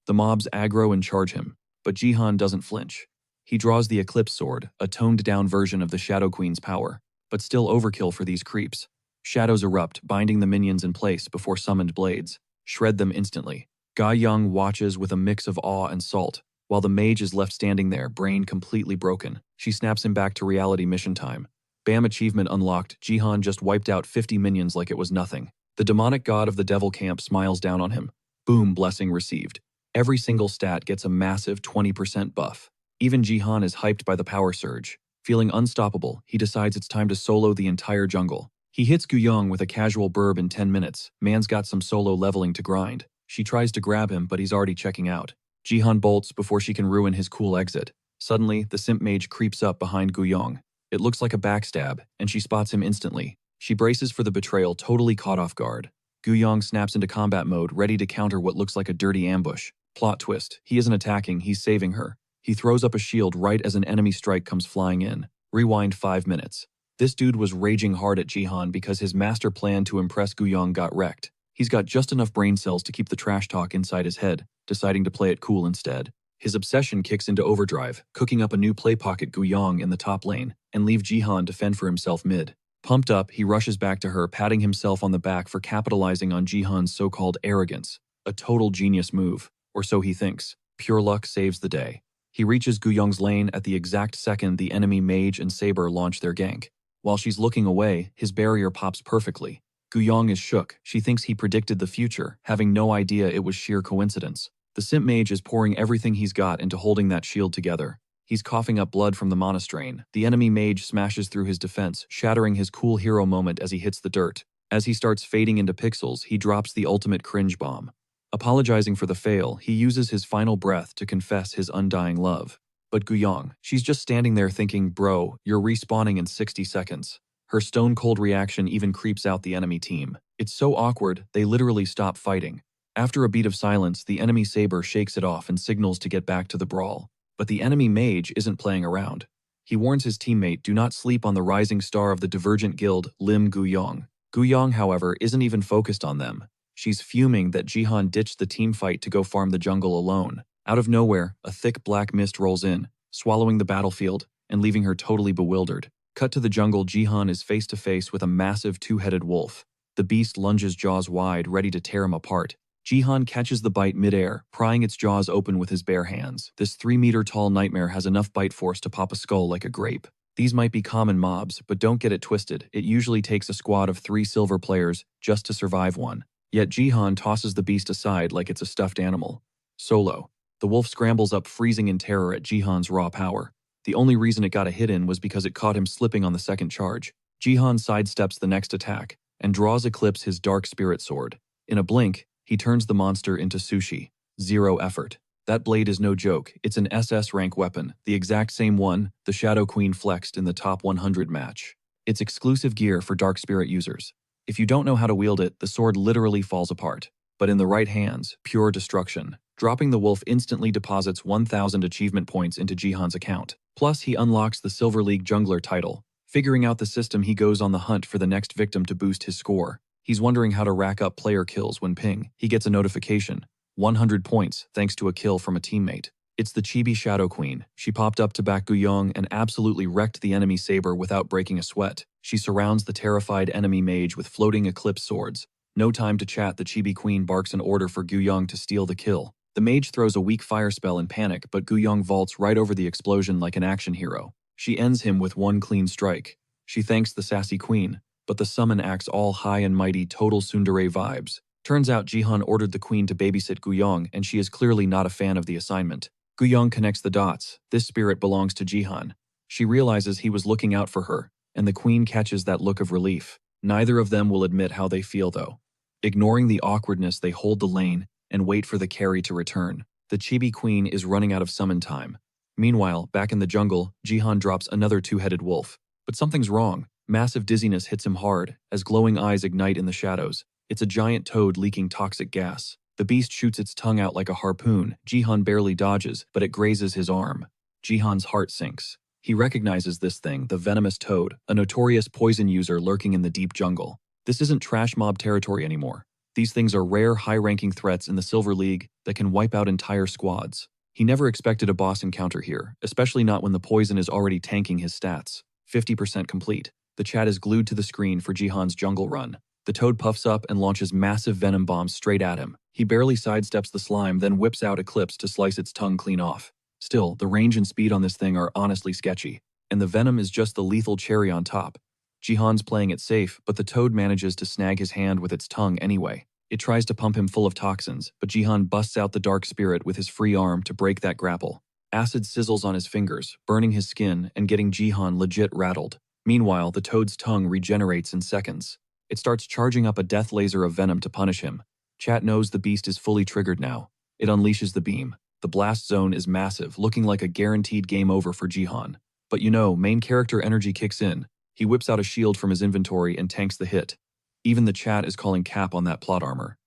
The mobs aggro and charge him, but Jihan doesn't flinch. He draws the Eclipse Sword, a toned-down version of the Shadow Queen's power, but still overkill for these creeps. Shadows erupt, binding the minions in place before summoned blades shred them instantly. Ga Young watches with a mix of awe and salt, while the mage is left standing there, brain completely broken. She snaps him back to reality mission time. Bam, achievement unlocked. Jihan just wiped out 50 minions like it was nothing. The demonic god of the Devil Camp smiles down on him. Boom, blessing received. Every single stat gets a massive 20% buff. Even Jihan is hyped by the power surge. Feeling unstoppable, he decides it's time to solo the entire jungle. He hits Gu Yong with a casual burb in 10 minutes. Man's got some solo leveling to grind. She tries to grab him, but he's already checking out. Jihan bolts before she can ruin his cool exit. Suddenly, the simp mage creeps up behind Gu Yong. It looks like a backstab, and she spots him instantly. She braces for the betrayal, totally caught off guard. Gu Yong snaps into combat mode, ready to counter what looks like a dirty ambush. Plot twist, he isn't attacking, he's saving her. He throws up a shield right as an enemy strike comes flying in. Rewind 5 minutes. This dude was raging hard at Jihan because his master plan to impress Gu Yong got wrecked. He's got just enough brain cells to keep the trash talk inside his head, deciding to play it cool instead. His obsession kicks into overdrive, cooking up a new play pocket Gu Yong in the top lane, and leave Jihan to fend for himself mid. Pumped up, he rushes back to her, patting himself on the back for capitalizing on Jihan's so-called arrogance. A total genius move, or so he thinks. Pure luck saves the day. He reaches Gu Yong's lane at the exact second the enemy mage and Saber launch their gank. While she's looking away, his barrier pops perfectly. Gu Yong is shook. She thinks he predicted the future, having no idea it was sheer coincidence. The simp mage is pouring everything he's got into holding that shield together. He's coughing up blood from the mana strain. The enemy mage smashes through his defense, shattering his cool hero moment as he hits the dirt. As he starts fading into pixels, he drops the ultimate cringe bomb. Apologizing for the fail, he uses his final breath to confess his undying love. But Gu Yong, she's just standing there thinking, bro, you're respawning in 60 seconds. Her stone-cold reaction even creeps out the enemy team. It's so awkward, they literally stop fighting. After a beat of silence, the enemy Saber shakes it off and signals to get back to the brawl. But the enemy mage isn't playing around. He warns his teammate, do not sleep on the rising star of the Divergent Guild, Lim Gu Yong. Gu Yong, however, isn't even focused on them. She's fuming that Jihan ditched the team fight to go farm the jungle alone. Out of nowhere, a thick black mist rolls in, swallowing the battlefield and leaving her totally bewildered. Cut to the jungle, Jihan is face to face with a massive two-headed wolf. The beast lunges jaws wide, ready to tear him apart. Jihan catches the bite midair, prying its jaws open with his bare hands. This 3-meter-tall nightmare has enough bite force to pop a skull like a grape. These might be common mobs, but don't get it twisted. It usually takes a squad of 3 silver players just to survive one. Yet Jihan tosses the beast aside like it's a stuffed animal. Solo. The wolf scrambles up, freezing in terror at Jihan's raw power. The only reason it got a hit in was because it caught him slipping on the second charge. Jihan sidesteps the next attack and draws Eclipse his dark spirit sword. In a blink, he turns the monster into sushi. 0 effort. That blade is no joke. It's an SS rank weapon, the exact same one the Shadow Queen flexed in the top 100 match. It's exclusive gear for Dark Spirit users. If you don't know how to wield it, the sword literally falls apart. But in the right hands, pure destruction. Dropping the wolf instantly deposits 1,000 achievement points into Jihan's account. Plus, he unlocks the Silver League Jungler title. Figuring out the system, he goes on the hunt for the next victim to boost his score. He's wondering how to rack up player kills when ping. He gets a notification. 100 points, thanks to a kill from a teammate. It's the Chibi Shadow Queen. She popped up to back Guyong and absolutely wrecked the enemy saber without breaking a sweat. She surrounds the terrified enemy mage with floating eclipse swords. No time to chat, the Chibi Queen barks an order for Guyong to steal the kill. The mage throws a weak fire spell in panic, but Guyong vaults right over the explosion like an action hero. She ends him with one clean strike. She thanks the sassy queen, but the summon acts all high and mighty, total tsundere vibes. Turns out Jihan ordered the queen to babysit Guyong, and she is clearly not a fan of the assignment. Guyong connects the dots. This spirit belongs to Jihan. She realizes he was looking out for her, and the queen catches that look of relief. Neither of them will admit how they feel, though. Ignoring the awkwardness, they hold the lane and wait for the carry to return. The Chibi Queen is running out of summon time. Meanwhile, back in the jungle, Jihan drops another 2-headed wolf. But something's wrong. Massive dizziness hits him hard, as glowing eyes ignite in the shadows. It's a giant toad leaking toxic gas. The beast shoots its tongue out like a harpoon. Jihan barely dodges, but it grazes his arm. Jihan's heart sinks. He recognizes this thing, the venomous toad, a notorious poison user lurking in the deep jungle. This isn't trash mob territory anymore. These things are rare, high-ranking threats in the Silver League that can wipe out entire squads. He never expected a boss encounter here, especially not when the poison is already tanking his stats. 50% complete. The chat is glued to the screen for Jihan's jungle run. The toad puffs up and launches massive venom bombs straight at him. He barely sidesteps the slime, then whips out Eclipse to slice its tongue clean off. Still, the range and speed on this thing are honestly sketchy, and the venom is just the lethal cherry on top. Jihan's playing it safe, but the toad manages to snag his hand with its tongue anyway. It tries to pump him full of toxins, but Jihan busts out the dark spirit with his free arm to break that grapple. Acid sizzles on his fingers, burning his skin and getting Jihan legit rattled. Meanwhile, the toad's tongue regenerates in seconds. It starts charging up a death laser of venom to punish him. Chat knows the beast is fully triggered now. It unleashes the beam. The blast zone is massive, looking like a guaranteed game over for Jihan. But you know, main character energy kicks in. He whips out a shield from his inventory and tanks the hit. Even the chat is calling cap on that plot armor.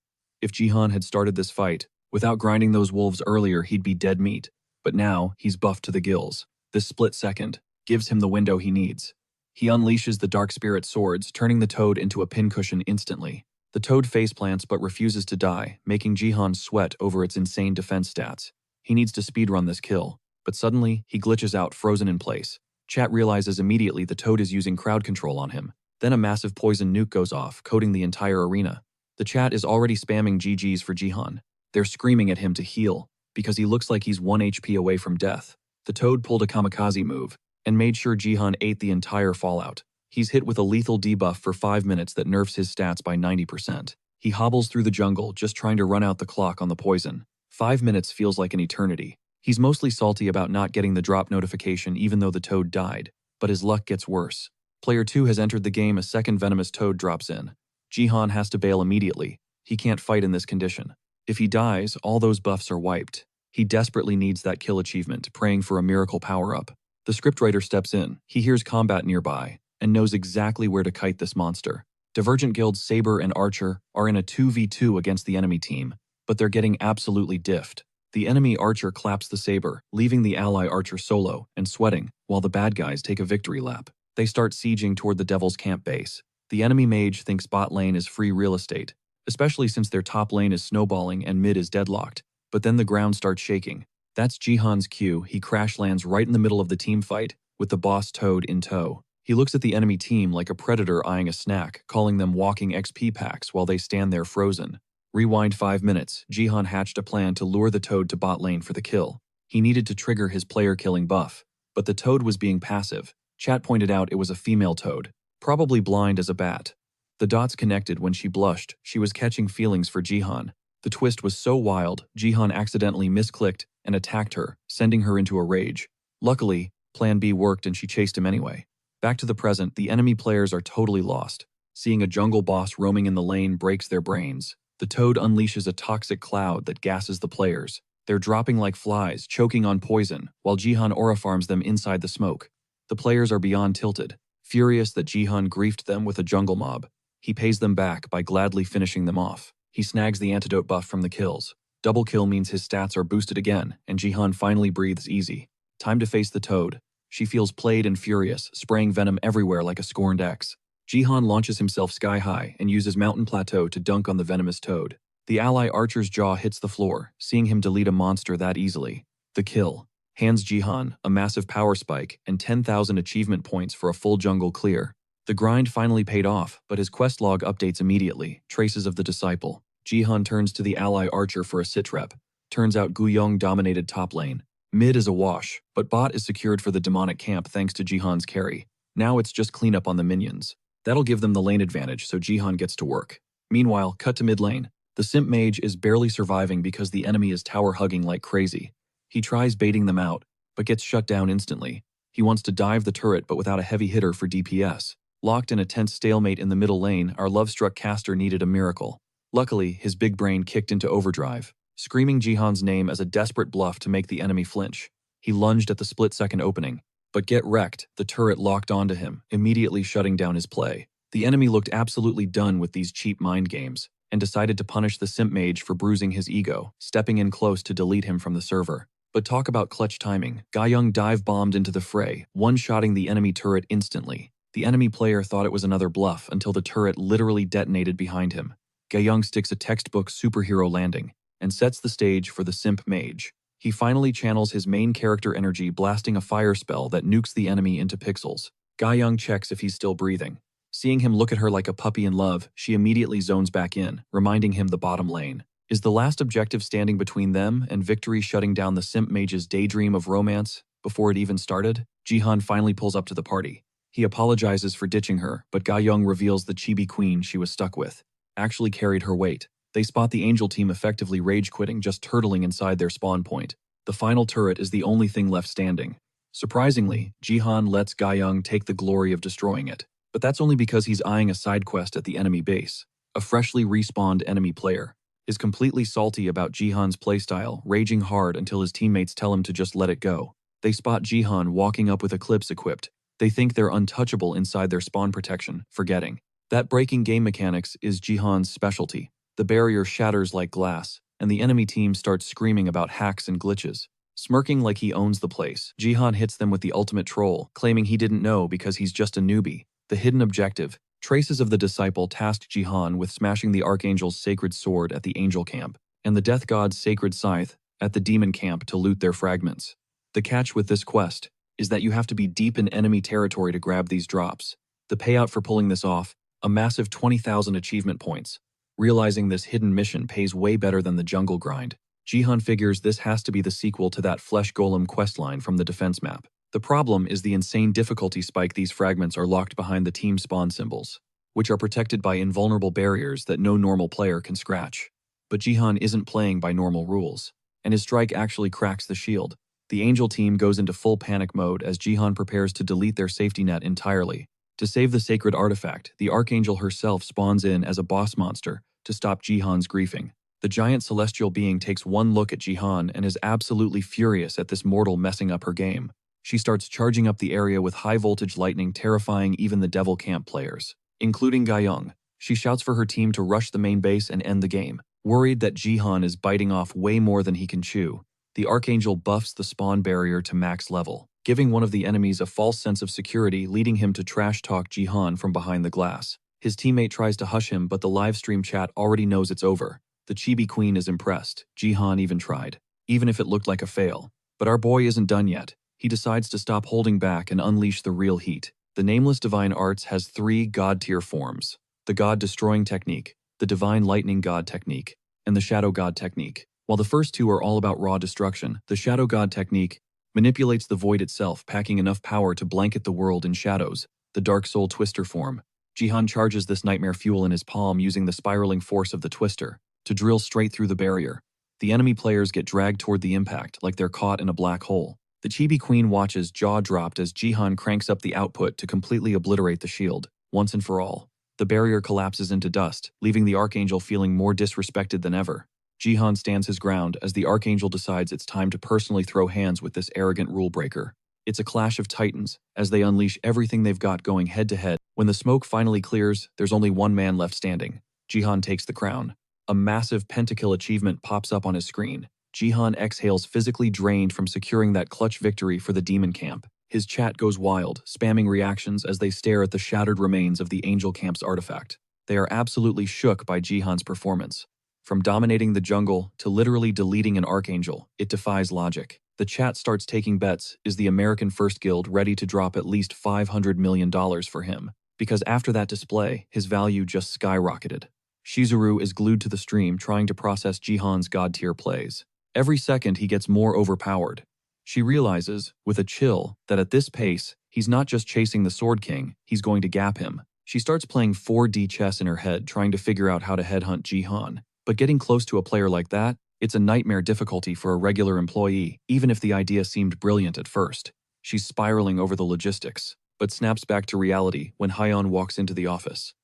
If Jihan had started this fight, without grinding those wolves earlier, he'd be dead meat. But now, he's buffed to the gills. This split second gives him the window he needs. He unleashes the Dark Spirit swords, turning the toad into a pincushion instantly. The toad faceplants but refuses to die, making Jihan sweat over its insane defense stats. He needs to speedrun this kill, but suddenly, he glitches out, frozen in place. Chat realizes immediately the toad is using crowd control on him. Then a massive poison nuke goes off, coating the entire arena. The chat is already spamming GGs for Jihan. They're screaming at him to heal, because he looks like he's 1 HP away from death. The toad pulled a kamikaze move, and made sure Jihan ate the entire fallout. He's hit with a lethal debuff for 5 minutes that nerfs his stats by 90%. He hobbles through the jungle, just trying to run out the clock on the poison. 5 minutes feels like an eternity. He's mostly salty about not getting the drop notification even though the toad died, but his luck gets worse. Player 2 has entered the game, a second venomous toad drops in. Jihan has to bail immediately. He can't fight in this condition. If he dies, all those buffs are wiped. He desperately needs that kill achievement, praying for a miracle power-up. The scriptwriter steps in. He hears combat nearby, and knows exactly where to kite this monster. Divergent Guild's Saber and Archer are in a 2v2 against the enemy team, but they're getting absolutely diffed. The enemy Archer claps the Saber, leaving the ally Archer solo and sweating, while the bad guys take a victory lap. They start sieging toward the Devil's Camp base. The enemy mage thinks bot lane is free real estate, especially since their top lane is snowballing and mid is deadlocked. But then the ground starts shaking. That's Jihan's cue. He crash lands right in the middle of the team fight, with the boss Toad in tow. He looks at the enemy team like a predator eyeing a snack, calling them walking XP packs while they stand there frozen. Rewind 5 minutes, Jihan hatched a plan to lure the Toad to bot lane for the kill. He needed to trigger his player killing buff, but the Toad was being passive. Chat pointed out it was a female toad, probably blind as a bat. The dots connected when she blushed. She was catching feelings for Jihan. The twist was so wild, Jihan accidentally misclicked and attacked her, sending her into a rage. Luckily, Plan B worked and she chased him anyway. Back to the present, the enemy players are totally lost. Seeing a jungle boss roaming in the lane breaks their brains. The toad unleashes a toxic cloud that gasses the players. They're dropping like flies, choking on poison, while Jihan aura farms them inside the smoke. The players are beyond tilted, furious that Jihan griefed them with a jungle mob. He pays them back by gladly finishing them off. He snags the antidote buff from the kills. Double kill means his stats are boosted again, and Jihan finally breathes easy. Time to face the toad. She feels played and furious, spraying venom everywhere like a scorned ex. Jihan launches himself sky high and uses Mountain Plateau to dunk on the venomous toad. The ally archer's jaw hits the floor, seeing him delete a monster that easily. The kill hands Jihan a massive power spike and 10,000 achievement points for a full jungle clear. The grind finally paid off, but his quest log updates immediately, traces of the disciple. Jihan turns to the ally archer for a sit rep. Turns out Guyong dominated top lane. Mid is a wash, but bot is secured for the demonic camp thanks to Jihan's carry. Now it's just cleanup on the minions. That'll give them the lane advantage, so Jihan gets to work. Meanwhile, cut to mid lane. The simp mage is barely surviving because the enemy is tower hugging like crazy. He tries baiting them out, but gets shut down instantly. He wants to dive the turret but without a heavy hitter for DPS. Locked in a tense stalemate in the middle lane, our love-struck caster needed a miracle. Luckily, his big brain kicked into overdrive, screaming Jihan's name as a desperate bluff to make the enemy flinch. He lunged at the split-second opening, but get wrecked, the turret locked onto him, immediately shutting down his play. The enemy looked absolutely done with these cheap mind games, and decided to punish the simp mage for bruising his ego, stepping in close to delete him from the server. But talk about clutch timing. Guyong dive-bombed into the fray, one-shotting the enemy turret instantly. The enemy player thought it was another bluff until the turret literally detonated behind him. Guyong sticks a textbook superhero landing, and sets the stage for the simp mage. He finally channels his main character energy, blasting a fire spell that nukes the enemy into pixels. Guyong checks if he's still breathing. Seeing him look at her like a puppy in love, she immediately zones back in, reminding him the bottom lane. Is the last objective standing between them and victory, shutting down the simp mage's daydream of romance before it even started? Jihan finally pulls up to the party. He apologizes for ditching her, but Guyong reveals the chibi queen she was stuck with actually carried her weight. They spot the angel team effectively rage-quitting, just turtling inside their spawn point. The final turret is the only thing left standing. Surprisingly, Jihan lets Guyong take the glory of destroying it. But that's only because he's eyeing a side quest at the enemy base. A freshly respawned enemy player is completely salty about Jihan's playstyle, raging hard until his teammates tell him to just let it go. They spot Jihan walking up with Eclipse equipped. They think they're untouchable inside their spawn protection, forgetting that breaking game mechanics is Jihan's specialty. The barrier shatters like glass, and the enemy team starts screaming about hacks and glitches. Smirking like he owns the place, Jihan hits them with the ultimate troll, claiming he didn't know because he's just a newbie. The hidden objective, traces of the disciple, tasked Jihan with smashing the Archangel's sacred sword at the angel camp, and the death god's sacred scythe at the demon camp to loot their fragments. The catch with this quest is that you have to be deep in enemy territory to grab these drops. The payout for pulling this off, a massive 20,000 achievement points. Realizing this hidden mission pays way better than the jungle grind, Jihan figures this has to be the sequel to that Flesh Golem questline from the defense map. The problem is the insane difficulty spike. These fragments are locked behind the team spawn symbols, which are protected by invulnerable barriers that no normal player can scratch. But Jihan isn't playing by normal rules, and his strike actually cracks the shield. The angel team goes into full panic mode as Jihan prepares to delete their safety net entirely. To save the sacred artifact, the Archangel herself spawns in as a boss monster to stop Jihan's griefing. The giant celestial being takes one look at Jihan and is absolutely furious at this mortal messing up her game. She starts charging up the area with high-voltage lightning, terrifying even the Devil Camp players, including Guyong. She shouts for her team to rush the main base and end the game. Worried that Jihan is biting off way more than he can chew, the Archangel buffs the spawn barrier to max level, giving one of the enemies a false sense of security, leading him to trash-talk Jihan from behind the glass. His teammate tries to hush him, but the livestream chat already knows it's over. The Chibi Queen is impressed. Jihan even tried, even if it looked like a fail. But our boy isn't done yet. He decides to stop holding back and unleash the real heat. The Nameless Divine Arts has 3 god-tier forms: the God-Destroying Technique, the Divine Lightning God Technique, and the Shadow God Technique. While the first two are all about raw destruction, the Shadow God Technique manipulates the void itself, packing enough power to blanket the world in shadows, the Dark Soul Twister form. Jihan charges this nightmare fuel in his palm using the spiraling force of the twister to drill straight through the barrier. The enemy players get dragged toward the impact like they're caught in a black hole. The Chibi Queen watches, jaw dropped, as Jihan cranks up the output to completely obliterate the shield, once and for all. The barrier collapses into dust, leaving the Archangel feeling more disrespected than ever. Jihan stands his ground as the Archangel decides it's time to personally throw hands with this arrogant rule breaker. It's a clash of titans, as they unleash everything they've got, going head to head. When the smoke finally clears, there's only one man left standing. Jihan takes the crown. A massive pentakill achievement pops up on his screen. Jihan exhales, physically drained from securing that clutch victory for the demon camp. His chat goes wild, spamming reactions as they stare at the shattered remains of the Angel Camp's artifact. They are absolutely shook by Jihan's performance. From dominating the jungle to literally deleting an Archangel, it defies logic. The chat starts taking bets. Is the American First Guild ready to drop at least $500 million for him? Because after that display, his value just skyrocketed. Shizuru is glued to the stream, trying to process Jihan's god-tier plays. Every second he gets more overpowered. She realizes, with a chill, that at this pace, he's not just chasing the Sword King, he's going to gap him. She starts playing 4D chess in her head, trying to figure out how to headhunt Jihan. But getting close to a player like that, it's a nightmare difficulty for a regular employee, even if the idea seemed brilliant at first. She's spiraling over the logistics, but snaps back to reality when Hyeon walks into the office.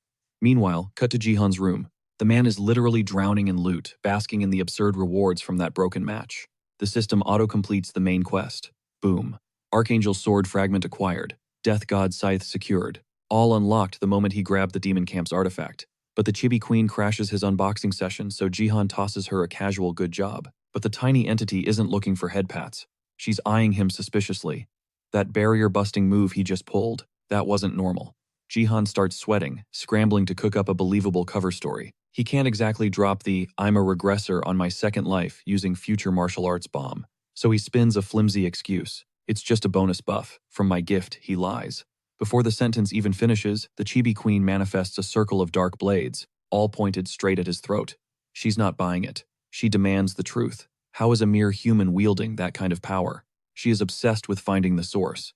Meanwhile, cut to Jihan's room. The man is literally drowning in loot, basking in the absurd rewards from that broken match. The system auto-completes the main quest. Boom. Archangel Sword Fragment acquired. Death God Scythe secured. All unlocked the moment he grabbed the Demon Camp's artifact. But the Chibi Queen crashes his unboxing session, so Jihan tosses her a casual good job. But the tiny entity isn't looking for head pats. She's eyeing him suspiciously. That barrier-busting move he just pulled, that wasn't normal. Jihan starts sweating, scrambling to cook up a believable cover story. He can't exactly drop the "I'm a regressor on my second life using future martial arts" bomb. So he spins a flimsy excuse. It's just a bonus buff. From my gift, he lies. Before the sentence even finishes, the Chibi Queen manifests a circle of dark blades, all pointed straight at his throat. She's not buying it. She demands the truth. How is a mere human wielding that kind of power? She is obsessed with finding the source.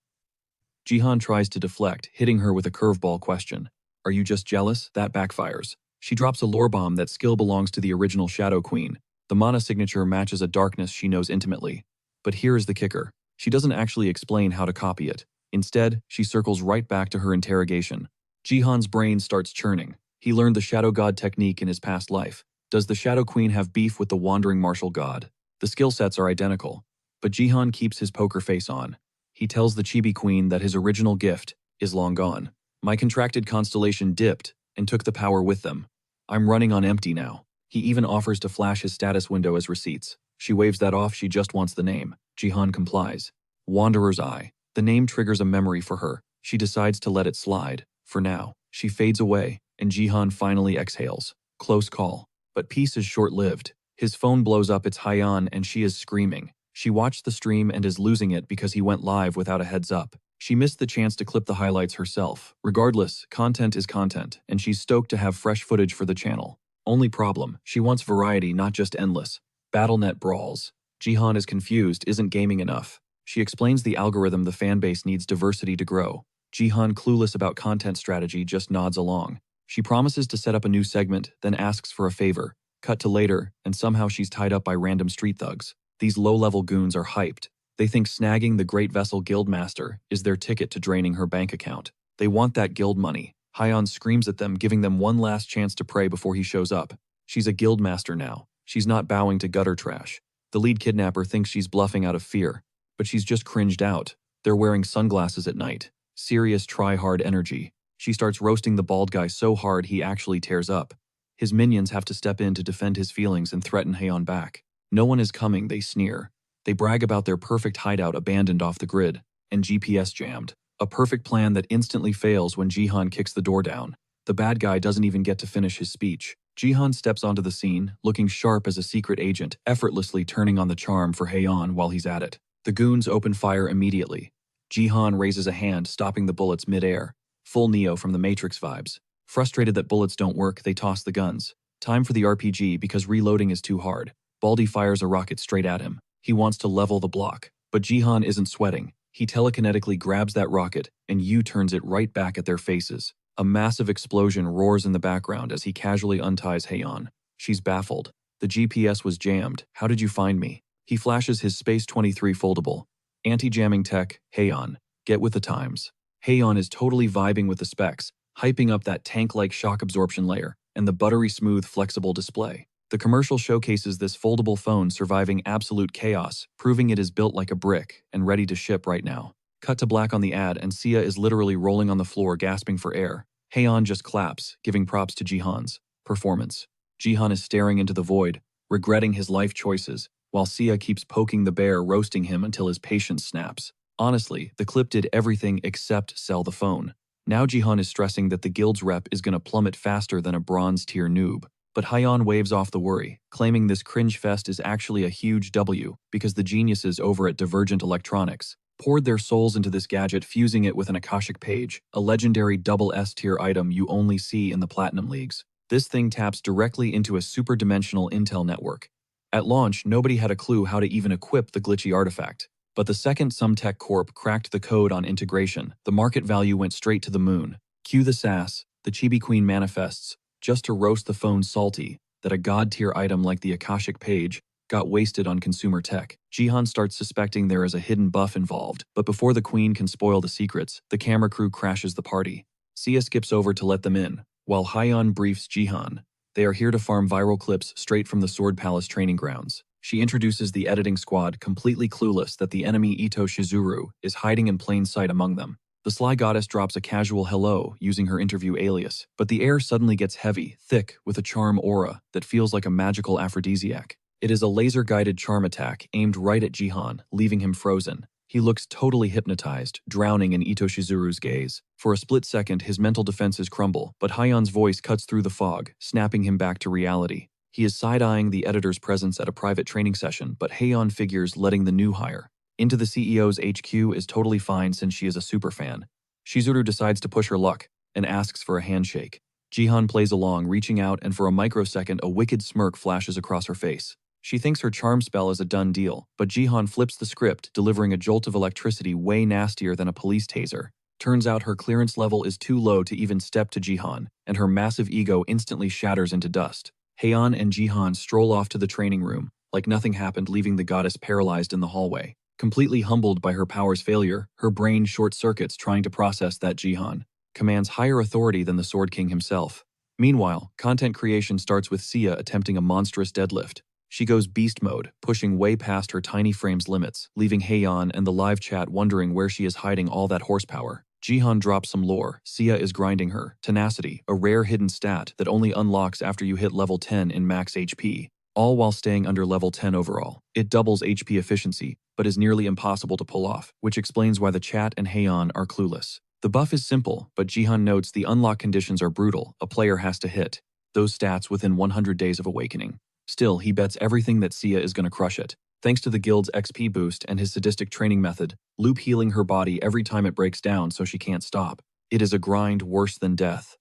Jihan tries to deflect, hitting her with a curveball question. Are you just jealous? That backfires. She drops a lore bomb. That skill belongs to the original Shadow Queen. The mana signature matches a darkness she knows intimately. But here is the kicker. She doesn't actually explain how to copy it. Instead, she circles right back to her interrogation. Jihan's brain starts churning. He learned the Shadow God technique in his past life. Does the Shadow Queen have beef with the Wandering Martial God? The skill sets are identical. But Jihan keeps his poker face on. He tells the Chibi Queen that his original gift is long gone. My contracted constellation dipped and took the power with them. I'm running on empty now. He even offers to flash his status window as receipts. She waves that off. She just wants the name. Jihan complies. Wanderer's Eye. The name triggers a memory for her. She decides to let it slide. For now, she fades away, and Jihan finally exhales. Close call. But peace is short-lived. His phone blows up. It's Hyeon, and she is screaming. She watched the stream and is losing it because he went live without a heads up. She missed the chance to clip the highlights herself. Regardless, content is content, and she's stoked to have fresh footage for the channel. Only problem, she wants variety, not just endless BattleNet brawls. Jihan is confused. Isn't gaming enough? She explains the algorithm. The fanbase needs diversity to grow. Jihan, clueless about content strategy, just nods along. She promises to set up a new segment, then asks for a favor. Cut to later, and somehow she's tied up by random street thugs. These low-level goons are hyped. They think snagging the Great Vessel Guildmaster is their ticket to draining her bank account. They want that guild money. Hyeon screams at them, giving them one last chance to pray before he shows up. She's a guildmaster now. She's not bowing to gutter trash. The lead kidnapper thinks she's bluffing out of fear, but she's just cringed out. They're wearing sunglasses at night. Serious try-hard energy. She starts roasting the bald guy so hard he actually tears up. His minions have to step in to defend his feelings and threaten Hyeon back. No one is coming, they sneer. They brag about their perfect hideout abandoned off the grid and GPS jammed. A perfect plan that instantly fails when Jihan kicks the door down. The bad guy doesn't even get to finish his speech. Jihan steps onto the scene, looking sharp as a secret agent, effortlessly turning on the charm for Hyeon while he's at it. The goons open fire immediately. Jihan raises a hand, stopping the bullets mid-air. Full Neo from the Matrix vibes. Frustrated that bullets don't work, they toss the guns. Time for the RPG because reloading is too hard. Baldy fires a rocket straight at him. He wants to level the block. But Jihan isn't sweating. He telekinetically grabs that rocket and U-turns it right back at their faces. A massive explosion roars in the background as he casually unties Heian. She's baffled. The GPS was jammed. How did you find me? He flashes his Space 23 foldable. Anti-jamming tech, Heian. Get with the times. Heian is totally vibing with the specs, hyping up that tank-like shock absorption layer and the buttery smooth flexible display. The commercial showcases this foldable phone surviving absolute chaos, proving it is built like a brick and ready to ship right now. Cut to black on the ad and Sia is literally rolling on the floor gasping for air. Heian just claps, giving props to Jihan's performance. Jihan is staring into the void, regretting his life choices, while Sia keeps poking the bear, roasting him until his patience snaps. Honestly, the clip did everything except sell the phone. Now Jihan is stressing that the guild's rep is gonna plummet faster than a bronze-tier noob. But Heian waves off the worry, claiming this cringe fest is actually a huge W because the geniuses over at Divergent Electronics poured their souls into this gadget, fusing it with an Akashic page, a legendary double S-tier item you only see in the Platinum Leagues. This thing taps directly into a super-dimensional intel network. At launch, nobody had a clue how to even equip the glitchy artifact. But the second Sumtech Corp cracked the code on integration, the market value went straight to the moon. Cue the sass, the Chibi Queen manifests, just to roast the phone salty, that a god-tier item like the Akashic page got wasted on consumer tech. Jihan starts suspecting there is a hidden buff involved, but before the queen can spoil the secrets, the camera crew crashes the party. Sia skips over to let them in, while Heian briefs Jihan. They are here to farm viral clips straight from the Sword Palace training grounds. She introduces the editing squad, completely clueless that the enemy Ito Shizuru is hiding in plain sight among them. The sly goddess drops a casual hello using her interview alias, but the air suddenly gets heavy, thick, with a charm aura that feels like a magical aphrodisiac. It is a laser-guided charm attack aimed right at Jihan, leaving him frozen. He looks totally hypnotized, drowning in Ito Shizuru's gaze. For a split second, his mental defenses crumble, but Heian's voice cuts through the fog, snapping him back to reality. He is side-eyeing the editor's presence at a private training session, but Heian figures letting the new hire into the CEO's HQ is totally fine since she is a superfan. Shizuru decides to push her luck and asks for a handshake. Jihan plays along, reaching out, and for a microsecond, a wicked smirk flashes across her face. She thinks her charm spell is a done deal, but Jihan flips the script, delivering a jolt of electricity way nastier than a police taser. Turns out her clearance level is too low to even step to Jihan, and her massive ego instantly shatters into dust. Heian and Jihan stroll off to the training room, like nothing happened, leaving the goddess paralyzed in the hallway. Completely humbled by her power's failure, her brain short-circuits trying to process that Jihan commands higher authority than the Sword King himself. Meanwhile, content creation starts with Sia attempting a monstrous deadlift. She goes beast mode, pushing way past her tiny frame's limits, leaving Heian and the live chat wondering where she is hiding all that horsepower. Jihan drops some lore. Sia is grinding her tenacity, a rare hidden stat that only unlocks after you hit level 10 in max HP, all while staying under level 10 overall. It doubles HP efficiency, but is nearly impossible to pull off, which explains why the chat and Heian are clueless. The buff is simple, but Jihan notes the unlock conditions are brutal. A player has to hit those stats within 100 days of awakening. Still, he bets everything that Sia is going to crush it. Thanks to the guild's XP boost and his sadistic training method, loop healing her body every time it breaks down so she can't stop. It is a grind worse than death.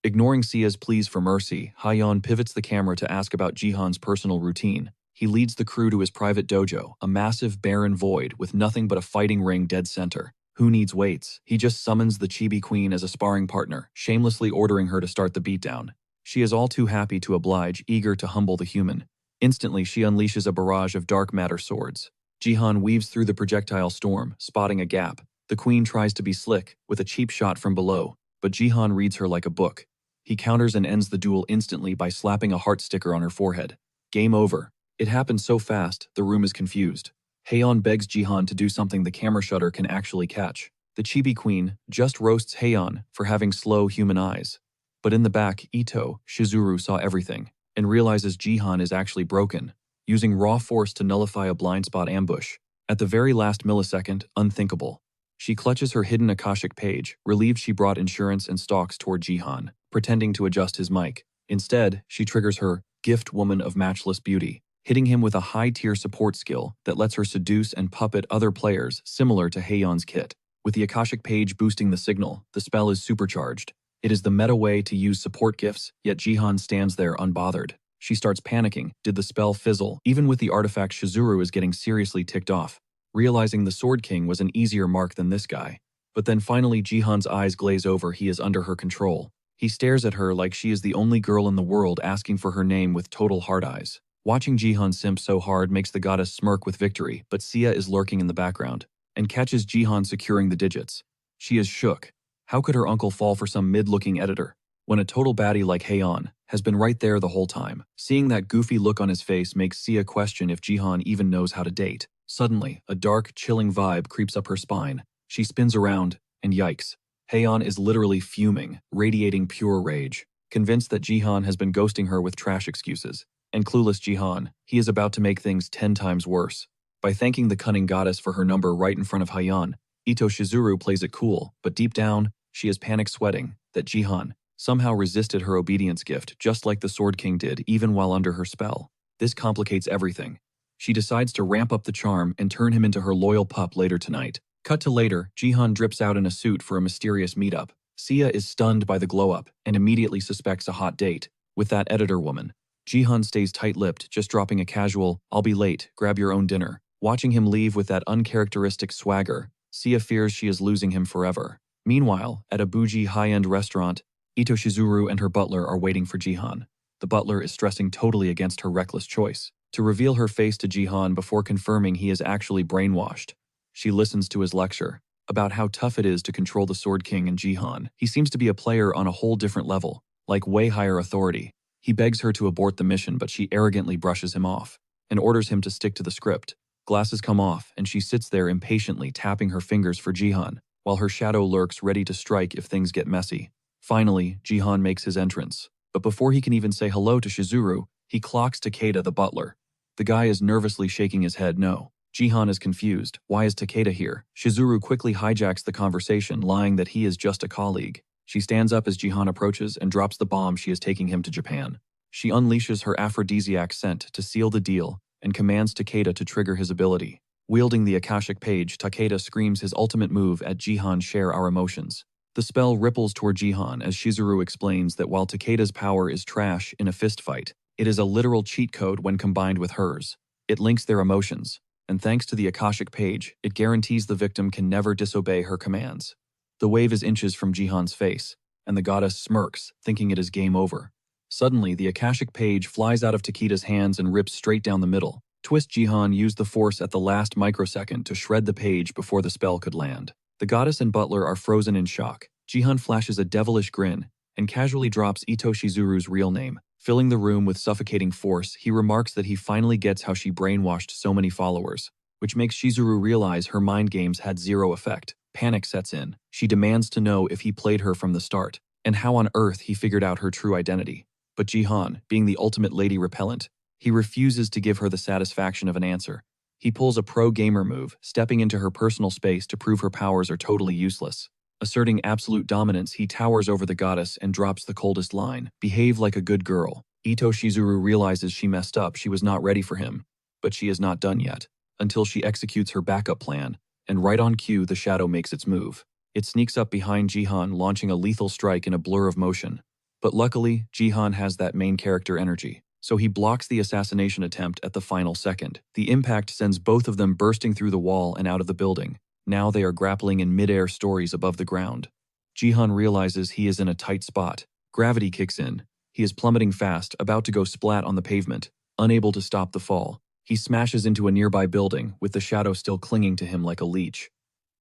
Ignoring Sia's pleas for mercy, Heian pivots the camera to ask about Jihan's personal routine. He leads the crew to his private dojo, a massive barren void with nothing but a fighting ring dead center. Who needs weights? He just summons the Chibi Queen as a sparring partner, shamelessly ordering her to start the beatdown. She is all too happy to oblige, eager to humble the human. Instantly, she unleashes a barrage of dark matter swords. Jihan weaves through the projectile storm, spotting a gap. The queen tries to be slick, with a cheap shot from below, but Jihan reads her like a book. He counters and ends the duel instantly by slapping a heart sticker on her forehead. Game over. It happens so fast, the room is confused. Heian begs Jihan to do something the camera shutter can actually catch. The Chibi Queen just roasts Heian for having slow human eyes. But in the back, Ito, Shizuru saw everything, and realizes Jihan is actually broken, using raw force to nullify a blind spot ambush. At the very last millisecond, unthinkable. She clutches her hidden Akashic page, relieved she brought insurance and stalks toward Jihan, pretending to adjust his mic. Instead, she triggers her gift woman of matchless beauty, hitting him with a high-tier support skill that lets her seduce and puppet other players similar to Heian's kit. With the Akashic page boosting the signal, the spell is supercharged. It is the meta way to use support gifts, yet Jihan stands there unbothered. She starts panicking. Did the spell fizzle? Even with the artifact, Shizuru is getting seriously ticked off. realizing the Sword King was an easier mark than this guy. But then finally Jihan's eyes glaze over. He is under her control. He stares at her like she is the only girl in the world, asking for her name with total hard eyes. Watching Jihan simp so hard makes the goddess smirk with victory, but Sia is lurking in the background and catches Jihan securing the digits. She is shook. How could her uncle fall for some mid-looking editor when a total baddie like Haeyeon has been right there the whole time? Seeing that goofy look on his face makes Sia question if Jihan even knows how to date. Suddenly, a dark, chilling vibe creeps up her spine. She spins around, and yikes. Haeyeon is literally fuming, radiating pure rage. Convinced that Jihan has been ghosting her with trash excuses. And clueless Jihan, he is about to make things 10 times worse. By thanking the cunning goddess for her number right in front of Haeyeon, Ito Shizuru plays it cool, but deep down, she is panic sweating that Jihan somehow resisted her obedience gift just like the Sword King did even while under her spell. This complicates everything. She decides to ramp up the charm and turn him into her loyal pup later tonight. Cut to later, Jihan drips out in a suit for a mysterious meetup. Sia is stunned by the glow-up and immediately suspects a hot date with that editor woman. Jihan stays tight-lipped, just dropping a casual, "I'll be late, grab your own dinner." Watching him leave with that uncharacteristic swagger, Sia fears she is losing him forever. Meanwhile, at a bougie high-end restaurant, Ito Shizuru and her butler are waiting for Jihan. The butler is stressing totally against her reckless choice to reveal her face to Jihan before confirming he is actually brainwashed. She listens to his lecture about how tough it is to control the Sword King and Jihan. He seems to be a player on a whole different level, like way higher authority. He begs her to abort the mission, but she arrogantly brushes him off and orders him to stick to the script. Glasses come off, and she sits there impatiently tapping her fingers for Jihan, while her shadow lurks ready to strike if things get messy. Finally, Jihan makes his entrance, but before he can even say hello to Shizuru, he clocks Takeda the butler. The guy is nervously shaking his head no. Jihan is confused. Why is Takeda here? Shizuru quickly hijacks the conversation, lying that he is just a colleague. She stands up as Jihan approaches and drops the bomb she is taking him to Japan. She unleashes her aphrodisiac scent to seal the deal and commands Takeda to trigger his ability. Wielding the Akashic page, Takeda screams his ultimate move at Jihan, "Share our emotions." The spell ripples toward Jihan as Shizuru explains that while Takeda's power is trash in a fistfight, it is a literal cheat code when combined with hers. It links their emotions, and thanks to the Akashic page, it guarantees the victim can never disobey her commands. The wave is inches from Jihan's face, and the goddess smirks, thinking it is game over. Suddenly, the Akashic page flies out of Takeda's hands and rips straight down the middle. Twist Jihan used the force at the last microsecond to shred the page before the spell could land. The goddess and butler are frozen in shock. Jihan flashes a devilish grin and casually drops Ito Shizuru's real name. Filling the room with suffocating force, he remarks that he finally gets how she brainwashed so many followers, which makes Shizuru realize her mind games had zero effect. Panic sets in. She demands to know if he played her from the start, and how on earth he figured out her true identity. But Jihan, being the ultimate lady repellent, he refuses to give her the satisfaction of an answer. He pulls a pro-gamer move, stepping into her personal space to prove her powers are totally useless. Asserting absolute dominance, he towers over the goddess and drops the coldest line, "Behave like a good girl." Ito Shizuru realizes she messed up. She was not ready for him, but she is not done yet, until she executes her backup plan, and right on cue the shadow makes its move. It sneaks up behind Jihan, launching a lethal strike in a blur of motion. But luckily, Jihan has that main character energy, so he blocks the assassination attempt at the final second. The impact sends both of them bursting through the wall and out of the building. Now they are grappling in mid-air stories above the ground. Jihan realizes he is in a tight spot. Gravity kicks in. He is plummeting fast, about to go splat on the pavement, unable to stop the fall. He smashes into a nearby building, with the shadow still clinging to him like a leech.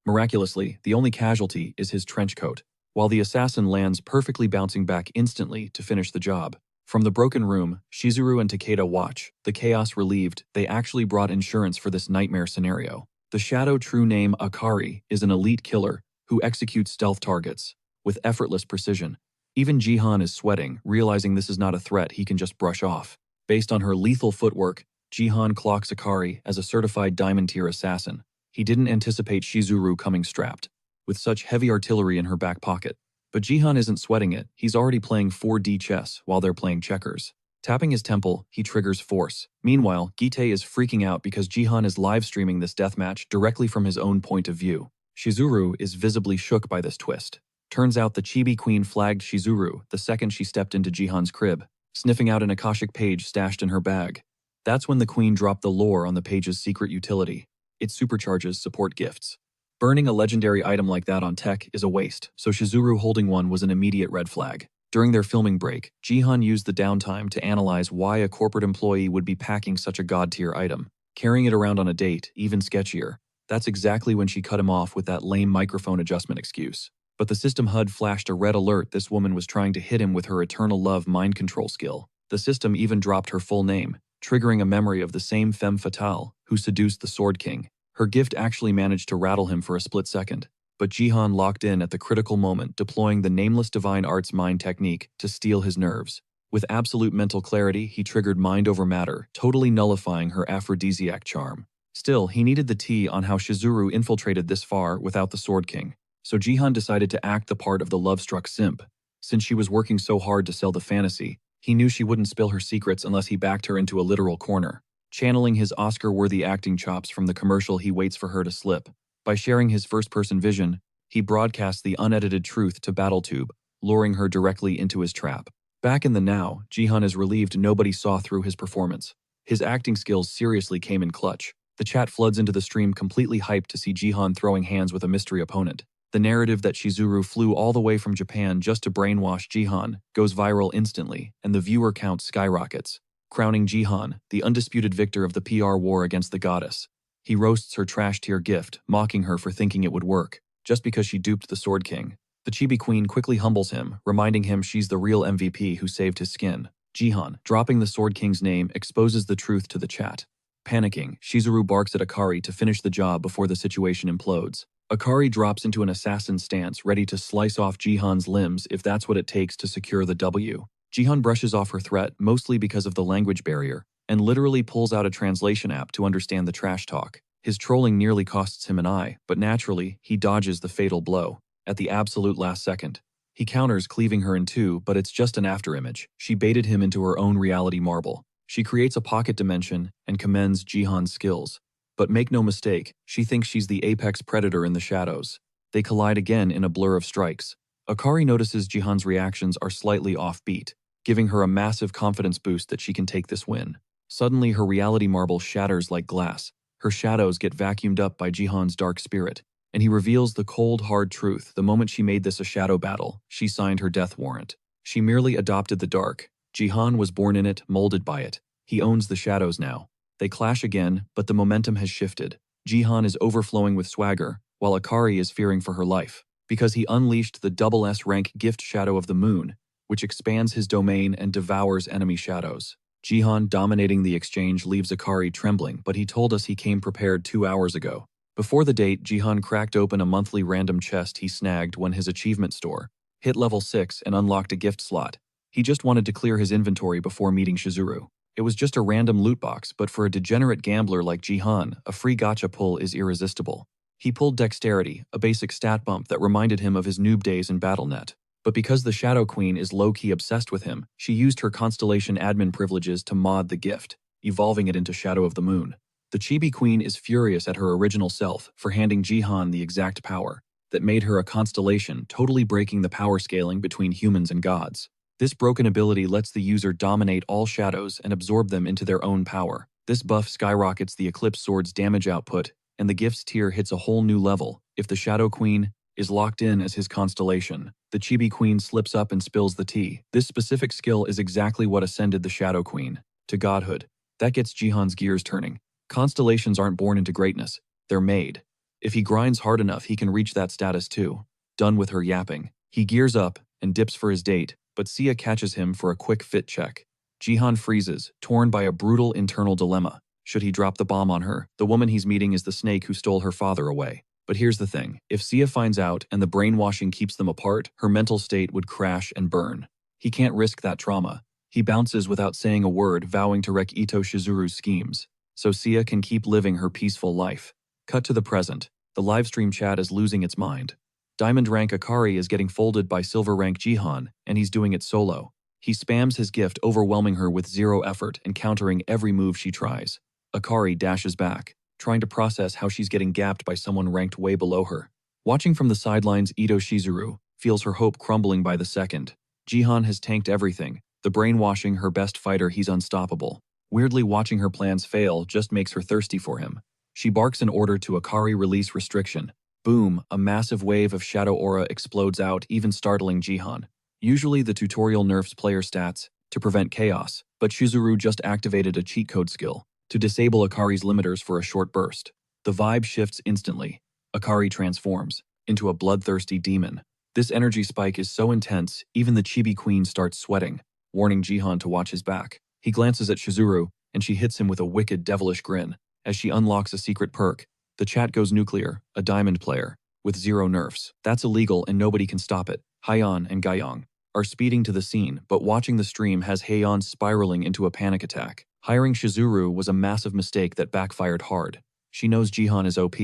Miraculously, the only casualty is his trench coat, while the assassin lands perfectly, bouncing back instantly to finish the job. From the broken room, Shizuru and Takeda watch, the chaos relieved. They actually brought insurance for this nightmare scenario. The shadow, true name Akari, is an elite killer who executes stealth targets with effortless precision. Even Jihan is sweating, realizing this is not a threat he can just brush off. Based on her lethal footwork, Jihan clocks Akari as a certified diamond-tier assassin. He didn't anticipate Shizuru coming strapped, with such heavy artillery in her back pocket. But Jihan isn't sweating it. He's already playing 4D chess while they're playing checkers. Tapping his temple, he triggers force. Meanwhile, Gite is freaking out because Jihan is live-streaming this deathmatch directly from his own point of view. Shizuru is visibly shook by this twist. Turns out the Chibi Queen flagged Shizuru the second she stepped into Jihan's crib, sniffing out an Akashic page stashed in her bag. That's when the Queen dropped the lore on the page's secret utility. It supercharges support gifts. Burning a legendary item like that on tech is a waste, so Shizuru holding one was an immediate red flag. During their filming break, Jihan used the downtime to analyze why a corporate employee would be packing such a god-tier item. Carrying it around on a date, even sketchier. That's exactly when she cut him off with that lame microphone adjustment excuse. But the system HUD flashed a red alert this woman was trying to hit him with her eternal love mind control skill. The system even dropped her full name, triggering a memory of the same femme fatale who seduced the Sword King. Her gift actually managed to rattle him for a split second, but Jihan locked in at the critical moment, deploying the nameless divine arts mind technique to steal his nerves. With absolute mental clarity, he triggered mind over matter, totally nullifying her aphrodisiac charm. Still, he needed the tea on how Shizuru infiltrated this far without the Sword King, so Jihan decided to act the part of the love-struck simp. Since she was working so hard to sell the fantasy, he knew she wouldn't spill her secrets unless he backed her into a literal corner. Channeling his Oscar-worthy acting chops from the commercial he waits for her to slip. By sharing his first-person vision, he broadcasts the unedited truth to BattleTube, luring her directly into his trap. Back in the now, Jihan is relieved nobody saw through his performance. His acting skills seriously came in clutch. The chat floods into the stream completely hyped to see Jihan throwing hands with a mystery opponent. The narrative that Shizuru flew all the way from Japan just to brainwash Jihan goes viral instantly, and the viewer count skyrockets, crowning Jihan the undisputed victor of the PR war against the goddess. He roasts her trash-tier gift, mocking her for thinking it would work, just because she duped the Sword King. The Chibi Queen quickly humbles him, reminding him she's the real MVP who saved his skin. Jihan, dropping the Sword King's name, exposes the truth to the chat. Panicking, Shizuru barks at Akari to finish the job before the situation implodes. Akari drops into an assassin stance, ready to slice off Jihan's limbs if that's what it takes to secure the W. Jihan brushes off her threat, mostly because of the language barrier, and literally pulls out a translation app to understand the trash talk. His trolling nearly costs him an eye, but naturally, he dodges the fatal blow. At the absolute last second, he counters, cleaving her in two, but it's just an afterimage. She baited him into her own reality marble. She creates a pocket dimension and commends Jihan's skills. But make no mistake, she thinks she's the apex predator in the shadows. They collide again in a blur of strikes. Akari notices Jihan's reactions are slightly offbeat, giving her a massive confidence boost that she can take this win. Suddenly, her reality marble shatters like glass. Her shadows get vacuumed up by Jihan's dark spirit, and he reveals the cold, hard truth. The moment she made this a shadow battle, she signed her death warrant. She merely adopted the dark. Jihan was born in it, molded by it. He owns the shadows now. They clash again, but the momentum has shifted. Jihan is overflowing with swagger, while Akari is fearing for her life, because he unleashed the double S rank gift Shadow of the Moon, which expands his domain and devours enemy shadows. Jihan dominating the exchange leaves Akari trembling, but he told us he came prepared 2 hours ago. Before the date, Jihan cracked open a monthly random chest he snagged when his achievement store hit level 6 and unlocked a gift slot. He just wanted to clear his inventory before meeting Shizuru. It was just a random loot box, but for a degenerate gambler like Jihan, a free gacha pull is irresistible. He pulled Dexterity, a basic stat bump that reminded him of his noob days in BattleNet. But because the Shadow Queen is low-key obsessed with him, she used her Constellation admin privileges to mod the gift, evolving it into Shadow of the Moon. The Chibi Queen is furious at her original self for handing Jihan the exact power that made her a constellation, totally breaking the power scaling between humans and gods. This broken ability lets the user dominate all shadows and absorb them into their own power. This buff skyrockets the Eclipse Sword's damage output, and the gift's tier hits a whole new level if the Shadow Queen is locked in as his constellation. The Chibi Queen slips up and spills the tea. This specific skill is exactly what ascended the Shadow Queen to godhood. That gets Jihan's gears turning. Constellations aren't born into greatness, they're made. If he grinds hard enough, he can reach that status too. Done with her yapping, he gears up and dips for his date, but Sia catches him for a quick fit check. Jihan freezes, torn by a brutal internal dilemma. Should he drop the bomb on her? The woman he's meeting is the snake who stole her father away. But here's the thing, if Sia finds out and the brainwashing keeps them apart, her mental state would crash and burn. He can't risk that trauma. He bounces without saying a word, vowing to wreck Ito Shizuru's schemes, so Sia can keep living her peaceful life. Cut to the present. The livestream chat is losing its mind. Diamond rank Akari is getting folded by silver rank Jihan, and he's doing it solo. He spams his gift, overwhelming her with zero effort and countering every move she tries. Akari dashes back, trying to process how she's getting gapped by someone ranked way below her. Watching from the sidelines, Ito Shizuru feels her hope crumbling by the second. Jihan has tanked everything. The brainwashing her best fighter, he's unstoppable. Weirdly, watching her plans fail just makes her thirsty for him. She barks an order to Akari release restriction. Boom, a massive wave of shadow aura explodes out, even startling Jihan. Usually the tutorial nerfs player stats to prevent chaos, but Shizuru just activated a cheat code skill to disable Akari's limiters for a short burst. The vibe shifts instantly. Akari transforms into a bloodthirsty demon. This energy spike is so intense, even the Chibi Queen starts sweating, warning Jihan to watch his back. He glances at Shizuru, and she hits him with a wicked, devilish grin. As she unlocks a secret perk, the chat goes nuclear, a diamond player, with 0 nerfs. That's illegal and nobody can stop it. Hyeon and Gaiyong are speeding to the scene, but watching the stream has Hyeon spiraling into a panic attack. Hiring Shizuru was a massive mistake that backfired hard. She knows Jihan is OP,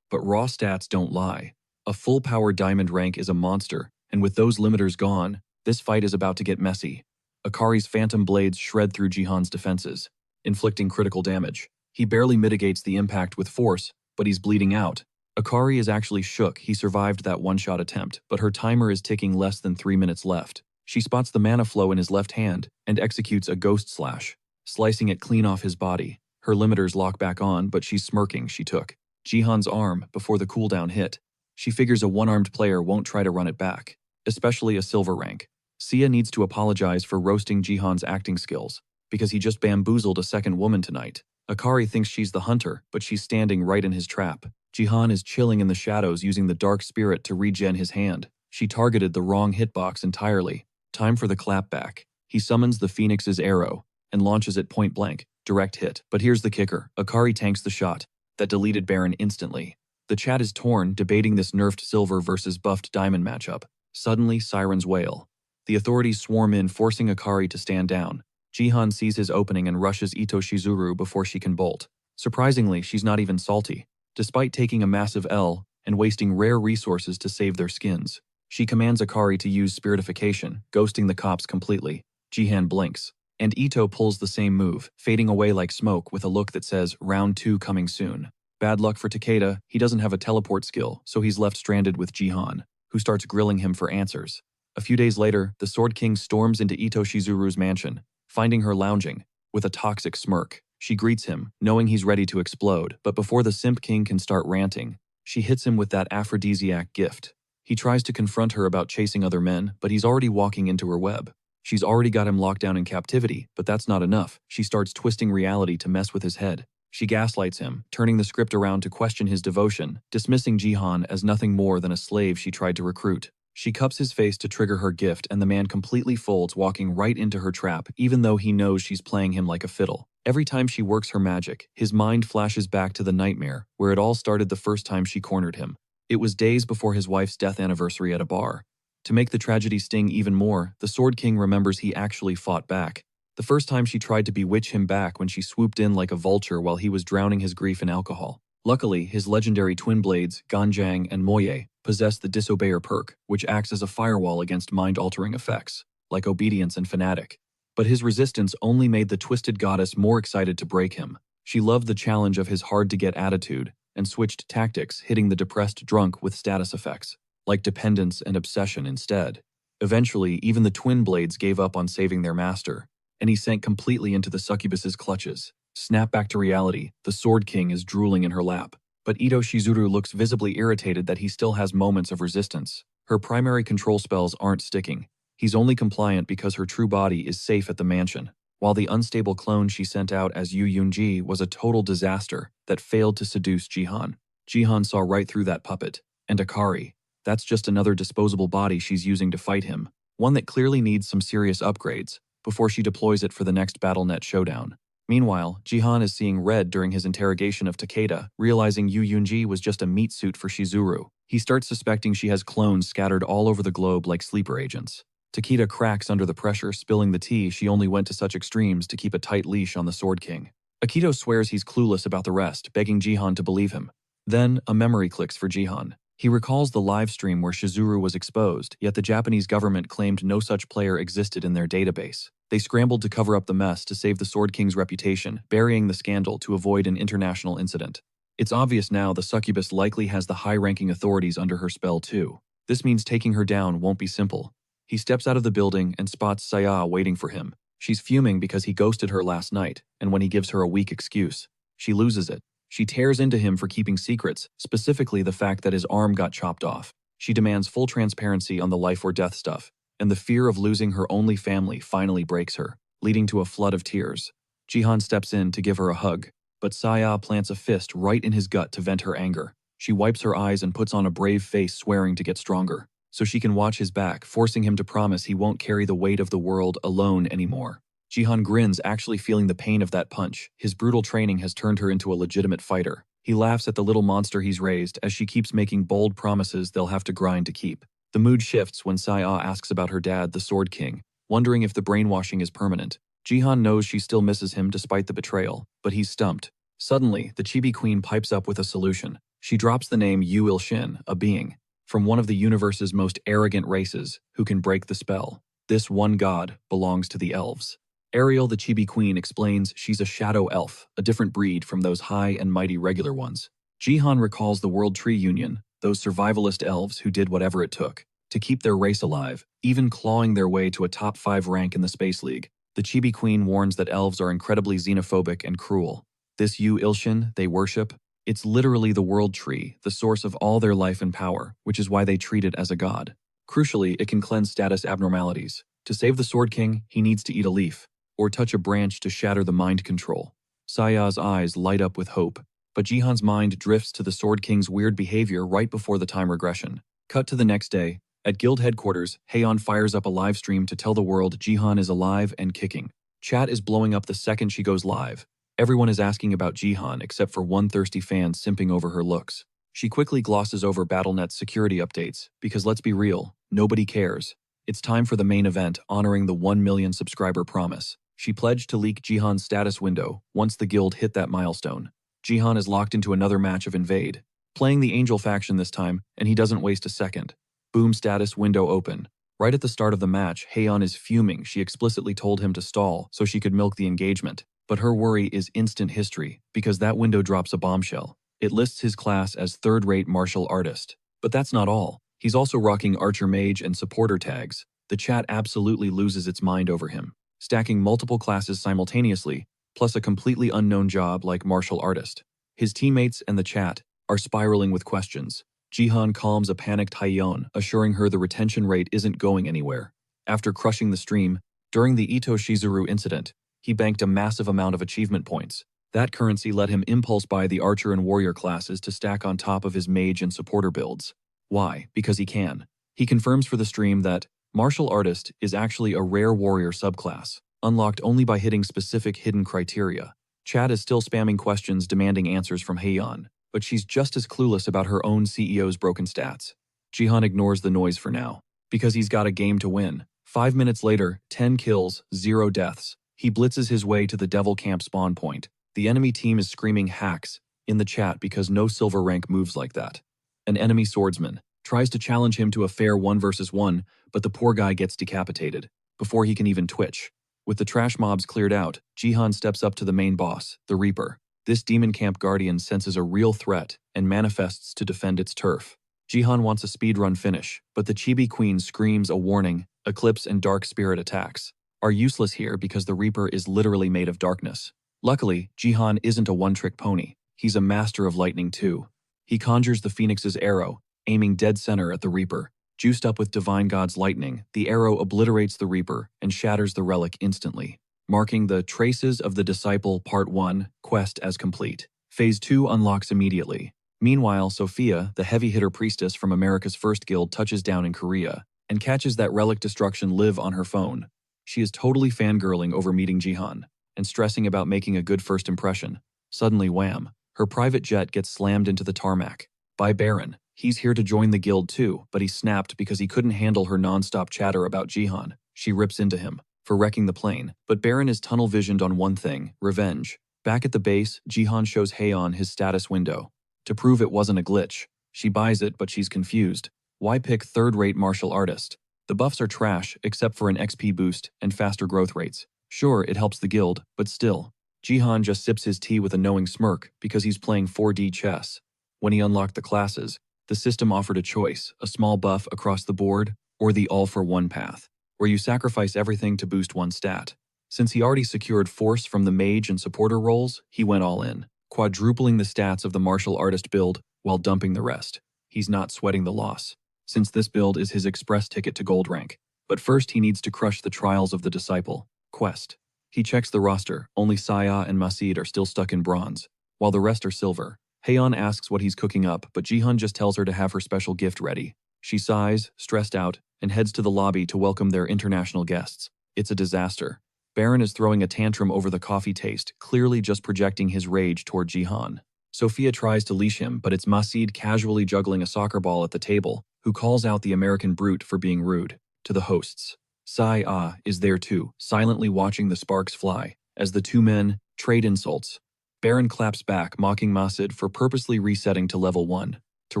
but raw stats don't lie. A full-power diamond rank is a monster, and with those limiters gone, this fight is about to get messy. Akari's phantom blades shred through Jihan's defenses, inflicting critical damage. He barely mitigates the impact with force, but he's bleeding out. Akari is actually shook he survived that one-shot attempt, but her timer is ticking less than 3 minutes left. She spots the mana flow in his left hand and executes a ghost slash, slicing it clean off his body. Her limiters lock back on, but she's smirking. She took Jihan's arm before the cooldown hit. She figures a one-armed player won't try to run it back, especially a silver rank. Sia needs to apologize for roasting Jihan's acting skills, because he just bamboozled a second woman tonight. Akari thinks she's the hunter, but she's standing right in his trap. Jihan is chilling in the shadows using the dark spirit to regen his hand. She targeted the wrong hitbox entirely. Time for the clapback. He summons the Phoenix's arrow and launches it point blank, direct hit. But here's the kicker. Akari tanks the shot that deleted Baron instantly. The chat is torn, debating this nerfed silver versus buffed diamond matchup. Suddenly, sirens wail. The authorities swarm in, forcing Akari to stand down. Jihan sees his opening and rushes Ito Shizuru before she can bolt. Surprisingly, she's not even salty, despite taking a massive L and wasting rare resources to save their skins. She commands Akari to use spiritification, ghosting the cops completely. Jihan blinks, and Ito pulls the same move, fading away like smoke with a look that says, "Round 2 coming soon." Bad luck for Takeda, he doesn't have a teleport skill, so he's left stranded with Jihan, who starts grilling him for answers. A few days later, the Sword King storms into Ito Shizuru's mansion, finding her lounging with a toxic smirk. She greets him, knowing he's ready to explode, but before the Simp King can start ranting, she hits him with that aphrodisiac gift. He tries to confront her about chasing other men, but he's already walking into her web. She's already got him locked down in captivity, but that's not enough. She starts twisting reality to mess with his head. She gaslights him, turning the script around to question his devotion, dismissing Jihan as nothing more than a slave she tried to recruit. She cups his face to trigger her gift, and the man completely folds, walking right into her trap, even though he knows she's playing him like a fiddle. Every time she works her magic, his mind flashes back to the nightmare, where it all started the first time she cornered him. It was days before his wife's death anniversary at a bar. To make the tragedy sting even more, the Sword King remembers he actually fought back. The first time she tried to bewitch him back when she swooped in like a vulture while he was drowning his grief in alcohol. Luckily, his legendary twin blades, Ganjang and Moye, possess the Disobeyer perk, which acts as a firewall against mind-altering effects, like Obedience and Fanatic. But his resistance only made the twisted goddess more excited to break him. She loved the challenge of his hard-to-get attitude, and switched tactics, hitting the depressed drunk with status effects, like dependence and obsession instead. Eventually, even the twin blades gave up on saving their master, and he sank completely into the succubus's clutches. Snap back to reality, the Sword King is drooling in her lap. But Ito Shizuru looks visibly irritated that he still has moments of resistance. Her primary control spells aren't sticking. He's only compliant because her true body is safe at the mansion, while the unstable clone she sent out as Yu Yunji was a total disaster that failed to seduce Jihan. Jihan saw right through that puppet. And Akari, that's just another disposable body she's using to fight him, one that clearly needs some serious upgrades before she deploys it for the next BattleNet showdown. Meanwhile, Jihan is seeing red during his interrogation of Takeda, realizing Yu Yunji was just a meat suit for Shizuru. He starts suspecting she has clones scattered all over the globe like sleeper agents. Takeda cracks under the pressure, spilling the tea she only went to such extremes to keep a tight leash on the Sword King. Akito swears he's clueless about the rest, begging Jihan to believe him. Then, a memory clicks for Jihan. He recalls the live stream where Shizuru was exposed, yet the Japanese government claimed no such player existed in their database. They scrambled to cover up the mess to save the Sword King's reputation, burying the scandal to avoid an international incident. It's obvious now the succubus likely has the high-ranking authorities under her spell too. This means taking her down won't be simple. He steps out of the building and spots Saya waiting for him. She's fuming because he ghosted her last night, and when he gives her a weak excuse, she loses it. She tears into him for keeping secrets, specifically the fact that his arm got chopped off. She demands full transparency on the life or death stuff, and the fear of losing her only family finally breaks her, leading to a flood of tears. Jihan steps in to give her a hug, but Saya plants a fist right in his gut to vent her anger. She wipes her eyes and puts on a brave face, swearing to get stronger, so she can watch his back, forcing him to promise he won't carry the weight of the world alone anymore. Jihan grins, actually feeling the pain of that punch. His brutal training has turned her into a legitimate fighter. He laughs at the little monster he's raised as she keeps making bold promises they'll have to grind to keep. The mood shifts when Saya asks about her dad, the Sword King, wondering if the brainwashing is permanent. Jihan knows she still misses him despite the betrayal, but he's stumped. Suddenly, the Chibi Queen pipes up with a solution. She drops the name Yu Il-shin, a being from one of the universe's most arrogant races who can break the spell. This one god belongs to the elves. Ariel, the Chibi Queen, explains she's a shadow elf, a different breed from those high and mighty regular ones. Jihan recalls the World Tree Union, those survivalist elves who did whatever it took to keep their race alive, even clawing their way to a top 5 rank in the Space League. The Chibi Queen warns that elves are incredibly xenophobic and cruel. This Yu Il-shin they worship, it's literally the World Tree, the source of all their life and power, which is why they treat it as a god. Crucially, it can cleanse status abnormalities. To save the Sword King, he needs to eat a leaf, or touch a branch to shatter the mind control. Saya's eyes light up with hope, but Jihan's mind drifts to the Sword King's weird behavior right before the time regression. Cut to the next day. At guild headquarters, Heian fires up a live stream to tell the world Jihan is alive and kicking. Chat is blowing up the second she goes live. Everyone is asking about Jihan except for one thirsty fan simping over her looks. She quickly glosses over BattleNet's security updates because, let's be real, nobody cares. It's time for the main event, honoring the 1 million subscriber promise. She pledged to leak Jihan's status window once the guild hit that milestone. Jihan is locked into another match of Invade, playing the Angel faction this time, and he doesn't waste a second. Boom, status window open. Right at the start of the match, Heian is fuming. She explicitly told him to stall so she could milk the engagement. But her worry is instant history, because that window drops a bombshell. It lists his class as third-rate martial artist. But that's not all. He's also rocking archer mage and supporter tags. The chat absolutely loses its mind over him, stacking multiple classes simultaneously, plus a completely unknown job like martial artist. His teammates and the chat are spiraling with questions. Jihan calms a panicked Heian, assuring her the retention rate isn't going anywhere. After crushing the stream, during the Ito Shizuru incident, he banked a massive amount of achievement points. That currency let him impulse buy the archer and warrior classes to stack on top of his mage and supporter builds. Why? Because he can. He confirms for the stream that martial artist is actually a rare warrior subclass, unlocked only by hitting specific hidden criteria. Chat is still spamming questions demanding answers from Heian, but she's just as clueless about her own CEO's broken stats. Jihan ignores the noise for now, because he's got a game to win. 5 minutes later, 10 kills, 0 deaths. He blitzes his way to the Devil Camp spawn point. The enemy team is screaming hacks in the chat because no silver rank moves like that. An enemy swordsman tries to challenge him to a fair 1 versus 1, but the poor guy gets decapitated before he can even twitch. With the trash mobs cleared out, Jihan steps up to the main boss, the Reaper. This demon camp guardian senses a real threat and manifests to defend its turf. Jihan wants a speedrun finish, but the Chibi Queen screams a warning. Eclipse and Dark Spirit attacks are useless here because the Reaper is literally made of darkness. Luckily, Jihan isn't a one-trick pony. He's a master of lightning too. He conjures the Phoenix's arrow, aiming dead center at the Reaper. Juiced up with Divine God's lightning, the arrow obliterates the Reaper and shatters the relic instantly, marking the Traces of the Disciple Part 1 quest as complete. Phase 2 unlocks immediately. Meanwhile, Sophia, the heavy-hitter priestess from America's First Guild, touches down in Korea and catches that relic destruction live on her phone. She is totally fangirling over meeting Jihan and stressing about making a good first impression. Suddenly, wham, her private jet gets slammed into the tarmac by Baron. He's here to join the guild too, but he snapped because he couldn't handle her non-stop chatter about Jihan. She rips into him for wrecking the plane, but Baron is tunnel-visioned on one thing, revenge. Back at the base, Jihan shows Heian his status window to prove it wasn't a glitch. She buys it, but she's confused. Why pick third-rate martial artist? The buffs are trash except for an XP boost and faster growth rates. Sure, it helps the guild, but still. Jihan just sips his tea with a knowing smirk because he's playing 4D chess. When he unlocked the classes, the system offered a choice, a small buff across the board, or the all-for-one path, where you sacrifice everything to boost one stat. Since he already secured force from the mage and supporter roles, he went all in. quadrupling the stats of the martial artist build while dumping the rest. He's not sweating the loss, since this build is his express ticket to gold rank. But first he needs to crush the Trials of the Disciple quest. He checks the roster, only Saya and Masid are still stuck in bronze, while the rest are silver. Haeyeon asks what he's cooking up, but Jihan just tells her to have her special gift ready. She sighs, stressed out, and heads to the lobby to welcome their international guests. It's a disaster. Baron is throwing a tantrum over the coffee taste, clearly just projecting his rage toward Jihan. Sophia tries to leash him, but it's Masid casually juggling a soccer ball at the table, who calls out the American brute for being rude. To the hosts, Sai is there too, silently watching the sparks fly, as the two men trade insults. Baron claps back, mocking Masid for purposely resetting to level 1, to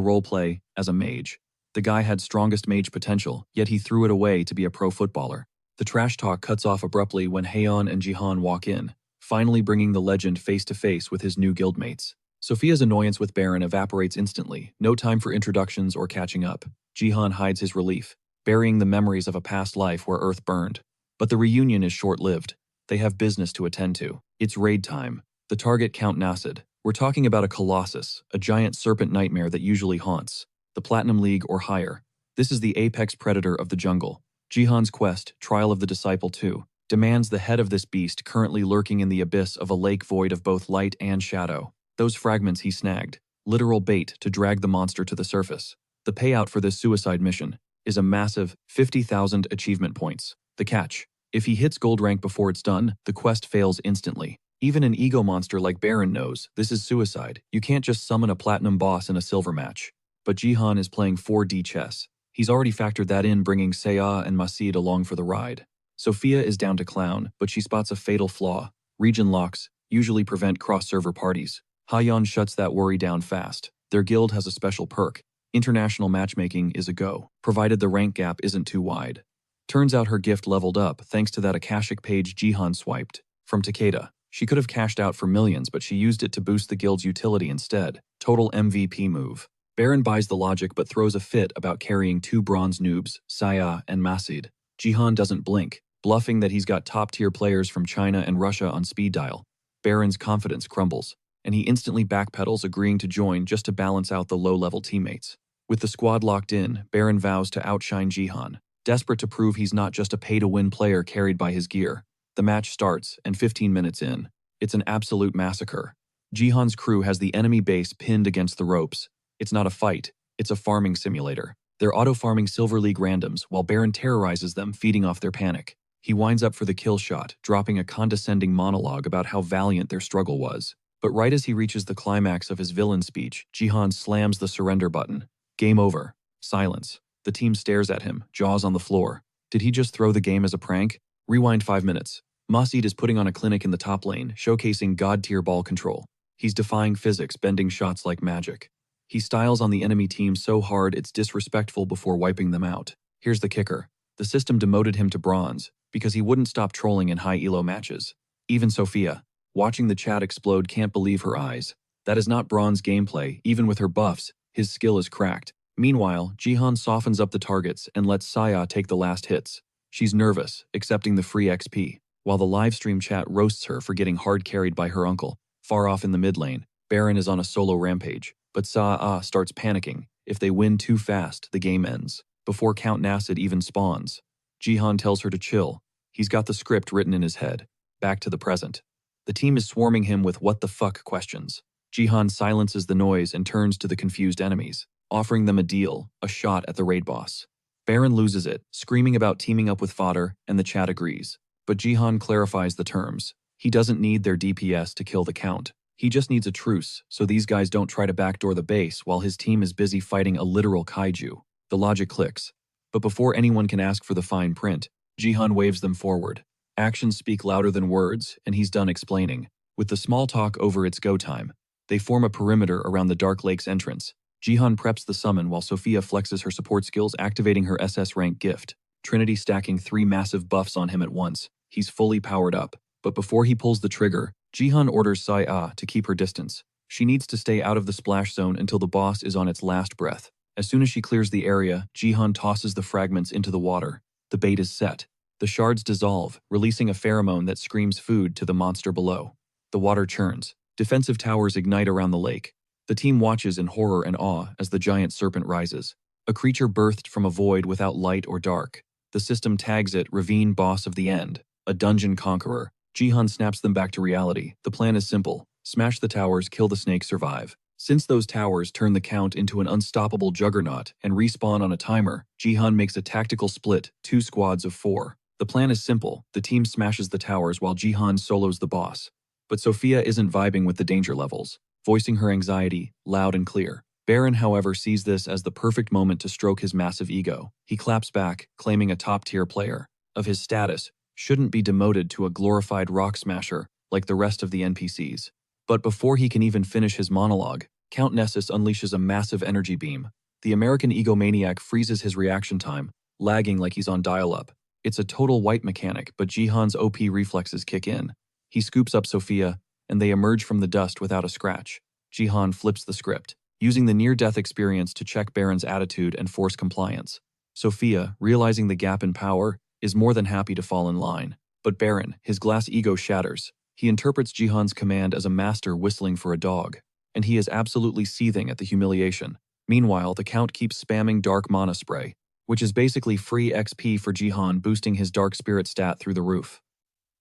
roleplay as a mage. The guy had strongest mage potential, yet he threw it away to be a pro footballer. The trash talk cuts off abruptly when Haeyeon and Jihan walk in, finally bringing the legend face to face with his new guildmates. Sophia's annoyance with Baron evaporates instantly, no time for introductions or catching up. Jihan hides his relief, burying the memories of a past life where Earth burned. But the reunion is short-lived. They have business to attend to. It's raid time. The target Count Nasid. We're talking about a colossus, a giant serpent nightmare that usually haunts the Platinum League or higher. This is the apex predator of the jungle. Jihan's quest, Trial of the Disciple 2, demands the head of this beast currently lurking in the abyss of a lake void of both light and shadow. Those fragments he snagged, literal bait to drag the monster to the surface. The payout for this suicide mission is a massive 50,000 achievement points. The catch: if he hits gold rank before it's done, the quest fails instantly. Even an ego monster like Baron knows this is suicide. You can't just summon a platinum boss in a silver match. But Jihan is playing 4D chess. He's already factored that in, bringing Saya and Masid along for the ride. Sophia is down to clown, but she spots a fatal flaw. Region locks usually prevent cross-server parties. Haeyeon shuts that worry down fast. Their guild has a special perk. International matchmaking is a go, provided the rank gap isn't too wide. Turns out her gift leveled up thanks to that Akashic page Jihan swiped from Takeda. She could have cashed out for millions, but she used it to boost the guild's utility instead. Total MVP move. Baron buys the logic but throws a fit about carrying 2 bronze noobs, Saya and Masid. Jihan doesn't blink, bluffing that he's got top-tier players from China and Russia on speed dial. Baron's confidence crumbles, and he instantly backpedals, agreeing to join just to balance out the low-level teammates. With the squad locked in, Baron vows to outshine Jihan, desperate to prove he's not just a pay-to-win player carried by his gear. The match starts, and 15 minutes in, it's an absolute massacre. Jihan's crew has the enemy base pinned against the ropes. It's not a fight, it's a farming simulator. They're auto-farming Silver League randoms while Baron terrorizes them, feeding off their panic. He winds up for the kill shot, dropping a condescending monologue about how valiant their struggle was. But right as he reaches the climax of his villain speech, Jihan slams the surrender button. Game over. Silence. The team stares at him, jaws on the floor. Did he just throw the game as a prank? Rewind 5 minutes. Masid is putting on a clinic in the top lane, showcasing god-tier ball control. He's defying physics, bending shots like magic. He styles on the enemy team so hard it's disrespectful before wiping them out. Here's the kicker. The system demoted him to bronze because he wouldn't stop trolling in high elo matches. Even Sophia, watching the chat explode, can't believe her eyes. That is not bronze gameplay. Even with her buffs, his skill is cracked. Meanwhile, Jihan softens up the targets and lets Saya take the last hits. She's nervous, accepting the free XP, while the livestream chat roasts her for getting hard carried by her uncle. Far off in the mid lane, Baron is on a solo rampage, but Saa starts panicking. If they win too fast, the game ends. Before Count Nasid even spawns, Jihan tells her to chill. He's got the script written in his head. Back to the present. The team is swarming him with what the fuck questions. Jihan silences the noise and turns to the confused enemies, offering them a deal, a shot at the raid boss. Baron loses it, screaming about teaming up with fodder, and the chat agrees. But Jihan clarifies the terms. He doesn't need their DPS to kill the Count. He just needs a truce, so these guys don't try to backdoor the base while his team is busy fighting a literal kaiju. The logic clicks. But before anyone can ask for the fine print, Jihan waves them forward. Actions speak louder than words, and he's done explaining. With the small talk over, it's go time. They form a perimeter around the Dark Lake's entrance. Jihan preps the summon while Sophia flexes her support skills, activating her SS rank gift. Trinity stacking 3 massive buffs on him at once. He's fully powered up. But before he pulls the trigger, Jihan orders Saya to keep her distance. She needs to stay out of the splash zone until the boss is on its last breath. As soon as she clears the area, Jihan tosses the fragments into the water. The bait is set. The shards dissolve, releasing a pheromone that screams food to the monster below. The water churns. Defensive towers ignite around the lake. The team watches in horror and awe as the giant serpent rises. A creature birthed from a void without light or dark. The system tags it Ravine Boss of the End, a dungeon conqueror. Jihan snaps them back to reality. The plan is simple. Smash the towers, kill the snake, survive. Since those towers turn the count into an unstoppable juggernaut and respawn on a timer, Jihan makes a tactical split, 2 squads of 4. The plan is simple. The team smashes the towers while Jihan solos the boss. But Sophia isn't vibing with the danger levels, voicing her anxiety loud and clear. Baron, however, sees this as the perfect moment to stroke his massive ego. He claps back, claiming a top-tier player of his status shouldn't be demoted to a glorified rock smasher like the rest of the NPCs. But before he can even finish his monologue, Count Nessus unleashes a massive energy beam. The American egomaniac freezes his reaction time, lagging like he's on dial-up. It's a total white mechanic, but Jihan's OP reflexes kick in. He scoops up Sophia, and they emerge from the dust without a scratch. Jihan flips the script, using the near-death experience to check Baron's attitude and force compliance. Sophia, realizing the gap in power, is more than happy to fall in line. But Baron, his glass ego shatters. He interprets Jihan's command as a master whistling for a dog, and he is absolutely seething at the humiliation. Meanwhile, the Count keeps spamming Dark Mana Spray, which is basically free XP for Jihan, boosting his Dark Spirit stat through the roof.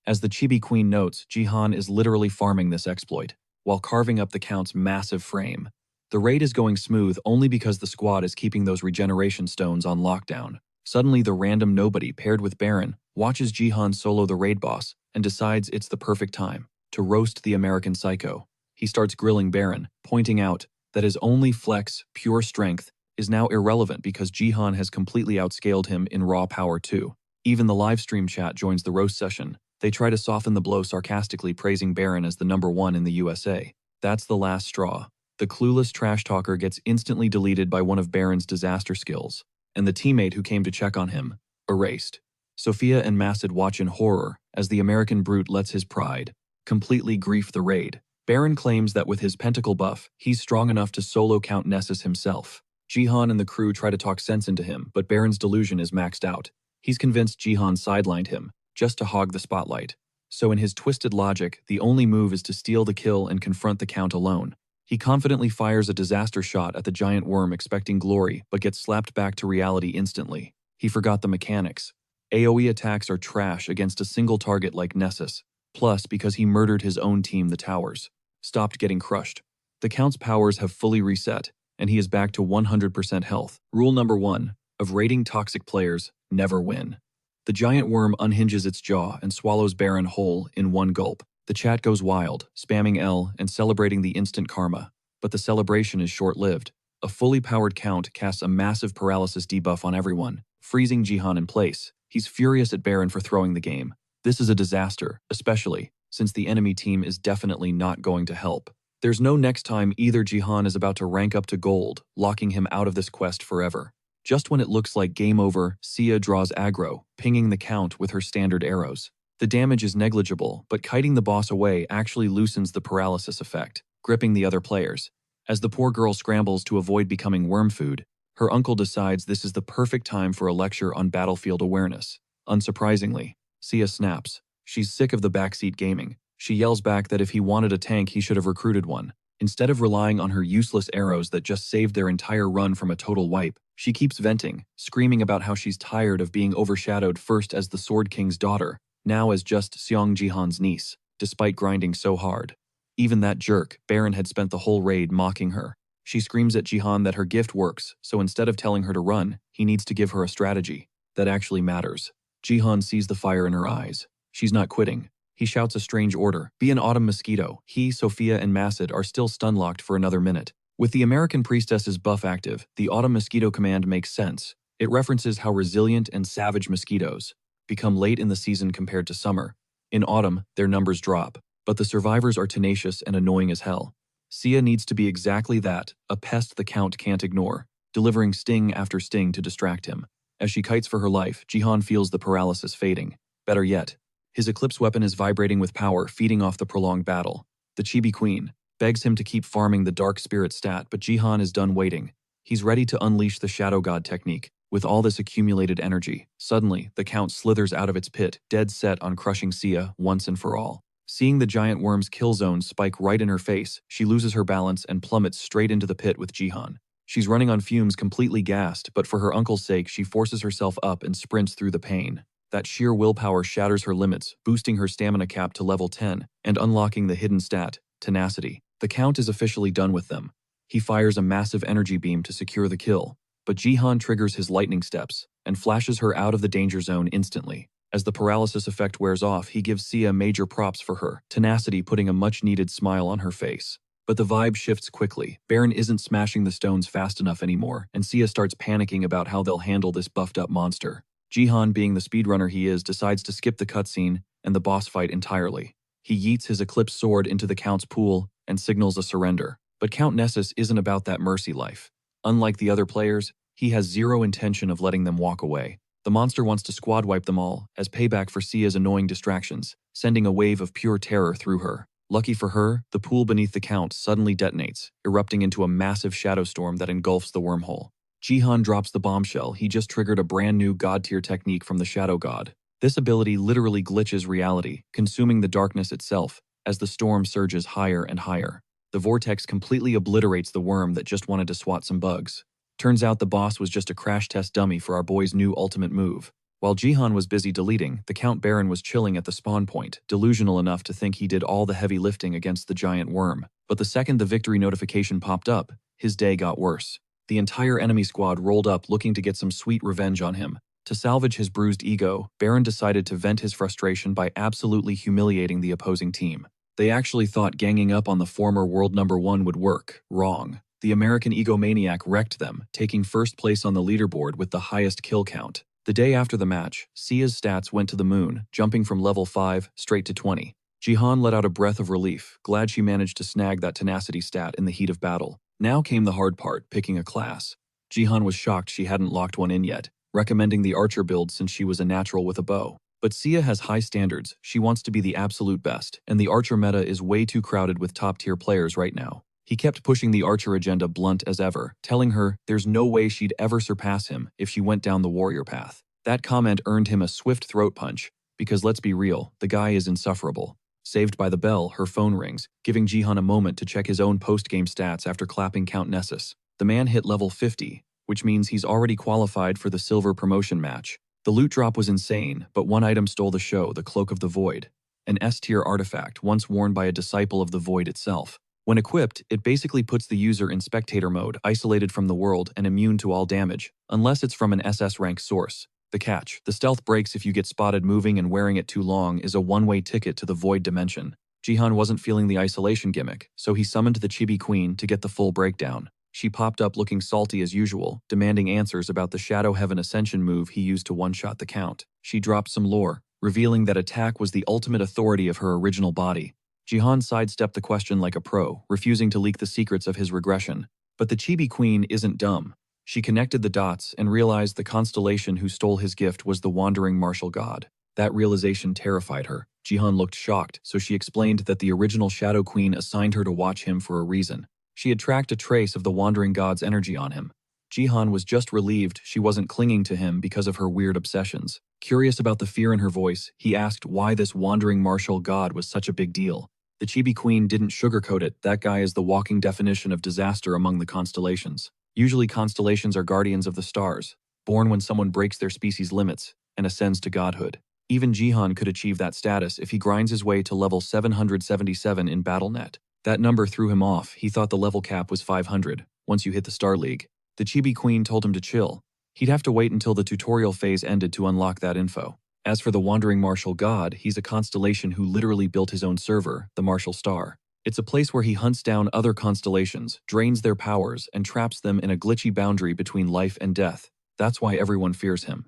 As the Chibi Queen notes, Jihan is literally farming this exploit, while carving up the Count's massive frame. The raid is going smooth only because the squad is keeping those regeneration stones on lockdown. Suddenly, the random nobody paired with Baron watches Jihan solo the raid boss and decides it's the perfect time to roast the American psycho. He starts grilling Baron, pointing out that his only flex, pure strength, is now irrelevant because Jihan has completely outscaled him in raw power too. Even the livestream chat joins the roast session. They try to soften the blow, sarcastically praising Baron as the #1 in the USA. That's the last straw. The clueless trash talker gets instantly deleted by one of Baron's disaster skills, and the teammate who came to check on him, erased. Sophia and Macid watch in horror as the American brute lets his pride completely grief the raid. Baron claims that with his pentacle buff, he's strong enough to solo Count Nessus himself. Jihan and the crew try to talk sense into him, but Baron's delusion is maxed out. He's convinced Jihan sidelined him, just to hog the spotlight. So in his twisted logic, the only move is to steal the kill and confront the Count alone. He confidently fires a disaster shot at the giant worm expecting glory, but gets slapped back to reality instantly. He forgot the mechanics. AoE attacks are trash against a single target like Nessus, plus because he murdered his own team, the towers stopped getting crushed. The Count's powers have fully reset, and he is back to 100% health. Rule number 1 of raiding toxic players: never win. The giant worm unhinges its jaw and swallows Baron whole in one gulp. The chat goes wild, spamming L and celebrating the instant karma. But the celebration is short-lived. A fully powered Count casts a massive paralysis debuff on everyone, freezing Jihan in place. He's furious at Baron for throwing the game. This is a disaster, especially since the enemy team is definitely not going to help. There's no next time either. Jihan is about to rank up to gold, locking him out of this quest forever. Just when it looks like game over, Sia draws aggro, pinging the Count with her standard arrows. The damage is negligible, but kiting the boss away actually loosens the paralysis effect, gripping the other players. As the poor girl scrambles to avoid becoming worm food, her uncle decides this is the perfect time for a lecture on battlefield awareness. Unsurprisingly, Sia snaps. She's sick of the backseat gaming. She yells back that if he wanted a tank, he should have recruited one. Instead of relying on her useless arrows that just saved their entire run from a total wipe, she keeps venting, screaming about how she's tired of being overshadowed first as the Sword King's daughter, now as just Seong Jihan's niece, despite grinding so hard. Even that jerk, Baron, had spent the whole raid mocking her. She screams at Jihan that her gift works, so instead of telling her to run, he needs to give her a strategy that actually matters. Jihan sees the fire in her eyes. She's not quitting. He shouts a strange order: be an autumn mosquito. He, Sophia, and Macid are still stun-locked for another minute. With the American priestess's buff active, the autumn mosquito command makes sense. It references how resilient and savage mosquitoes become late in the season compared to summer. In autumn, their numbers drop, but the survivors are tenacious and annoying as hell. Sia needs to be exactly that, a pest the Count can't ignore, delivering sting after sting to distract him. As she kites for her life, Jihan feels the paralysis fading. Better yet, his eclipse weapon is vibrating with power, feeding off the prolonged battle. The Chibi Queen begs him to keep farming the Dark Spirit stat, but Jihan is done waiting. He's ready to unleash the Shadow God technique. With all this accumulated energy, suddenly, the Count slithers out of its pit, dead set on crushing Sia once and for all. Seeing the giant worm's kill zone spike right in her face, she loses her balance and plummets straight into the pit with Jihan. She's running on fumes, completely gassed, but for her uncle's sake, she forces herself up and sprints through the pain. That sheer willpower shatters her limits, boosting her stamina cap to level 10 and unlocking the hidden stat, tenacity. The Count is officially done with them. He fires a massive energy beam to secure the kill, but Jihan triggers his lightning steps and flashes her out of the danger zone instantly. As the paralysis effect wears off, he gives Sia major props for her tenacity, putting a much-needed smile on her face. But the vibe shifts quickly. Baron isn't smashing the stones fast enough anymore, and Sia starts panicking about how they'll handle this buffed-up monster. Jihan, being the speedrunner he is, decides to skip the cutscene and the boss fight entirely. He yeets his Eclipse sword into the Count's pool and signals a surrender. But Count Nessus isn't about that mercy life. Unlike the other players, he has zero intention of letting them walk away. The monster wants to squad wipe them all as payback for Sia's annoying distractions, sending a wave of pure terror through her. Lucky for her, the pool beneath the Count suddenly detonates, erupting into a massive shadow storm that engulfs the wormhole. Jihan drops the bombshell. He just triggered a brand new god-tier technique from the Shadow God. This ability literally glitches reality, consuming the darkness itself as the storm surges higher and higher. The vortex completely obliterates the worm that just wanted to swat some bugs. Turns out the boss was just a crash test dummy for our boy's new ultimate move. While Jihan was busy deleting, the Count Baron was chilling at the spawn point, delusional enough to think he did all the heavy lifting against the giant worm. But the second the victory notification popped up, his day got worse. The entire enemy squad rolled up looking to get some sweet revenge on him. To salvage his bruised ego, Baron decided to vent his frustration by absolutely humiliating the opposing team. They actually thought ganging up on the former world #1 would work. Wrong. The American egomaniac wrecked them, taking first place on the leaderboard with the highest kill count. The day after the match, Sia's stats went to the moon, jumping from level 5 straight to 20. Jihan let out a breath of relief, glad she managed to snag that tenacity stat in the heat of battle. Now came the hard part, picking a class. Jihan was shocked she hadn't locked one in yet, recommending the archer build since she was a natural with a bow. But Sia has high standards. She wants to be the absolute best, and the archer meta is way too crowded with top-tier players right now. He kept pushing the archer agenda blunt as ever, telling her there's no way she'd ever surpass him if she went down the warrior path. That comment earned him a swift throat punch, because let's be real, the guy is insufferable. Saved by the bell, her phone rings, giving Jihan a moment to check his own post-game stats after clapping Count Nessus. The man hit level 50, which means he's already qualified for the silver promotion match. The loot drop was insane, but one item stole the show, the Cloak of the Void, an S-tier artifact once worn by a disciple of the Void itself. When equipped, it basically puts the user in spectator mode, isolated from the world and immune to all damage, unless it's from an SS rank source. The catch: the stealth breaks if you get spotted moving, and wearing it too long is a one-way ticket to the Void dimension. Jihan wasn't feeling the isolation gimmick, so he summoned the Chibi Queen to get the full breakdown. She popped up looking salty as usual, demanding answers about the Shadow Heaven Ascension move he used to one-shot the Count. She dropped some lore, revealing that attack was the ultimate authority of her original body. Jihan sidestepped the question like a pro, refusing to leak the secrets of his regression. But the Chibi Queen isn't dumb. She connected the dots and realized the constellation who stole his gift was the wandering martial god. That realization terrified her. Jihan looked shocked, so she explained that the original Shadow Queen assigned her to watch him for a reason. She had tracked a trace of the wandering god's energy on him. Jihan was just relieved she wasn't clinging to him because of her weird obsessions. Curious about the fear in her voice, he asked why this wandering martial god was such a big deal. The Chibi Queen didn't sugarcoat it. That guy is the walking definition of disaster among the constellations. Usually constellations are guardians of the stars, born when someone breaks their species' limits and ascends to godhood. Even Jihan could achieve that status if he grinds his way to level 777 in BattleNet. That number threw him off. He thought the level cap was 500, once you hit the Star League. The Chibi Queen told him to chill. He'd have to wait until the tutorial phase ended to unlock that info. As for the Wandering Martial God, he's a constellation who literally built his own server, the Martial Star. It's a place where he hunts down other constellations, drains their powers, and traps them in a glitchy boundary between life and death. That's why everyone fears him.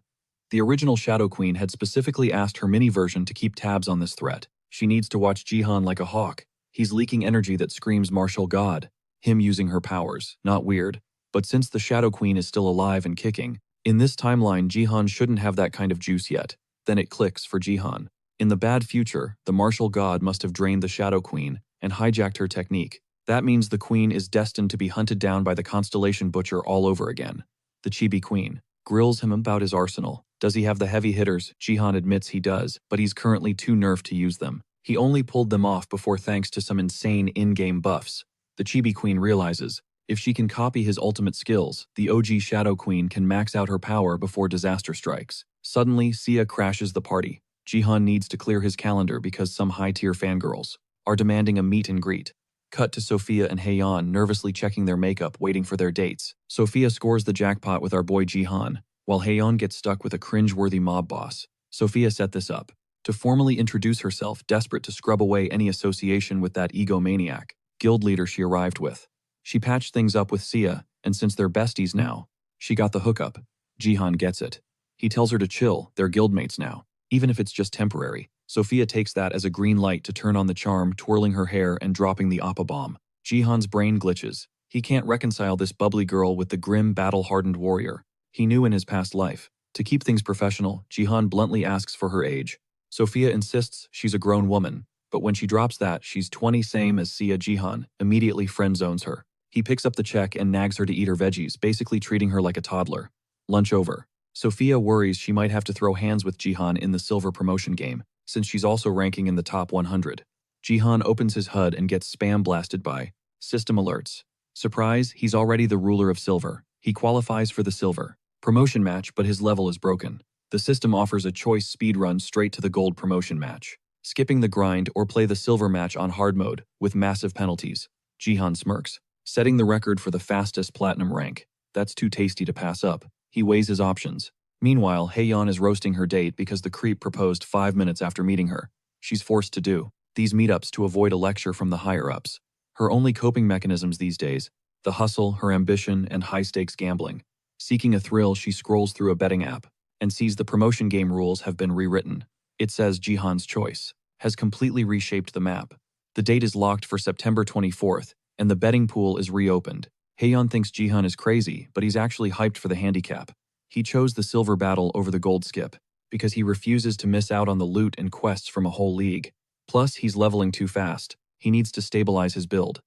The original Shadow Queen had specifically asked her mini-version to keep tabs on this threat. She needs to watch Jihan like a hawk. He's leaking energy that screams Martial God. Him using her powers. Not weird. But since the Shadow Queen is still alive and kicking, in this timeline Jihan shouldn't have that kind of juice yet. Then it clicks for Jihan. In the bad future, the Martial God must have drained the Shadow Queen and hijacked her technique. That means the Queen is destined to be hunted down by the Constellation Butcher all over again. The Chibi Queen grills him about his arsenal. Does he have the heavy hitters? Jihan admits he does, but he's currently too nerfed to use them. He only pulled them off before thanks to some insane in-game buffs. The Chibi Queen realizes, if she can copy his ultimate skills, the OG Shadow Queen can max out her power before disaster strikes. Suddenly, Sia crashes the party. Jihan needs to clear his calendar because some high-tier fangirls are demanding a meet and greet. Cut to Sophia and Heian nervously checking their makeup, waiting for their dates. Sophia scores the jackpot with our boy Jihan, while Heian gets stuck with a cringe-worthy mob boss. Sophia set this up to formally introduce herself, desperate to scrub away any association with that egomaniac guild leader she arrived with. She patched things up with Sia, and since they're besties now, she got the hookup. Jihan gets it. He tells her to chill, they're guildmates now, even if it's just temporary. Sophia takes that as a green light to turn on the charm, twirling her hair and dropping the Appa bomb. Jihan's brain glitches. He can't reconcile this bubbly girl with the grim, battle-hardened warrior he knew in his past life. To keep things professional, Jihan bluntly asks for her age. Sophia insists she's a grown woman, but when she drops that she's 20, same as Sia, Jihan immediately friend-zones her. He picks up the check and nags her to eat her veggies, basically treating her like a toddler. Lunch over. Sophia worries she might have to throw hands with Jihan in the silver promotion game, since she's also ranking in the top 100. Jihan opens his HUD and gets spam blasted by system alerts. Surprise, he's already the ruler of silver. He qualifies for the silver promotion match, but his level is broken. The system offers a choice speed run straight to the gold promotion match, skipping the grind or play the silver match on hard mode, with massive penalties. Jihan smirks, setting the record for the fastest platinum rank. That's too tasty to pass up. He weighs his options. Meanwhile, Heian is roasting her date because the creep proposed 5 minutes after meeting her. She's forced to do these meetups to avoid a lecture from the higher-ups. Her only coping mechanisms these days: the hustle, her ambition, and high-stakes gambling. Seeking a thrill, she scrolls through a betting app and sees the promotion game rules have been rewritten. It says Jihan's choice has completely reshaped the map. The date is locked for September 24th, and the betting pool is reopened. Heian thinks Jihan is crazy, but he's actually hyped for the handicap. He chose the silver battle over the gold skip because he refuses to miss out on the loot and quests from a whole league. Plus, he's leveling too fast. He needs to stabilize his build.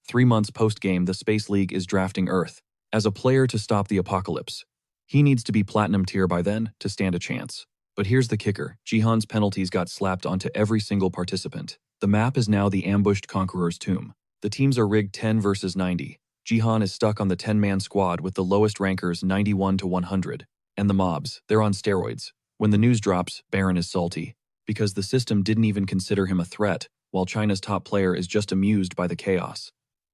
3 months post-game, the Space League is drafting Earth as a player to stop the apocalypse. He needs to be platinum tier by then to stand a chance. But here's the kicker: Jihan's penalties got slapped onto every single participant. The map is now the ambushed Conqueror's Tomb. The teams are rigged 10 versus 90. Jihan is stuck on the 10-man squad with the lowest rankers 91 to 100. And the mobs, they're on steroids. When the news drops, Baron is salty, because the system didn't even consider him a threat, while China's top player is just amused by the chaos.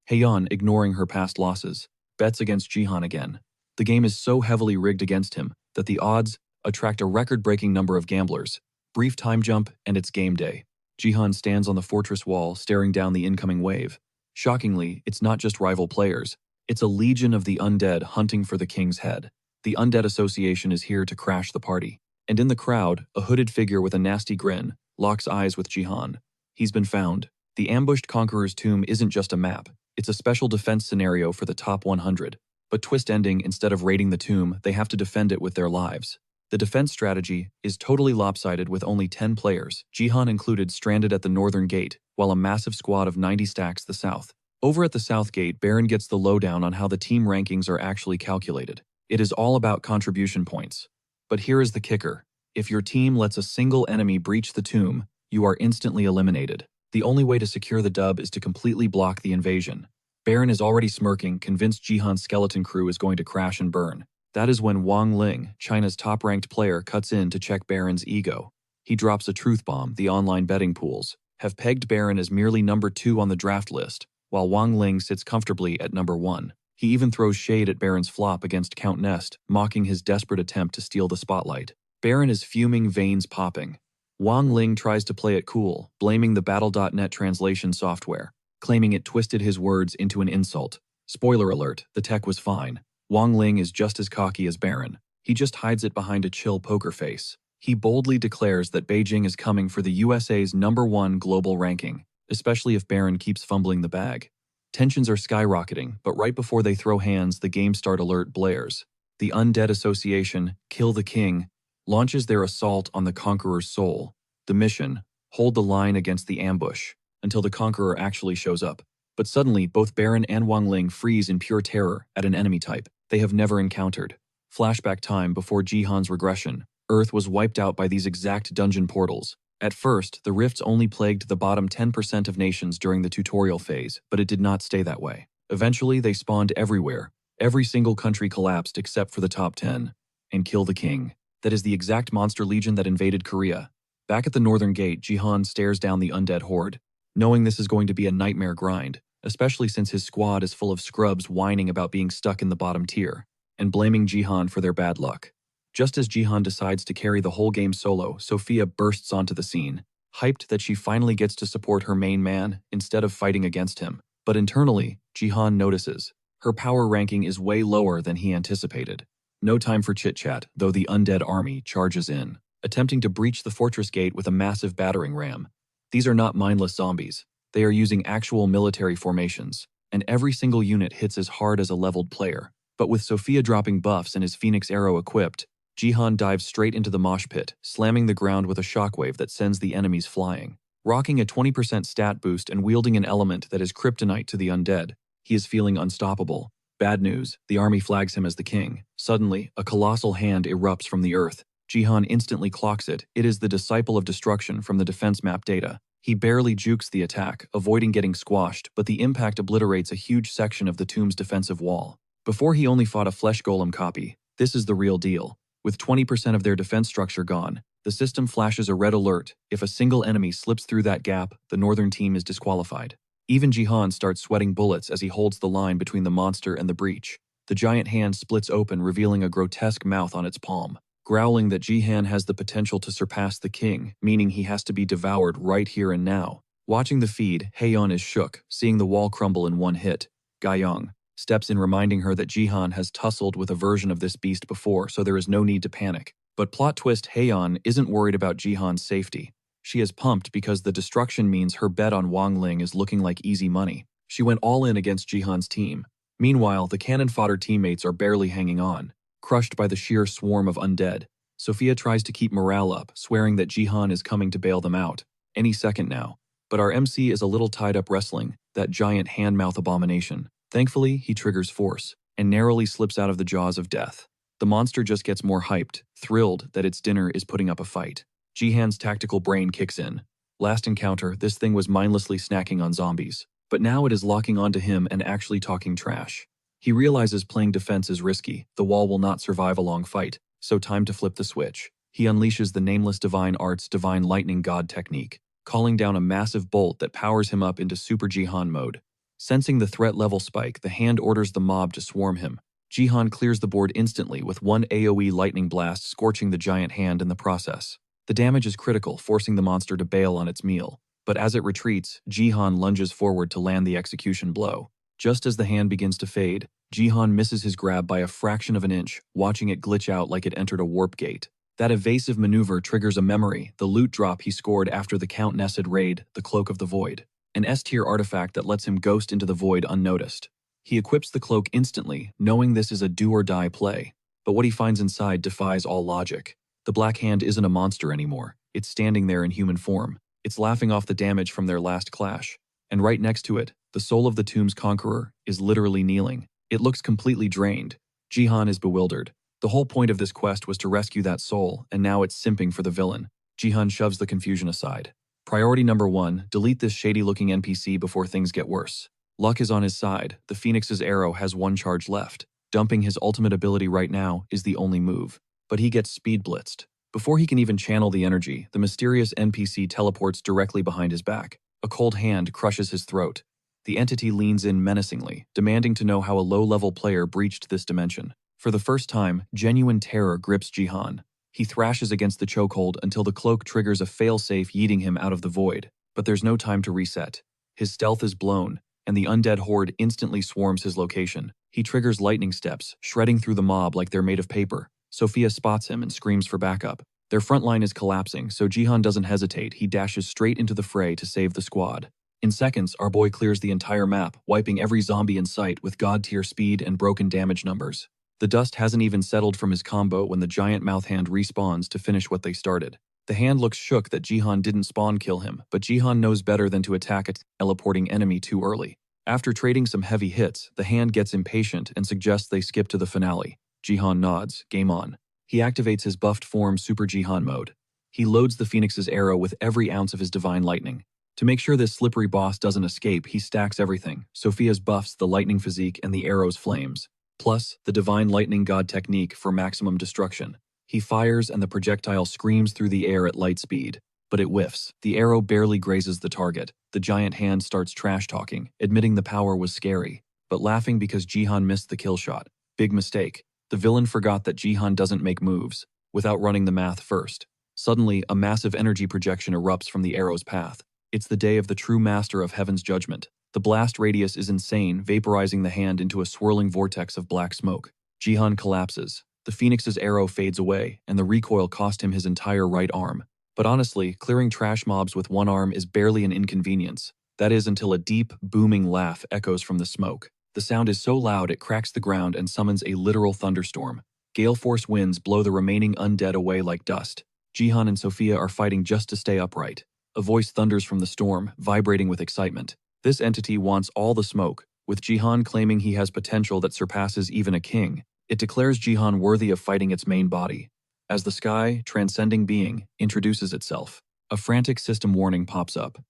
Heian, ignoring her past losses, bets against Jihan again. The game is so heavily rigged against him that the odds attract a record-breaking number of gamblers. Brief time jump, and it's game day. Jihan stands on the fortress wall, staring down the incoming wave. Shockingly, it's not just rival players. It's a legion of the undead hunting for the king's head. The Undead Association is here to crash the party. And in the crowd, a hooded figure with a nasty grin locks eyes with Jihan. He's been found. The ambushed Conqueror's Tomb isn't just a map. It's a special defense scenario for the top 100. But twist ending, instead of raiding the tomb, they have to defend it with their lives. The defense strategy is totally lopsided with only 10 players, Jihan included, stranded at the northern gate, while a massive squad of 90 stacks the south. Over at the south gate, Baron gets the lowdown on how the team rankings are actually calculated. It is all about contribution points. But here is the kicker: if your team lets a single enemy breach the tomb, you are instantly eliminated. The only way to secure the dub is to completely block the invasion. Baron is already smirking, convinced Jihan's skeleton crew is going to crash and burn. That is when Wang Ling, China's top-ranked player, cuts in to check Baron's ego. He drops a truth bomb. The online betting pools have pegged Baron as merely number 2 on the draft list, while Wang Ling sits comfortably at number 1. He even throws shade at Baron's flop against Count Nest, mocking his desperate attempt to steal the spotlight. Baron is fuming, veins popping. Wang Ling tries to play it cool, blaming the Battle.net translation software, claiming it twisted his words into an insult. Spoiler alert, the tech was fine. Wang Ling is just as cocky as Baron. He just hides it behind a chill poker face. He boldly declares that Beijing is coming for the USA's #1 global ranking, especially if Baron keeps fumbling the bag. Tensions are skyrocketing, but right before they throw hands, the game start alert blares. The Undead Association, Kill the King, launches their assault on the Conqueror's soul. The mission: hold the line against the ambush until the Conqueror actually shows up. But suddenly, both Baron and Wang Ling freeze in pure terror at an enemy type they have never encountered. Flashback time before Jihan's regression. Earth was wiped out by these exact dungeon portals. At first, the rifts only plagued the bottom 10% of nations during the tutorial phase, but it did not stay that way. Eventually, they spawned everywhere. Every single country collapsed except for the top 10. And kill the king. That is the exact monster legion that invaded Korea. Back at the northern gate, Jihan stares down the undead horde, knowing this is going to be a nightmare grind, especially since his squad is full of scrubs whining about being stuck in the bottom tier, and blaming Jihan for their bad luck. Just as Jihan decides to carry the whole game solo, Sophia bursts onto the scene, hyped that she finally gets to support her main man instead of fighting against him. But internally, Jihan notices her power ranking is way lower than he anticipated. No time for chit-chat, though the undead army charges in, attempting to breach the fortress gate with a massive battering ram. These are not mindless zombies. They are using actual military formations, and every single unit hits as hard as a leveled player. But with Sophia dropping buffs and his Phoenix arrow equipped, Jihan dives straight into the mosh pit, slamming the ground with a shockwave that sends the enemies flying. Rocking a 20% stat boost and wielding an element that is kryptonite to the undead, he is feeling unstoppable. Bad news, the army flags him as the king. Suddenly, a colossal hand erupts from the earth. Jihan instantly clocks it. It is the Disciple of Destruction from the defense map data. He barely jukes the attack, avoiding getting squashed, but the impact obliterates a huge section of the tomb's defensive wall. Before he only fought a flesh golem copy. This is the real deal. With 20% of their defense structure gone, the system flashes a red alert. If a single enemy slips through that gap, the northern team is disqualified. Even Jihan starts sweating bullets as he holds the line between the monster and the breach. The giant hand splits open, revealing a grotesque mouth on its palm, growling that Jihan has the potential to surpass the king, meaning he has to be devoured right here and now. Watching the feed, Haeyeon is shook, seeing the wall crumble in one hit. Gayoung steps in, reminding her that Jihan has tussled with a version of this beast before, so there is no need to panic. But plot twist, Haeyeon isn't worried about Jihan's safety. She is pumped because the destruction means her bet on Wang Ling is looking like easy money. She went all in against Jihan's team. Meanwhile, the cannon fodder teammates are barely hanging on, crushed by the sheer swarm of undead. Sophia tries to keep morale up, swearing that Jihan is coming to bail them out any second now. But our MC is a little tied up wrestling that giant hand-mouth abomination. Thankfully, he triggers force and narrowly slips out of the jaws of death. The monster just gets more hyped, thrilled that its dinner is putting up a fight. Jihan's tactical brain kicks in. Last encounter, this thing was mindlessly snacking on zombies, but now it is locking onto him and actually talking trash. He realizes playing defense is risky. The wall will not survive a long fight, so time to flip the switch. He unleashes the nameless divine art's divine lightning god technique, calling down a massive bolt that powers him up into Super Jihan mode. Sensing the threat level spike, the hand orders the mob to swarm him. Jihan clears the board instantly with one AoE lightning blast, scorching the giant hand in the process. The damage is critical, forcing the monster to bail on its meal. But as it retreats, Jihan lunges forward to land the execution blow. Just as the hand begins to fade, Jihan misses his grab by a fraction of an inch, watching it glitch out like it entered a warp gate. That evasive maneuver triggers a memory, the loot drop he scored after the Count Nessid raid, the Cloak of the Void. An S-tier artifact that lets him ghost into the void unnoticed. He equips the cloak instantly, knowing this is a do-or-die play. But what he finds inside defies all logic. The Black Hand isn't a monster anymore. It's standing there in human form. It's laughing off the damage from their last clash. And right next to it, the soul of the tomb's conqueror is literally kneeling. It looks completely drained. Jihan is bewildered. The whole point of this quest was to rescue that soul, and now it's simping for the villain. Jihan shoves the confusion aside. Priority number 1, delete this shady-looking NPC before things get worse. Luck is on his side. The Phoenix's arrow has one charge left. Dumping his ultimate ability right now is the only move. But he gets speed blitzed. Before he can even channel the energy, the mysterious NPC teleports directly behind his back. A cold hand crushes his throat. The entity leans in menacingly, demanding to know how a low-level player breached this dimension. For the first time, genuine terror grips Jihan. He thrashes against the chokehold until the cloak triggers a failsafe, yeeting him out of the void. But there's no time to reset. His stealth is blown, and the undead horde instantly swarms his location. He triggers lightning steps, shredding through the mob like they're made of paper. Sophia spots him and screams for backup. Their front line is collapsing, so Jihan doesn't hesitate. He dashes straight into the fray to save the squad. In seconds, our boy clears the entire map, wiping every zombie in sight with god-tier speed and broken damage numbers. The dust hasn't even settled from his combo when the giant mouth hand respawns to finish what they started. The hand looks shook that Jihan didn't spawn kill him, but Jihan knows better than to attack a teleporting enemy too early. After trading some heavy hits, the hand gets impatient and suggests they skip to the finale. Jihan nods, game on. He activates his buffed form Super Jihan mode. He loads the Phoenix's arrow with every ounce of his divine lightning. To make sure this slippery boss doesn't escape, he stacks everything: Sophia's buffs, the lightning physique, and the arrow's flames, plus the divine lightning god technique for maximum destruction. He fires and the projectile screams through the air at light speed. But it whiffs. The arrow barely grazes the target. The giant hand starts trash-talking, admitting the power was scary, but laughing because Jihan missed the kill shot. Big mistake. The villain forgot that Jihan doesn't make moves without running the math first. Suddenly, a massive energy projection erupts from the arrow's path. It's the day of the true master of heaven's judgment. The blast radius is insane, vaporizing the hand into a swirling vortex of black smoke. Jihan collapses. The Phoenix's arrow fades away, and the recoil cost him his entire right arm. But honestly, clearing trash mobs with one arm is barely an inconvenience. That is until a deep, booming laugh echoes from the smoke. The sound is so loud it cracks the ground and summons a literal thunderstorm. Gale force winds blow the remaining undead away like dust. Jihan and Sophia are fighting just to stay upright. A voice thunders from the storm, vibrating with excitement. This entity wants all the smoke, with Jihan claiming he has potential that surpasses even a king. It declares Jihan worthy of fighting its main body. As the sky, transcending being, introduces itself, a frantic system warning pops up.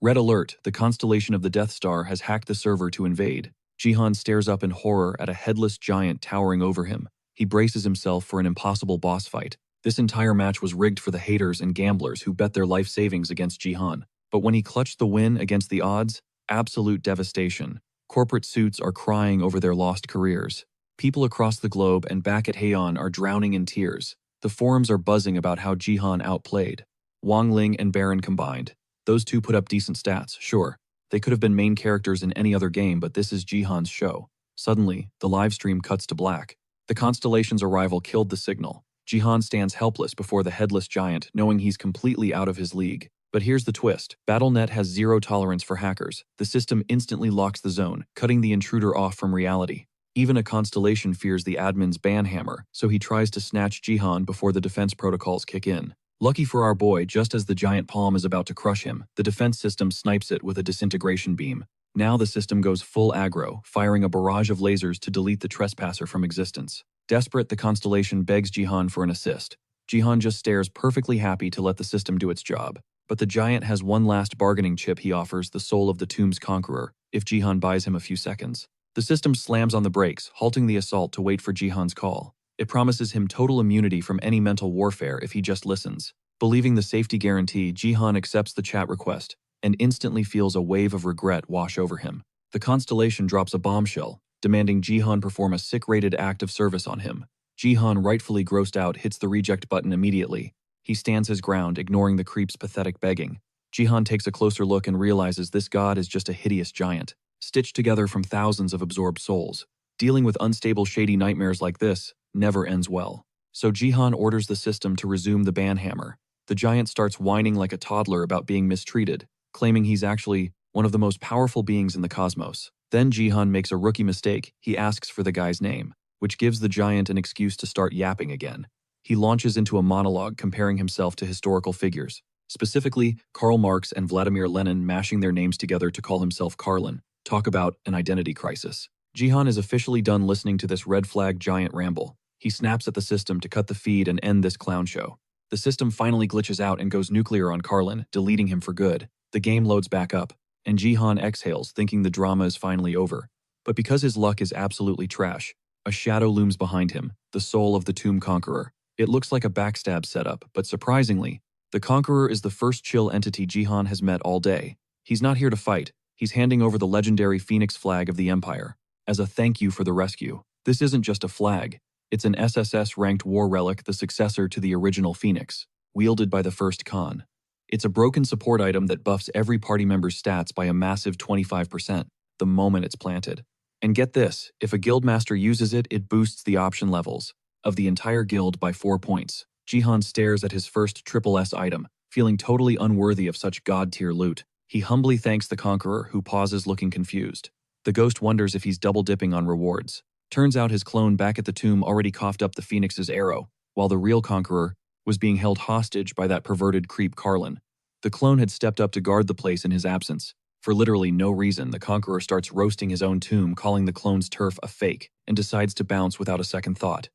Red alert, the constellation of the Death Star has hacked the server to invade. Jihan stares up in horror at a headless giant towering over him. He braces himself for an impossible boss fight. This entire match was rigged for the haters and gamblers who bet their life savings against Jihan. But when he clutched the win against the odds, absolute devastation. Corporate suits are crying over their lost careers. People across the globe and back at Heian are drowning in tears. The forums are buzzing about how Jihan outplayed. Wang Ling and Baron combined. Those two put up decent stats, sure. They could have been main characters in any other game, but this is Jihan's show. Suddenly, the livestream cuts to black. The constellation's arrival killed the signal. Jihan stands helpless before the headless giant, knowing he's completely out of his league. But here's the twist. BattleNet has zero tolerance for hackers. The system instantly locks the zone, cutting the intruder off from reality. Even a constellation fears the admin's ban hammer, so he tries to snatch Jihan before the defense protocols kick in. Lucky for our boy, just as the giant palm is about to crush him, the defense system snipes it with a disintegration beam. Now the system goes full aggro, firing a barrage of lasers to delete the trespasser from existence. Desperate, the constellation begs Jihan for an assist. Jihan just stares, perfectly happy to let the system do its job. But the giant has one last bargaining chip he offers: the soul of the tomb's conqueror, if Jihan buys him a few seconds. The system slams on the brakes, halting the assault to wait for Jihan's call. It promises him total immunity from any mental warfare if he just listens. Believing the safety guarantee, Jihan accepts the chat request and instantly feels a wave of regret wash over him. The constellation drops a bombshell, demanding Jihan perform a sick-rated act of service on him. Jihan, rightfully grossed out, hits the reject button immediately. He stands his ground, ignoring the creep's pathetic begging. Jihan takes a closer look and realizes this god is just a hideous giant, stitched together from thousands of absorbed souls. Dealing with unstable, shady nightmares like this never ends well. So Jihan orders the system to resume the ban hammer. The giant starts whining like a toddler about being mistreated, claiming he's actually one of the most powerful beings in the cosmos. Then Jihan makes a rookie mistake. He asks for the guy's name, which gives the giant an excuse to start yapping again. He launches into a monologue comparing himself to historical figures, specifically Karl Marx and Vladimir Lenin, mashing their names together to call himself Karlin. Talk about an identity crisis. Jihan is officially done listening to this red flag giant ramble. He snaps at the system to cut the feed and end this clown show. The system finally glitches out and goes nuclear on Karlin, deleting him for good. The game loads back up, and Jihan exhales, thinking the drama is finally over. But because his luck is absolutely trash, a shadow looms behind him, the soul of the Tomb Conqueror. It looks like a backstab setup, but surprisingly, the Conqueror is the first chill entity Jihan has met all day. He's not here to fight. He's handing over the legendary Phoenix flag of the Empire as a thank you for the rescue. This isn't just a flag. It's an SSS-ranked war relic, the successor to the original Phoenix, wielded by the first Khan. It's a broken support item that buffs every party member's stats by a massive 25% the moment it's planted. And get this, if a guildmaster uses it, it boosts the option levels of the entire guild by 4 points. Jihan stares at his first triple S item, feeling totally unworthy of such god-tier loot. He humbly thanks the Conqueror, who pauses looking confused. The ghost wonders if he's double-dipping on rewards. Turns out his clone back at the tomb already coughed up the Phoenix's arrow, while the real Conqueror was being held hostage by that perverted creep Karlin. The clone had stepped up to guard the place in his absence. For literally no reason, the Conqueror starts roasting his own tomb, calling the clone's turf a fake, and decides to bounce without a second thought.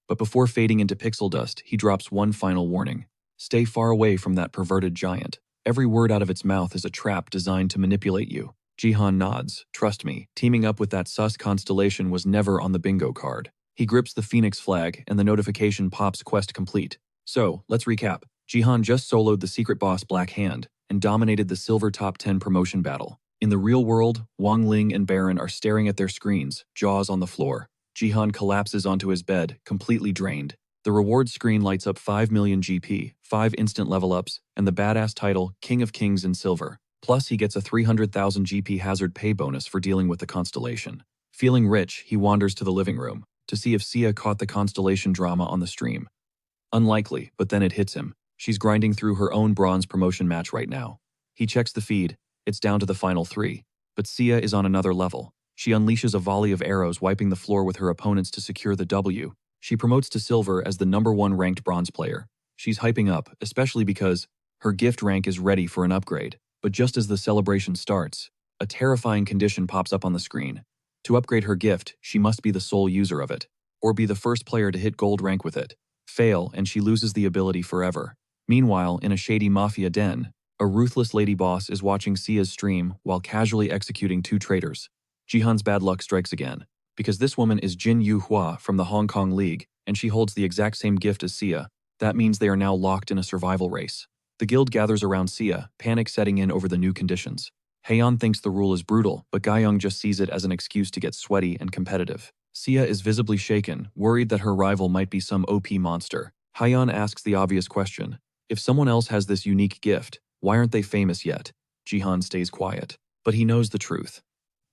But before fading into pixel dust, he drops one final warning. Stay far away from that perverted giant. Every word out of its mouth is a trap designed to manipulate you. Jihan nods. Trust me, teaming up with that sus constellation was never on the bingo card. He grips the Phoenix flag and the notification pops quest complete. So, let's recap. Jihan just soloed the secret boss Black Hand and dominated the Silver Top 10 promotion battle. In the real world, Wang Ling and Baron are staring at their screens, jaws on the floor. Jihan collapses onto his bed, completely drained. The reward screen lights up 5 million GP, 5 instant level ups, and the badass title King of Kings in silver. Plus, he gets a 300,000 GP hazard pay bonus for dealing with the constellation. Feeling rich, he wanders to the living room to see if Sia caught the constellation drama on the stream. Unlikely, but then it hits him. She's grinding through her own bronze promotion match right now. He checks the feed. It's down to the final 3. But Sia is on another level. She unleashes a volley of arrows, wiping the floor with her opponents to secure the W. She promotes to silver as the #1 ranked bronze player. She's hyping up, especially because her gift rank is ready for an upgrade. But just as the celebration starts, a terrifying condition pops up on the screen. To upgrade her gift, she must be the sole user of it, or be the first player to hit gold rank with it. Fail, and she loses the ability forever. Meanwhile, in a shady mafia den, a ruthless lady boss is watching Sia's stream while casually executing 2 traitors. Jihan's bad luck strikes again, because this woman is Jin Yu Hua from the Hong Kong League, and she holds the exact same gift as Sia. That means they are now locked in a survival race. The guild gathers around Sia, panic setting in over the new conditions. Heian thinks the rule is brutal, but Gaiyong just sees it as an excuse to get sweaty and competitive. Sia is visibly shaken, worried that her rival might be some OP monster. Heian asks the obvious question. If someone else has this unique gift, why aren't they famous yet? Jihan stays quiet. But he knows the truth.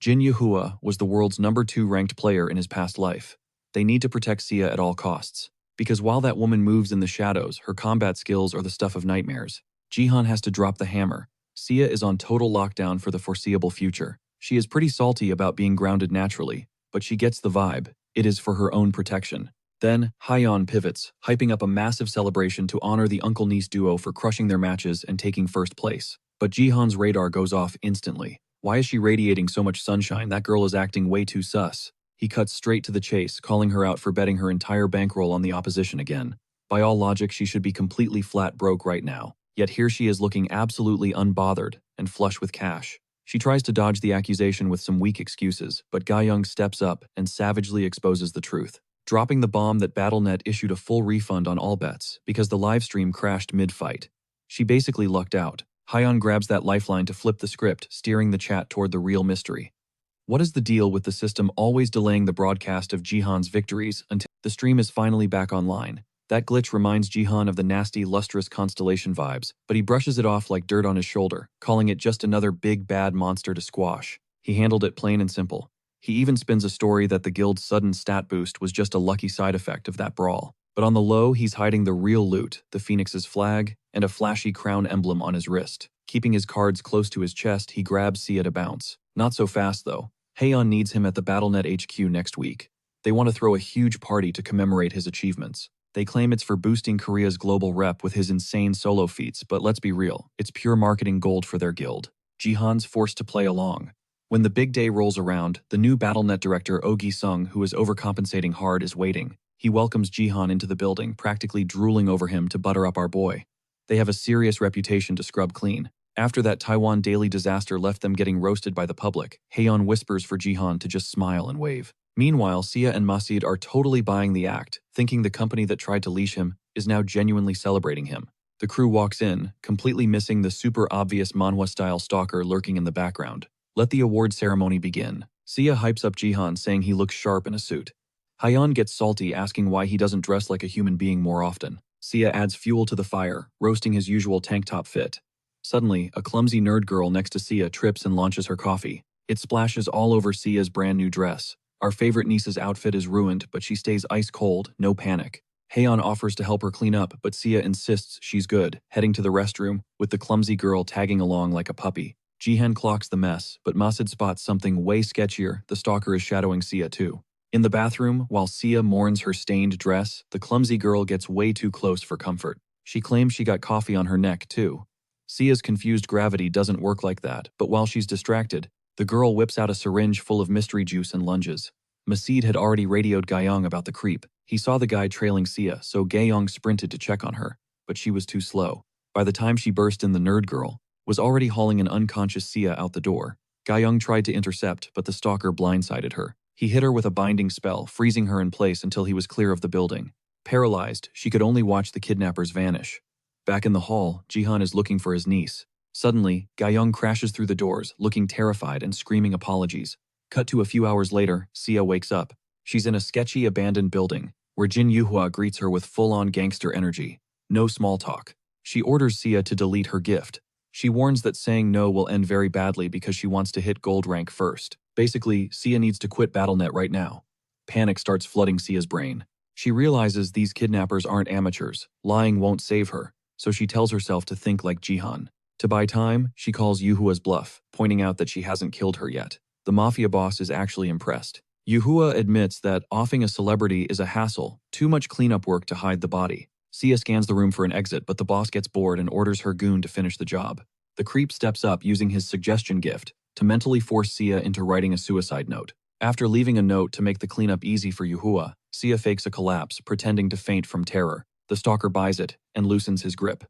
Jin Yuhua was the world's #2 ranked player in his past life. They need to protect Sia at all costs. Because while that woman moves in the shadows, her combat skills are the stuff of nightmares. Jihan has to drop the hammer. Sia is on total lockdown for the foreseeable future. She is pretty salty about being grounded naturally, but she gets the vibe. It is for her own protection. Then, Heian pivots, hyping up a massive celebration to honor the uncle-niece duo for crushing their matches and taking first place. But Jihan's radar goes off instantly. Why is she radiating so much sunshine? That girl is acting way too sus. He cuts straight to the chase, calling her out for betting her entire bankroll on the opposition again. By all logic, she should be completely flat broke right now. Yet here she is looking absolutely unbothered and flush with cash. She tries to dodge the accusation with some weak excuses, but Gaiyong steps up and savagely exposes the truth, dropping the bomb that BattleNet issued a full refund on all bets because the livestream crashed mid-fight. She basically lucked out. Heian grabs that lifeline to flip the script, steering the chat toward the real mystery. What is the deal with the system always delaying the broadcast of Jihan's victories until the stream is finally back online? That glitch reminds Jihan of the nasty, lustrous constellation vibes, but he brushes it off like dirt on his shoulder, calling it just another big bad monster to squash. He handled it plain and simple. He even spins a story that the guild's sudden stat boost was just a lucky side effect of that brawl. But on the low, he's hiding the real loot, the Phoenix's flag, and a flashy crown emblem on his wrist. Keeping his cards close to his chest, he grabs Sia to bounce. Not so fast, though. Heian needs him at the BattleNet HQ next week. They want to throw a huge party to commemorate his achievements. They claim it's for boosting Korea's global rep with his insane solo feats, but let's be real, it's pure marketing gold for their guild. Jihan's forced to play along. When the big day rolls around, the new BattleNet director Oh Gi-sung, who is overcompensating hard, is waiting. He welcomes Jihan into the building, practically drooling over him to butter up our boy. They have a serious reputation to scrub clean. After that Taiwan daily disaster left them getting roasted by the public, Heian whispers for Jihan to just smile and wave. Meanwhile, Sia and Masid are totally buying the act, thinking the company that tried to leash him is now genuinely celebrating him. The crew walks in, completely missing the super obvious Manhwa-style stalker lurking in the background. Let the award ceremony begin. Sia hypes up Jihan, saying he looks sharp in a suit. Heian gets salty, asking why he doesn't dress like a human being more often. Sia adds fuel to the fire, roasting his usual tank top fit. Suddenly, a clumsy nerd girl next to Sia trips and launches her coffee. It splashes all over Sia's brand new dress. Our favorite niece's outfit is ruined, but she stays ice cold, no panic. Heian offers to help her clean up, but Sia insists she's good, heading to the restroom, with the clumsy girl tagging along like a puppy. Jihan clocks the mess, but Masid spots something way sketchier. The stalker is shadowing Sia too. In the bathroom, while Sia mourns her stained dress, the clumsy girl gets way too close for comfort. She claims she got coffee on her neck too. Sia's confused gravity doesn't work like that, but while she's distracted, the girl whips out a syringe full of mystery juice and lunges. Masid had already radioed Gaiyong about the creep. He saw the guy trailing Sia, so Gaiyong sprinted to check on her. but she was too slow. By the time she burst in, the nerd girl was already hauling an unconscious Sia out the door. Ga-young tried to intercept, but the stalker blindsided her. He hit her with a binding spell, freezing her in place until he was clear of the building. Paralyzed, she could only watch the kidnappers vanish. Back in the hall, Jihan is looking for his niece. Suddenly, Ga-young crashes through the doors, looking terrified and screaming apologies. Cut to a few hours later, Sia wakes up. She's in a sketchy, abandoned building, where Jin Yuhua greets her with full-on gangster energy. No small talk. She orders Sia to delete her gift. She warns that saying no will end very badly because she wants to hit gold rank first. Basically, Sia needs to quit BattleNet right now. Panic starts flooding Sia's brain. She realizes these kidnappers aren't amateurs. Lying won't save her, so she tells herself to think like Jihan. To buy time, she calls Yuhua's bluff, pointing out that she hasn't killed her yet. The mafia boss is actually impressed. Yuhua admits that offing a celebrity is a hassle, too much cleanup work to hide the body. Sia scans the room for an exit, but the boss gets bored and orders her goon to finish the job. The creep steps up using his suggestion gift to mentally force Sia into writing a suicide note. After leaving a note to make the cleanup easy for Yuhua, Sia fakes a collapse, pretending to faint from terror. The stalker buys it and loosens his grip.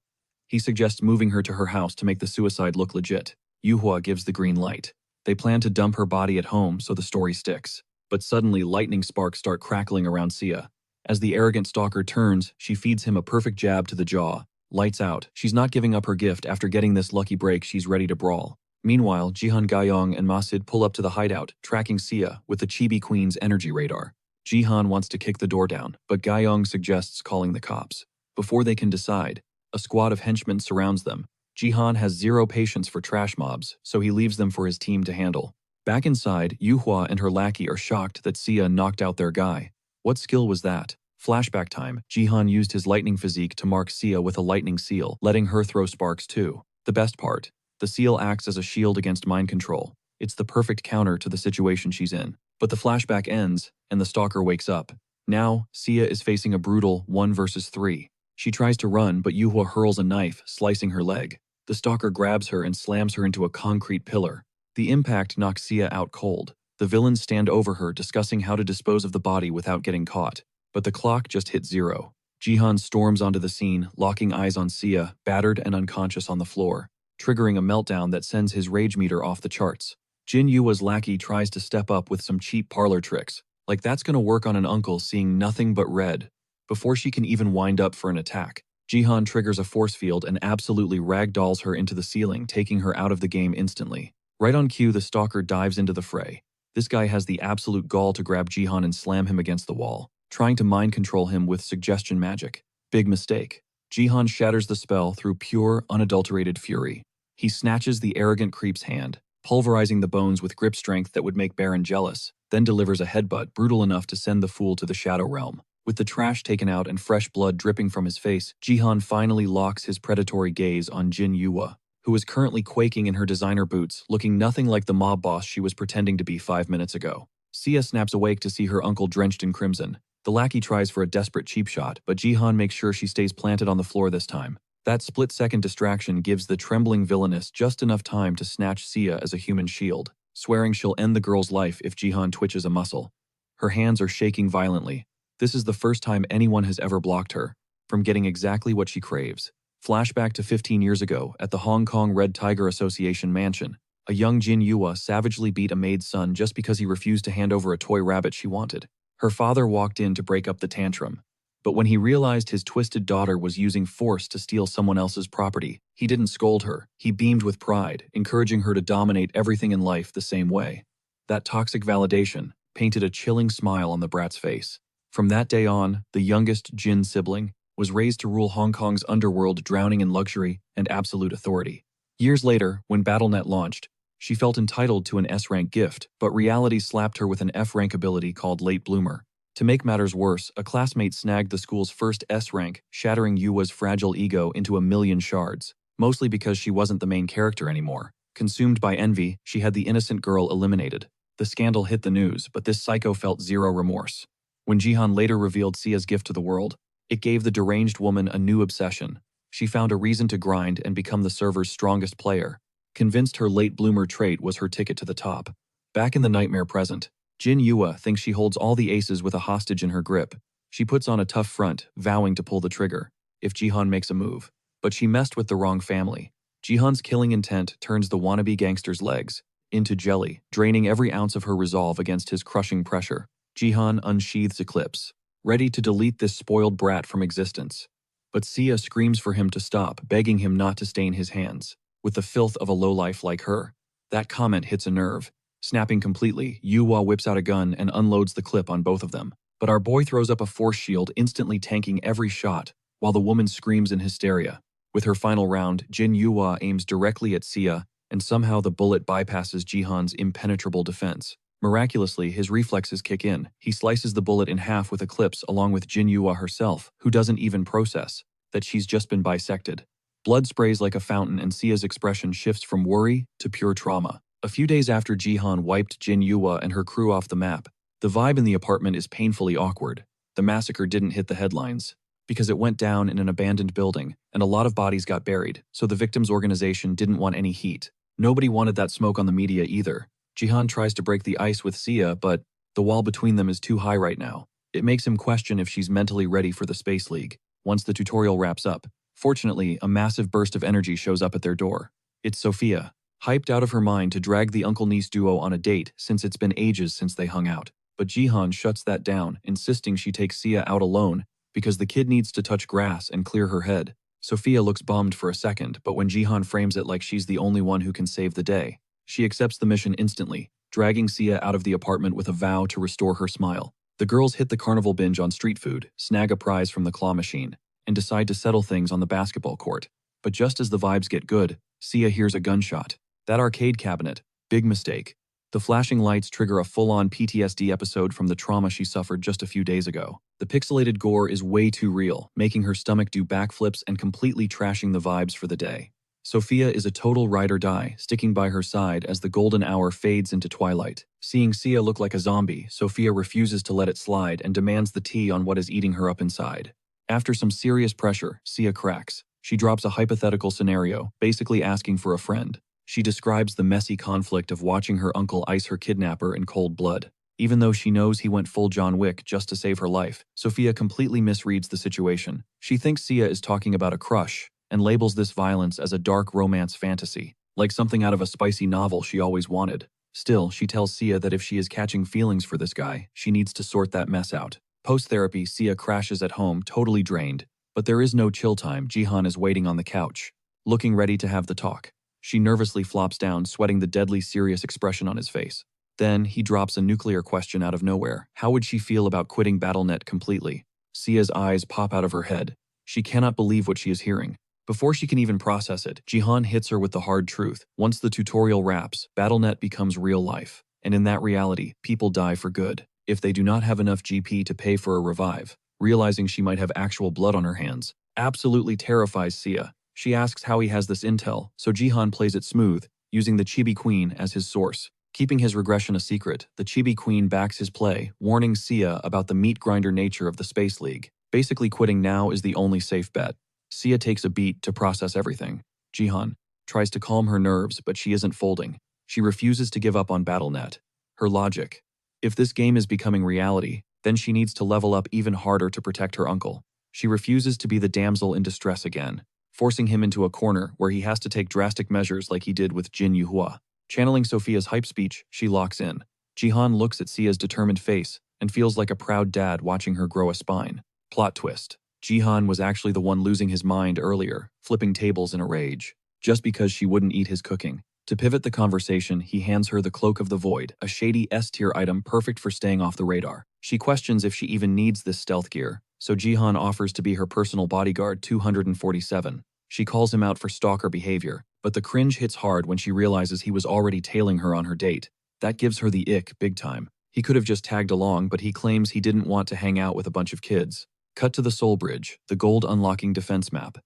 He suggests moving her to her house to make the suicide look legit. Yuhua gives the green light. They plan to dump her body at home so the story sticks. But suddenly, lightning sparks start crackling around Sia. As the arrogant stalker turns, she feeds him a perfect jab to the jaw. Lights out. She's not giving up her gift. After getting this lucky break, she's ready to brawl. Meanwhile, Jihan, Ga-young, and Masid pull up to the hideout, tracking Sia with the Chibi Queen's energy radar. Jihan wants to kick the door down, but Ga-young suggests calling the cops. Before they can decide, a squad of henchmen surrounds them. Jihan has zero patience for trash mobs, so he leaves them for his team to handle. Back inside, Yuhua and her lackey are shocked that Sia knocked out their guy. What skill was that? Flashback time, Jihan used his lightning physique to mark Sia with a lightning seal, letting her throw sparks too. The best part, the seal acts as a shield against mind control. It's the perfect counter to the situation she's in. But the flashback ends, and the stalker wakes up. Now, Sia is facing a brutal 1 versus 3. She tries to run, but Yuhua hurls a knife, slicing her leg. The stalker grabs her and slams her into a concrete pillar. The impact knocks Sia out cold. The villains stand over her, discussing how to dispose of the body without getting caught. But the clock just hit 0. Jihan storms onto the scene, locking eyes on Sia, battered and unconscious on the floor, triggering a meltdown that sends his rage meter off the charts. Jin Yua's lackey tries to step up with some cheap parlor tricks, like that's gonna work on an uncle seeing nothing but red. Before she can even wind up for an attack, Jihan triggers a force field and absolutely ragdolls her into the ceiling, taking her out of the game instantly. Right on cue, the stalker dives into the fray. This guy has the absolute gall to grab Jihan and slam him against the wall, trying to mind control him with suggestion magic. Big mistake. Jihan shatters the spell through pure, unadulterated fury. He snatches the arrogant creep's hand, pulverizing the bones with grip strength that would make Baron jealous, then delivers a headbutt brutal enough to send the fool to the Shadow Realm. With the trash taken out and fresh blood dripping from his face, Jihan finally locks his predatory gaze on Jin Yuhua, who is currently quaking in her designer boots, looking nothing like the mob boss she was pretending to be 5 minutes ago. Sia snaps awake to see her uncle drenched in crimson. The lackey tries for a desperate cheap shot, but Jihan makes sure she stays planted on the floor this time. That split-second distraction gives the trembling villainess just enough time to snatch Sia as a human shield, swearing she'll end the girl's life if Jihan twitches a muscle. Her hands are shaking violently. This is the first time anyone has ever blocked her from getting exactly what she craves. Flashback to 15 years ago at the Hong Kong Red Tiger Association mansion. A young Jin Yuhua savagely beat a maid's son just because he refused to hand over a toy rabbit she wanted. Her father walked in to break up the tantrum, but when he realized his twisted daughter was using force to steal someone else's property, he didn't scold her. He beamed with pride, encouraging her to dominate everything in life the same way. That toxic validation painted a chilling smile on the brat's face. From that day on, the youngest Jin sibling was raised to rule Hong Kong's underworld, drowning in luxury and absolute authority. Years later, when BattleNet launched, she felt entitled to an S-rank gift, but reality slapped her with an F-rank ability called Late Bloomer. To make matters worse, a classmate snagged the school's first S-rank, shattering Yua's fragile ego into a million shards, mostly because she wasn't the main character anymore. Consumed by envy, she had the innocent girl eliminated. The scandal hit the news, but this psycho felt zero remorse. When Jihan later revealed Sia's gift to the world, it gave the deranged woman a new obsession. She found a reason to grind and become the server's strongest player, convinced her late bloomer trait was her ticket to the top. Back in the nightmare present, Jin Yuhua thinks she holds all the aces with a hostage in her grip. She puts on a tough front, vowing to pull the trigger. if Jihan makes a move. But she messed with the wrong family. Jihan's killing intent turns the wannabe gangster's legs into jelly, draining every ounce of her resolve against his crushing pressure. Jihan unsheathes Eclipse, ready to delete this spoiled brat from existence. But Sia screams for him to stop, begging him not to stain his hands with the filth of a lowlife like her. That comment hits a nerve. Snapping completely, Yuhua whips out a gun and unloads the clip on both of them. But our boy throws up a force shield, instantly tanking every shot, while the woman screams in hysteria. With her final round, Jin Yuhua aims directly at Sia, and somehow the bullet bypasses Jihan's impenetrable defense. Miraculously, his reflexes kick in. He slices the bullet in half with Eclipse along with Jin Yuhua herself, who doesn't even process that she's just been bisected. Blood sprays like a fountain and Sia's expression shifts from worry to pure trauma. A few days after Jihan wiped Jin Yuhua and her crew off the map, the vibe in the apartment is painfully awkward. The massacre didn't hit the headlines because it went down in an abandoned building and a lot of bodies got buried, so the victims' organization didn't want any heat. Nobody wanted that smoke on the media either. Jihan tries to break the ice with Sia, but the wall between them is too high right now. It makes him question if she's mentally ready for the Space League. Once the tutorial wraps up, fortunately, a massive burst of energy shows up at their door. It's Sophia, hyped out of her mind to drag the uncle-niece duo on a date since it's been ages since they hung out. But Jihan shuts that down, insisting she takes Sia out alone because the kid needs to touch grass and clear her head. Sophia looks bummed for a second, but when Jihan frames it like she's the only one who can save the day, she accepts the mission instantly, dragging Sia out of the apartment with a vow to restore her smile. The girls hit the carnival binge on street food, snag a prize from the claw machine, and decide to settle things on the basketball court. But just as the vibes get good, Sia hears a gunshot. That arcade cabinet. Big mistake. The flashing lights trigger a full-on PTSD episode from the trauma she suffered just a few days ago. The pixelated gore is way too real, making her stomach do backflips and completely trashing the vibes for the day. Sophia is a total ride or die, sticking by her side as the golden hour fades into twilight. Seeing Sia look like a zombie, Sophia refuses to let it slide and demands the tea on what is eating her up inside. After some serious pressure, Sia cracks. She drops a hypothetical scenario, basically asking for a friend. She describes the messy conflict of watching her uncle ice her kidnapper in cold blood. Even though she knows he went full John Wick just to save her life, Sophia completely misreads the situation. She thinks Sia is talking about a crush, and labels this violence as a dark romance fantasy, like something out of a spicy novel she always wanted. Still, she tells Sia that if she is catching feelings for this guy, she needs to sort that mess out. Post-therapy, Sia crashes at home, totally drained. But there is no chill time. Jihan is waiting on the couch, looking ready to have the talk. She nervously flops down, sweating the deadly serious expression on his face. Then, he drops a nuclear question out of nowhere. How would she feel about quitting BattleNet completely? Sia's eyes pop out of her head. She cannot believe what she is hearing. Before she can even process it, Jihan hits her with the hard truth. Once the tutorial wraps, BattleNet becomes real life. And in that reality, people die for good, if they do not have enough GP to pay for a revive. Realizing she might have actual blood on her hands absolutely terrifies Sia. She asks how he has this intel, so Jihan plays it smooth, using the Chibi Queen as his source. Keeping his regression a secret, the Chibi Queen backs his play, warning Sia about the meat grinder nature of the Space League. Basically, quitting now is the only safe bet. Sia takes a beat to process everything. Jihan tries to calm her nerves, but she isn't folding. She refuses to give up on BattleNet. Her logic: if this game is becoming reality, then she needs to level up even harder to protect her uncle. She refuses to be the damsel in distress again, forcing him into a corner where he has to take drastic measures like he did with Jin Yuhua. Channeling Sophia's hype speech, she locks in. Jihan looks at Sia's determined face and feels like a proud dad watching her grow a spine. Plot twist: Jihan was actually the one losing his mind earlier, flipping tables in a rage, just because she wouldn't eat his cooking. To pivot the conversation, he hands her the Cloak of the Void, a shady S-tier item perfect for staying off the radar. She questions if she even needs this stealth gear, so Jihan offers to be her personal bodyguard 247. She calls him out for stalker behavior, but the cringe hits hard when she realizes he was already tailing her on her date. That gives her the ick big time. He could have just tagged along, but he claims he didn't want to hang out with a bunch of kids. Cut to the Soul Bridge, the gold unlocking defense map.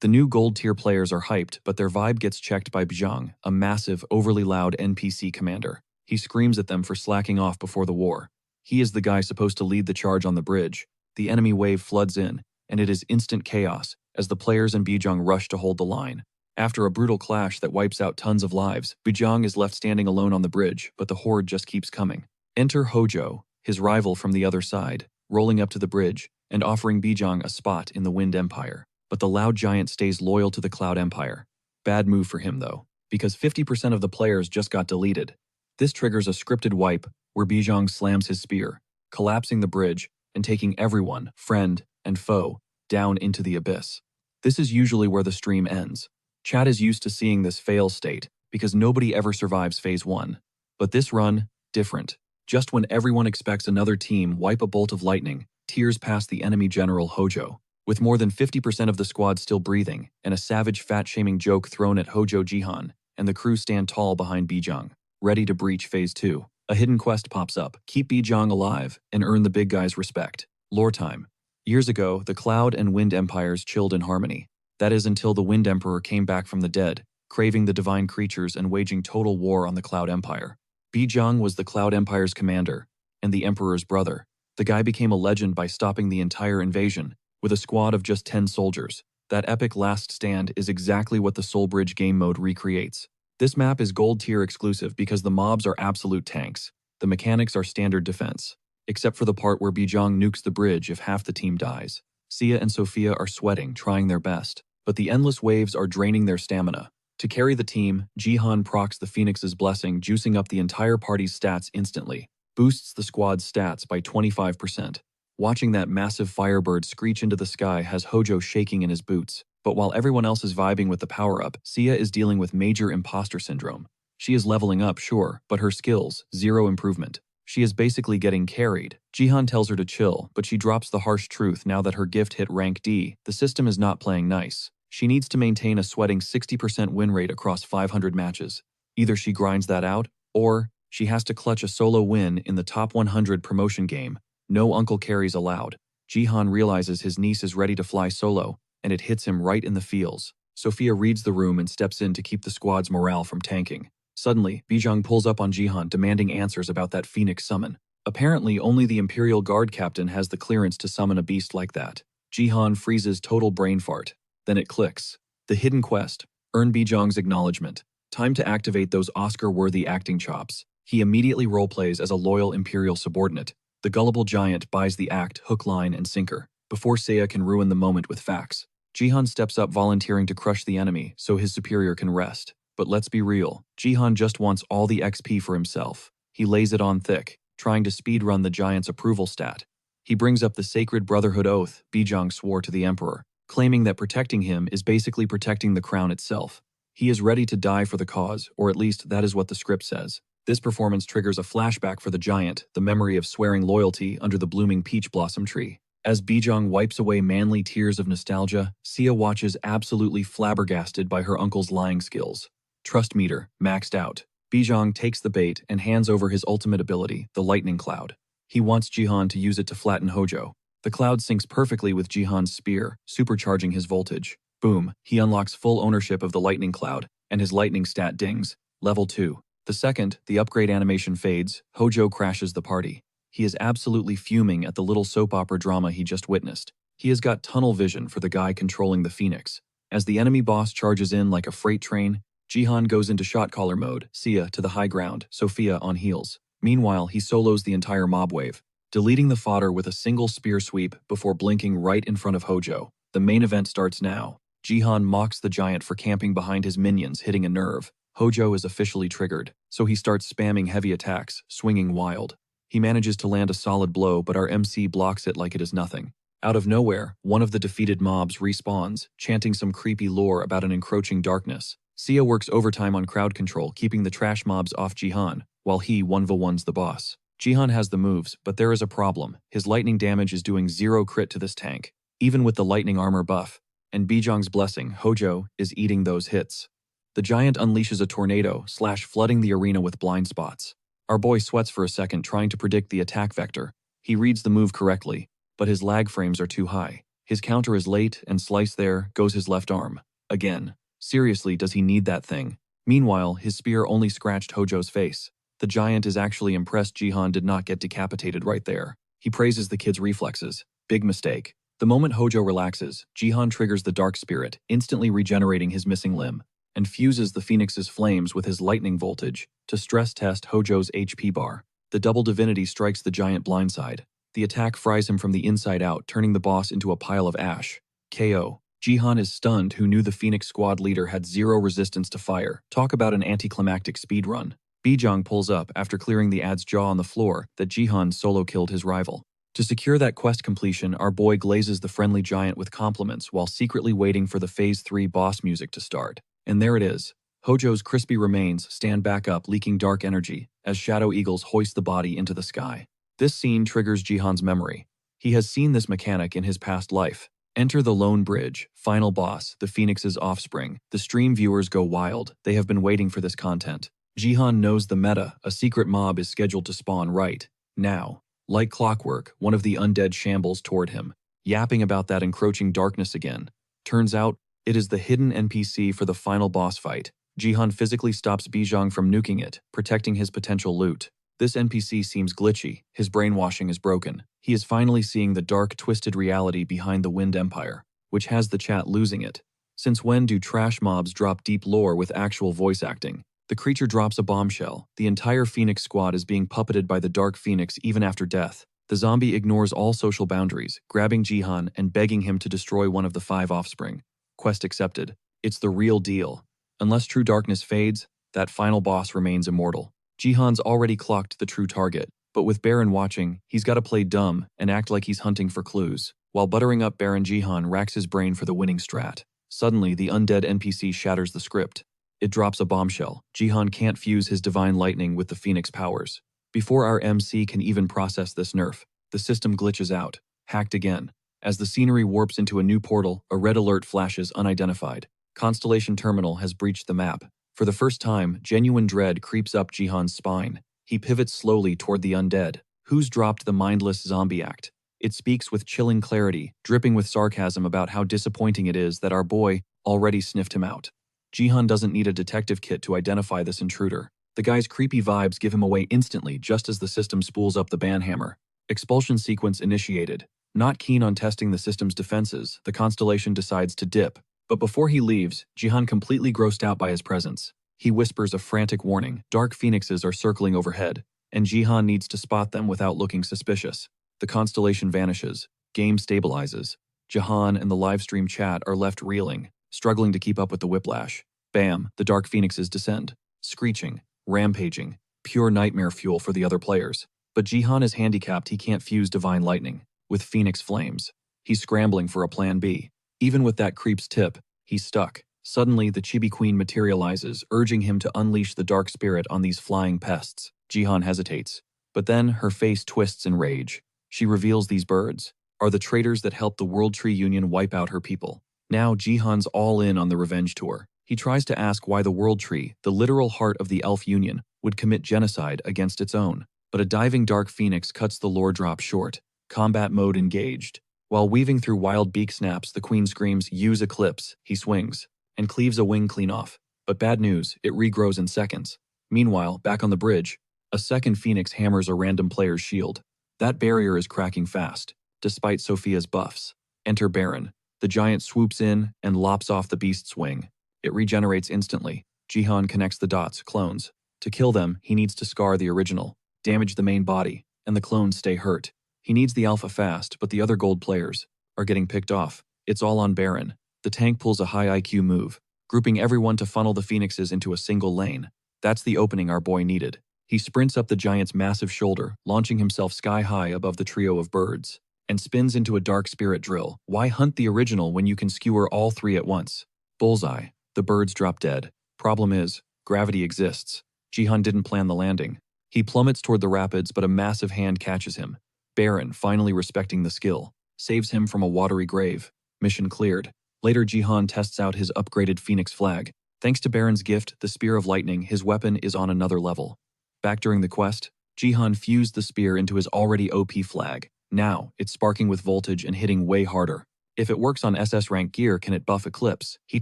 The new gold tier players are hyped, but their vibe gets checked by Bijang, a massive, overly loud NPC commander. He screams at them for slacking off before the war. He is the guy supposed to lead the charge on the bridge. The enemy wave floods in, and it is instant chaos as the players and Bijang rush to hold the line. After a brutal clash that wipes out tons of lives, Bijang is left standing alone on the bridge, but the horde just keeps coming. Enter Hojo, his rival from the other side, rolling up to the bridge and offering Bijang a spot in the Wind Empire. but the loud giant stays loyal to the Cloud Empire. Bad move for him though, because 50% of the players just got deleted. This triggers a scripted wipe where Bijong slams his spear, collapsing the bridge and taking everyone, friend and foe, down into the abyss. This is usually where the stream ends. Chat is used to seeing this fail state because nobody ever survives Phase 1. But this run, different. Just when everyone expects another team wipe a bolt of lightning, tears past the enemy general Hojo. With more than 50% of the squad still breathing, and a savage fat-shaming joke thrown at Hojo Jihan, and the crew stand tall behind Bijong, ready to breach Phase 2. A hidden quest pops up, keep Bijong alive, and earn the big guy's respect. Lore time. Years ago, the Cloud and Wind Empires chilled in harmony. That is until the Wind Emperor came back from the dead, craving the divine creatures and waging total war on the Cloud Empire. Bijong was the Cloud Empire's commander, and the Emperor's brother. The guy became a legend by stopping the entire invasion, with a squad of just 10 soldiers. That epic last stand is exactly what the Soul Bridge game mode recreates. This map is gold tier exclusive because the mobs are absolute tanks. The mechanics are standard defense, except for the part where Bijong nukes the bridge if half the team dies. Sia and Sophia are sweating, trying their best, but the endless waves are draining their stamina. To carry the team, Jihan procs the Phoenix's blessing, juicing up the entire party's stats instantly, boosts the squad's stats by 25%. Watching that massive firebird screech into the sky has Hojo shaking in his boots. But while everyone else is vibing with the power-up, Sia is dealing with major imposter syndrome. She is leveling up, sure, but her skills, zero improvement. She is basically getting carried. Jihan tells her to chill, but she drops the harsh truth now that her gift hit rank D. The system is not playing nice. She needs to maintain a sweating 60% win rate across 500 matches. Either she grinds that out, or she has to clutch a solo win in the top 100 promotion game. No uncle carries allowed. Jihan realizes his niece is ready to fly solo, and it hits him right in the feels. Sophia reads the room and steps in to keep the squad's morale from tanking. Suddenly, Bijong pulls up on Jihan demanding answers about that Phoenix summon. Apparently, only the Imperial Guard captain has the clearance to summon a beast like that. Jihan freezes total brain fart. Then it clicks. The hidden quest. Earn Bijong's acknowledgement. Time to activate those Oscar-worthy acting chops. He immediately roleplays as a loyal Imperial subordinate. The gullible giant buys the act hook, line, and sinker, before Seiya can ruin the moment with facts. Jihan steps up volunteering to crush the enemy so his superior can rest. But let's be real, Jihan just wants all the XP for himself. He lays it on thick, trying to speedrun the giant's approval stat. He brings up the sacred brotherhood oath Bijong swore to the emperor, claiming that protecting him is basically protecting the crown itself. He is ready to die for the cause, or at least that is what the script says. This performance triggers a flashback for the giant, the memory of swearing loyalty under the blooming peach blossom tree. As Bijong wipes away manly tears of nostalgia, Sia watches absolutely flabbergasted by her uncle's lying skills. Trust meter, maxed out. Bijong takes the bait and hands over his ultimate ability, the lightning cloud. He wants Jihan to use it to flatten Hojo. The cloud syncs perfectly with Jihan's spear, supercharging his voltage. Boom, he unlocks full ownership of the lightning cloud, and his lightning stat dings. Level 2. The second, the upgrade animation fades, Hojo crashes the party. He is absolutely fuming at the little soap opera drama he just witnessed. He has got tunnel vision for the guy controlling the Phoenix. As the enemy boss charges in like a freight train, Jihan goes into shot caller mode, Sia to the high ground, Sophia on heels. Meanwhile, he solos the entire mob wave, deleting the fodder with a single spear sweep before blinking right in front of Hojo. The main event starts now. Jihan mocks the giant for camping behind his minions, hitting a nerve. Hojo is officially triggered, so he starts spamming heavy attacks, swinging wild. He manages to land a solid blow, but our MC blocks it like it is nothing. Out of nowhere, one of the defeated mobs respawns, chanting some creepy lore about an encroaching darkness. Sia works overtime on crowd control, keeping the trash mobs off Jihan, while he 1v1s the boss. Jihan has the moves, but there is a problem. His lightning damage is doing 0 crit to this tank, even with the lightning armor buff. And Bijong's blessing, Hojo, is eating those hits. The giant unleashes a tornado, flooding the arena with blind spots. Our boy sweats for a second trying to predict the attack vector. He reads the move correctly, but his lag frames are too high. His counter is late, and slice there goes his left arm. Again. Seriously, does he need that thing? Meanwhile, his spear only scratched Hojo's face. The giant is actually impressed Jihan did not get decapitated right there. He praises the kid's reflexes. Big mistake. The moment Hojo relaxes, Jihan triggers the Dark Spirit, instantly regenerating his missing limb, and fuses the Phoenix's flames with his lightning voltage to stress test Hojo's HP bar. The double divinity strikes the giant blindside. The attack fries him from the inside out, turning the boss into a pile of ash. KO. Jihan is stunned, who knew the Phoenix squad leader had zero resistance to fire. Talk about an anticlimactic speedrun. Bijong pulls up after clearing the ad's jaw on the floor that Jihan solo killed his rival. To secure that quest completion, our boy glazes the friendly giant with compliments while secretly waiting for the Phase 3 boss music to start. And there it is. Hojo's crispy remains stand back up, leaking dark energy, as shadow eagles hoist the body into the sky. This scene triggers Jihan's memory. He has seen this mechanic in his past life. Enter the Lone Bridge, final boss, the Phoenix's offspring. The stream viewers go wild. They have been waiting for this content. Jihan knows the meta. A secret mob is scheduled to spawn right now. Like clockwork, one of the undead shambles toward him, yapping about that encroaching darkness again. Turns out, it is the hidden NPC for the final boss fight. Jihan physically stops Bijong from nuking it, protecting his potential loot. This NPC seems glitchy. His brainwashing is broken. He is finally seeing the dark, twisted reality behind the Wind Empire, which has the chat losing it. Since when do trash mobs drop deep lore with actual voice acting? The creature drops a bombshell. The entire Phoenix squad is being puppeted by the Dark Phoenix even after death. The zombie ignores all social boundaries, grabbing Jihan and begging him to destroy one of the 5 offspring. Quest accepted. It's the real deal. Unless true darkness fades, that final boss remains immortal. Jihan's already clocked the true target, but with Baron watching, he's got to play dumb and act like he's hunting for clues. While buttering up Baron, Jihan racks his brain for the winning strat. Suddenly, the undead NPC shatters the script. It drops a bombshell. Jihan can't fuse his divine lightning with the Phoenix powers. Before our MC can even process this nerf, the system glitches out. Hacked again. As the scenery warps into a new portal, a red alert flashes unidentified. Constellation Terminal has breached the map. For the first time, genuine dread creeps up Jihan's spine. He pivots slowly toward the undead. Who's dropped the mindless zombie act? It speaks with chilling clarity, dripping with sarcasm about how disappointing it is that our boy already sniffed him out. Jihan doesn't need a detective kit to identify this intruder. The guy's creepy vibes give him away instantly just as the system spools up the banhammer. Expulsion sequence initiated. Not keen on testing the system's defenses, the Constellation decides to dip. But before he leaves, Jihan completely grossed out by his presence. He whispers a frantic warning. Dark phoenixes are circling overhead, and Jihan needs to spot them without looking suspicious. The Constellation vanishes. Game stabilizes. Jihan and the livestream chat are left reeling, struggling to keep up with the whiplash. Bam, the Dark Phoenixes descend. Screeching, rampaging, pure nightmare fuel for the other players. But Jihan is handicapped. He can't fuse divine lightning with Phoenix flames. He's scrambling for a plan B. Even with that creep's tip, he's stuck. Suddenly, the Chibi Queen materializes, urging him to unleash the dark spirit on these flying pests. Jihan hesitates. But then, her face twists in rage. She reveals these birds are the traitors that helped the World Tree Union wipe out her people. Now, Jihan's all in on the revenge tour. He tries to ask why the World Tree, the literal heart of the Elf Union, would commit genocide against its own. But a diving Dark Phoenix cuts the lore drop short. Combat mode engaged. While weaving through wild beak snaps, the Queen screams, "Use Eclipse." He swings and cleaves a wing clean off. But bad news, it regrows in seconds. Meanwhile, back on the bridge, a second Phoenix hammers a random player's shield. That barrier is cracking fast, despite Sophia's buffs. Enter Baron. The giant swoops in and lops off the beast's wing. It regenerates instantly. Jihan connects the dots, clones. To kill them, he needs to scar the original, damage the main body, and the clones stay hurt. He needs the alpha fast, but the other gold players are getting picked off. It's all on Baron. The tank pulls a high IQ move, grouping everyone to funnel the Phoenixes into a single lane. That's the opening our boy needed. He sprints up the giant's massive shoulder, launching himself sky high above the trio of birds, and spins into a dark spirit drill. Why hunt the original when you can skewer all 3 at once? Bullseye. The birds drop dead. Problem is, gravity exists. Jihan didn't plan the landing. He plummets toward the rapids, but a massive hand catches him. Baron, finally respecting the skill, saves him from a watery grave. Mission cleared. Later, Jihan tests out his upgraded Phoenix flag. Thanks to Baron's gift, the Spear of Lightning, his weapon is on another level. Back during the quest, Jihan fused the spear into his already OP flag. Now, it's sparking with voltage and hitting way harder. If it works on SS rank gear, can it buff Eclipse? He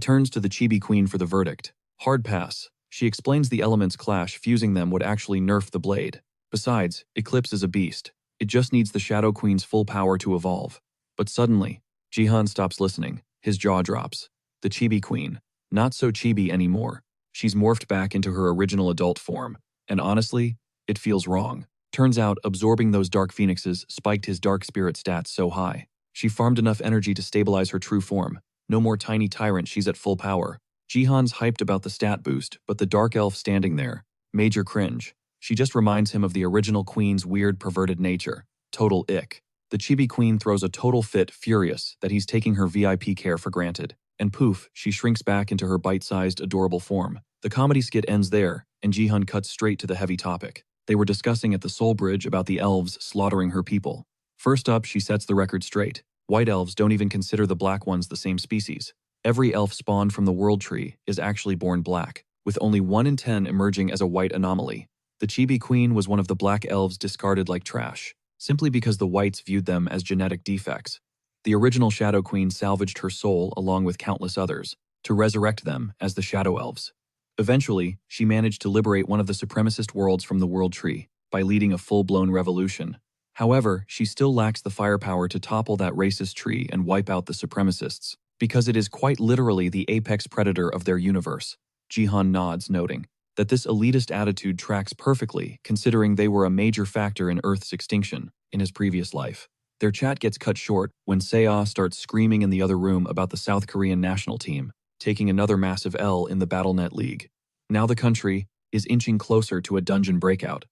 turns to the Chibi Queen for the verdict. Hard pass. She explains the elements clash, fusing them would actually nerf the blade. Besides, Eclipse is a beast. It just needs the Shadow Queen's full power to evolve. But suddenly, Jihan stops listening. His jaw drops. The Chibi Queen. Not so chibi anymore. She's morphed back into her original adult form. And honestly, it feels wrong. Turns out, absorbing those Dark Phoenixes spiked his Dark Spirit stats so high. She farmed enough energy to stabilize her true form. No more tiny tyrant, she's at full power. Jihan's hyped about the stat boost, but the dark elf standing there, major cringe. She just reminds him of the original queen's weird perverted nature. Total ick. The chibi queen throws a total fit, furious that he's taking her VIP care for granted. And poof, she shrinks back into her bite-sized, adorable form. The comedy skit ends there, and Jihan cuts straight to the heavy topic. They were discussing at the Soul Bridge about the elves slaughtering her people. First up, she sets the record straight. White elves don't even consider the black ones the same species. Every elf spawned from the World Tree is actually born black, with only 1 in 10 emerging as a white anomaly. The chibi queen was one of the black elves discarded like trash, simply because the whites viewed them as genetic defects. The original Shadow Queen salvaged her soul along with countless others, to resurrect them as the Shadow Elves. Eventually, she managed to liberate one of the supremacist worlds from the World Tree by leading a full-blown revolution. However, she still lacks the firepower to topple that racist tree and wipe out the supremacists, because it is quite literally the apex predator of their universe. Jihan nods, noting that this elitist attitude tracks perfectly considering they were a major factor in Earth's extinction in his previous life. Their chat gets cut short when Seo starts screaming in the other room about the South Korean national team, taking another massive L in the BattleNet League. Now the country is inching closer to a dungeon breakout.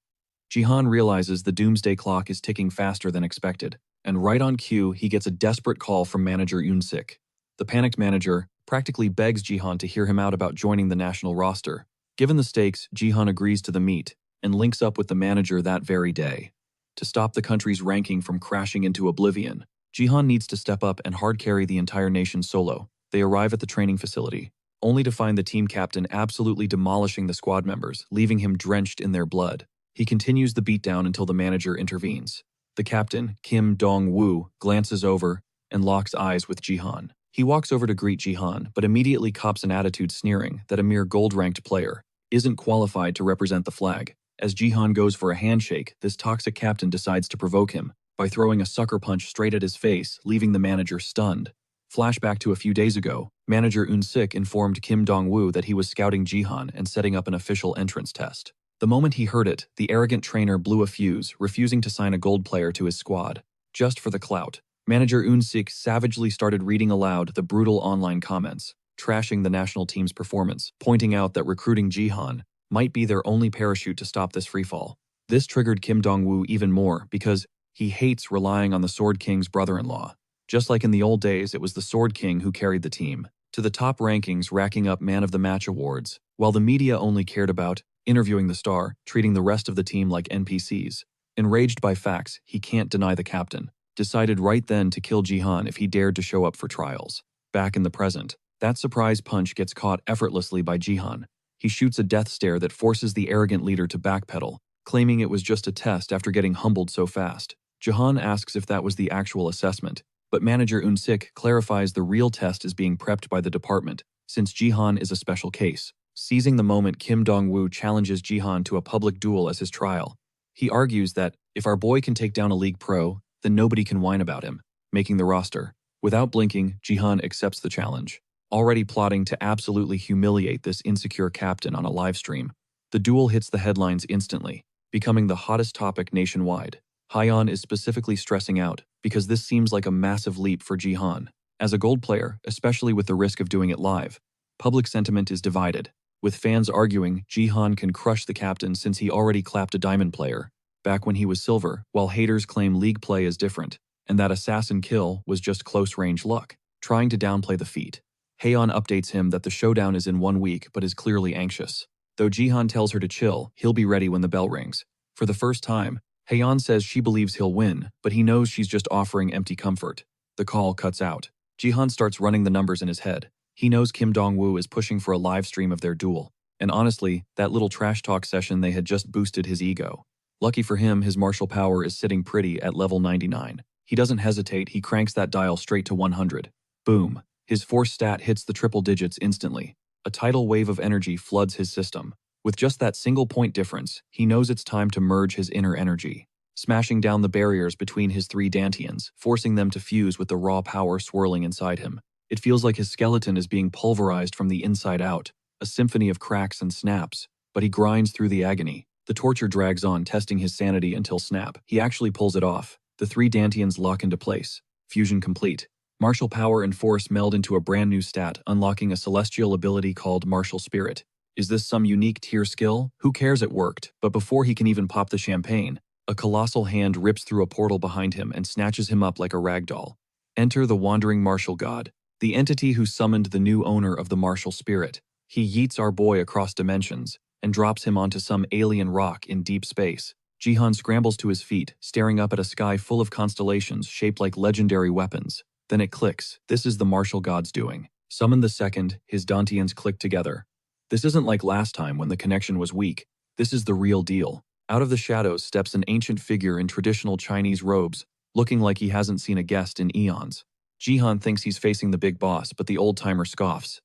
Jihan realizes the doomsday clock is ticking faster than expected, and right on cue, he gets a desperate call from manager Yoon-sik. The panicked manager practically begs Jihan to hear him out about joining the national roster. Given the stakes, Jihan agrees to the meet and links up with the manager that very day. To stop the country's ranking from crashing into oblivion, Jihan needs to step up and hard carry the entire nation solo. They arrive at the training facility, only to find the team captain absolutely demolishing the squad members, leaving him drenched in their blood. He continues the beatdown until the manager intervenes. The captain, Kim Dong-woo, glances over and locks eyes with Jihan. He walks over to greet Jihan, but immediately cops an attitude sneering that a mere gold-ranked player isn't qualified to represent the flag. As Jihan goes for a handshake, this toxic captain decides to provoke him by throwing a sucker punch straight at his face, leaving the manager stunned. Flashback to a few days ago, manager Yoon-sik informed Kim Dong-woo that he was scouting Jihan and setting up an official entrance test. The moment he heard it, the arrogant trainer blew a fuse, refusing to sign a gold player to his squad. Just for the clout, manager Yoon-sik savagely started reading aloud the brutal online comments, trashing the national team's performance, pointing out that recruiting Jihan might be their only parachute to stop this freefall. This triggered Kim Dong-woo even more because he hates relying on the Sword King's brother-in-law. Just like in the old days, it was the Sword King who carried the team to the top rankings, racking up Man of the Match awards, while the media only cared about interviewing the star, treating the rest of the team like NPCs. Enraged by facts he can't deny, the captain decided right then to kill Jihan if he dared to show up for trials. Back in the present, that surprise punch gets caught effortlessly by Jihan. He shoots a death stare that forces the arrogant leader to backpedal, claiming it was just a test after getting humbled so fast. Jihan asks if that was the actual assessment, but manager Yoon-sik clarifies the real test is being prepped by the department, since Jihan is a special case. Seizing the moment, Kim Dong-woo challenges Jihan to a public duel as his trial. He argues that if our boy can take down a league pro, then nobody can whine about him making the roster. Without blinking, Jihan accepts the challenge, already plotting to absolutely humiliate this insecure captain on a live stream. The duel hits the headlines instantly, becoming the hottest topic nationwide. Hyeon is specifically stressing out because this seems like a massive leap for Jihan. As a gold player, especially with the risk of doing it live, public sentiment is divided, with fans arguing Jihan can crush the captain since he already clapped a diamond player back when he was silver, while haters claim league play is different, and that assassin kill was just close-range luck, trying to downplay the feat. Haeyeon updates him that the showdown is in 1 week but is clearly anxious. Though Jihan tells her to chill, he'll be ready when the bell rings. For the first time, Haeyeon says she believes he'll win, but he knows she's just offering empty comfort. The call cuts out. Jihan starts running the numbers in his head. He knows Kim Dong-woo is pushing for a live stream of their duel, and honestly, that little trash talk session they had just boosted his ego. Lucky for him, his martial power is sitting pretty at level 99. He doesn't hesitate, he cranks that dial straight to 100. Boom. His force stat hits the triple digits instantly. A tidal wave of energy floods his system. With just that single point difference, he knows it's time to merge his inner energy, smashing down the barriers between his 3 dantians, forcing them to fuse with the raw power swirling inside him. It feels like his skeleton is being pulverized from the inside out, a symphony of cracks and snaps, but he grinds through the agony. The torture drags on, testing his sanity until snap. He actually pulls it off. The 3 dantians lock into place. Fusion complete. Martial power and force meld into a brand new stat, unlocking a celestial ability called Martial Spirit. Is this some unique tier skill? Who cares, it worked. But before he can even pop the champagne, a colossal hand rips through a portal behind him and snatches him up like a rag doll. Enter the Wandering Martial God, the entity who summoned the new owner of the Martial Spirit. He yeets our boy across dimensions and drops him onto some alien rock in deep space. Jihan scrambles to his feet, staring up at a sky full of constellations shaped like legendary weapons. Then it clicks. This is the martial god's doing. Summon the second, his Dantians click together. This isn't like last time when the connection was weak. This is the real deal. Out of the shadows steps an ancient figure in traditional Chinese robes, looking like he hasn't seen a guest in eons. Jihan thinks he's facing the big boss, but the old-timer scoffs.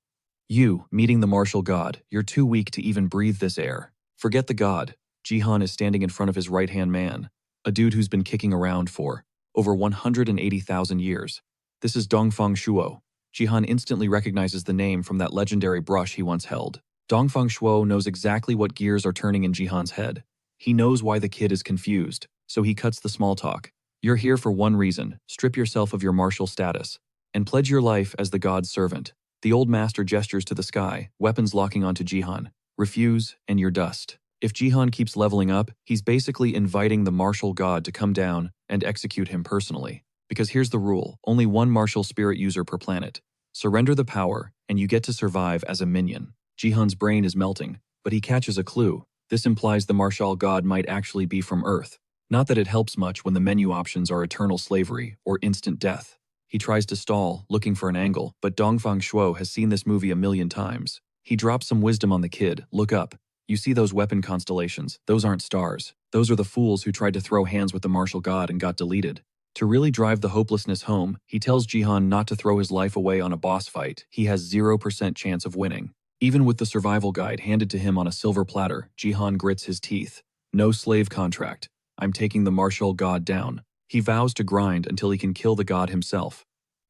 You, meeting the martial god, you're too weak to even breathe this air. Forget the god. Jihan is standing in front of his right-hand man, a dude who's been kicking around for over 180,000 years. This is Dongfang Shuo. Jihan instantly recognizes the name from that legendary brush he once held. Dongfang Shuo knows exactly what gears are turning in Jihan's head. He knows why the kid is confused, so he cuts the small talk. You're here for one reason: strip yourself of your martial status, and pledge your life as the god's servant. The old master gestures to the sky, weapons locking onto Jihan. Refuse, and you're dust. If Jihan keeps leveling up, he's basically inviting the martial god to come down and execute him personally. Because here's the rule, only one martial spirit user per planet. Surrender the power, and you get to survive as a minion. Jihan's brain is melting, but he catches a clue. This implies the martial god might actually be from Earth. Not that it helps much when the menu options are eternal slavery or instant death. He tries to stall, looking for an angle, but Dongfang Shuo has seen this movie a million times. He drops some wisdom on the kid. Look up. You see those weapon constellations? Those aren't stars. Those are the fools who tried to throw hands with the martial god and got deleted. To really drive the hopelessness home, he tells Jihan not to throw his life away on a boss fight. He has 0% chance of winning. Even with the survival guide handed to him on a silver platter, Jihan grits his teeth. No slave contract. I'm taking the martial god down. He vows to grind until he can kill the god himself.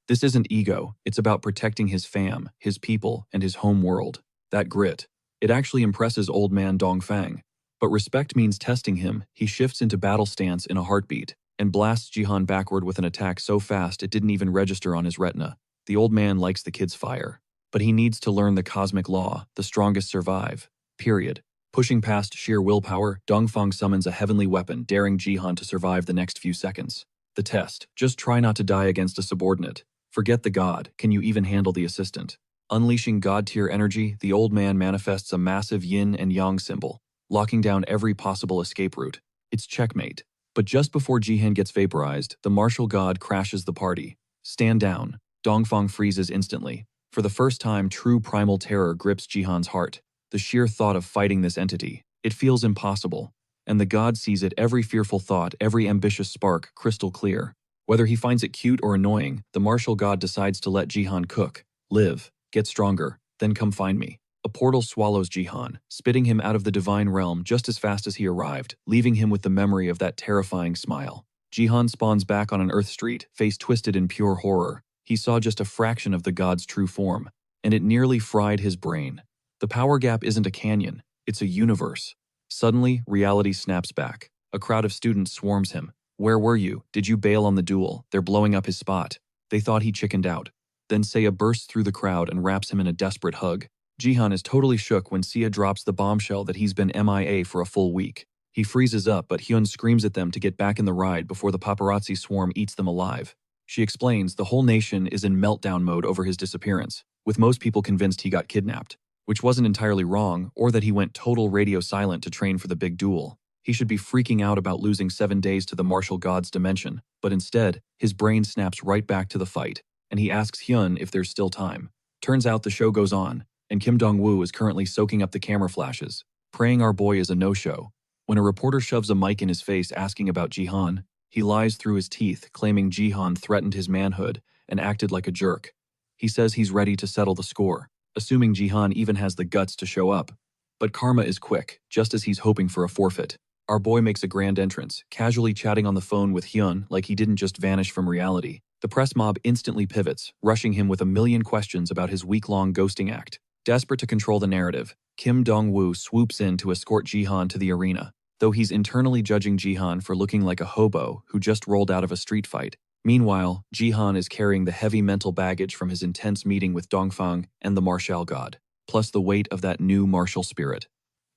This isn't ego, it's about protecting his fam, his people, and his home world. That grit. It actually impresses old man Dongfang. But respect means testing him. He shifts into battle stance in a heartbeat and blasts Jihan backward with an attack so fast it didn't even register on his retina. The old man likes the kid's fire. But he needs to learn the cosmic law: the strongest survive. Period. Pushing past sheer willpower, Dongfang summons a heavenly weapon, daring Jihan to survive the next few seconds. The test: just try not to die against a subordinate. Forget the god, can you even handle the assistant? Unleashing god-tier energy, the old man manifests a massive yin and yang symbol, locking down every possible escape route. It's checkmate. But just before Jihan gets vaporized, the martial god crashes the party. Stand down. Dongfang freezes instantly. For the first time, true primal terror grips Jihan's heart. The sheer thought of fighting this entity. It feels impossible. And the god sees it, every fearful thought, every ambitious spark, crystal clear. Whether he finds it cute or annoying, the martial god decides to let Jihan cook, live, get stronger, then come find me. A portal swallows Jihan, spitting him out of the divine realm just as fast as he arrived, leaving him with the memory of that terrifying smile. Jihan spawns back on an Earth street, face twisted in pure horror. He saw just a fraction of the god's true form, and it nearly fried his brain. The power gap isn't a canyon, it's a universe. Suddenly, reality snaps back. A crowd of students swarms him. Where were you? Did you bail on the duel? They're blowing up his spot. They thought he chickened out. Then Seiya bursts through the crowd and wraps him in a desperate hug. Jihan is totally shook when Seiya drops the bombshell that he's been MIA for a full week. He freezes up, but Hyun screams at them to get back in the ride before the paparazzi swarm eats them alive. She explains the whole nation is in meltdown mode over his disappearance, with most people convinced he got kidnapped, which wasn't entirely wrong, or that he went total radio silent to train for the big duel. He should be freaking out about losing 7 days to the martial god's dimension, but instead, his brain snaps right back to the fight, and he asks Hyun if there's still time. Turns out the show goes on, and Kim Dong-woo is currently soaking up the camera flashes. Praying our boy is a no-show. When a reporter shoves a mic in his face asking about Jihan, he lies through his teeth, claiming Jihan threatened his manhood and acted like a jerk. He says he's ready to settle the score, assuming Jihan even has the guts to show up. But karma is quick, just as he's hoping for a forfeit. Our boy makes a grand entrance, casually chatting on the phone with Hyun like he didn't just vanish from reality. The press mob instantly pivots, rushing him with a million questions about his week-long ghosting act. Desperate to control the narrative, Kim Dong-woo swoops in to escort Jihan to the arena. Though he's internally judging Jihan for looking like a hobo who just rolled out of a street fight, Meanwhile, Jihan is carrying the heavy mental baggage from his intense meeting with Dongfang and the martial god, plus the weight of that new martial spirit.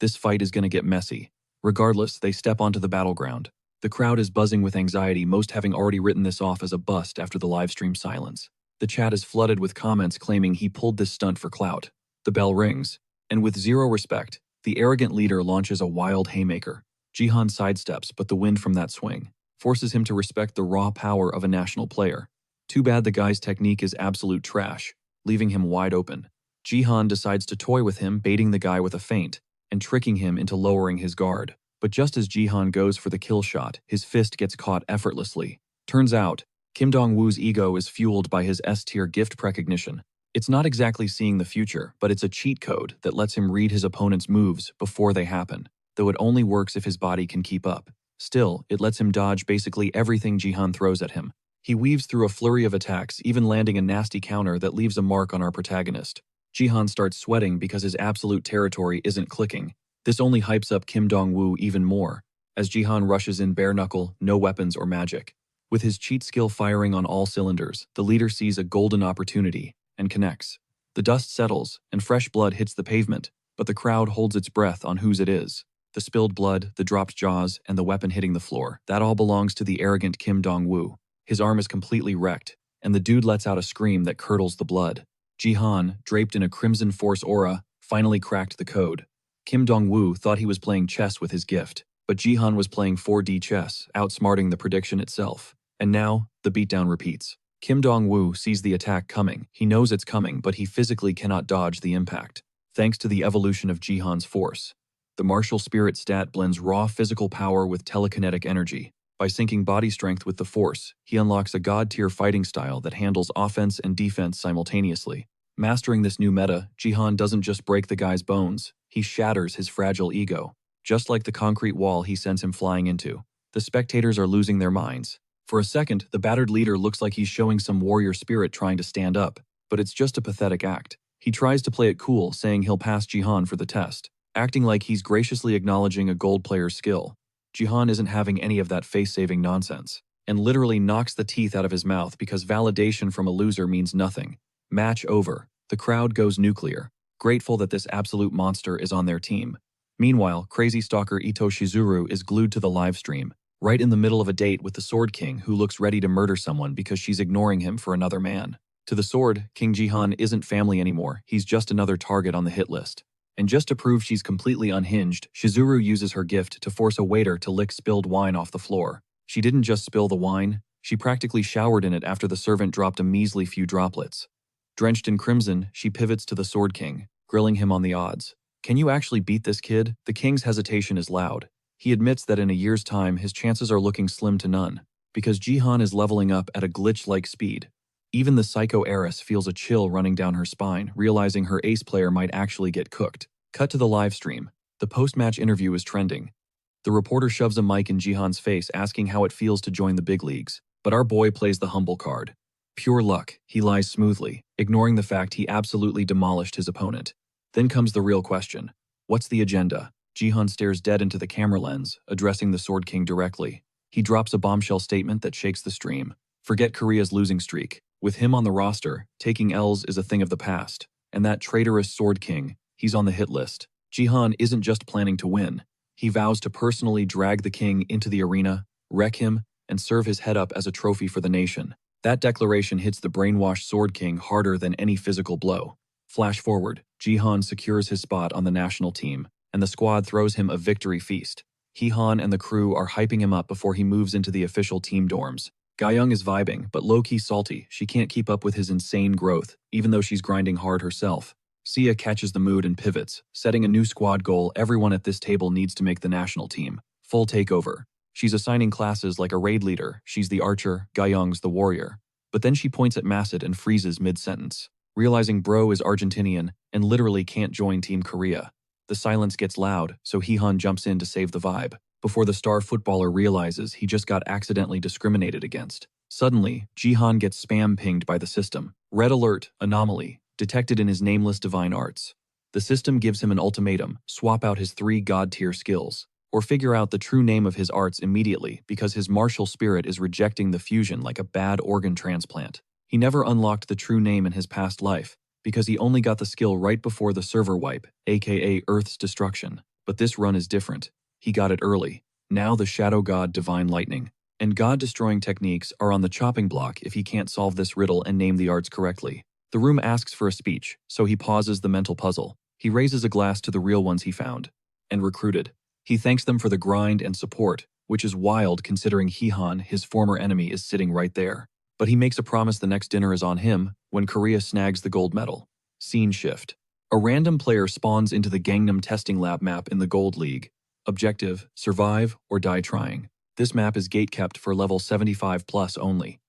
This fight is going to get messy. Regardless, they step onto the battleground. The crowd is buzzing with anxiety, most having already written this off as a bust after the livestream silence. The chat is flooded with comments claiming he pulled this stunt for clout. The bell rings, and with zero respect, the arrogant leader launches a wild haymaker. Jihan sidesteps, but the wind from that swing forces him to respect the raw power of a national player. Too bad the guy's technique is absolute trash, leaving him wide open. Jihan decides to toy with him, baiting the guy with a feint and tricking him into lowering his guard. But just as Jihan goes for the kill shot, his fist gets caught effortlessly. Turns out, Kim Dong-woo's ego is fueled by his S-tier gift precognition. It's not exactly seeing the future, but it's a cheat code that lets him read his opponent's moves before they happen, though it only works if his body can keep up. Still, it lets him dodge basically everything Jihan throws at him. He weaves through a flurry of attacks, even landing a nasty counter that leaves a mark on our protagonist. Jihan starts sweating because his absolute territory isn't clicking. This only hypes up Kim Dong-woo even more, as Jihan rushes in bare knuckle, no weapons or magic. With his cheat skill firing on all cylinders, the leader sees a golden opportunity and connects. The dust settles, and fresh blood hits the pavement, but the crowd holds its breath on whose it is. The spilled blood, the dropped jaws, and the weapon hitting the floor, that all belongs to the arrogant Kim Dong-woo. His arm is completely wrecked, and the dude lets out a scream that curdles the blood. Jihan, draped in a crimson force aura, finally cracked the code. Kim Dong-woo thought he was playing chess with his gift, but Jihan was playing 4D chess, outsmarting the prediction itself. And now, the beatdown repeats. Kim Dong-woo sees the attack coming. He knows it's coming, but he physically cannot dodge the impact, thanks to the evolution of Jihan's force. The martial spirit stat blends raw physical power with telekinetic energy. By syncing body strength with the force, he unlocks a god-tier fighting style that handles offense and defense simultaneously. Mastering this new meta, Jihan doesn't just break the guy's bones, he shatters his fragile ego. Just like the concrete wall he sends him flying into. The spectators are losing their minds. For a second, the battered leader looks like he's showing some warrior spirit trying to stand up, but it's just a pathetic act. He tries to play it cool, saying he'll pass Jihan for the test, acting like he's graciously acknowledging a gold player's skill. Jihan isn't having any of that face-saving nonsense, and literally knocks the teeth out of his mouth because validation from a loser means nothing. Match over. The crowd goes nuclear, grateful that this absolute monster is on their team. Meanwhile, crazy stalker Ito Shizuru is glued to the livestream, right in the middle of a date with the Sword King who looks ready to murder someone because she's ignoring him for another man. To the Sword, King Jihan isn't family anymore, he's just another target on the hit list. And just to prove she's completely unhinged, Shizuru uses her gift to force a waiter to lick spilled wine off the floor. She didn't just spill the wine, she practically showered in it after the servant dropped a measly few droplets. Drenched in crimson, she pivots to the Sword King, grilling him on the odds. Can you actually beat this kid? The king's hesitation is loud. He admits that in a year's time, his chances are looking slim to none, because Jihan is leveling up at a glitch-like speed. Even the psycho heiress feels a chill running down her spine, realizing her ace player might actually get cooked. Cut to the live stream. The post-match interview is trending. The reporter shoves a mic in Jihan's face, asking how it feels to join the big leagues, but our boy plays the humble card. Pure luck, he lies smoothly, ignoring the fact he absolutely demolished his opponent. Then comes the real question. What's the agenda? Jihan stares dead into the camera lens, addressing the Sword King directly. He drops a bombshell statement that shakes the stream. Forget Korea's losing streak. With him on the roster, taking L's is a thing of the past. And that traitorous Sword King, he's on the hit list. Jihan isn't just planning to win. He vows to personally drag the king into the arena, wreck him, and serve his head up as a trophy for the nation. That declaration hits the brainwashed Sword King harder than any physical blow. Flash forward, Jihan secures his spot on the national team, and the squad throws him a victory feast. Heehan and the crew are hyping him up before he moves into the official team dorms. Gayoung is vibing, but low-key salty. She can't keep up with his insane growth, even though she's grinding hard herself. Sia catches the mood and pivots, setting a new squad goal. Everyone at this table needs to make the national team. Full takeover. She's assigning classes like a raid leader. She's the archer, Gayoung's the warrior. But then she points at Masset and freezes mid-sentence, realizing bro is Argentinian and literally can't join Team Korea. The silence gets loud, so Heehan jumps in to save the vibe, before the star footballer realizes he just got accidentally discriminated against. Suddenly, Jihan gets spam pinged by the system. Red alert, anomaly, detected in his nameless divine arts. The system gives him an ultimatum: swap out his 3 god-tier skills, or figure out the true name of his arts immediately because his martial spirit is rejecting the fusion like a bad organ transplant. He never unlocked the true name in his past life because he only got the skill right before the server wipe, aka Earth's destruction. But this run is different. He got it early. Now the Shadow God Divine Lightning and God-destroying techniques are on the chopping block if he can't solve this riddle and name the arts correctly. The room asks for a speech, so he pauses the mental puzzle. He raises a glass to the real ones he found and recruited. He thanks them for the grind and support, which is wild considering Hihan, his former enemy, is sitting right there. But he makes a promise the next dinner is on him when Korea snags the gold medal. Scene shift. A random player spawns into the Gangnam testing lab map in the Gold League. Objective: survive or die trying. This map is gate-kept for level 75 plus only.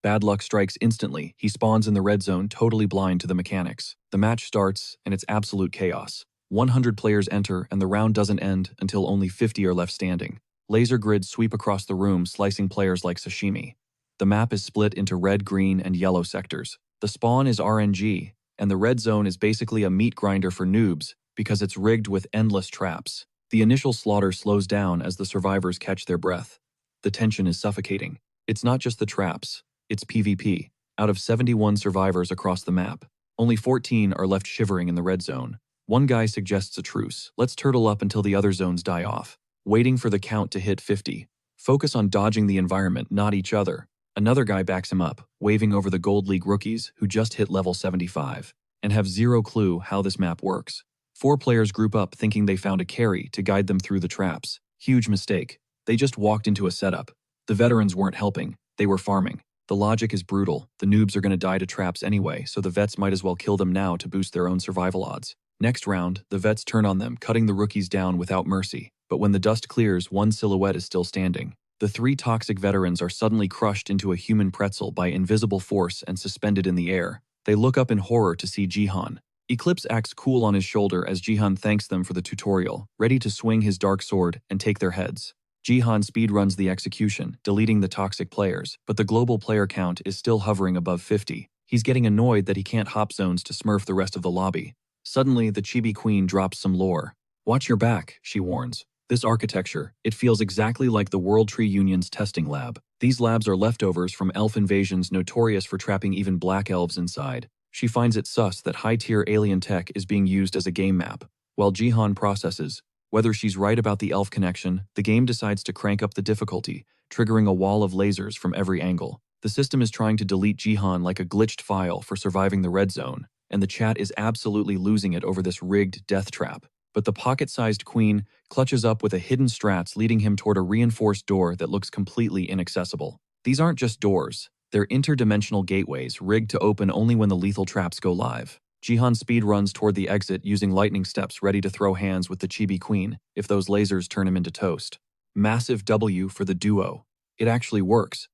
Bad luck strikes instantly. He spawns in the red zone, totally blind to the mechanics. The match starts, and it's absolute chaos. 100 players enter, and the round doesn't end until only 50 are left standing. Laser grids sweep across the room, slicing players like sashimi. The map is split into red, green, and yellow sectors. The spawn is RNG, and the red zone is basically a meat grinder for noobs because it's rigged with endless traps. The initial slaughter slows down as the survivors catch their breath. The tension is suffocating. It's not just the traps, it's PvP. Out of 71 survivors across the map, only 14 are left shivering in the red zone. One guy suggests a truce. Let's turtle up until the other zones die off. Waiting for the count to hit 50. Focus on dodging the environment, not each other. Another guy backs him up, waving over the Gold League rookies who just hit level 75 and have zero clue how this map works. 4 players group up thinking they found a carry to guide them through the traps. Huge mistake. They just walked into a setup. The veterans weren't helping. They were farming. The logic is brutal. The noobs are going to die to traps anyway, so the vets might as well kill them now to boost their own survival odds. Next round, the vets turn on them, cutting the rookies down without mercy. But when the dust clears, one silhouette is still standing. The 3 toxic veterans are suddenly crushed into a human pretzel by invisible force and suspended in the air. They look up in horror to see Jihan. Eclipse acts cool on his shoulder as Jihan thanks them for the tutorial, ready to swing his dark sword and take their heads. Jihan speedruns the execution, deleting the toxic players, but the global player count is still hovering above 50. He's getting annoyed that he can't hop zones to smurf the rest of the lobby. Suddenly, the Chibi Queen drops some lore. "Watch your back," she warns. This architecture, it feels exactly like the World Tree Union's testing lab. These labs are leftovers from elf invasions notorious for trapping even black elves inside. She finds it sus that high-tier alien tech is being used as a game map. While Jihan processes whether she's right about the elf connection, the game decides to crank up the difficulty, triggering a wall of lasers from every angle. The system is trying to delete Jihan like a glitched file for surviving the red zone, and the chat is absolutely losing it over this rigged death trap. But the pocket-sized queen clutches up with a hidden strats leading him toward a reinforced door that looks completely inaccessible. These aren't just doors. They're interdimensional gateways rigged to open only when the lethal traps go live. Jihan speed runs toward the exit using lightning steps ready to throw hands with the Chibi Queen if those lasers turn him into toast. Massive W for the duo. It actually works.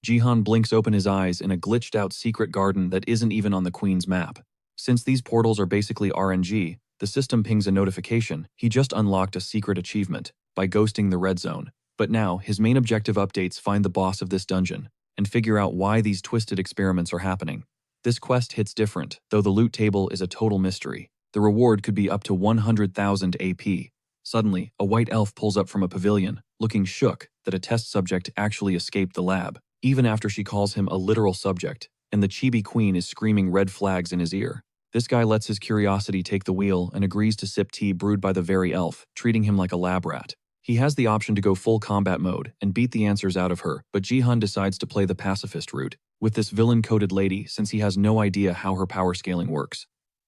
Jihan blinks open his eyes in a glitched-out secret garden that isn't even on the Queen's map. Since these portals are basically RNG, the system pings a notification. He just unlocked a secret achievement by ghosting the red zone. But now, his main objective updates find the boss of this dungeon and figure out why these twisted experiments are happening. This quest hits different, though the loot table is a total mystery. The reward could be up to 100,000 AP. Suddenly, a white elf pulls up from a pavilion, looking shook that a test subject actually escaped the lab, even after she calls him a literal subject, and the Chibi Queen is screaming red flags in his ear. This guy lets his curiosity take the wheel and agrees to sip tea brewed by the very elf, treating him like a lab rat. He has the option to go full combat mode and beat the answers out of her, but Jihan decides to play the pacifist route with this villain-coded lady since he has no idea how her power scaling works.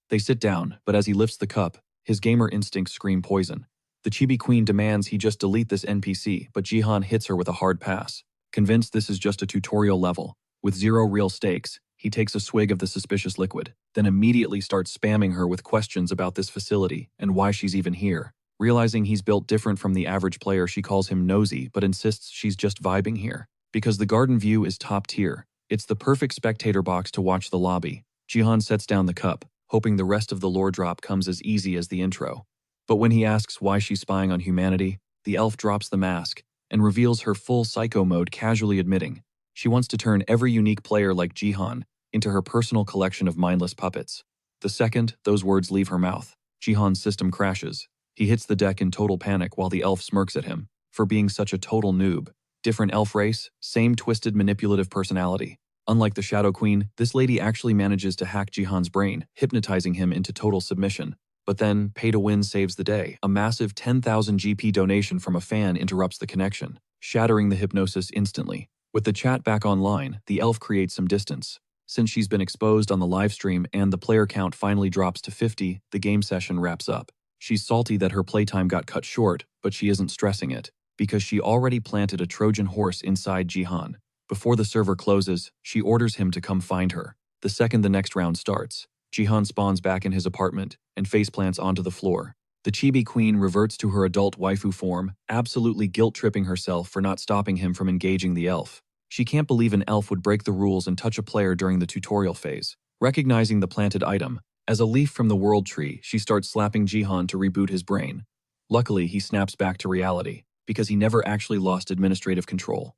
They sit down, but as he lifts the cup, his gamer instincts scream poison. The Chibi Queen demands he just delete this NPC, but Jihan hits her with a hard pass. Convinced this is just a tutorial level, with zero real stakes, he takes a swig of the suspicious liquid, then immediately starts spamming her with questions about this facility and why she's even here. Realizing he's built different from the average player, she calls him nosy but insists she's just vibing here. Because the garden view is top tier, it's the perfect spectator box to watch the lobby. Jihan sets down the cup, hoping the rest of the lore drop comes as easy as the intro. But when he asks why she's spying on humanity, the elf drops the mask and reveals her full psycho mode, casually admitting she wants to turn every unique player like Jihan into her personal collection of mindless puppets. The second those words leave her mouth, Jihan's system crashes. He hits the deck in total panic while the elf smirks at him for being such a total noob. Different elf race, same twisted manipulative personality. Unlike the Shadow Queen, this lady actually manages to hack Jihan's brain, hypnotizing him into total submission. But then, pay to win saves the day. A massive 10,000 GP donation from a fan interrupts the connection, shattering the hypnosis instantly. With the chat back online, the elf creates some distance. Since she's been exposed on the livestream and the player count finally drops to 50, the game session wraps up. She's salty that her playtime got cut short, but she isn't stressing it, because she already planted a Trojan horse inside Jihan. Before the server closes, she orders him to come find her. The second the next round starts, Jihan spawns back in his apartment and faceplants onto the floor. The chibi queen reverts to her adult waifu form, absolutely guilt-tripping herself for not stopping him from engaging the elf. She can't believe an elf would break the rules and touch a player during the tutorial phase. Recognizing the planted item, as a leaf from the world tree, she starts slapping Jihan to reboot his brain. Luckily, he snaps back to reality, because he never actually lost administrative control.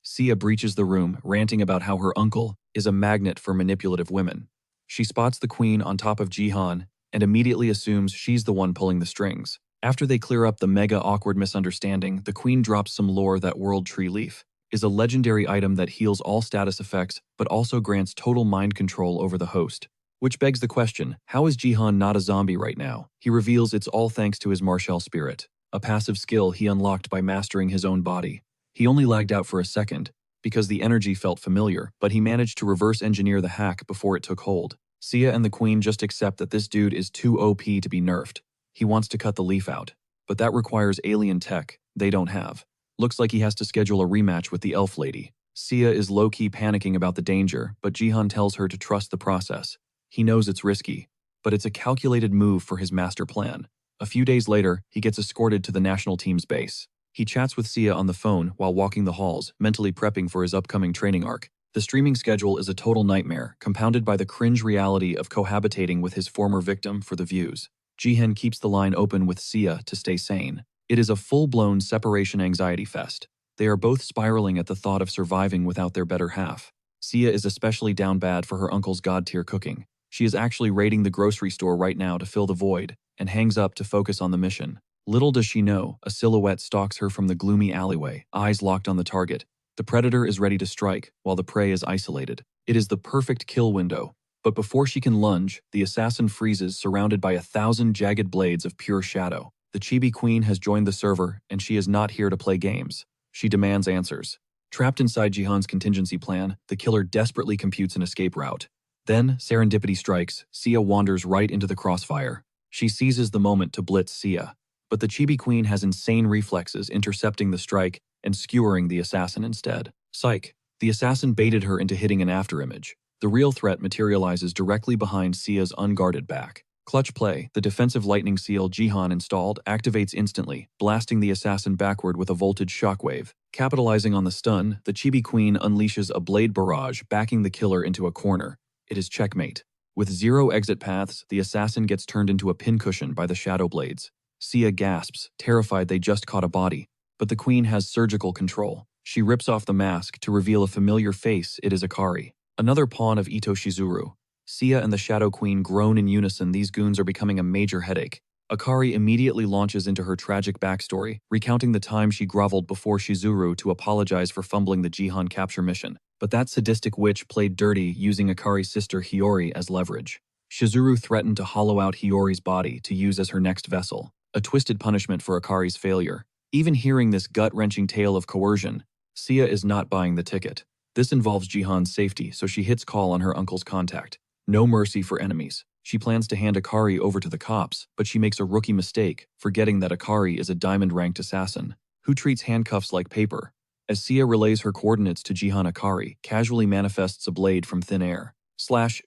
Sia breaches the room, ranting about how her uncle is a magnet for manipulative women. She spots the queen on top of Jihan and immediately assumes she's the one pulling the strings. After they clear up the mega awkward misunderstanding, the queen drops some lore that world tree leaf is a legendary item that heals all status effects but also grants total mind control over the host. Which begs the question, how is Jihan not a zombie right now? He reveals it's all thanks to his martial spirit, a passive skill he unlocked by mastering his own body. He only lagged out for a second, because the energy felt familiar, but he managed to reverse engineer the hack before it took hold. Sia and the queen just accept that this dude is too OP to be nerfed. He wants to cut the leaf out, but that requires alien tech they don't have. Looks like he has to schedule a rematch with the elf lady. Sia is low-key panicking about the danger, but Jihan tells her to trust the process. He knows it's risky, but it's a calculated move for his master plan. A few days later, he gets escorted to the national team's base. He chats with Sia on the phone while walking the halls, mentally prepping for his upcoming training arc. The streaming schedule is a total nightmare, compounded by the cringe reality of cohabitating with his former victim for the views. Jihan keeps the line open with Sia to stay sane. It is a full-blown separation anxiety fest. They are both spiraling at the thought of surviving without their better half. Sia is especially down bad for her uncle's god-tier cooking. She is actually raiding the grocery store right now to fill the void, and hangs up to focus on the mission. Little does she know, a silhouette stalks her from the gloomy alleyway, eyes locked on the target. The predator is ready to strike, while the prey is isolated. It is the perfect kill window. But before she can lunge, the assassin freezes, surrounded by 1,000 jagged blades of pure shadow. The chibi queen has joined the server, and she is not here to play games. She demands answers. Trapped inside Jihan's contingency plan, the killer desperately computes an escape route. Then, serendipity strikes. Sia wanders right into the crossfire. She seizes the moment to blitz Sia. But the chibi queen has insane reflexes, intercepting the strike and skewering the assassin instead. Psych. The assassin baited her into hitting an afterimage. The real threat materializes directly behind Sia's unguarded back. Clutch play, the defensive lightning seal Jihan installed activates instantly, blasting the assassin backward with a voltage shockwave. Capitalizing on the stun, the chibi queen unleashes a blade barrage, backing the killer into a corner. It is checkmate. With 0 exit paths, the assassin gets turned into a pincushion by the shadow blades. Sia gasps, terrified they just caught a body. But the queen has surgical control. She rips off the mask to reveal a familiar face. It is Akari, another pawn of Ito Shizuru. Sia and the Shadow Queen groan in unison. These goons are becoming a major headache. Akari immediately launches into her tragic backstory, recounting the time she groveled before Shizuru to apologize for fumbling the Jihan capture mission. But that sadistic witch played dirty, using Akari's sister Hiyori as leverage. Shizuru threatened to hollow out Hiyori's body to use as her next vessel, a twisted punishment for Akari's failure. Even hearing this gut-wrenching tale of coercion, Sia is not buying the ticket. This involves Jihan's safety, so she hits call on her uncle's contact. No mercy for enemies. She plans to hand Akari over to the cops, but she makes a rookie mistake, forgetting that Akari is a diamond-ranked assassin, who treats handcuffs like paper. As Sia relays her coordinates to Jihan, Akari casually manifests a blade from thin air.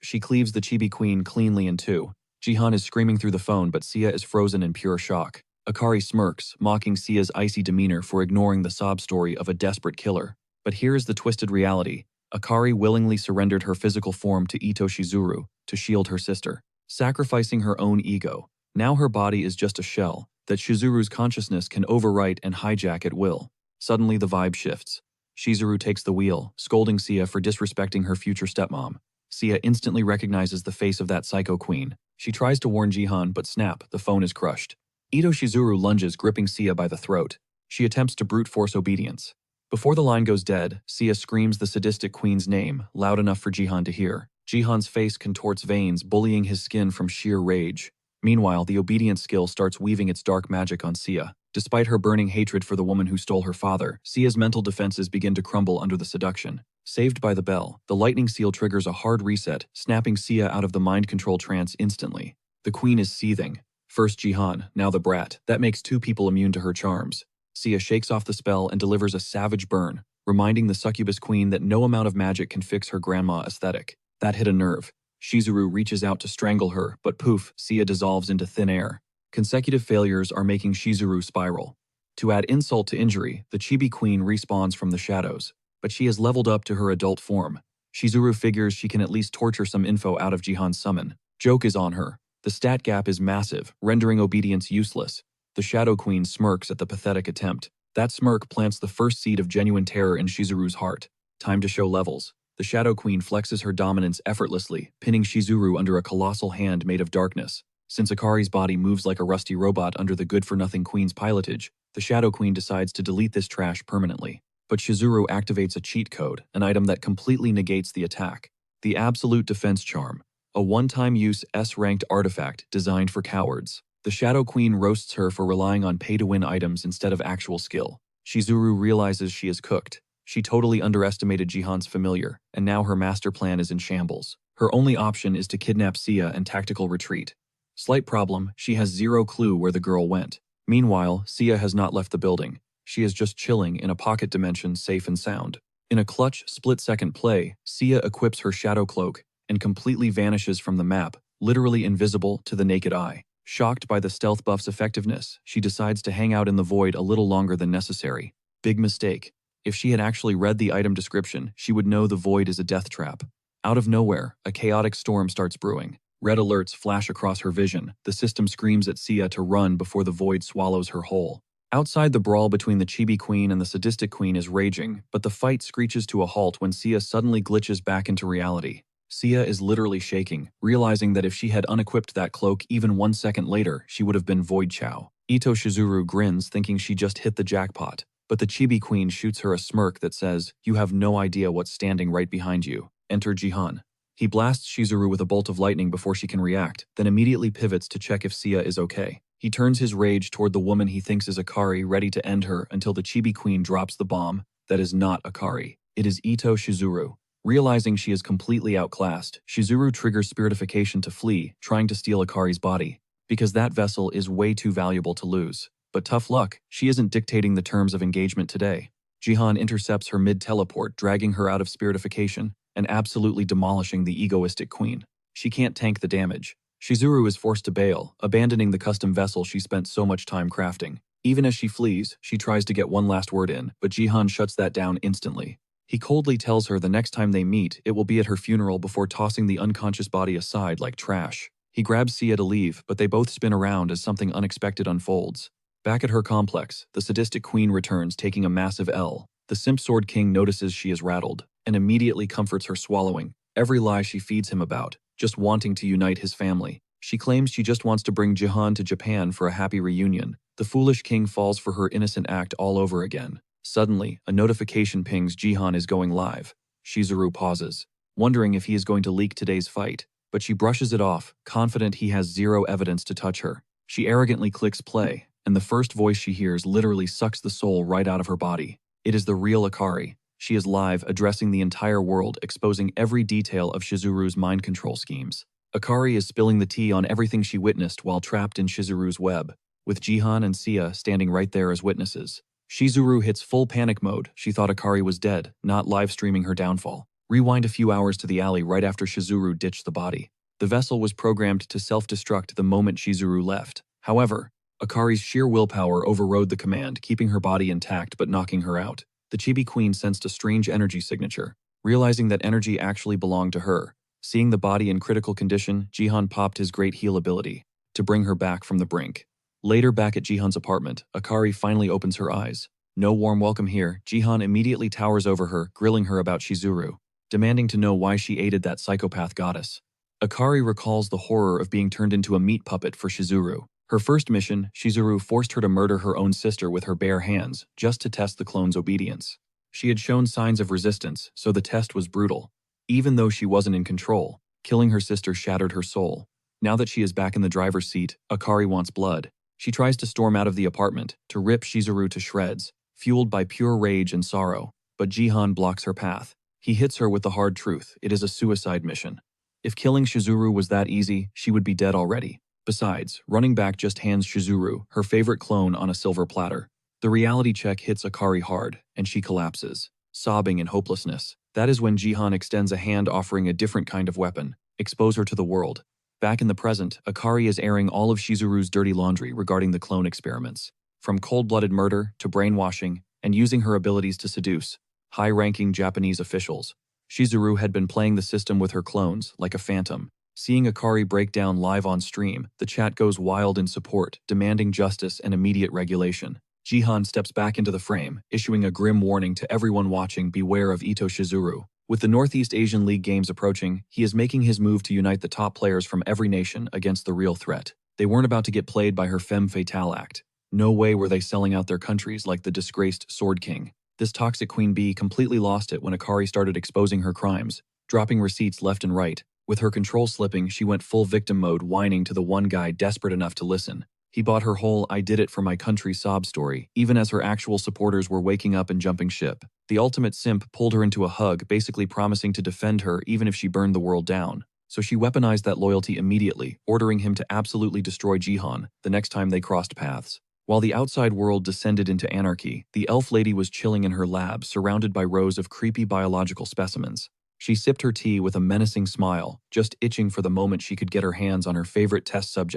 She cleaves the chibi queen cleanly in two. Jihan is screaming through the phone, but Sia is frozen in pure shock. Akari smirks, mocking Sia's icy demeanor for ignoring the sob story of a desperate killer. But here is the twisted reality. Akari willingly surrendered her physical form to Ito Shizuru to shield her sister, sacrificing her own ego. Now her body is just a shell that Shizuru's consciousness can overwrite and hijack at will. Suddenly the vibe shifts. Shizuru takes the wheel, scolding Sia for disrespecting her future stepmom. Sia instantly recognizes the face of that psycho queen. She tries to warn Jihan, but snap, the phone is crushed. Ito Shizuru lunges, gripping Sia by the throat. She attempts to brute force obedience. Before the line goes dead, Sia screams the sadistic queen's name, loud enough for Jihan to hear. Jihan's face contorts veins, bullying his skin from sheer rage. Meanwhile, the obedience skill starts weaving its dark magic on Sia. Despite her burning hatred for the woman who stole her father, Sia's mental defenses begin to crumble under the seduction. Saved by the bell, the lightning seal triggers a hard reset, snapping Sia out of the mind control trance instantly. The queen is seething. First Jihan, now the brat. That makes two people immune to her charms. Sia shakes off the spell and delivers a savage burn, reminding the succubus queen that no amount of magic can fix her grandma aesthetic. That hit a nerve. Shizuru reaches out to strangle her, but poof, Sia dissolves into thin air. Consecutive failures are making Shizuru spiral. To add insult to injury, the chibi queen respawns from the shadows, but she has leveled up to her adult form. Shizuru figures she can at least torture some info out of Jihan's summon. Joke is on her. The stat gap is massive, rendering obedience useless. The Shadow Queen smirks at the pathetic attempt. That smirk plants the first seed of genuine terror in Shizuru's heart. Time to show levels. The Shadow Queen flexes her dominance effortlessly, pinning Shizuru under a colossal hand made of darkness. Since Akari's body moves like a rusty robot under the good-for-nothing queen's pilotage, the Shadow Queen decides to delete this trash permanently. But Shizuru activates a cheat code, an item that completely negates the attack. The Absolute Defense Charm, a one-time use S-ranked artifact designed for cowards. The Shadow Queen roasts her for relying on pay-to-win items instead of actual skill. Shizuru realizes she is cooked. She totally underestimated Jihan's familiar, and now her master plan is in shambles. Her only option is to kidnap Sia and tactical retreat. Slight problem, she has zero clue where the girl went. Meanwhile, Sia has not left the building. She is just chilling in a pocket dimension safe and sound. In a clutch, split-second play, Sia equips her shadow cloak and completely vanishes from the map, literally invisible to the naked eye. Shocked by the stealth buff's effectiveness, she decides to hang out in the void a little longer than necessary. Big mistake. If she had actually read the item description, she would know the void is a death trap. Out of nowhere, a chaotic storm starts brewing. Red alerts flash across her vision. The system screams at Sia to run before the void swallows her whole. Outside, the brawl between the chibi queen and the sadistic queen is raging, but the fight screeches to a halt when Sia suddenly glitches back into reality. Sia is literally shaking, realizing that if she had unequipped that cloak even 1 second later, she would have been Void Chow. Ito Shizuru grins, thinking she just hit the jackpot, but the chibi queen shoots her a smirk that says, "You have no idea what's standing right behind you." Enter Jihan. He blasts Shizuru with a bolt of lightning before she can react, then immediately pivots to check if Sia is okay. He turns his rage toward the woman he thinks is Akari, ready to end her until the chibi queen drops the bomb. That is not Akari. It is Ito Shizuru. Realizing she is completely outclassed, Shizuru triggers spiritification to flee, trying to steal Akari's body, because that vessel is way too valuable to lose. But tough luck, she isn't dictating the terms of engagement today. Jihan intercepts her mid-teleport, dragging her out of spiritification and absolutely demolishing the egoistic queen. She can't tank the damage. Shizuru is forced to bail, abandoning the custom vessel she spent so much time crafting. Even as she flees, she tries to get one last word in, but Jihan shuts that down instantly. He coldly tells her the next time they meet, it will be at her funeral before tossing the unconscious body aside like trash. He grabs Sia to leave, but they both spin around as something unexpected unfolds. Back at her complex, the sadistic queen returns, taking a massive L. The Simp Sword King notices she is rattled, and immediately comforts her, swallowing every lie she feeds him about, just wanting to unite his family. She claims she just wants to bring Jihan to Japan for a happy reunion. The foolish king falls for her innocent act all over again. Suddenly, a notification pings Jihan is going live. Shizuru pauses, wondering if he is going to leak today's fight, but she brushes it off, confident he has zero evidence to touch her. She arrogantly clicks play, and the first voice she hears literally sucks the soul right out of her body. It is the real Akari. She is live, addressing the entire world, exposing every detail of Shizuru's mind control schemes. Akari is spilling the tea on everything she witnessed while trapped in Shizuru's web, with Jihan and Sia standing right there as witnesses. Shizuru hits full panic mode. She thought Akari was dead, not live streaming her downfall. Rewind a few hours to the alley right after Shizuru ditched the body. The vessel was programmed to self-destruct the moment Shizuru left. However, Akari's sheer willpower overrode the command, keeping her body intact but knocking her out. The chibi queen sensed a strange energy signature, realizing that energy actually belonged to her. Seeing the body in critical condition, Jihan popped his great heal ability to bring her back from the brink. Later, back at Jihan's apartment, Akari finally opens her eyes. No warm welcome here. Jihan immediately towers over her, grilling her about Shizuru, demanding to know why she aided that psychopath goddess. Akari recalls the horror of being turned into a meat puppet for Shizuru. Her first mission, Shizuru forced her to murder her own sister with her bare hands, just to test the clone's obedience. She had shown signs of resistance, so the test was brutal. Even though she wasn't in control, killing her sister shattered her soul. Now that she is back in the driver's seat, Akari wants blood. She tries to storm out of the apartment, to rip Shizuru to shreds, fueled by pure rage and sorrow. But Jihan blocks her path. He hits her with the hard truth: it is a suicide mission. If killing Shizuru was that easy, she would be dead already. Besides, running back just hands Shizuru, her favorite clone, on a silver platter. The reality check hits Akari hard, and she collapses, sobbing in hopelessness. That is when Jihan extends a hand, offering a different kind of weapon: expose her to the world. Back in the present, Akari is airing all of Shizuru's dirty laundry regarding the clone experiments. From cold-blooded murder to brainwashing, and using her abilities to seduce high-ranking Japanese officials. Shizuru had been playing the system with her clones, like a phantom. Seeing Akari break down live on stream, the chat goes wild in support, demanding justice and immediate regulation. Jihan steps back into the frame, issuing a grim warning to everyone watching: beware of Ito Shizuru. With the Northeast Asian League Games approaching, he is making his move to unite the top players from every nation against the real threat. They weren't about to get played by her femme fatale act. No way were they selling out their countries like the disgraced Sword King. This toxic Queen Bee completely lost it when Akari started exposing her crimes, dropping receipts left and right. With her control slipping, she went full victim mode, whining to the one guy desperate enough to listen. He bought her whole "I did it for my country" sob story, even as her actual supporters were waking up and jumping ship. The ultimate simp pulled her into a hug, basically promising to defend her even if she burned the world down. So she weaponized that loyalty immediately, ordering him to absolutely destroy Jihan the next time they crossed paths. While the outside world descended into anarchy, the elf lady was chilling in her lab, surrounded by rows of creepy biological specimens. She sipped her tea with a menacing smile, just itching for the moment she could get her hands on her favorite test subject.